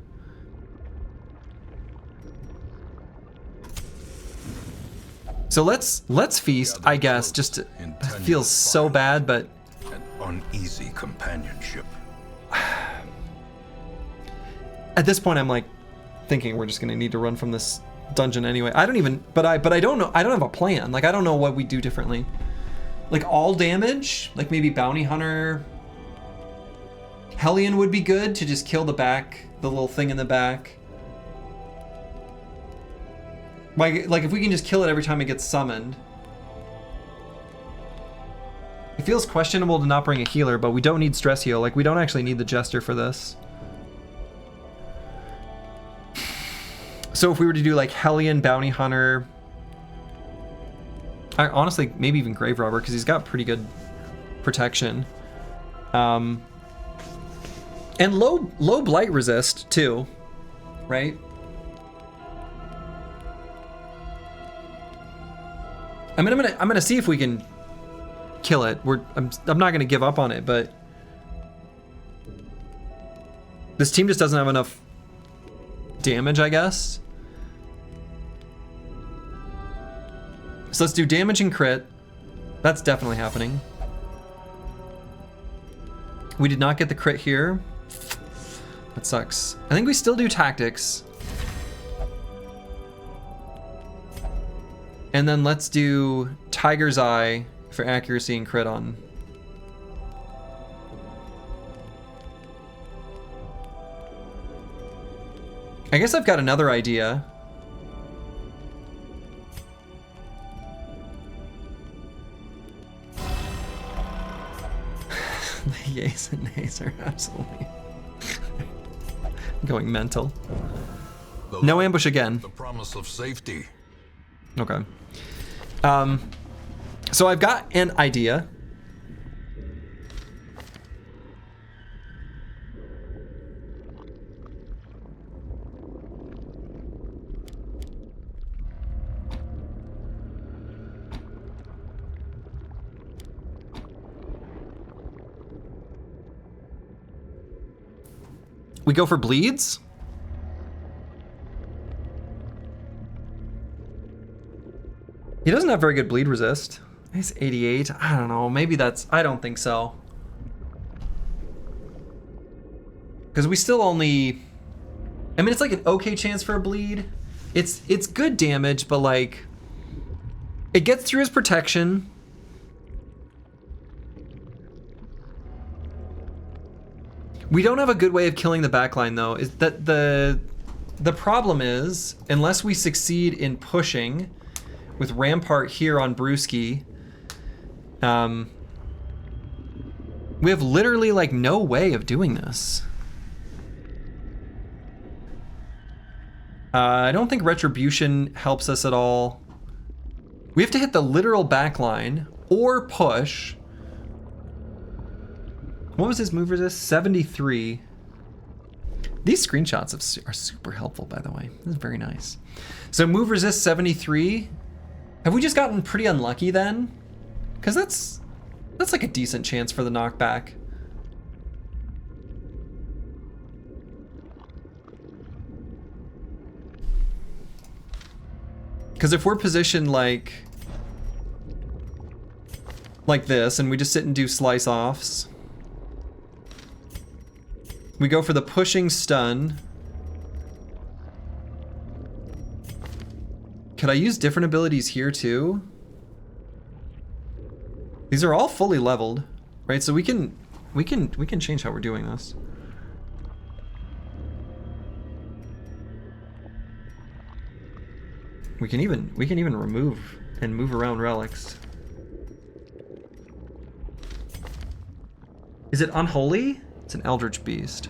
Speaker 1: So let's feast, I guess. Just it feels so bad, but
Speaker 2: an uneasy companionship.
Speaker 1: At this point, I'm like thinking we're just gonna need to run from this dungeon anyway. I don't even, but I don't know. I don't have a plan. Like I don't know what we do differently. Like all damage, like maybe Bounty Hunter. Hellion would be good to just kill the little thing in the back. Like if we can just kill it every time it gets summoned. It feels questionable to not bring a healer, but we don't need stress heal. Like we don't actually need the Jester for this. So if we were to do like Hellion, Bounty Hunter, honestly, maybe even Grave Robber, because he's got pretty good protection. And low blight resist too, right? I mean, I'm gonna see if we can kill it. I'm not gonna give up on it, but this team just doesn't have enough damage, I guess. So let's do damage and crit. That's definitely happening. We did not get the crit here. That sucks. I think we still do tactics. And then let's do Tiger's Eye for accuracy and crit on. I guess I've got another idea. The yays and nays are absolutely going mental. No ambush again.
Speaker 2: The promise of safety.
Speaker 1: Okay. So I've got an idea. We go for bleeds. He doesn't have very good bleed resist. He's 88. I don't know. Maybe that's... I don't think so. Because we still only... I mean, it's like an okay chance for a bleed. It's good damage, but like... It gets through his protection. We don't have a good way of killing the backline, though. Is that the problem is, unless we succeed in pushing with Rampart here on Brewski, we have literally like no way of doing this. I don't think Retribution helps us at all. We have to hit the literal backline or push. What was his move resist? 73. These screenshots are super helpful, by the way. This is very nice. So move resist 73. Have we just gotten pretty unlucky then? Because that's like a decent chance for the knockback. Because if we're positioned like this and we just sit and do slice offs, we go for the pushing stun. Could I use different abilities here too? These are all fully leveled, right? So we can change how we're doing this. We can even remove and move around relics. Is it unholy? It's an Eldritch Beast.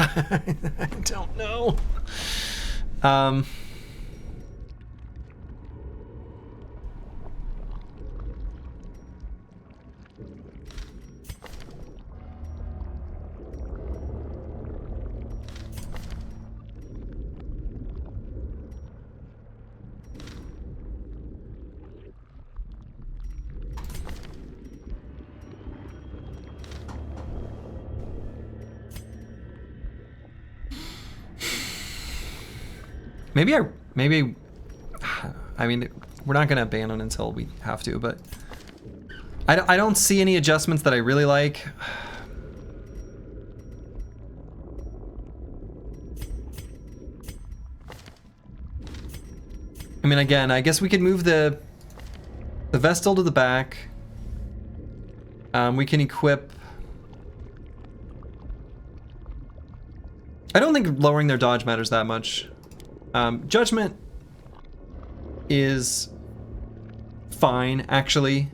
Speaker 1: I don't know. Maybe, I mean, we're not gonna abandon until we have to, but I don't see any adjustments that I really like. I mean, again, I guess we could move the Vestal to the back. We can equip. I don't think lowering their dodge matters that much. Judgment is fine, actually.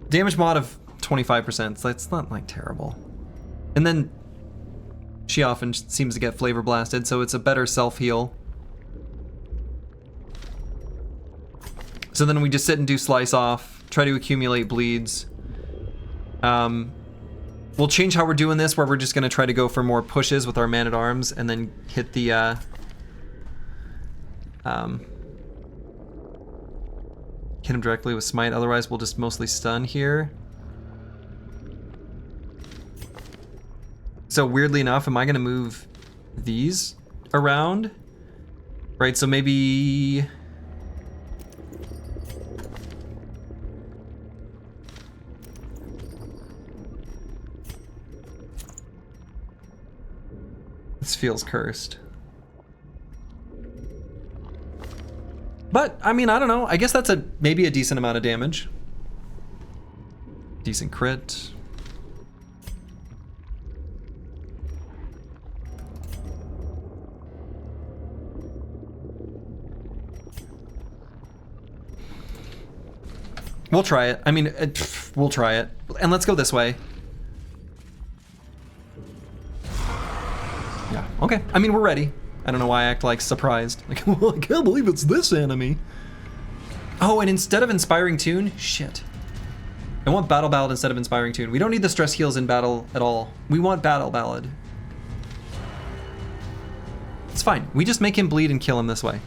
Speaker 1: Damage mod of 25%, so that's not like terrible. And then she often seems to get flavor blasted, so it's a better self-heal. So then we just sit and do slice off, try to accumulate bleeds. We'll change how we're doing this, where we're just gonna try to go for more pushes with our man-at-arms and then hit the hit him directly with smite. Otherwise we'll just mostly stun here. So weirdly enough, am I gonna move these around? Right, so maybe... This feels cursed. But, I mean, I don't know. I guess that's maybe a decent amount of damage. Decent crit. We'll try it. I mean, we'll try it. And let's go this way. Yeah, okay. I mean, we're ready. I don't know why I act like surprised. Like, well, I can't believe it's this enemy. Oh, and instead of Inspiring Tune, shit. I want Battle Ballad instead of Inspiring Tune. We don't need the stress heals in battle at all. We want Battle Ballad. It's fine. We just make him bleed and kill him this way.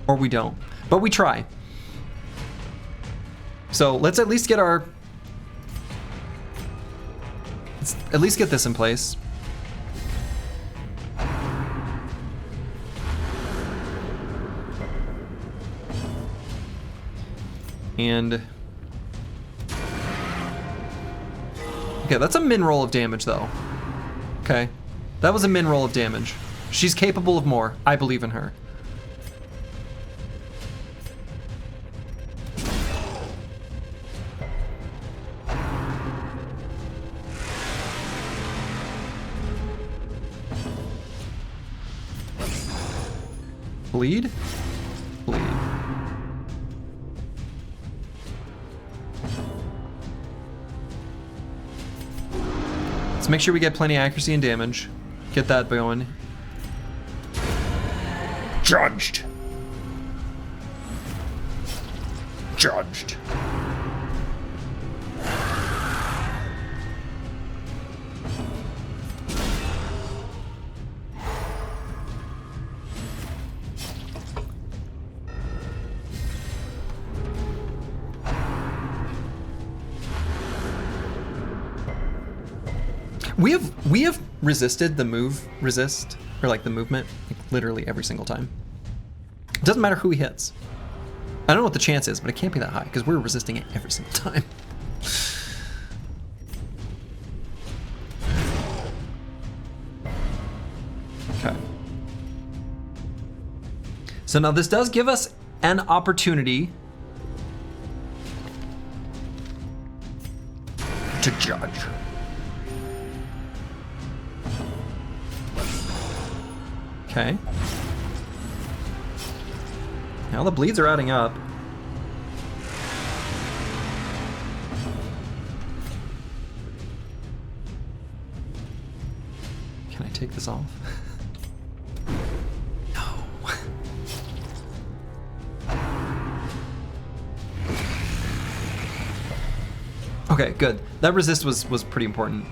Speaker 1: Or we don't. But we try. So let's at least get our... Let's at least get this in place. And... Okay, that's a min roll of damage, though. Okay. That was a min roll of damage. She's capable of more. I believe in her. Bleed? Bleed. Let's make sure we get plenty of accuracy and damage. Get that going. Judged. Judged. We have resisted the move resist, or like the movement, like literally every single time. It doesn't matter who he hits. I don't know what the chance is, but it can't be that high because we're resisting it every single time. Okay. So now this does give us an opportunity to judge. Okay. Now the bleeds are adding up. Can I take this off? No. Okay, good. That resist was pretty important.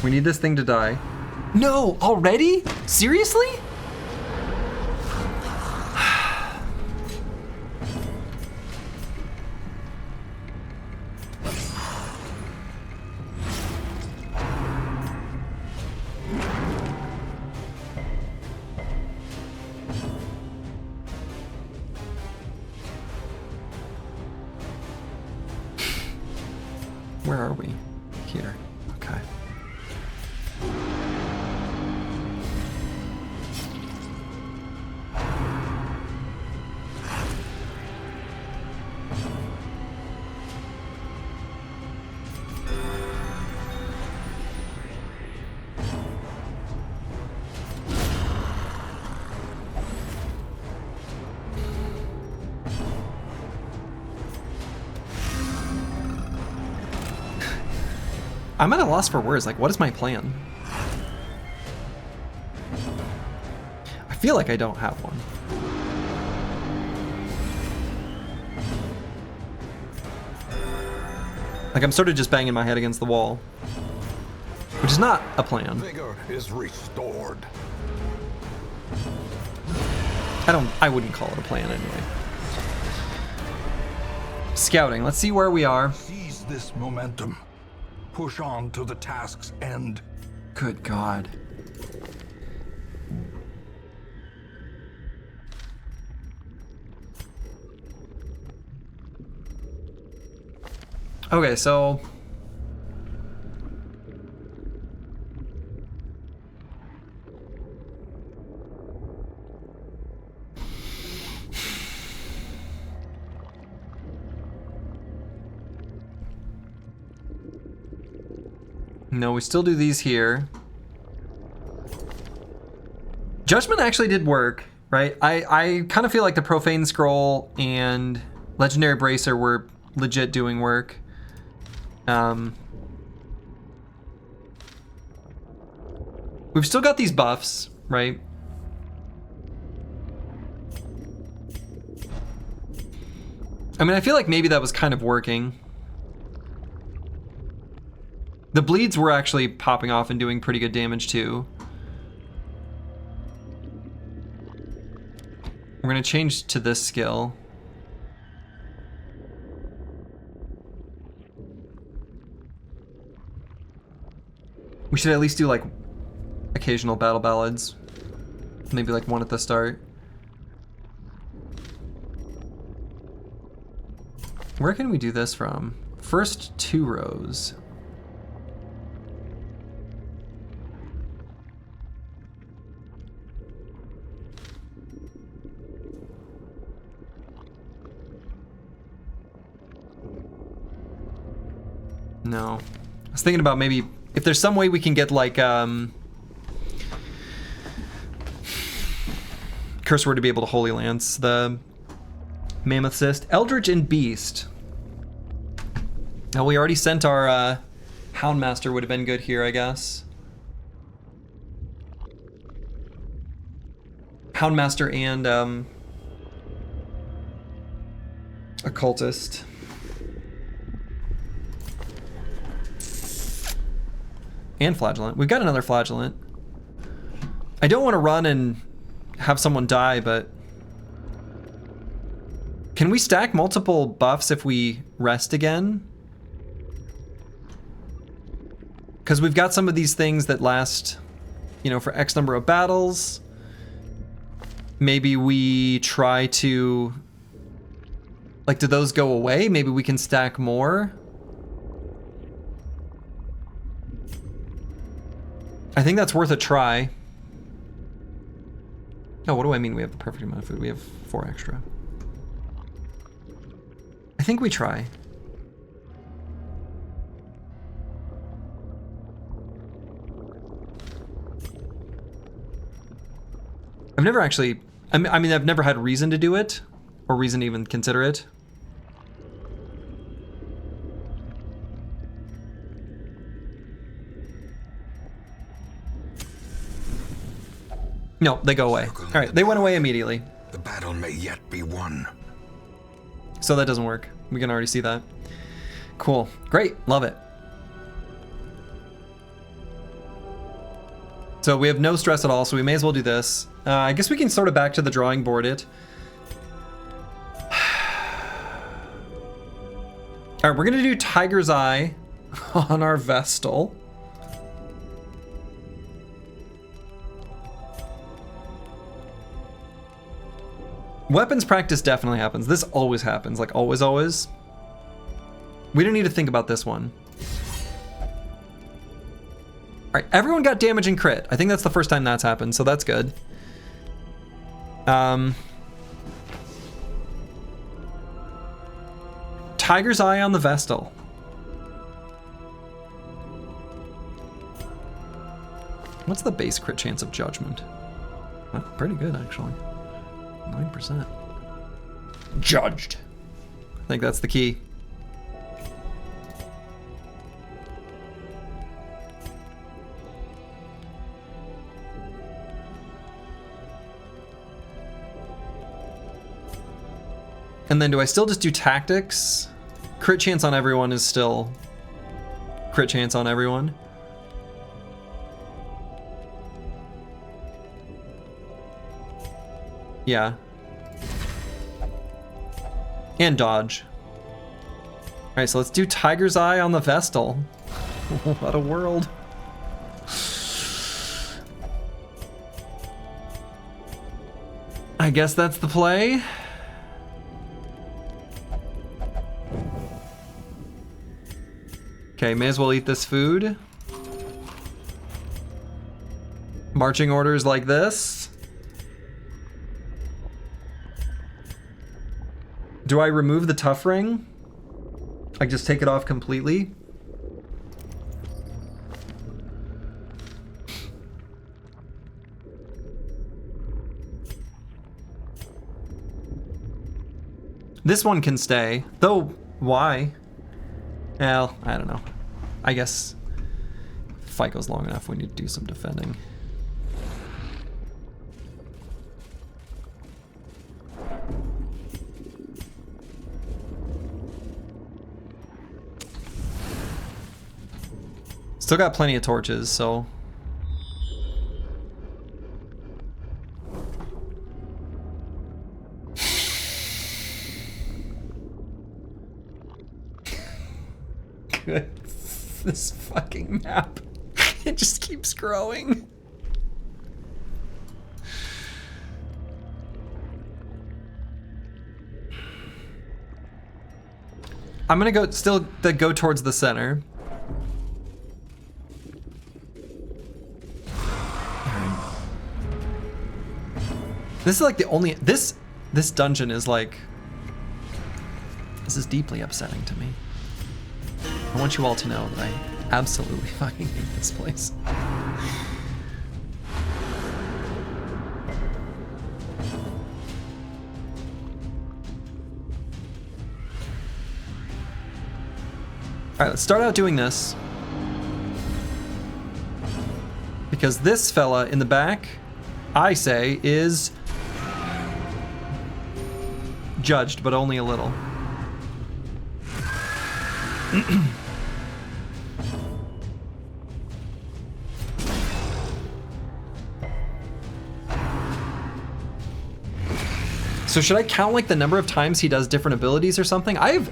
Speaker 1: We need this thing to die. No, already? Seriously? Where are we? Here. Okay. I'm at a loss for words. Like, what is my plan? I feel like I don't have one. Like, I'm sort of just banging my head against the wall, which is not a plan.
Speaker 2: Vigor is restored.
Speaker 1: I wouldn't call it a plan anyway. Scouting. Let's see where we are.
Speaker 2: Seize this momentum. Push on to the task's end.
Speaker 1: Good God. Okay, so... No, we still do these here. Judgment actually did work, right? I kind of feel like the Profane Scroll and Legendary Bracer were legit doing work. We've still got these buffs, right? I mean, I feel like maybe that was kind of working. The bleeds were actually popping off and doing pretty good damage too. We're gonna change to this skill. We should at least do like occasional battle ballads. Maybe like one at the start. Where can we do this from? First 2 rows. No. I was thinking about maybe if there's some way we can get like Curse Word to be able to Holy Lance the Mammoth Cyst. Eldritch and Beast. Now we already sent our Houndmaster, would have been good here, I guess. Houndmaster and Occultist. And Flagellant. We've got another Flagellant. I don't want to run and have someone die, but can we stack multiple buffs if we rest again? Because we've got some of these things that last, you know, for X number of battles. Maybe we try to, like, do those go away? Maybe we can stack more. I think that's worth a try. Oh, what do I mean we have the perfect amount of food? We have 4 extra. I think we try. I've never actually, I mean, I've never had reason to do it, or reason to even consider it. No, they go away. All right, they went away immediately.
Speaker 2: The battle may yet be won.
Speaker 1: So that doesn't work. We can already see that. Cool, great, love it. So we have no stress at all, so we may as well do this. I guess we can sort of back to the drawing board it. All right, we're gonna do Tiger's Eye on our Vestal. Weapons practice definitely happens. This always happens, like always, always. We don't need to think about this one. All right, everyone got damage and crit. I think that's the first time that's happened, so that's good. Tiger's Eye on the Vestal. What's the base crit chance of Judgment? Pretty good, actually. 9%. Judged. I think that's the key. And then do I still just do tactics? Crit chance on everyone is still crit chance on everyone. Yeah. And dodge. All right, so let's do Tiger's Eye on the Vestal. What a world. I guess that's the play. Okay, may as well eat this food. Marching orders like this. Do I remove the tough ring? I just take it off completely? This one can stay. Though, why? Well, I don't know. I guess if fight goes long enough, we need to do some defending. Still got plenty of torches, so... Good. This fucking map. It just keeps growing. I'm gonna go towards the center. This is like the only this dungeon is like, this is deeply upsetting to me. I want you all to know that I absolutely fucking hate this place. Alright, let's start out doing this. Because this fella in the back, I say, is judged, but only a little. So should I count like the number of times he does different abilities or something? I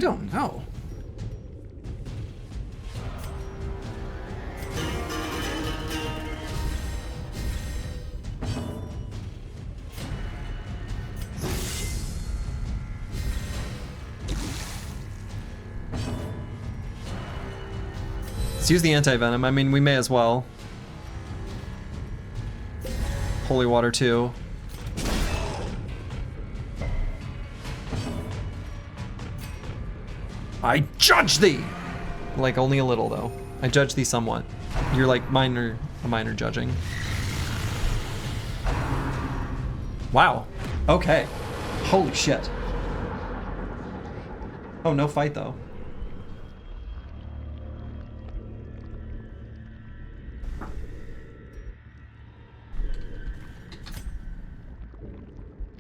Speaker 1: don't know. Let's use the anti-venom. I mean, we may as well. Holy water too. I judge thee! Like, only a little, though. I judge thee somewhat. You're like minor judging. Wow. Okay. Holy shit. Oh, no fight, though.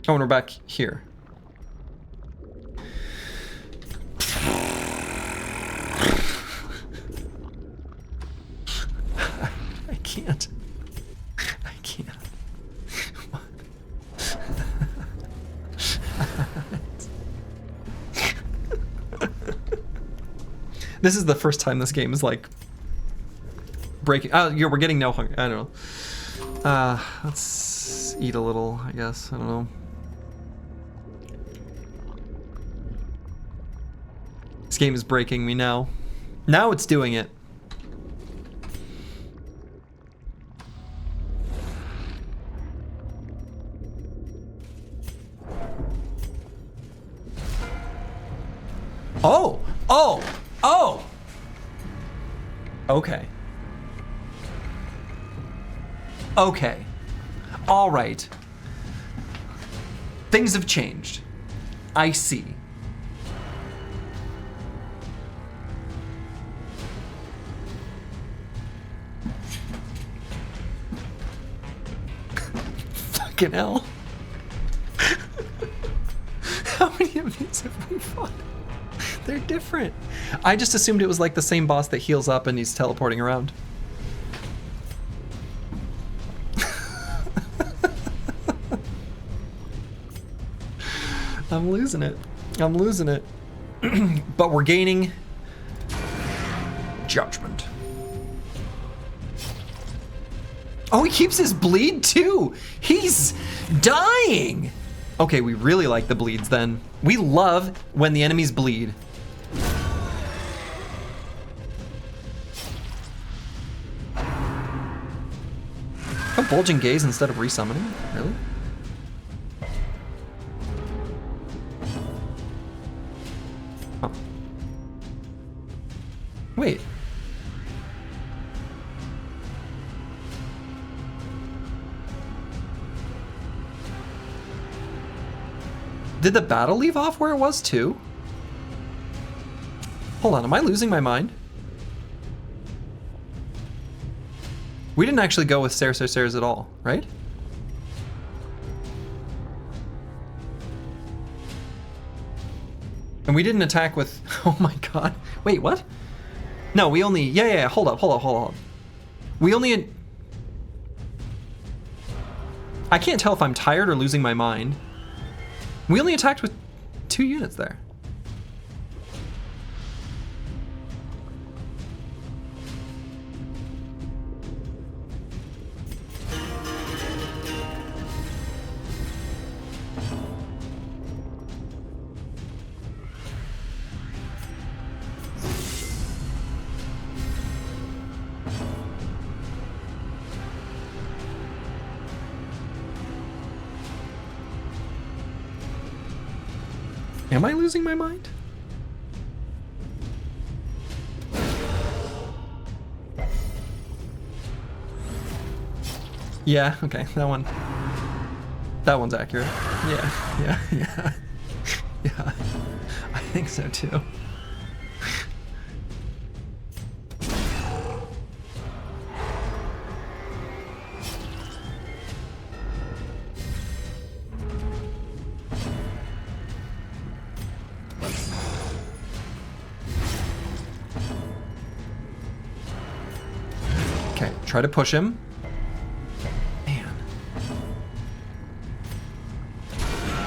Speaker 1: Oh, and we're back here. I can't. This is the first time this game is like breaking. Oh, we're getting no hunger. I don't know. Let's eat a little, I guess. I don't know. This game is breaking me now. Now it's doing it. Oh! Oh! Oh! Okay. Okay. All right. Things have changed. I see. Fucking hell. How many of these have we fought? They're different. I just assumed it was like the same boss that heals up and he's teleporting around. I'm losing it. I'm losing it. But we're gaining judgment. Oh, he keeps his bleed too. He's dying. Okay, we really like the bleeds then. We love when the enemies bleed. Oh, bulging gaze instead of resummoning? Really? Oh. Wait. Did the battle leave off where it was too? Hold on, am I losing my mind? We didn't actually go with stairs at all, right? And we didn't attack with, oh my god. Wait, what? No, we only, yeah, hold up. We only, I can't tell if I'm tired or losing my mind. We only attacked with 2 units there. Am I losing my mind? Yeah, okay, that one's accurate. Yeah. Yeah, I think so too. Okay, try to push him. Man.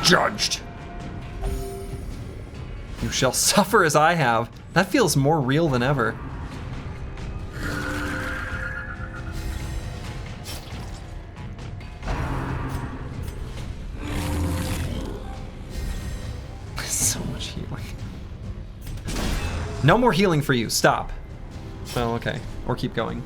Speaker 1: Judged. You shall suffer as I have. That feels more real than ever. So much healing. No more healing for you. Stop. Well, okay. Or keep going.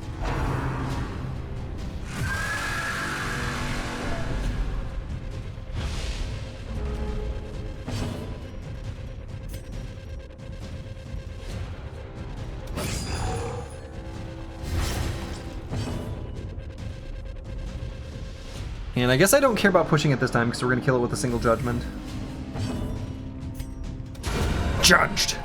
Speaker 1: And I guess I don't care about pushing it this time because we're going to kill it with a single judgment. Judged!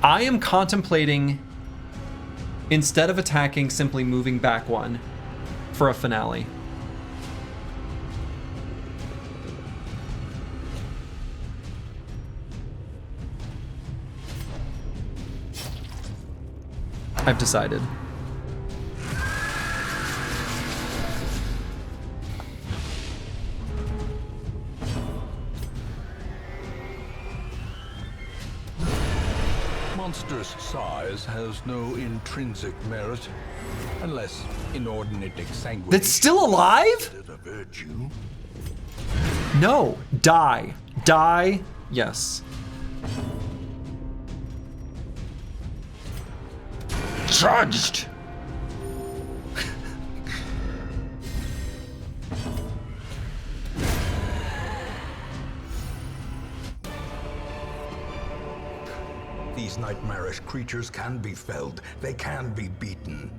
Speaker 1: I am contemplating, instead of attacking, simply moving back one for a finale. I've decided.
Speaker 2: Monstrous size has no intrinsic merit, unless inordinate exsanguination.
Speaker 1: That's still alive?
Speaker 2: Is a virtue.
Speaker 1: No, die. Die, yes. Judged!
Speaker 2: These nightmarish creatures can be felled. They can be beaten.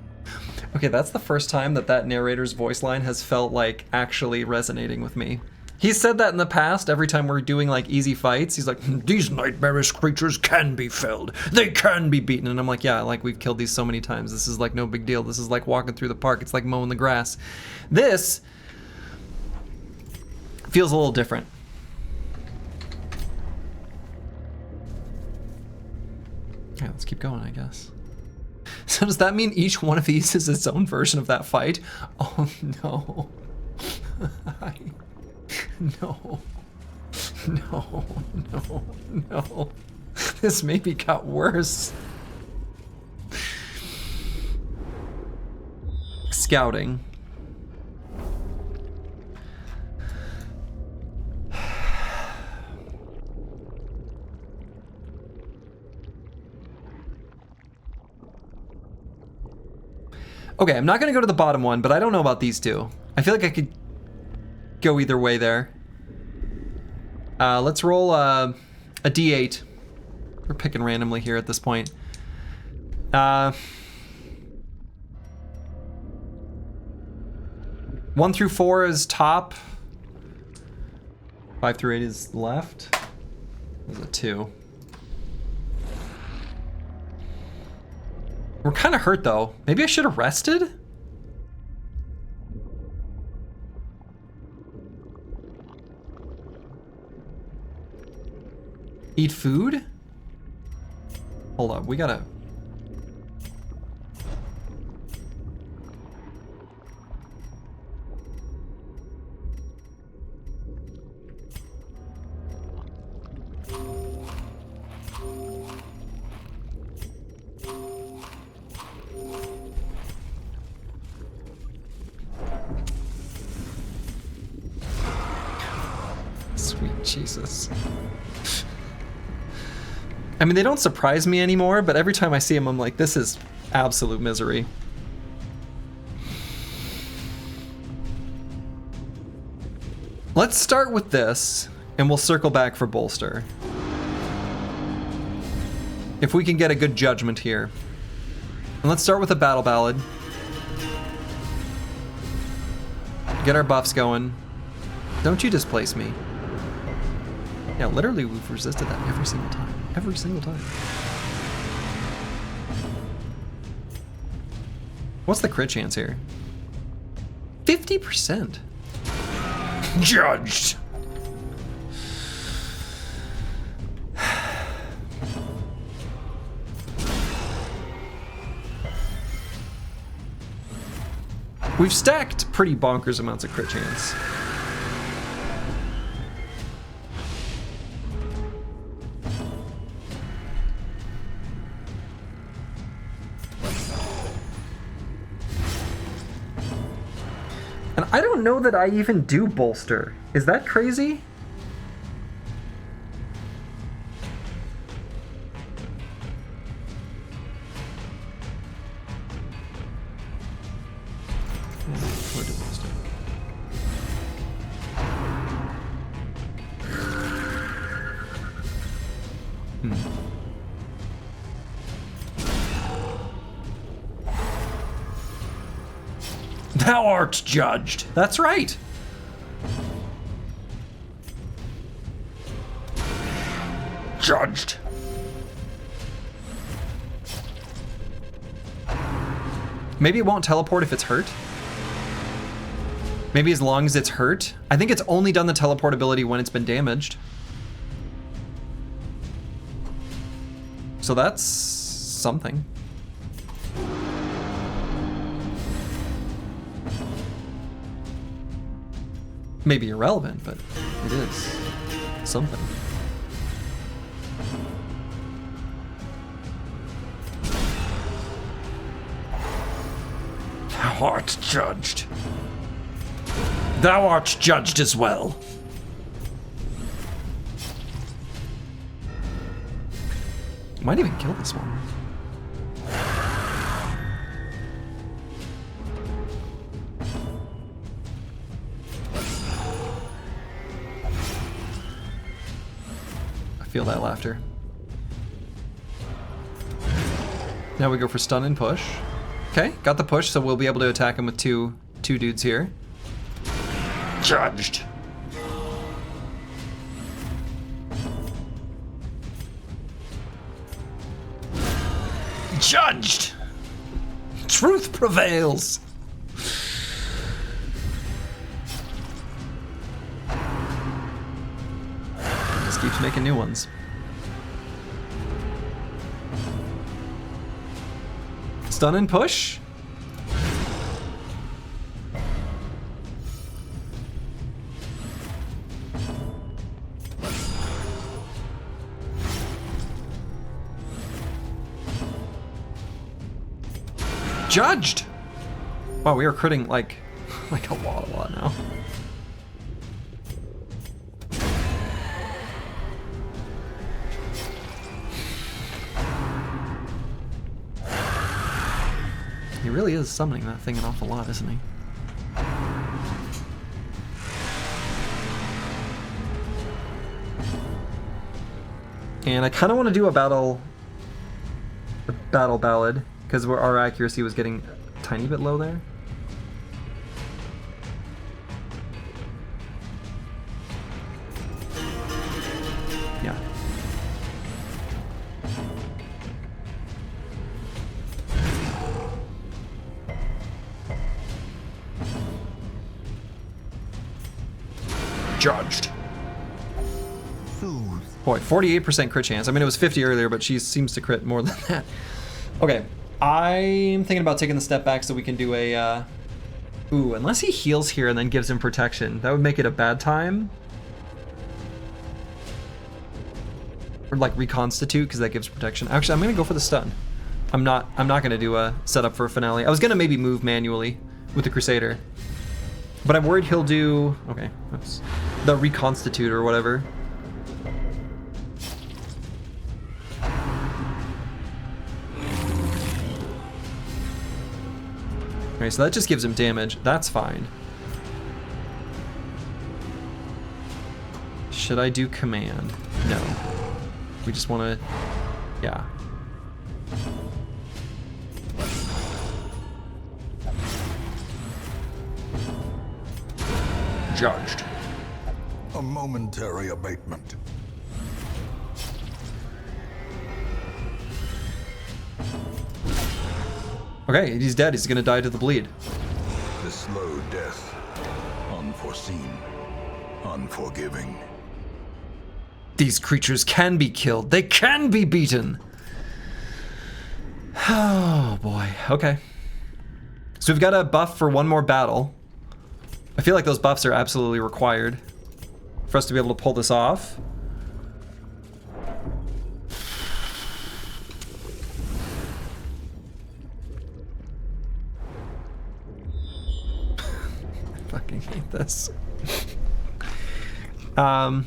Speaker 1: Okay, that's the first time that narrator's voice line has felt like actually resonating with me. He's said that in the past, every time we're doing like easy fights, he's like, these nightmarish creatures can be felled. They can be beaten. And I'm like, yeah, like we've killed these so many times. This is like no big deal. This is like walking through the park. It's like mowing the grass. This feels a little different. Yeah, let's keep going, I guess. So does that mean each one of these is its own version of that fight? Oh no. No. No. No. No. This maybe got worse. Scouting. Okay, I'm not gonna go to the bottom one, but I don't know about these two. I feel like I could go either way there. Let's roll a d8. We're picking randomly here at this point. One through 4 is top. 5 through 8 is left. There's a 2. We're kind of hurt though. Maybe I should have rested? Eat food? Hold up, we gotta... Sweet Jesus. I mean, they don't surprise me anymore, but every time I see them, I'm like, this is absolute misery. Let's start with this, and we'll circle back for bolster. If we can get a good judgment here. And let's start with a battle ballad. Get our buffs going. Don't you displace me. Yeah, literally we've resisted that every single time. Every single time. What's the crit chance here? 50%. Judged. We've stacked pretty bonkers amounts of crit chance. And I don't know that I even do bolster. Is that crazy? Thou art judged. That's right. Judged. Maybe it won't teleport if it's hurt. Maybe as long as it's hurt. I think it's only done the teleport ability when it's been damaged. So that's something. Maybe irrelevant, but it is something. Thou art judged. Thou art judged as well. Might even kill this one. Feel that laughter. Now we go for stun and push. Okay, got the push, so we'll be able to attack him with two dudes here. Judged. Judged. Truth prevails. Keeps making new ones. Stun and push. Judged. Wow, we are critting like a lot now. He really is summoning that thing an awful lot, isn't he? And I kind of want to do a Battle Ballad, because our accuracy was getting a tiny bit low there. Yeah. Judged. Boy, 48% crit chance. I mean, it was 50 earlier, but she seems to crit more than that. Okay, I'm thinking about taking the step back so we can do a... Ooh, unless he heals here and then gives him protection. That would make it a bad time. Or like reconstitute, because that gives protection. Actually, I'm going to go for the stun. I'm not going to do a setup for a finale. I was going to maybe move manually with the Crusader. But I'm worried he'll do... Okay, that's the reconstitute or whatever. Okay, so that just gives him damage. That's fine. Should I do command? No. We just want to... Yeah. Judged.
Speaker 2: A momentary abatement.
Speaker 1: Okay, he's dead. He's gonna die to the bleed.
Speaker 2: The slow death. Unforeseen. Unforgiving.
Speaker 1: These creatures can be killed. They can be beaten. Oh boy. Okay. So we've got a buff for one more battle. I feel like those buffs are absolutely required for us to be able to pull this off. I fucking hate this. I'll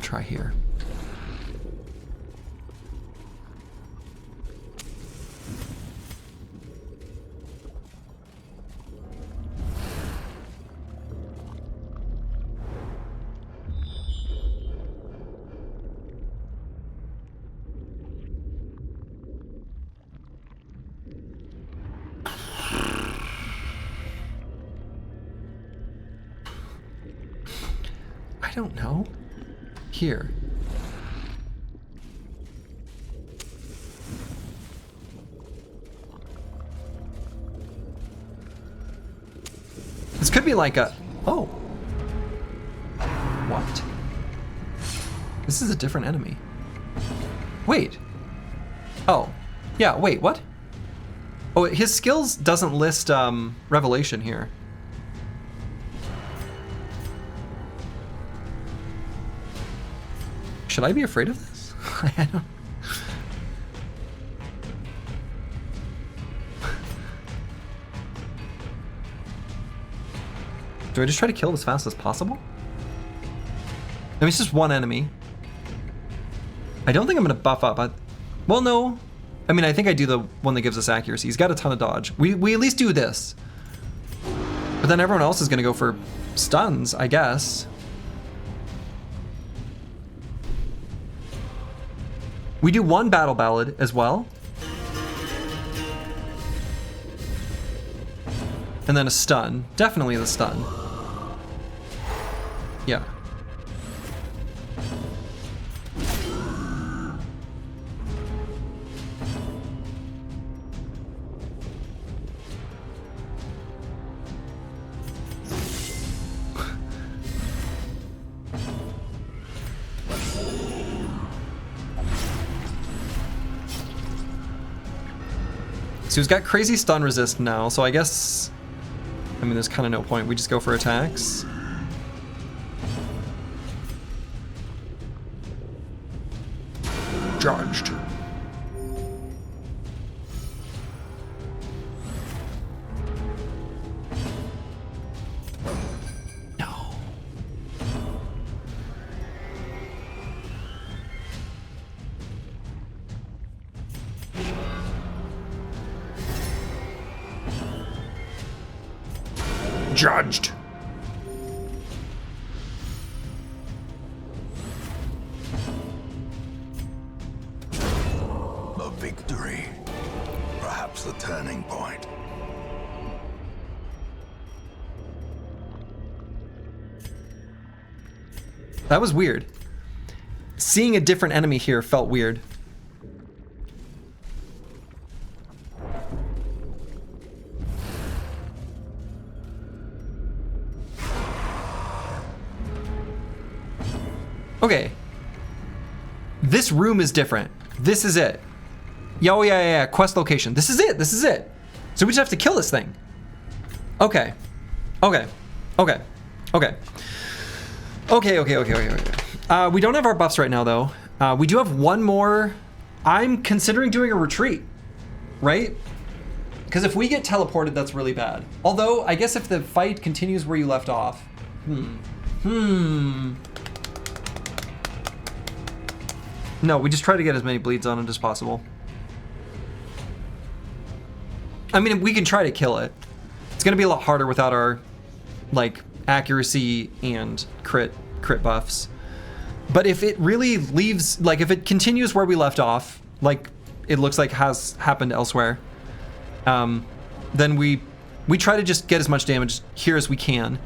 Speaker 1: try here. I don't know. Here. This could be like a... Oh. What? This is a different enemy. Wait. Oh. Yeah, wait, what? Oh, his skills doesn't list Revelation here. Should I be afraid of this? I don't... Do I just try to kill it as fast as possible? I mean, it's just one enemy. I don't think I'm gonna buff up. Well, no. I mean, I think I do the one that gives us accuracy. He's got a ton of dodge. We at least do this. But then everyone else is gonna go for stuns, I guess. We do one battle ballad as well. And then a stun. Definitely the stun. Yeah. So he's got crazy stun resist now, so I guess... I mean, there's kind of no point. We just go for attacks. Charged. No. judged.
Speaker 2: A victory. Perhaps the turning point.
Speaker 1: That was weird. Seeing a different enemy here felt weird. Okay. This room is different. This is it. Oh, yeah. Quest location. This is it. This is it. So we just have to kill this thing. Okay. Okay. Okay. Okay. Okay. We don't have our buffs right now, though. We do have one more. I'm considering doing a retreat, right? Because if we get teleported, that's really bad. Although, I guess if the fight continues where you left off. No, we just try to get as many bleeds on it as possible. I mean, we can try to kill it. It's gonna be a lot harder without our, like, accuracy and crit buffs. But if it really leaves, like, if it continues where we left off, like it looks like has happened elsewhere, then we try to just get as much damage here as we can.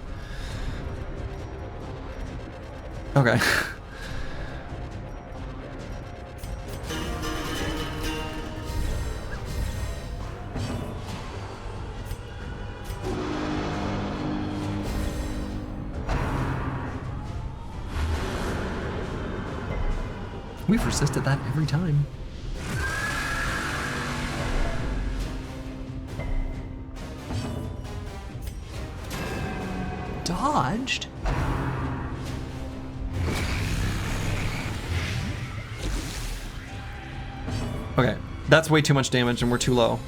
Speaker 1: Okay. We've resisted that every time. Dodged? Okay, that's way too much damage and we're too low.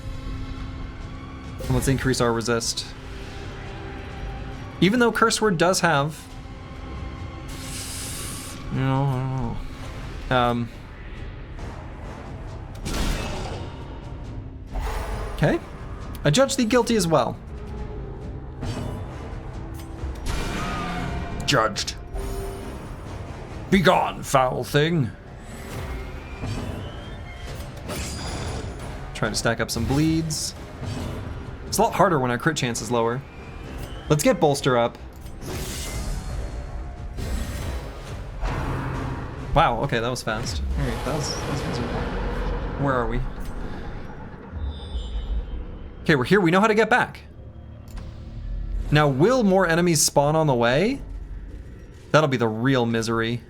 Speaker 1: Let's increase our resist. Even though Curse Word does have... I don't know. Okay. I judge thee guilty as well. Judged. Begone, foul thing. Try to stack up some bleeds. It's a lot harder when our crit chance is lower. Let's get bolster up. Wow, okay, that was fast. Alright, that was where are we? Okay, we're here, we know how to get back. Now, will more enemies spawn on the way? That'll be the real misery.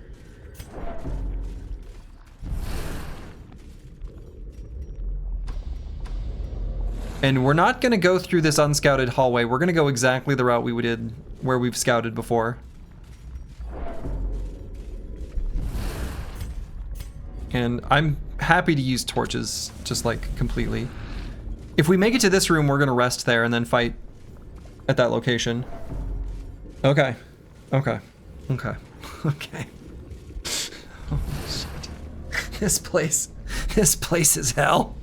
Speaker 1: And we're not gonna go through this unscouted hallway, we're gonna go exactly the route we did where we've scouted before. And I'm happy to use torches, just like completely. If we make it to this room, we're gonna rest there and then fight at that location. Okay. Okay. Okay. Okay. Oh, shit. This place is hell.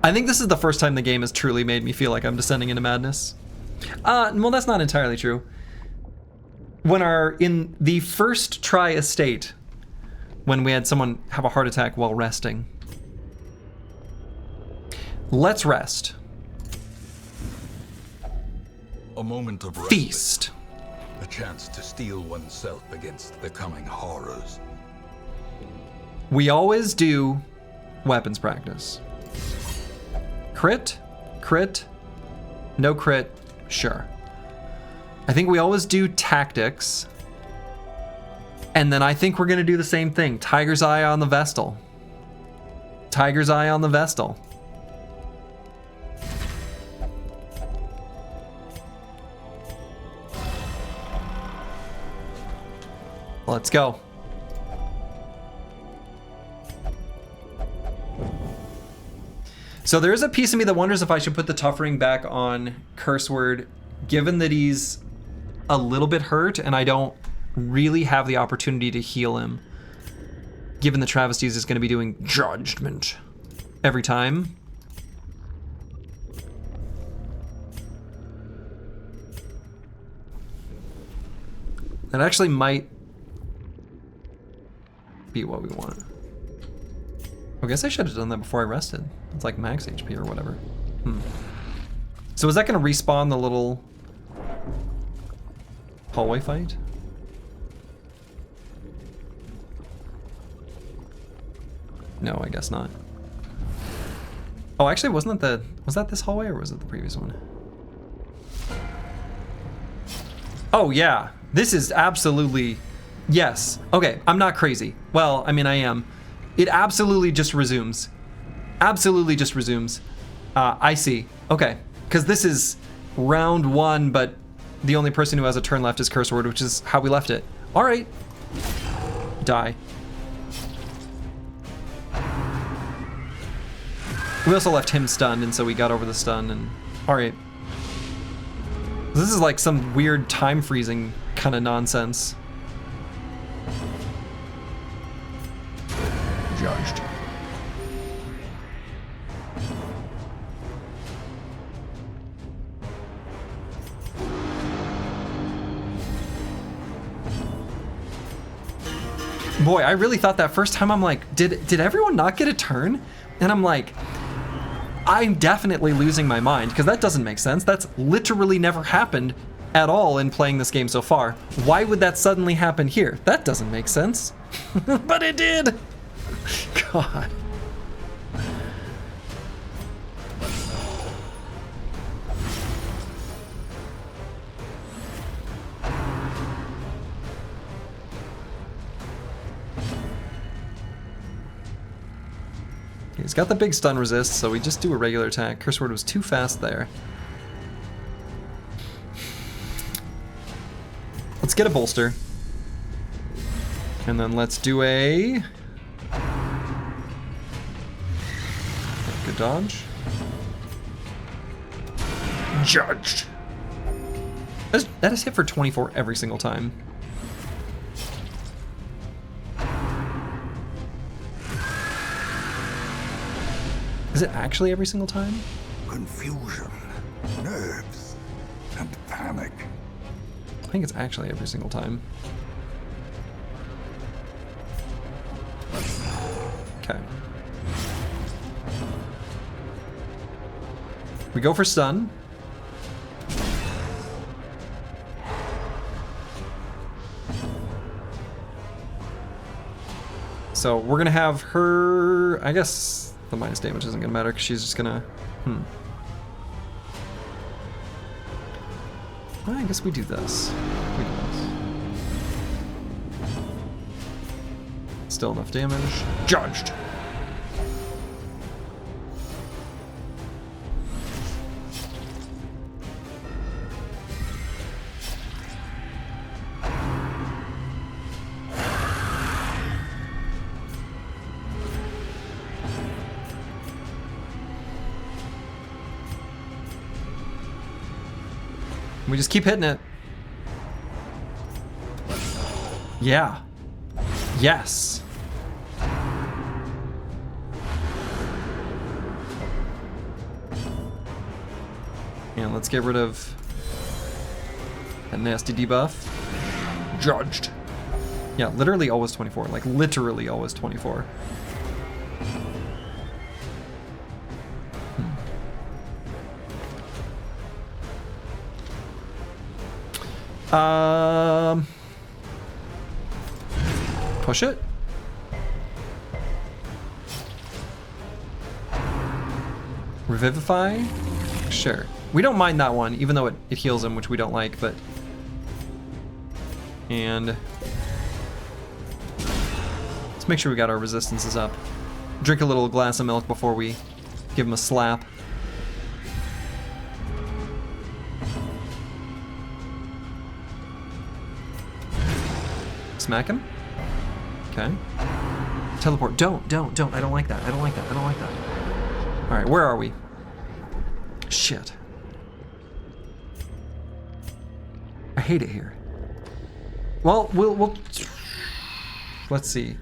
Speaker 1: I think this is the first time the game has truly made me feel like I'm descending into madness. Well, that's not entirely true. In the first try estate, when we had someone have a heart attack while resting. Let's rest.
Speaker 2: A moment of respite.
Speaker 1: Feast.
Speaker 2: A chance to steel oneself against the coming horrors.
Speaker 1: We always do weapons practice. Crit, no crit, sure. I think we always do tactics. And then I think we're gonna do the same thing. Tiger's Eye on the Vestal. Tiger's Eye on the Vestal. Let's go. So there is a piece of me that wonders if I should put the tough ring back on Curse Word, given that he's a little bit hurt and I don't really have the opportunity to heal him, given that Travesties is going to be doing judgment. every time. That actually might be what we want. I guess I should have done that before I rested. It's like max HP or whatever. So is that gonna respawn the little hallway fight? No, I guess not. Oh, actually, wasn't it was that this hallway or was it the previous one? Oh yeah, this is absolutely, yes. Okay, I'm not crazy. Well, I mean, I am. It absolutely just resumes. Absolutely just resumes. I see, okay. Because this is round 1, but the only person who has a turn left is Curse Word, which is how we left it. All right, die. We also left him stunned, and so we got over the stun, and all right. This is like some weird time freezing kind of nonsense. Judged. Boy, I really thought that first time, I'm like, did everyone not get a turn? And I'm like, I'm definitely losing my mind, because that doesn't make sense. That's literally never happened at all in playing this game so far. Why would that suddenly happen here? That doesn't make sense. But it did! God. He's got the big stun resist, so we just do a regular attack. Curse Word was too fast there. Let's get a bolster. And then let's do a... Good dodge. Judged. That is hit for 24 every single time. Is it actually every single time?
Speaker 2: Confusion, nerves, and panic.
Speaker 1: I think it's actually every single time. Okay. We go for stun. So we're gonna have her, I guess the minus damage isn't gonna matter because she's just gonna, Well, I guess we do this. We do this. Still enough damage. Judged! We just keep hitting it. Yeah. Yes. And let's get rid of that nasty debuff. Judged. Yeah, literally always 24. Like literally always 24. Push it. Revivify? Sure. We don't mind that one, even though it heals him, which we don't like, but... And... let's make sure we got our resistances up. Drink a little glass of milk before we give him a slap. Smack him. Okay. Teleport. Don't. I don't like that. I don't like that. All right, where are we? Shit. I hate it here. Well, we'll let's see.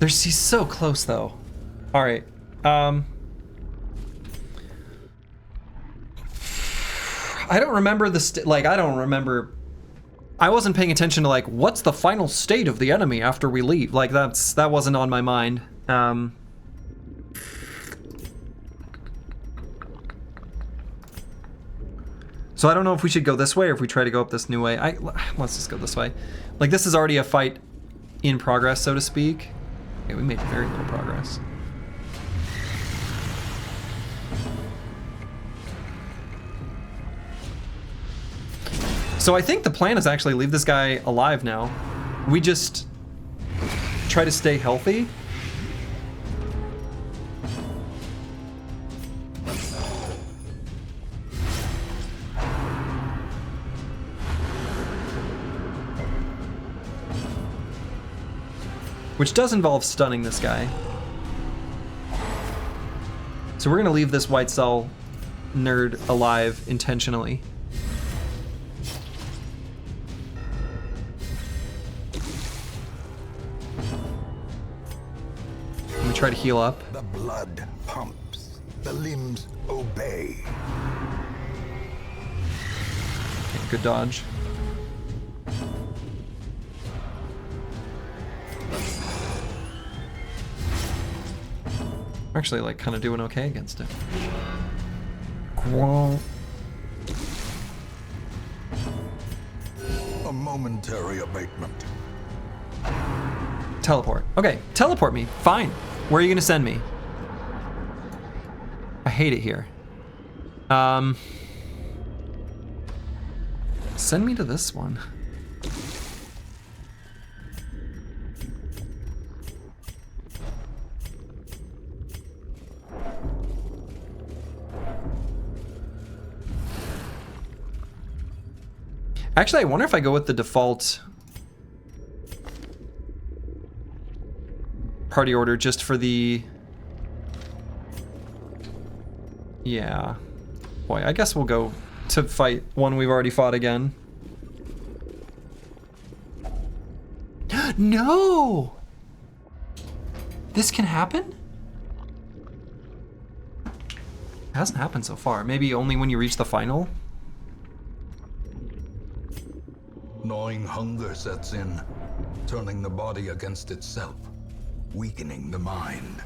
Speaker 1: He's so close though. All right. I don't remember I don't remember. I wasn't paying attention to like what's the final state of the enemy after we leave. Like that wasn't on my mind. So I don't know if we should go this way or if we try to go up this new way. Let's just go this way. Like this is already a fight in progress, so to speak. Okay, we made very little progress. So I think the plan is actually leave this guy alive now. We just try to stay healthy. Which does involve stunning this guy. So we're gonna leave this white cell nerd alive intentionally. Let me try to heal up.
Speaker 3: The blood pumps, the limbs obey.
Speaker 1: Okay, good dodge. We're actually like kind of doing okay against it.
Speaker 3: A momentary abatement.
Speaker 1: Teleport. Okay, teleport me. Fine. Where are you gonna send me? I hate it here. Send me to this one. Actually, I wonder if I go with the default party order just for the... Yeah. Boy, I guess we'll go to fight one we've already fought again. No! This can happen? It hasn't happened so far. Maybe only when you reach the final?
Speaker 2: Gnawing hunger sets in, turning the body against itself, weakening the mind.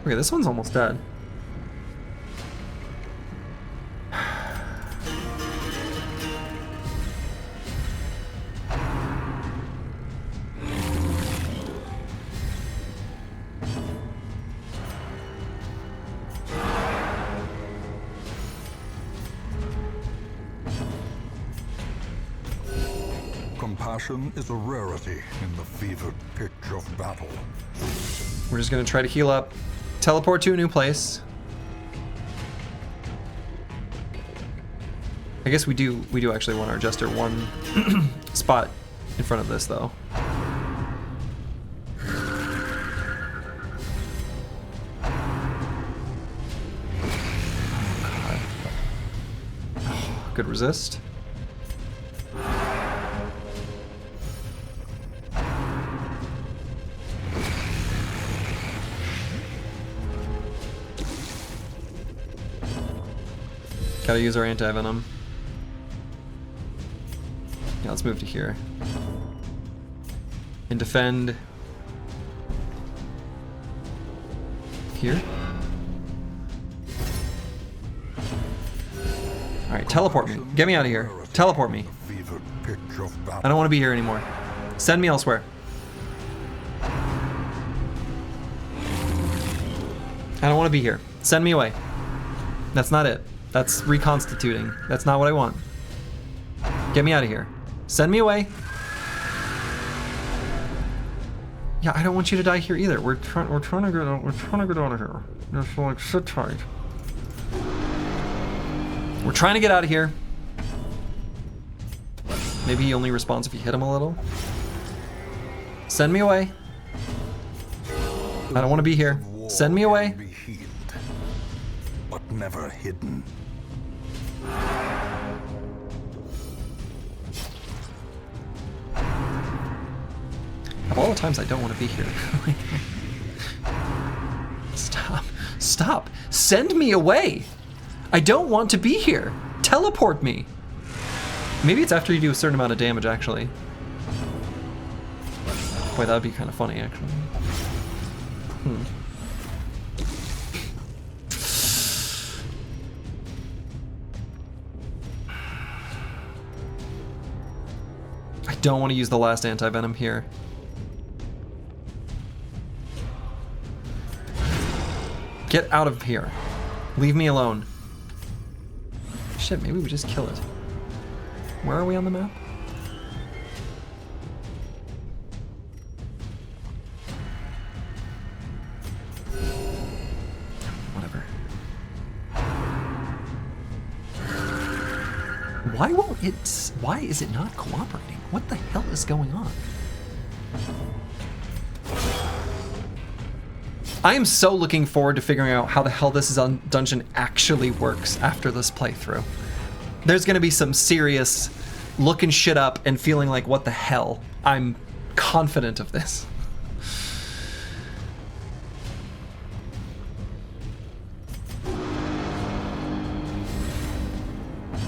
Speaker 1: Okay, this one's almost dead.
Speaker 3: Compassion is a rarity in the fevered pitch of battle.
Speaker 1: We're just gonna try to heal up, teleport to a new place. I guess we do actually want our Jester one spot in front of this though. Oh, God. Oh, good resist. Gotta use our anti-venom. Yeah, let's move to here. And defend here. Alright, teleport me. Get me out of here. Teleport me. I don't want to be here anymore. Send me elsewhere. I don't want to be here. Send me away. That's not it. That's reconstituting. That's not what I want. Get me out of here. Send me away. Yeah, I don't want you to die here either. We're trying to get out of here. Just like sit tight. We're trying to get out of here. Maybe he only responds if you hit him a little. Send me away. I don't want to be here. Send me away.
Speaker 3: Can be healed, but never hidden.
Speaker 1: Of all the times I don't want to be here. Stop. Stop. Send me away. I don't want to be here. Teleport me. Maybe it's after you do a certain amount of damage, actually. Boy, that would be kind of funny, actually. I don't want to use the last anti-venom here. Get out of here. Leave me alone. Shit, maybe we just kill it. Where are we on the map? Whatever. Why is it not cooperating? What the hell is going on? I am so looking forward to figuring out how the hell this dungeon actually works after this playthrough. There's gonna be some serious looking shit up and feeling like, what the hell? I'm confident of this.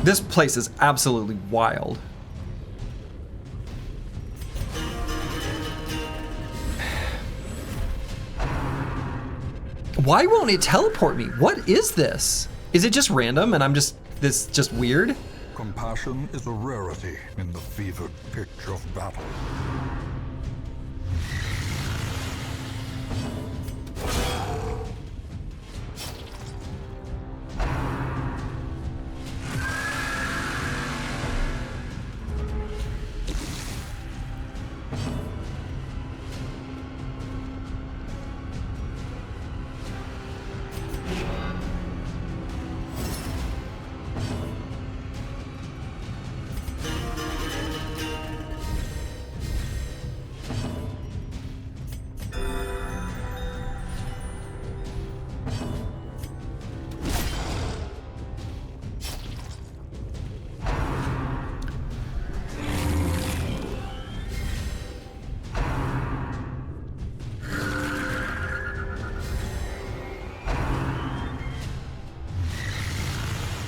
Speaker 1: This place is absolutely wild. Why won't it teleport me? What is this? Is it just random and I'm just weird?
Speaker 3: Compassion is a rarity in the fevered pitch of battle.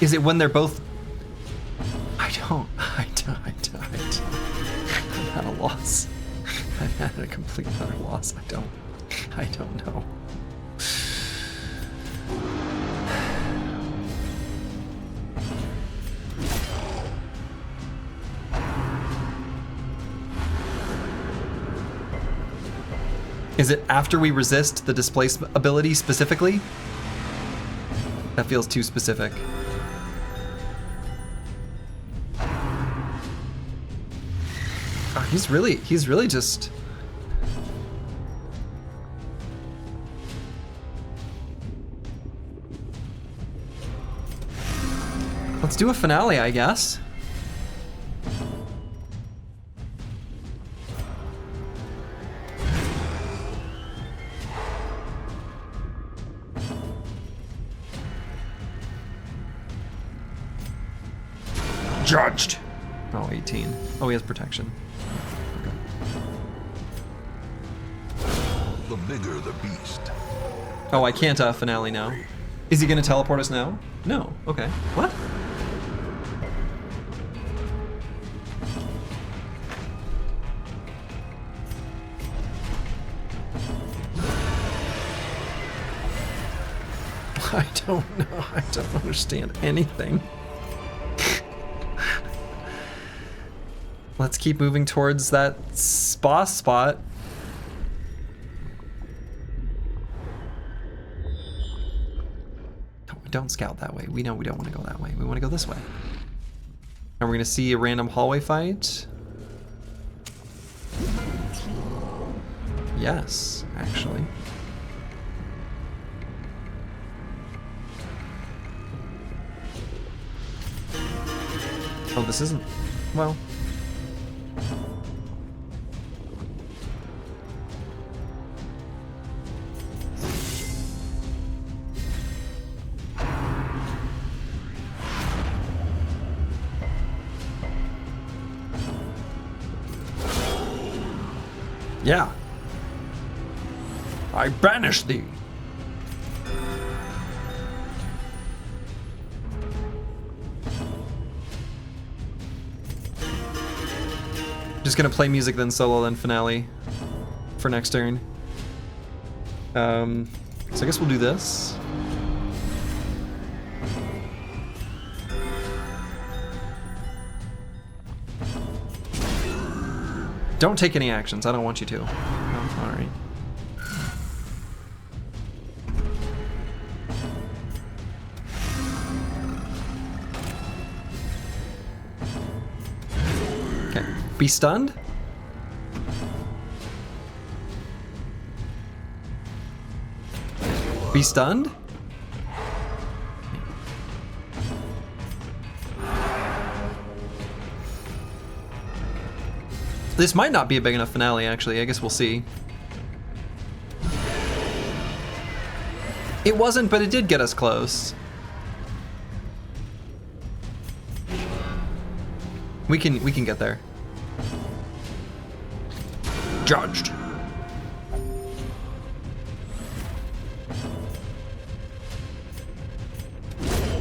Speaker 1: Is it when they're both... I'm at a loss. I'm at a complete utter loss. I don't know. Is it after we resist the displace ability specifically? That feels too specific. Oh, he's really just... Let's do a finale, I guess. Judged. Oh, 18. Oh, he has protection.
Speaker 3: The bigger the beast.
Speaker 1: Oh, I can't finale now. Is he gonna teleport us now? No. Okay. What? I don't know. I don't understand anything. Let's keep moving towards that boss spot. Don't scout that way. We know we don't want to go that way. We want to go this way. And we're going to see a random hallway fight. Yes, actually. Oh, this isn't... Well... Yeah. I banish thee. Just gonna play music, then solo, then finale for next turn. So I guess we'll do this. Don't take any actions. I don't want you to. Oh, all right. Okay. Be stunned. Be stunned. This might not be a big enough finale, actually. I guess we'll see. It wasn't, but it did get us close. We can get there. Judged.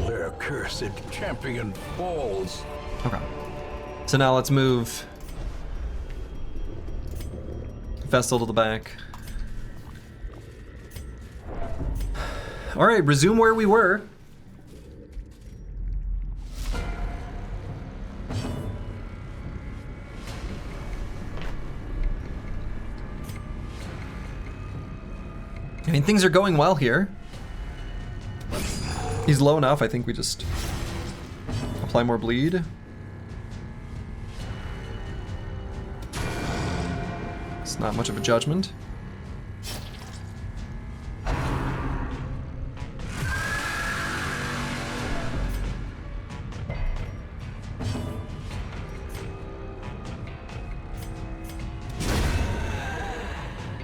Speaker 2: Their cursed champion falls.
Speaker 1: Okay. So now let's move Vessel to the back. All right, resume where we were. I mean, things are going well here. He's low enough. I think we just apply more bleed. It's not much of a judgment.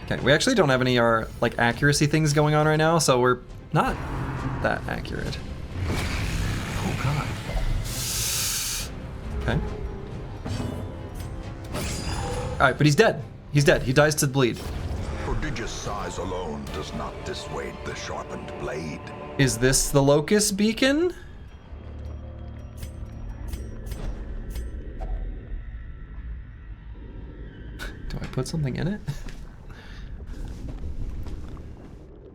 Speaker 1: Okay, we actually don't have any like accuracy things going on right now, so we're not that accurate. Oh god. Okay. Alright, but he's dead. He's dead. He dies to bleed.
Speaker 2: Prodigious size alone does not dissuade the sharpened blade.
Speaker 1: Is this the Locust Beacon? Do I put something in it?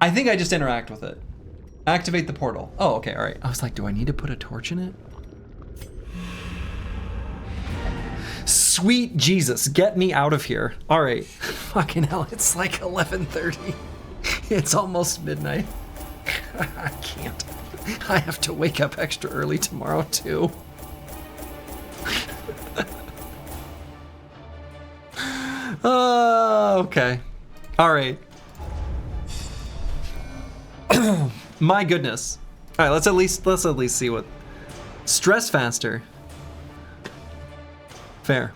Speaker 1: I think I just interact with it. Activate the portal. Oh, okay, all right. I was like, do I need to put a torch in it? Sweet Jesus, get me out of here. All right. Fucking hell, it's like 11:30. It's almost midnight. I can't. I have to wake up extra early tomorrow too. Okay. All right. My goodness. All right, let's at least see what stress faster. Fair.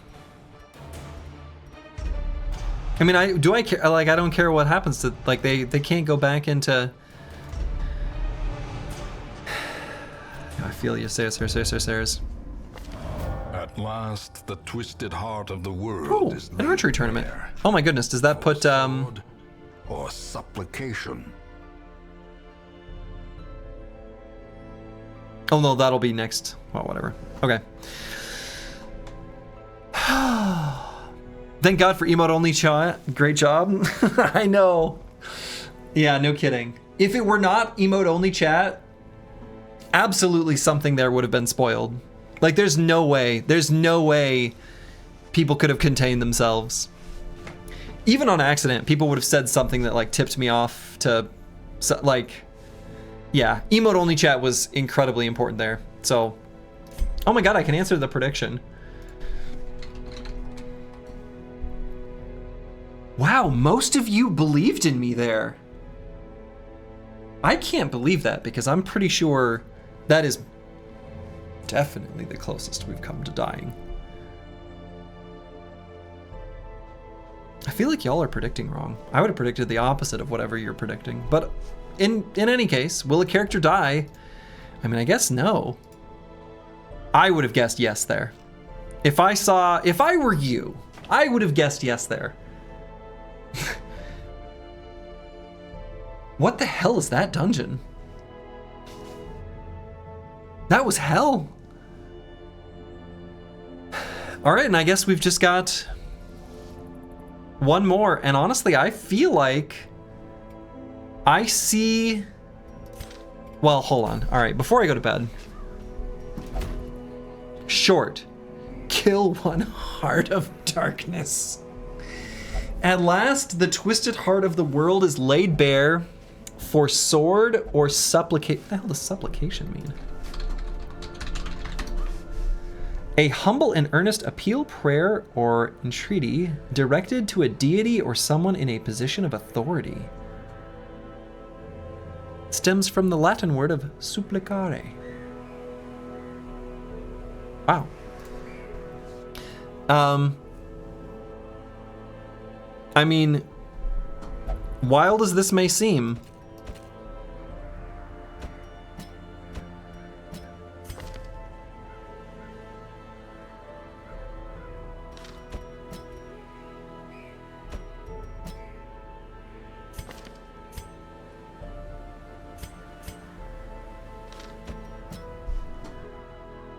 Speaker 1: I mean, I care, like I don't care what happens to, like they can't go back into. I feel you, Sayers.
Speaker 2: At last, the twisted heart of the world is
Speaker 1: an archery tournament.
Speaker 2: bare.
Speaker 1: Oh my goodness, does that put
Speaker 2: Sword or supplication?
Speaker 1: Oh no, that'll be next. Well, whatever. Okay. Thank God for emote only chat. Great job. I know. Yeah, no kidding. If it were not emote only chat, absolutely something there would have been spoiled. Like there's no way people could have contained themselves. Even on accident, people would have said something that like tipped me off to like, yeah, emote only chat was incredibly important there. So, oh my God, I can answer the prediction. Wow, most of you believed in me there. I can't believe that because I'm pretty sure that is definitely the closest we've come to dying. I feel like y'all are predicting wrong. I would have predicted the opposite of whatever you're predicting. But in any case, will a character die? I mean, I guess no. I would have guessed yes there. If I were you, I would have guessed yes there. What the hell is that dungeon? That was hell. All right, and I guess we've just got one more. And honestly, I feel like I see... Well, hold on. All right, before I go to bed. Short. Kill one heart of darkness. At last, the twisted heart of the world is laid bare for sword or supplicate. What the hell does supplication mean? A humble and earnest appeal, prayer, or entreaty directed to a deity or someone in a position of authority. Stems from the Latin word of supplicare. Wow. I mean, wild as this may seem,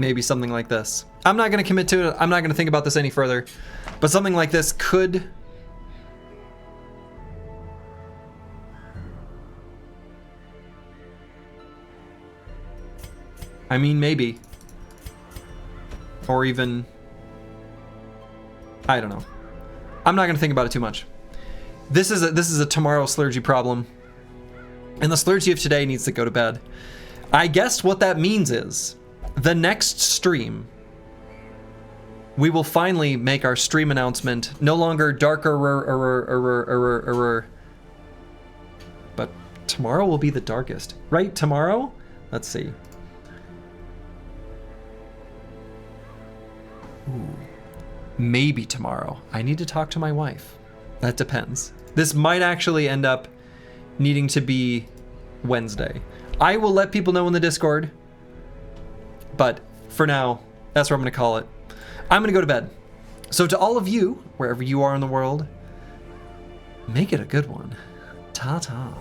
Speaker 1: maybe something like this. I'm not going to commit to it. I'm not going to think about this any further. But something like this could... I mean, maybe. Or even... I don't know. I'm not going to think about it too much. This is a tomorrow Slurgi problem. And the Slurgi of today needs to go to bed. I guess what that means is... the next stream, we will finally make our stream announcement. No longer darker, but tomorrow will be the darkest, right? Tomorrow? Let's see. Ooh, maybe tomorrow. I need to talk to my wife. That depends. This might actually end up needing to be Wednesday. I will let people know in the Discord. But for now, that's what I'm going to call it. I'm going to go to bed. So to all of you, wherever you are in the world, make it a good one. Ta-ta.